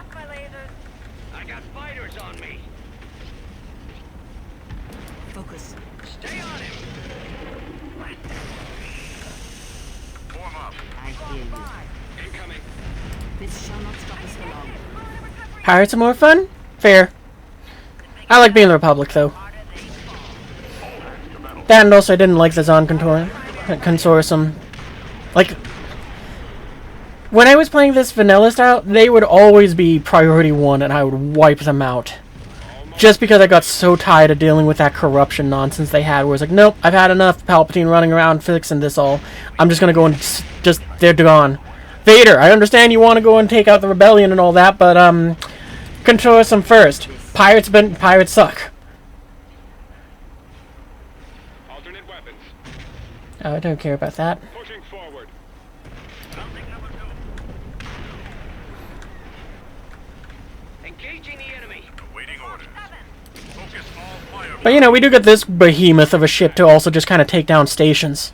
I got fighters on me. Focus. Stay on him. Form up. I hear you. Incoming. This shall not stop us for long. Pirates are more fun? Fair. I like being the Republic, though. That and also I didn't like the Zon Consortium. Like, when I was playing this vanilla style, they would always be priority 1 and I would wipe them out. Just because I got so tired of dealing with that corruption nonsense they had, where it's like, nope, I've had enough Palpatine running around fixing this all. I'm just gonna go and just, they're gone. Vader, I understand you want to go and take out the rebellion and all that, but control them first. Pirates suck. Alternate weapons. Oh, I don't care about that. Pushing forward. Engaging the enemy. Awaiting orders. Focus all fire. But you know, we do get this behemoth of a ship to also just kind of take down stations.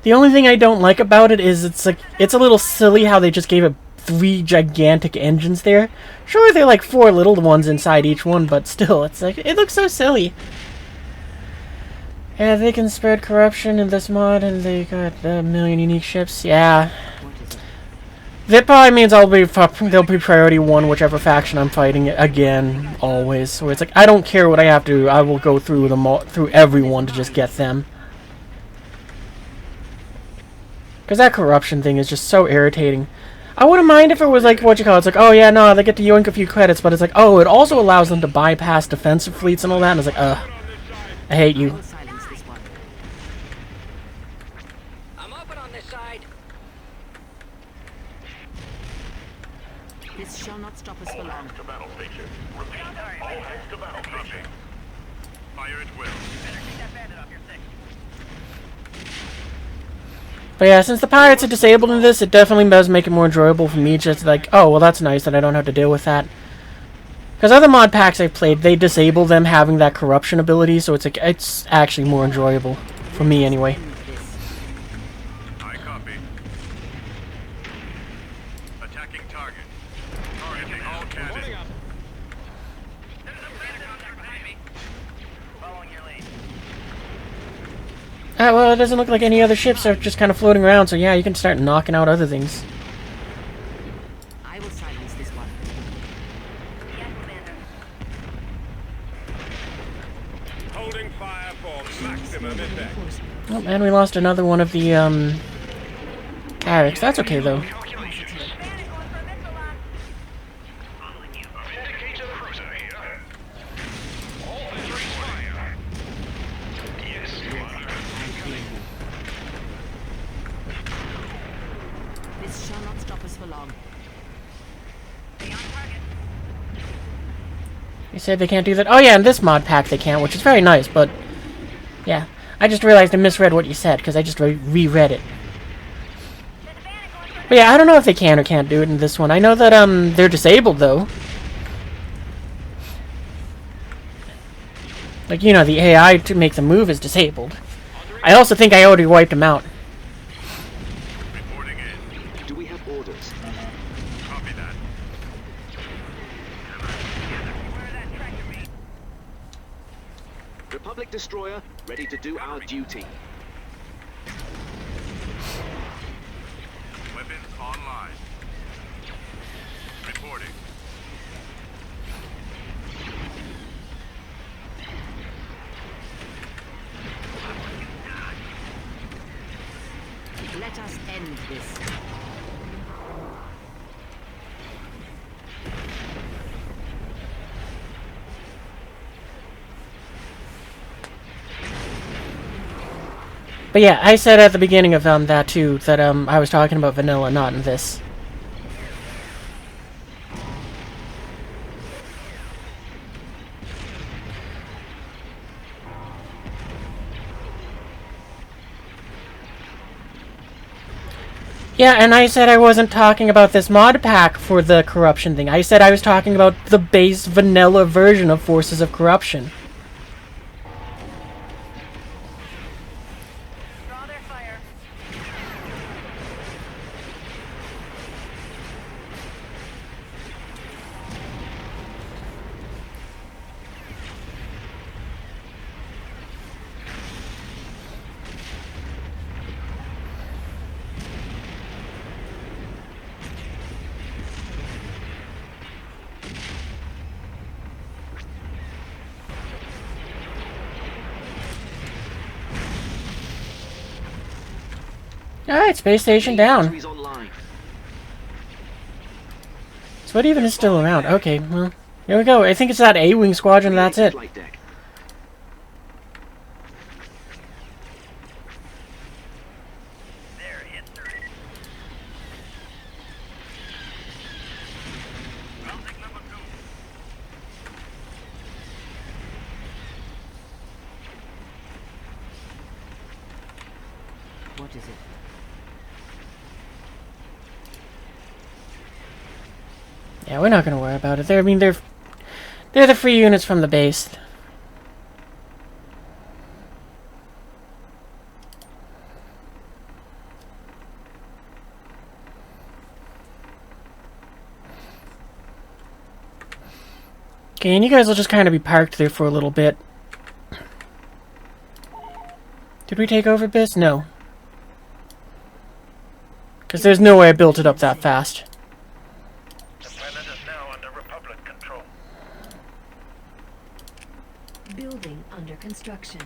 The only thing I don't like about it is it's a little silly how they just gave it 3 gigantic engines there. Sure, they're like 4 little ones inside each one, but still, it's like, it looks so silly. Yeah, they can spread corruption in this mod, and they got a million unique ships. Yeah. That probably means they'll be priority 1, whichever faction I'm fighting again, always. So it's like, I don't care what I have to do, I will go through them all, through everyone to just get them. Because that corruption thing is just so irritating. I wouldn't mind if it was like, what you call it, it's like, oh yeah, no, they get to yoink a few credits, but it's like, oh, it also allows them to bypass defensive fleets and all that, and it's like, I hate you. I'm open on this side. This shall not stop us for long. To battle station. Repeat. All heads to battle station. Fire at will. Better keep that bandit off your stick. But yeah, since the pirates are disabled in this, it definitely does make it more enjoyable for me, just like, oh, well, that's nice that I don't have to deal with that. Because other mod packs I've played, they disable them having that corruption ability, so it's like, it's actually more enjoyable. For me, anyway. I copy. Attacking target. Targeting all cannons. There's a bandit on there behind me. Following your lead. Well, it doesn't look like any other ships are just kind of floating around, so yeah, you can start knocking out other things. I will silence this one. Yes, Commander. Holding fire for maximum effect. Oh man, we lost another one of the, carracks. That's okay, though. Bandit going for a missile launch. Indicator cruiser here. All batteries fire. Yes, Commander. This shall not stop us for long. Stay on target. You said they can't do that? Oh yeah, in this mod pack they can't, which is very nice, but... Yeah. I just realized I misread what you said, because I just reread it. But yeah, I don't know if they can or can't do it in this one. I know that, they're disabled, though. Like, you know, the AI to make the move is disabled. I also think I already wiped them out. Reporting in. Do we have orders? Copy that. Republic destroyer, ready to do our duty. Weapons online. Reporting. Let us end this. But yeah, I said at the beginning of that too, that I was talking about vanilla, not in this. Yeah, and I said I wasn't talking about this mod pack for the corruption thing. I said I was talking about the base vanilla version of Forces of Corruption. Draw their fire. Alright, space station down. Batteries online. So what even is still around? Okay, well, here we go. I think it's that A-Wing squadron, and that's it. Flight deck. There, hit 30. Rounding number 2. What is it? Yeah, we're not gonna worry about it. I mean, they're the free units from the base. Okay, and you guys will just kind of be parked there for a little bit. Did we take over Biss? No. Because there's no way I built it up that fast. The planet is now under Republic control. Building under construction.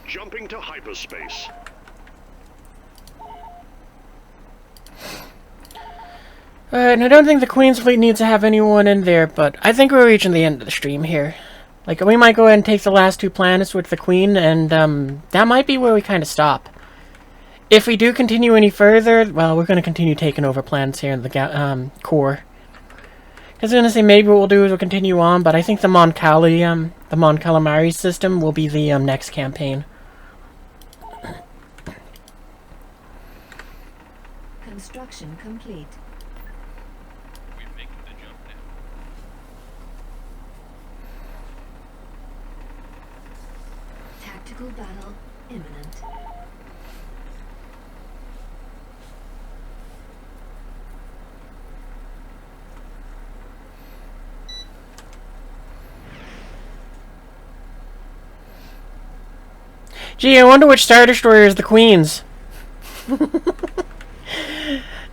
Jumping to hyperspace. And I don't think the Queen's Fleet needs to have anyone in there, but I think we're reaching the end of the stream here. Like, we might go ahead and take the last 2 planets with the Queen, and that might be where we kind of stop. If we do continue any further, well, we're going to continue taking over planets here in the core. I was going to say maybe what we'll do is we'll continue on, but I think the Mon Calamari system will be the next campaign. Construction complete. We're making the jump now. Tactical battle imminent. Gee, I wonder which Star Destroyer is the Queen's.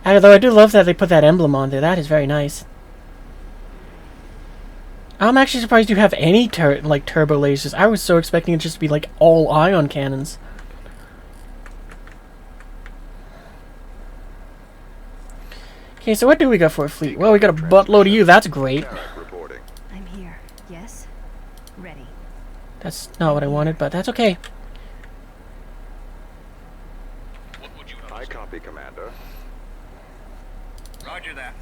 Although I do love that they put that emblem on there. That is very nice. I'm actually surprised you have any turbo lasers. I was so expecting it just to be like all ion cannons. Okay, so what do we got for a fleet? Well, we got a buttload of you. That's great. I'm here. Yes. Ready. That's not what I wanted, but that's okay. I copy, Commander. Roger that.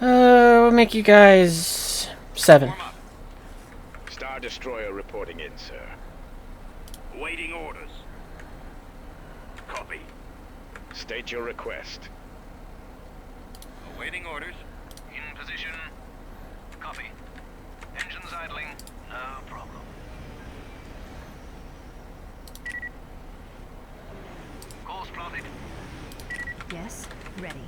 We'll make you guys 7. Star Destroyer reporting in, sir. Awaiting orders. Copy. State your request. Awaiting orders. In position. Copy. Engines idling. No problem. Course plotted. Yes. Ready.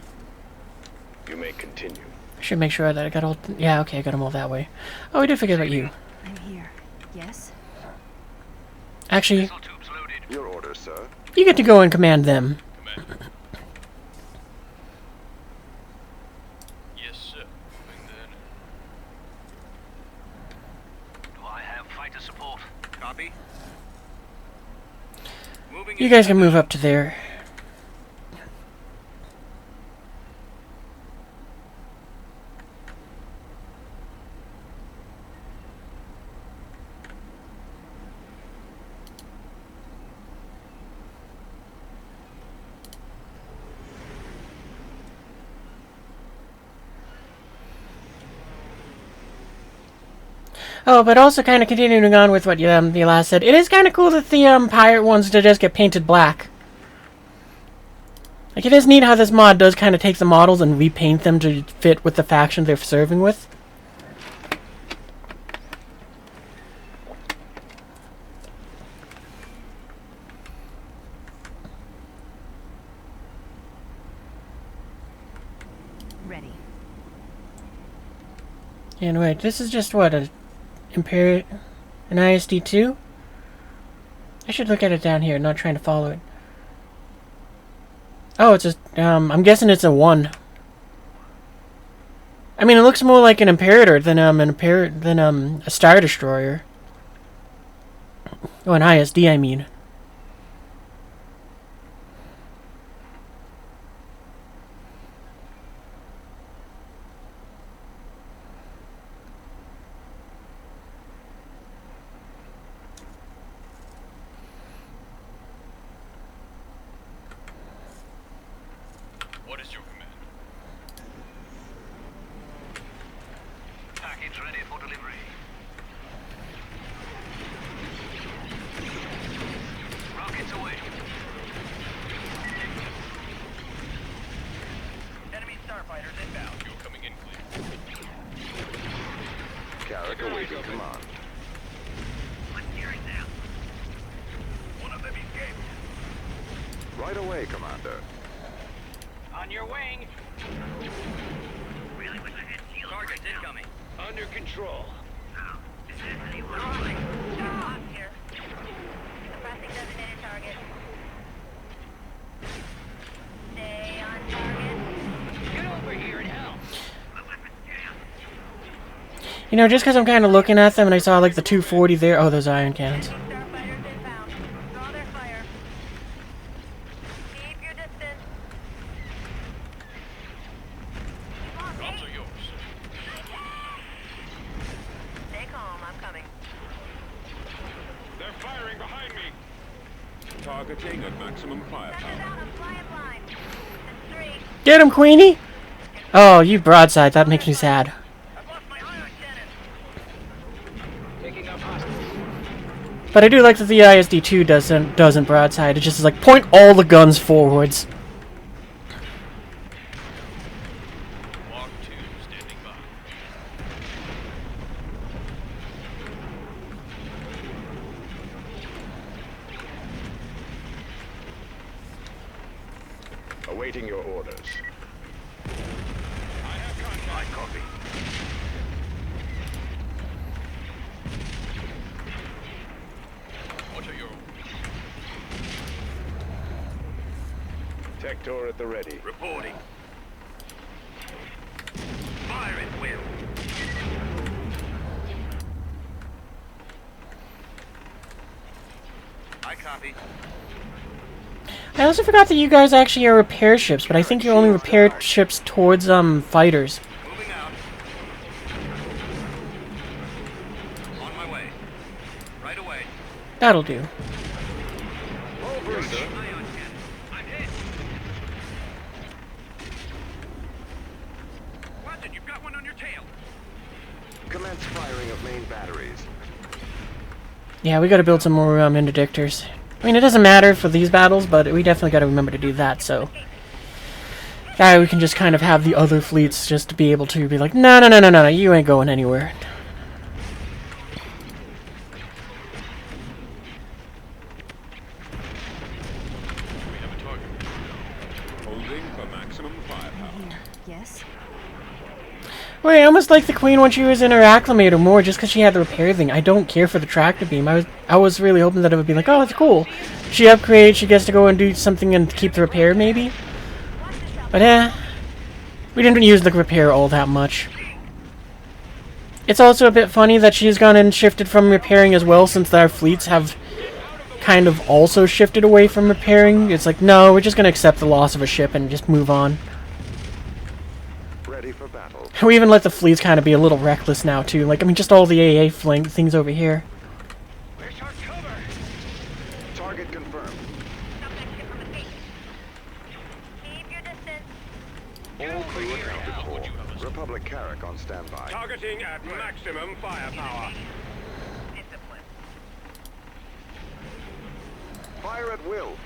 You may continue. I should make sure that I got all... Yeah, okay, I got them all that way. Oh, we did forget about you. I'm here. Yes. Actually, Your orders, sir. you get to go and command them. Yes, sir. Moving then. Do I have fighter support? Copy. Moving You guys can move up to there. Oh, but also kind of continuing on with what the last said, it is kind of cool that the pirate ones to just get painted black. Like, it is neat how this mod does kind of take the models and repaint them to fit with the faction they're serving with. Ready. And wait, this is just what, an ISD2? I should look at it down here, not trying to follow it. Oh, it's a, I'm guessing it's a 1. I mean, it looks more like an Imperator than a Star Destroyer. Oh, an ISD, I mean. What is your command? Package ready for delivery. Rockets away. Enemy starfighters inbound. You're coming in clear. Carrick awaiting command. Let's hear it now. One of them escaped. Right away, Commander. On your wing. Really wish I had shield. Targets incoming. Under control. I'm here. Suppressing designated target. Stay on target. Get over here and help. You know, just because I'm kind of looking at them and I saw like the 240 there. Oh, those ion cannons. Starfighters inbound. Draw their fire. Keep your distance. Targeting at maximum firepower. Get him, Queenie! Oh, you broadside. That makes me sad. But I do like that the ISD-2 doesn't broadside. It just is like, point all the guns forwards. Walk 2 standing by. Awaiting your orders. I copy. What are your Tector at the ready. Reporting. Fire at will. I copy. I also forgot that you guys actually are repair ships, but I think you only repair ships towards, fighters. Moving out. On my way. Right away. That'll do. Over, sir. I'm hit. Watch it, you've got one on your tail. Commence firing of main batteries. Yeah, we gotta build some more, interdictors. I mean, it doesn't matter for these battles, but we definitely gotta remember to do that, so... Yeah, we can just kind of have the other fleets just to be able to be like, no, no, no, no, no, you ain't going anywhere. we have a target? Holding for maximum firepower. Yes? Wait, I almost like the Queen when she was in her acclimator more, just because she had the repair thing. I don't care for the tractor beam. I was really hoping that it would be like, oh, that's cool. She upgrades, she gets to go and do something and keep the repair, maybe? But, we didn't use the repair all that much. It's also a bit funny that she's gone and shifted from repairing as well, since our fleets have kind of also shifted away from repairing. It's like, no, we're just going to accept the loss of a ship and just move on. Ready for battle. We even let the fleets kind of be a little reckless now, too. Like, I mean, just all the AA things over here. Where's our cover? Target confirmed. Keep your distance. All crew accounted for. Republic Carrack on standby. Targeting at maximum firepower. Discipline. Fire at will.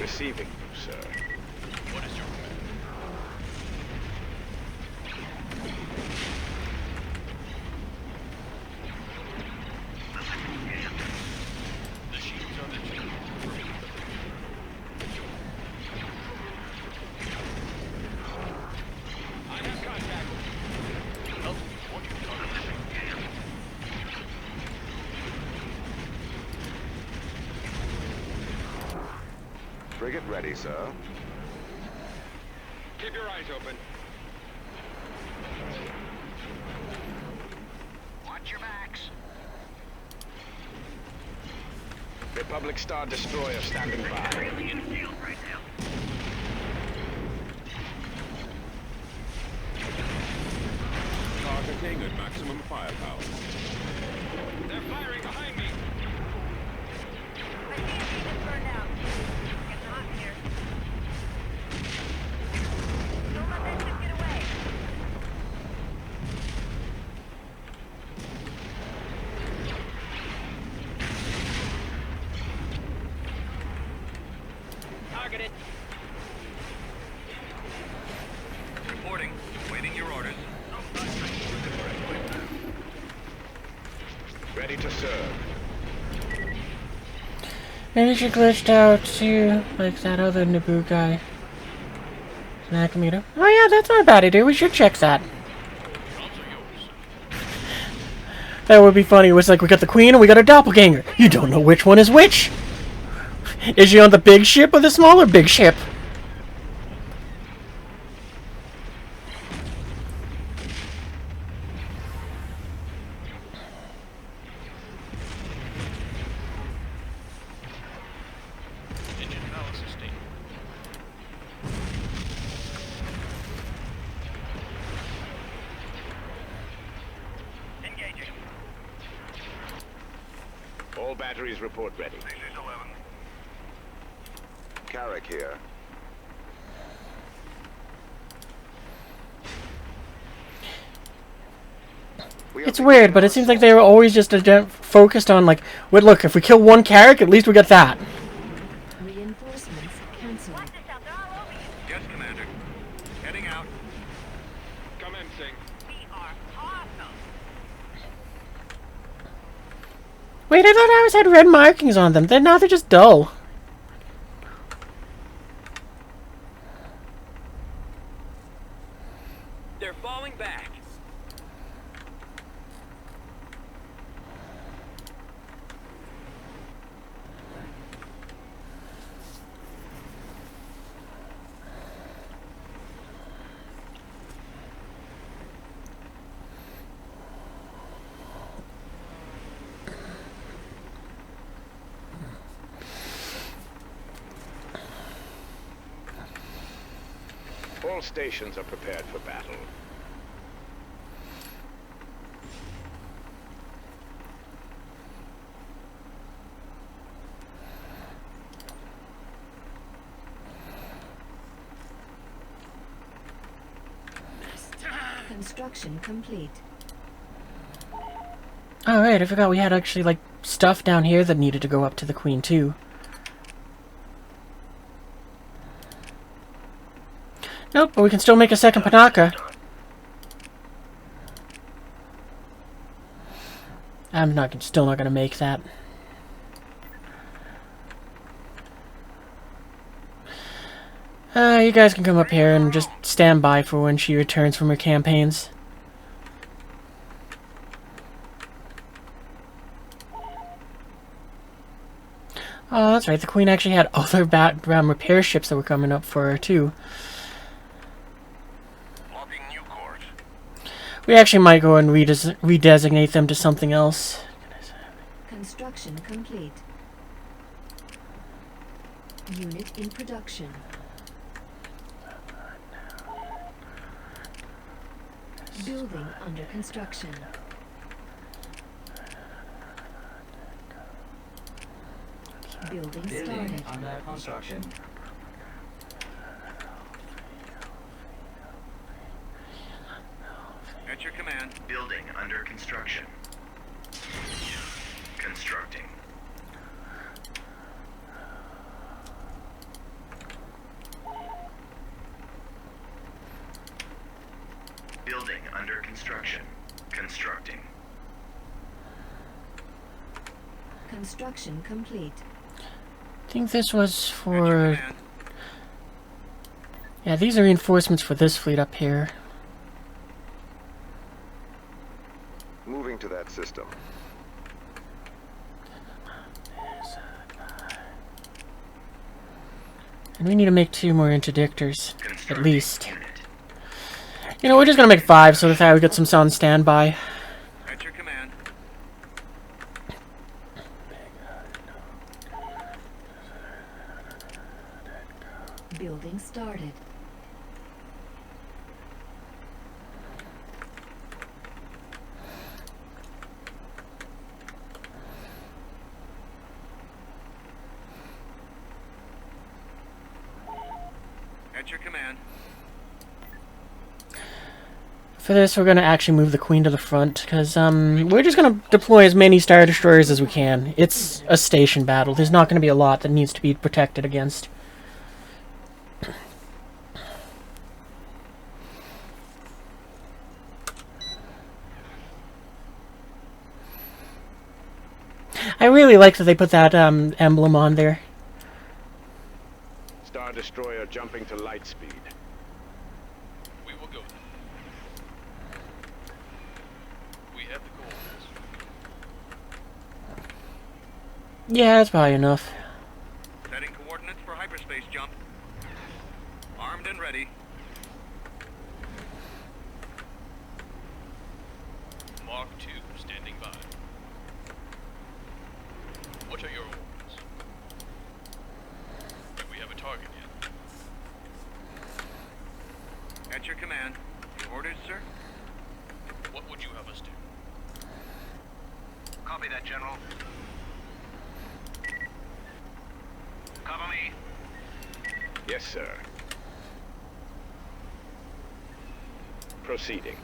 Receiving you, sir. What is your command? The shields are mentioned. I have contact. Help me report your target. Frigate ready, sir. Keep your eyes open. Watch your backs. Republic Star Destroyer standing by. Really in field right now. Targeting at maximum firepower. They're firing behind me. My CMG just burned out. Getting hot in here. Don't let that ship get away. Targeted. Reporting. Waiting your orders. Ready to serve. Maybe she glitched out too, like that other Naboo guy. Nakamita. Oh yeah, that's not a bad idea. We should check that. That would be funny. It was like we got the Queen and we got a doppelganger. You don't know which one is which. Is she on the big ship or the smaller big ship? Engine power sustained. Engaging. batteries report ready. This is 11. Carrick here. It's weird, but it seems like they were always just focused on, like, wait, look, if we kill one Carrick, at least we got that. Reinforcements cancelled. Yes, Commander. Heading out. Commencing. We are awesome. Wait, I thought ours had red markings on them. Now they're just dull. They're falling back. All stations are prepared for battle. Construction complete. Alright, I forgot we had actually, like, stuff down here that needed to go up to the Queen, too. Nope, but we can still make a second Panaka. I'm still not gonna make that. You guys can come up here and just stand by for when she returns from her campaigns. Oh, that's right, the Queen actually had other background repair ships that were coming up for her, too. We actually might go and redesignate them to something else. Construction complete. Unit in production. Building under construction. Building started. Under construction. At your command. Building under construction. Constructing. Building under construction. Constructing. Construction complete. I think this was for... Yeah, these are reinforcements for this fleet up here. Moving to that system. And we need to make 2 more interdictors, at least. You know, we're just gonna make 5 so that we get some on standby. At your command. Building started. At your command. For this, we're gonna actually move the Queen to the front, because we're just gonna deploy as many Star Destroyers as we can. It's a station battle. There's not gonna be a lot that needs to be protected against. I really like that they put that emblem on there. Star Destroyer jumping to light speed. We will go then. We have the coordinates. Yeah, that's probably enough. Setting coordinates for hyperspace jump. Armed and ready. Mark 2 standing by. What are your orders? Do we have a target yet? At your command. Orders, sir? What would you have us do? Copy that, General. Cover me. Yes, sir. Proceeding.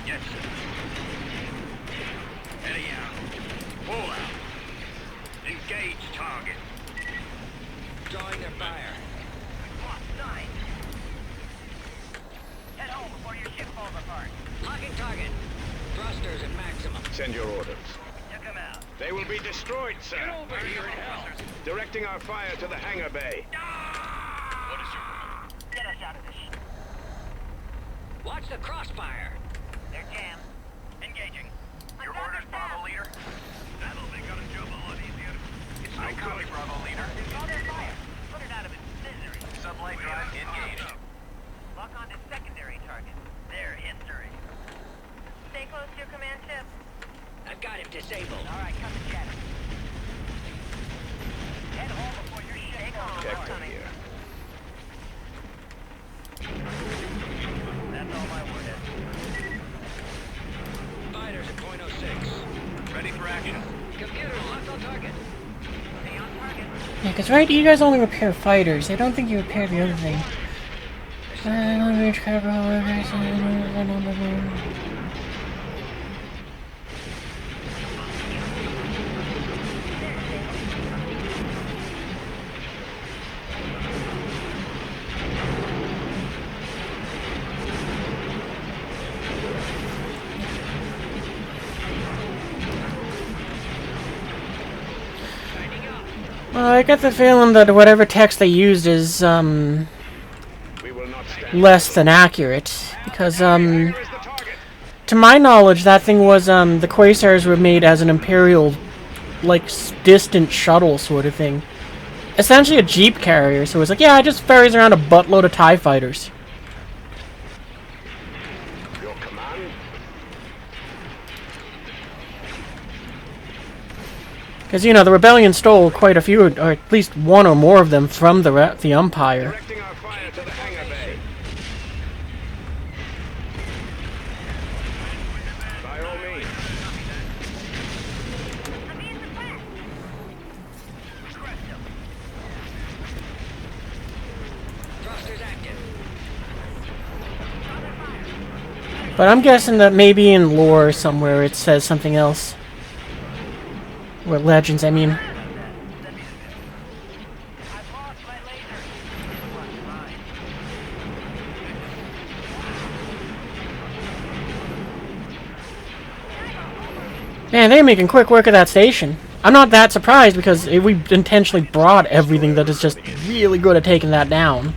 Yes, sir. Ready out. Pull out. Engage target. Drawing their fire. Lock 9. Head home before your ship falls apart. Locking target. Thrusters at maximum. Send your orders. Took him out. They will be destroyed, sir. Get over here and help. Directing our fire to the hangar bay. What is your command? Get us out of this ship. Watch the crossfire. They're jammed. Engaging. Your orders, Bravo leader. That'll make our job a lot easier. It's no copy, Bravo leader. Draw their fire. Put it out of its misery. Sublight drive engaged. Lock onto secondary target. Their history. Stay close to your command ship. I've got him disabled. All right, cut the jet. Head home before your ship falls apart. Check here. That's all my word is. Fighters at .06. Ready for action. Computer, locked on target. Stay on target. Yeah, because right, you guys only repair fighters. I don't think you repair the other thing. Well, I get the feeling that whatever text they used is, less than accurate. Because, to my knowledge, that thing was, the Quasars were made as an Imperial, like, distant shuttle sort of thing. Essentially a jeep carrier, so it's like, yeah, it just ferries around a buttload of TIE fighters. Your command? Because, you know, the Rebellion stole quite a few, or at least one or more of them from the Empire. Directing our fire to the hangar bay. By all means. Thrusters active. But I'm guessing that maybe in lore somewhere it says something else. Or legends, I mean. Man, they're making quick work of that station. I'm not that surprised because we intentionally brought everything that is just really good at taking that down.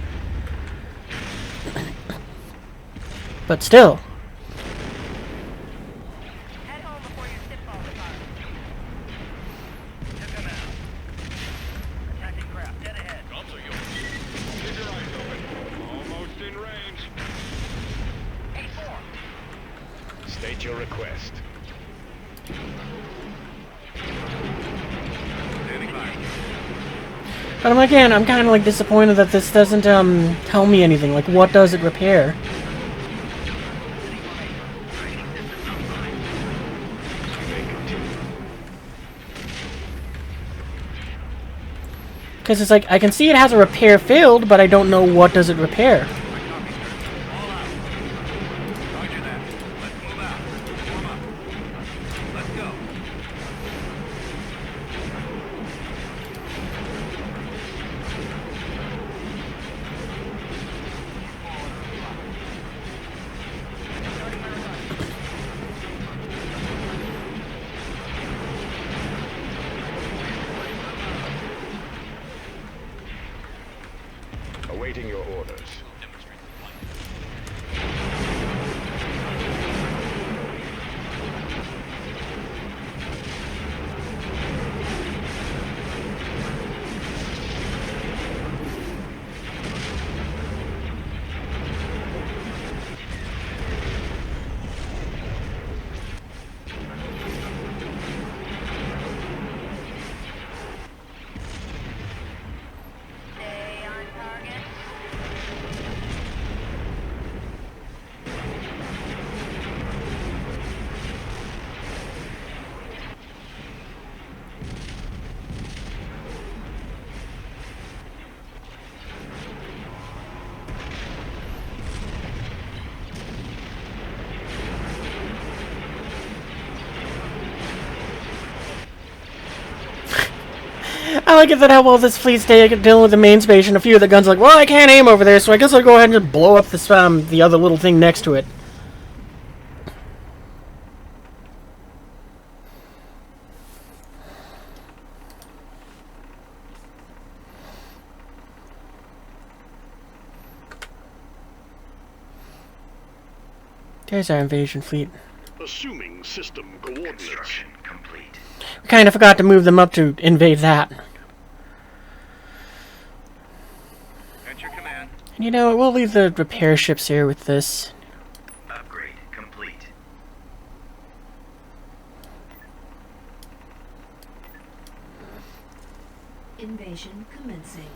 But still. State your request. But again, I'm kind of like disappointed that this doesn't tell me anything. Like, what does it repair? Because it's like, I can see it has a repair field, but I don't know what does it repair. I like it that how well this fleet's dealing with the main space, and a few of the guns are like, well, I can't aim over there, so I guess I'll go ahead and just blow up this the other little thing next to it. There's our invasion fleet. Assuming system coordinates. Construction complete. We kind of forgot to move them up to invade that. At your command. And you know, we'll leave the repair ships here with this. Upgrade complete. Invasion commencing.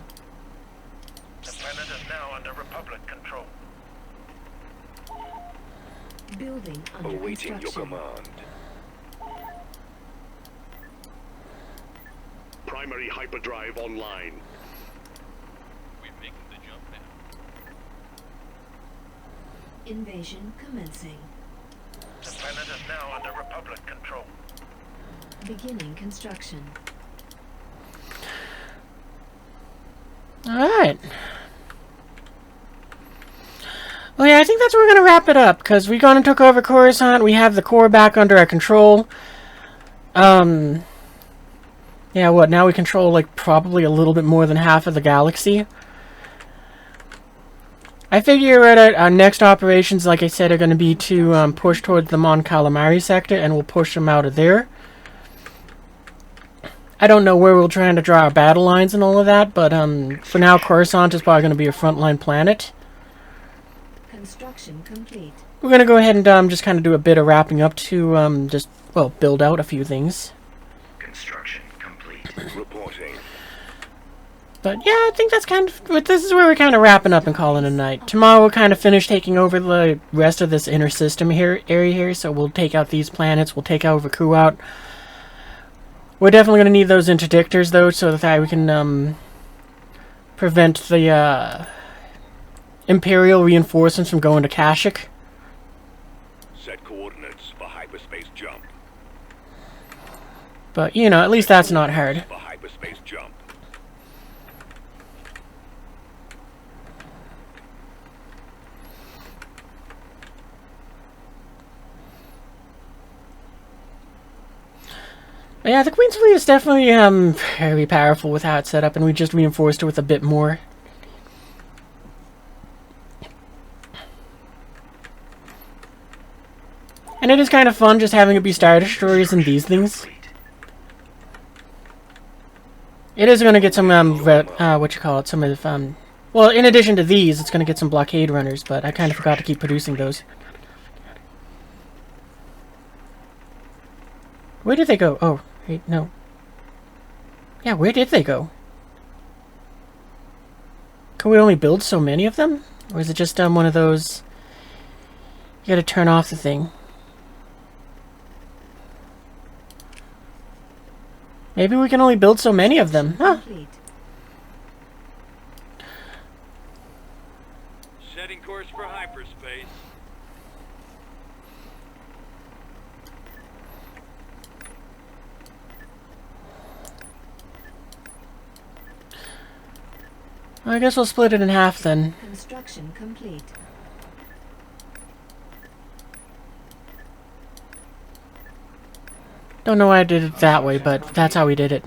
The planet is now under Republic control. Building under Awaiting your construction. command. Primary hyperdrive online. We're making the jump now. Invasion commencing. The planet is now under Republic control. Beginning construction. Alright. Well, yeah, I think that's where we're going to wrap it up, because we gone and took over Coruscant, we have the core back under our control. Yeah, what, now we control, like, probably a little bit more than half of the galaxy. I figure our next operations, like I said, are going to be to push towards the Mon Calamari sector, and we'll push them out of there. I don't know where we're trying to draw our battle lines and all of that, but for now, Coruscant is probably going to be a frontline planet. Construction complete. We're going to go ahead and just kind of do a bit of wrapping up to just, well, build out a few things. Construction complete. Reporting. But yeah, I think that's kind of, this is where we're kind of wrapping up and calling it a night. Tomorrow we'll kind of finish taking over the rest of this inner system area here, so we'll take out these planets, we'll take over Ku out. We're definitely going to need those interdictors, though, so that we can prevent the Imperial reinforcements from going to Kashyyyk. Set coordinates for hyperspace jump. But, you know, at least that's not hard. For hyperspace jump. But yeah, the Queen's Fleet is definitely very powerful with how it's set up, and we just reinforced it with a bit more. And it is kind of fun just having it be Star Destroyers and these things. It is going to get some, what you call it, some of the, well, in addition to these, it's going to get some blockade runners, but I kind of forgot to keep producing those. Where did they go? Oh, wait, no. Yeah, where did they go? Can we only build so many of them? Or is it just one of those... You gotta turn off the thing. Maybe we can only build so many of them. Huh. Setting course for hyperspace. I guess we'll split it in half then. Construction complete. Don't know why I did it that way, but that's how we did it.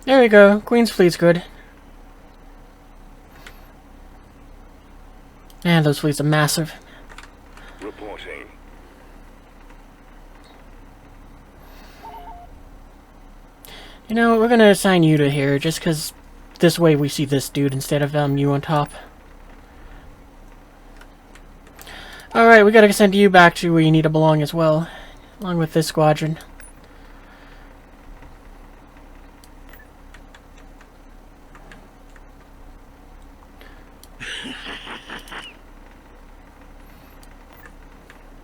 There we go. Queen's Fleet's good. Man, those fleets are massive. Reporting. You know, we're gonna assign you to here, just because this way we see this dude instead of you on top. Alright, we gotta send you back to where you need to belong as well, along with this squadron.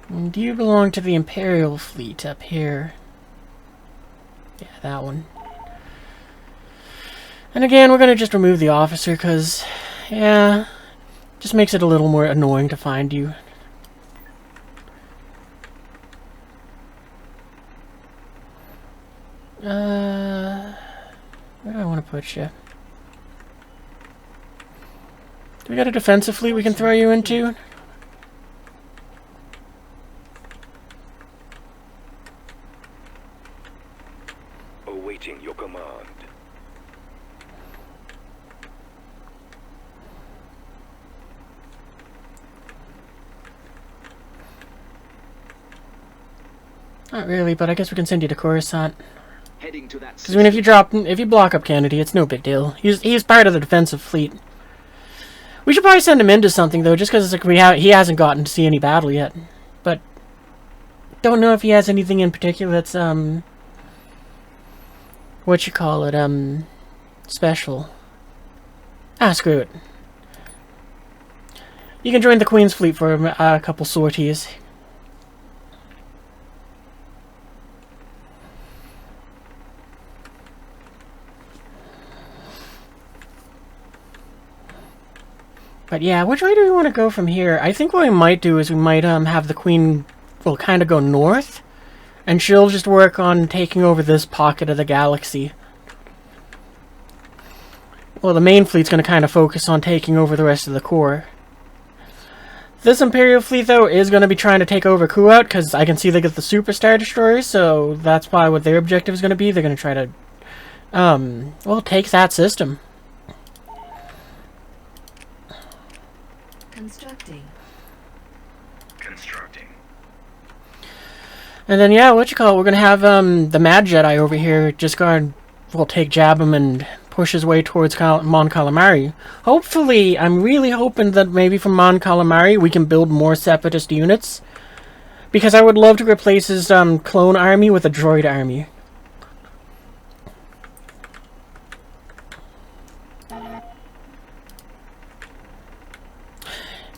And you belong to the Imperial fleet up here. Yeah, that one. And again, we're gonna just remove the officer, because, yeah, Just makes it a little more annoying to find you. Where do I want to put you? Do we got a defensive fleet we can throw you into? Awaiting your command. Not really, but I guess we can send you to Coruscant. Heading to that. Because I mean, if you block up Kennedy, it's no big deal. He's part of the defensive fleet. We should probably send him into something though, just because it's like he hasn't gotten to see any battle yet. But don't know if he has anything in particular that's what you call it, special. Ah, screw it. You can join the Queen's fleet for a couple sorties. But yeah, which way do we want to go from here? I think what we might do is we might have the Queen, well, kind of go north, and she'll just work on taking over this pocket of the galaxy. Well, the main fleet's going to kind of focus on taking over the rest of the core. This Imperial fleet, though, is going to be trying to take over Kuat, because I can see they get the Superstar Destroyers, so that's probably what their objective is going to be. They're going to try to, well, take that system. Constructing. And then, yeah, what you call it, we're going to have the Mad Jedi over here just go and, well, take Jabba and push his way towards Mon Calamari. Hopefully, I'm really hoping that maybe from Mon Calamari we can build more Separatist units. Because I would love to replace his clone army with a droid army.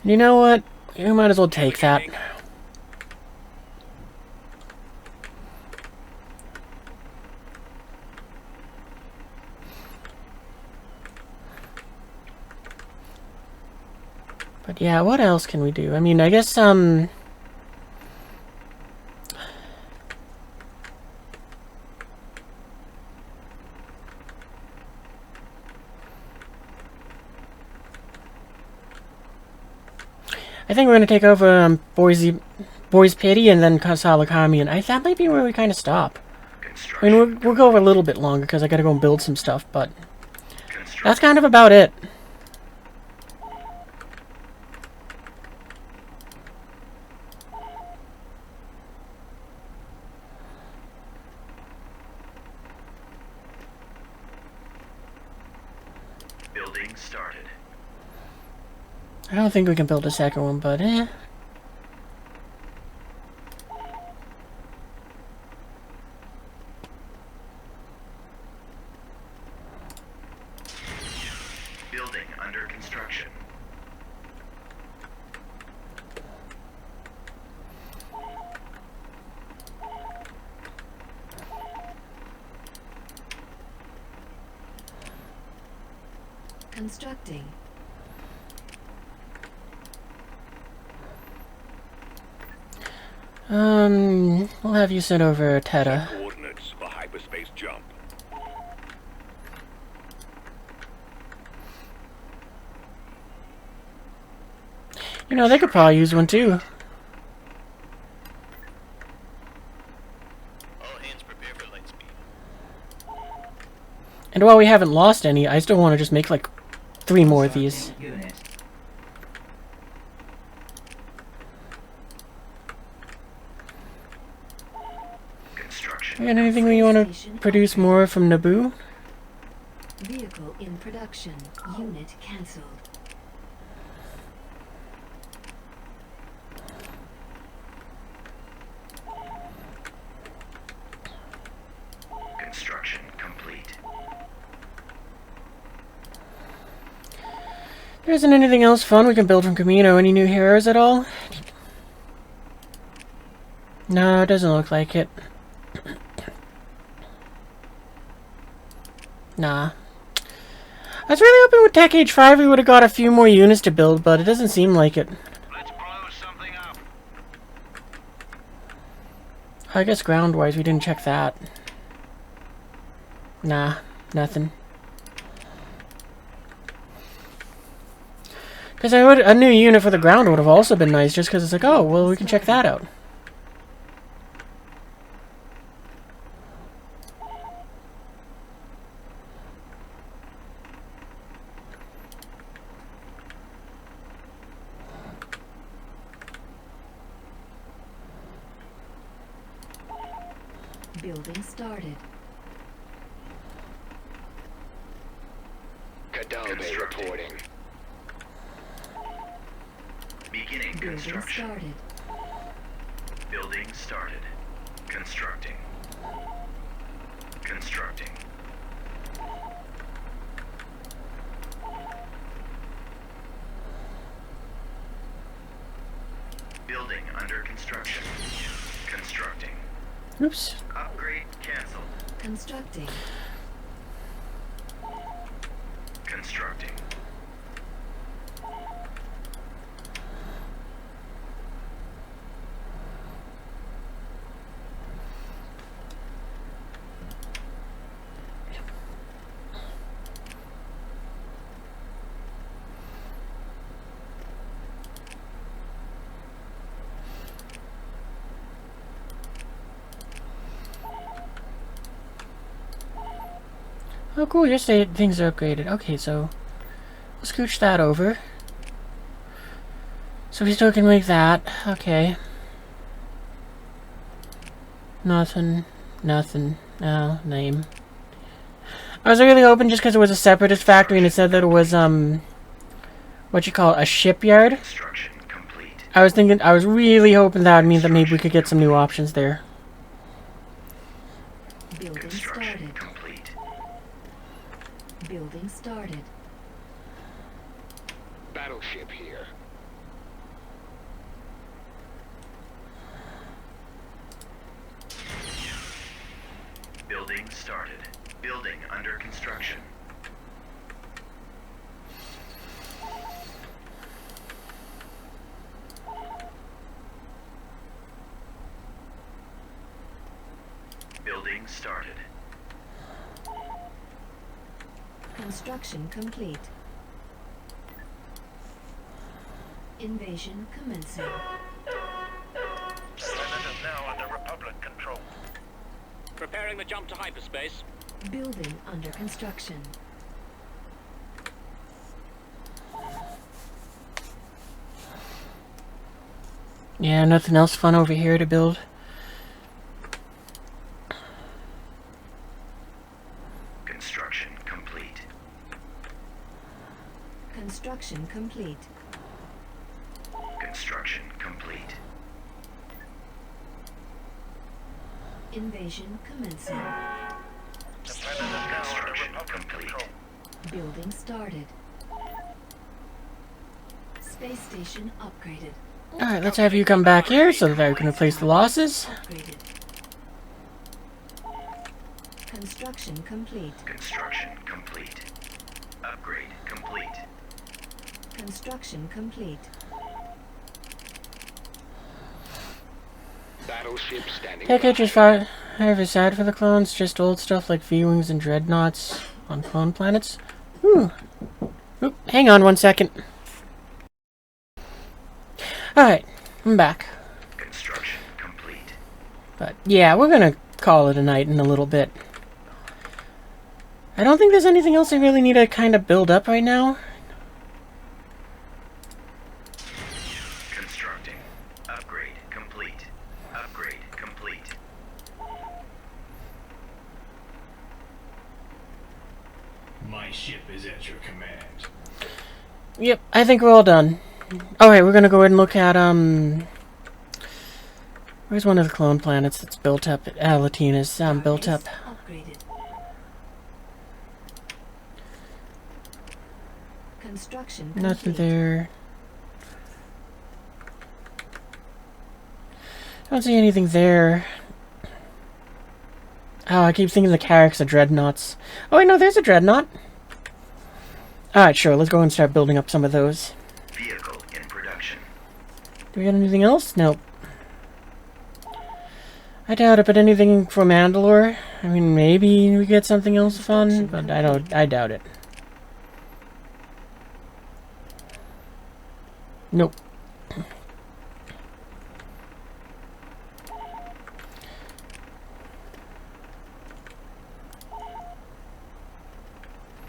You know what? You might as well take that. But yeah, what else can we do? I mean, I guess, I think we're going to take over Boise Pity and then Salakami, and that might be where we kind of stop. I mean, we'll go over a little bit longer because I got to go and build some stuff, but that's kind of about it. Building started. I don't think we can build a second one, but eh. Building under construction. Constructing. We'll have you send over Teta. Coordinates for hyperspace jump. You know, they could probably use one too. All hands prepare for light speed. And while we haven't lost any, I still want to just make like 3 more of these. Construction. And anything we want to produce more from Naboo? Vehicle in production. Unit cancelled. Construction complete. There isn't anything else fun we can build from Camino. Any new heroes at all? No, it doesn't look like it. Nah. I was really hoping with Tech Age 5 we would have got a few more units to build, but it doesn't seem like it. Let's blow something up. I guess ground-wise we didn't check that. Nah, nothing. Because a new unit for the ground would have also been nice, just because it's like, oh, well, we can check that out. Building started. Kadalbe reporting. Beginning Building construction. started. Building started. Constructing. Constructing. Building under construction. Constructing. Oops. Upgrade canceled. Constructing. Constructing. Oh, cool. Your things are upgraded. Okay, so we'll scooch that over. So we still can make that. Okay. Nothing. Nothing. No, name. I was really hoping just because it was a separatist factory and it said that it was, what you call it, a shipyard. Construction complete. I was really hoping that would mean that maybe we could get some new options there. Building started. Building started. Battleship here. Building started. Building under construction. Building started. Construction complete. Invasion commencing. The planet is now under Republic control. Preparing the jump to hyperspace. Building under construction. Yeah, nothing else fun over here to build. Construction complete. Construction complete. Construction complete. Invasion commencing. The planet is now under Republic control. Building started. Space station upgraded. Alright, let's have you come back here so that I can replace the losses. Upgraded. Construction complete. Construction complete. Upgrade complete. Construction complete. Battleship standing. Tech Age 5 is sad for the clones, just old stuff like V-Wings and Dreadnoughts on clone planets. Ooh. Oop, hang on 1 second. Alright, I'm back. Construction complete. But yeah, we're gonna call it a night in a little bit. I don't think there's anything else I really need to kind of build up right now. Constructing. Upgrade complete. Upgrade complete. My ship is at your command. Yep, I think we're all done. Alright, we're gonna go ahead and look at, where's one of the clone planets that's built up? Latina's, built up. Upgraded. Construction Nothing complete. there. I don't see anything there. Oh, I keep thinking the Carrack's a Dreadnoughts. Oh wait, no, there's a Dreadnought. Alright, sure, let's go and start building up some of those. Vehicle in production. Do we got anything else? Nope. I doubt it, but anything from Mandalore? I mean, maybe we get something else fun, but I doubt it. Nope.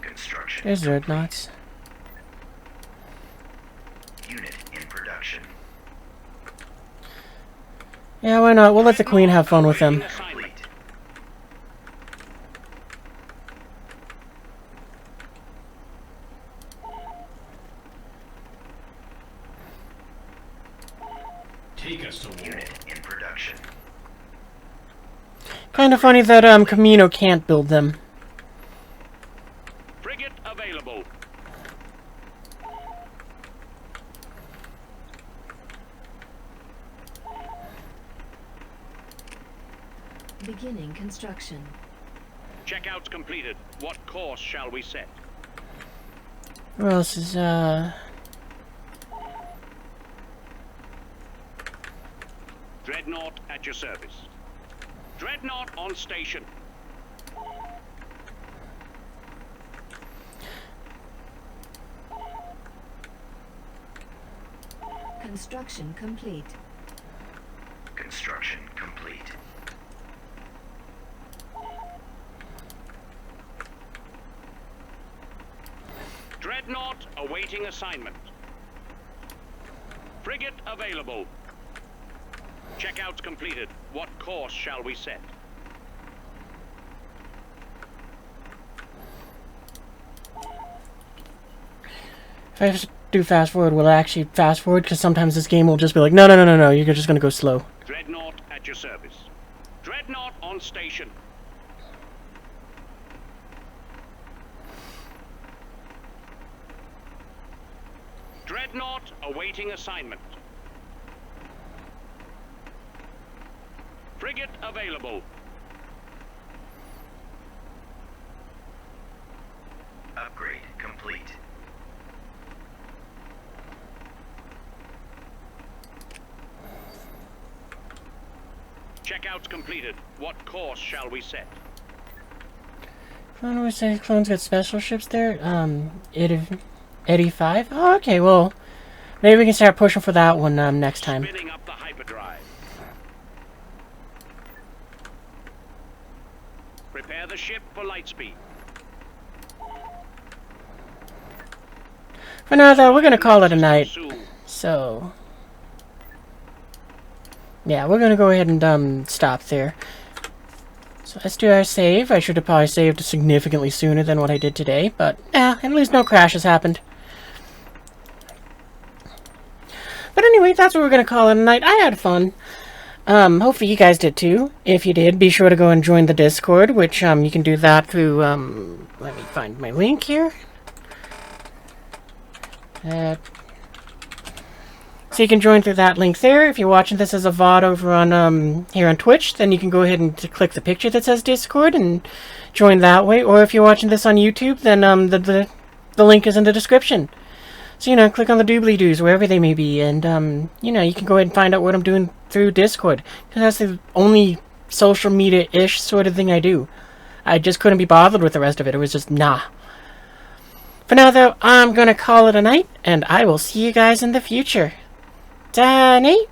Construction. There's dreadnoughts. Unit in production. Yeah, why not? We'll let the Queen have fun with them. Take us to war. Unit in production. Kind of funny that Camino can't build them. Frigate available. Beginning construction. Checkouts completed. What course shall we set? Who else is Dreadnought at your service. Dreadnought on station. Construction complete. Construction complete. Dreadnought awaiting assignment. Frigate available. Checkouts completed. What course shall we set? If I have to do fast forward, will I actually fast forward? Because sometimes this game will just be like, no, no, no, no, no, you're just gonna go slow. Dreadnought at your service. Dreadnought on station. Dreadnought awaiting assignment. Frigate available. Upgrade complete. Checkouts completed. What course shall we set? Clone always says clones got special ships there. 85? Oh, okay, well, maybe we can start pushing for that one next time. Spinning up the hyperdrive. Prepare the ship for lightspeed. For now, though, we're gonna call it a night. So, yeah, we're gonna go ahead and stop there. So let's do our save. I should have probably saved significantly sooner than what I did today, but at least no crashes happened. But anyway, that's what we're gonna call it a night. I had fun. Hopefully you guys did too. If you did, be sure to go and join the Discord, which you can do that through let me find my link here. So you can join through that link there. If you're watching this as a VOD over on here on Twitch, then you can go ahead and click the picture that says Discord and join that way. Or if you're watching this on YouTube, then the link is in the description. So, you know, click on the doobly-doos, wherever they may be, and, you know, you can go ahead and find out what I'm doing through Discord. Because that's the only social media-ish sort of thing I do. I just couldn't be bothered with the rest of it. It was just, nah. For now, though, I'm going to call it a night, and I will see you guys in the future. Danny?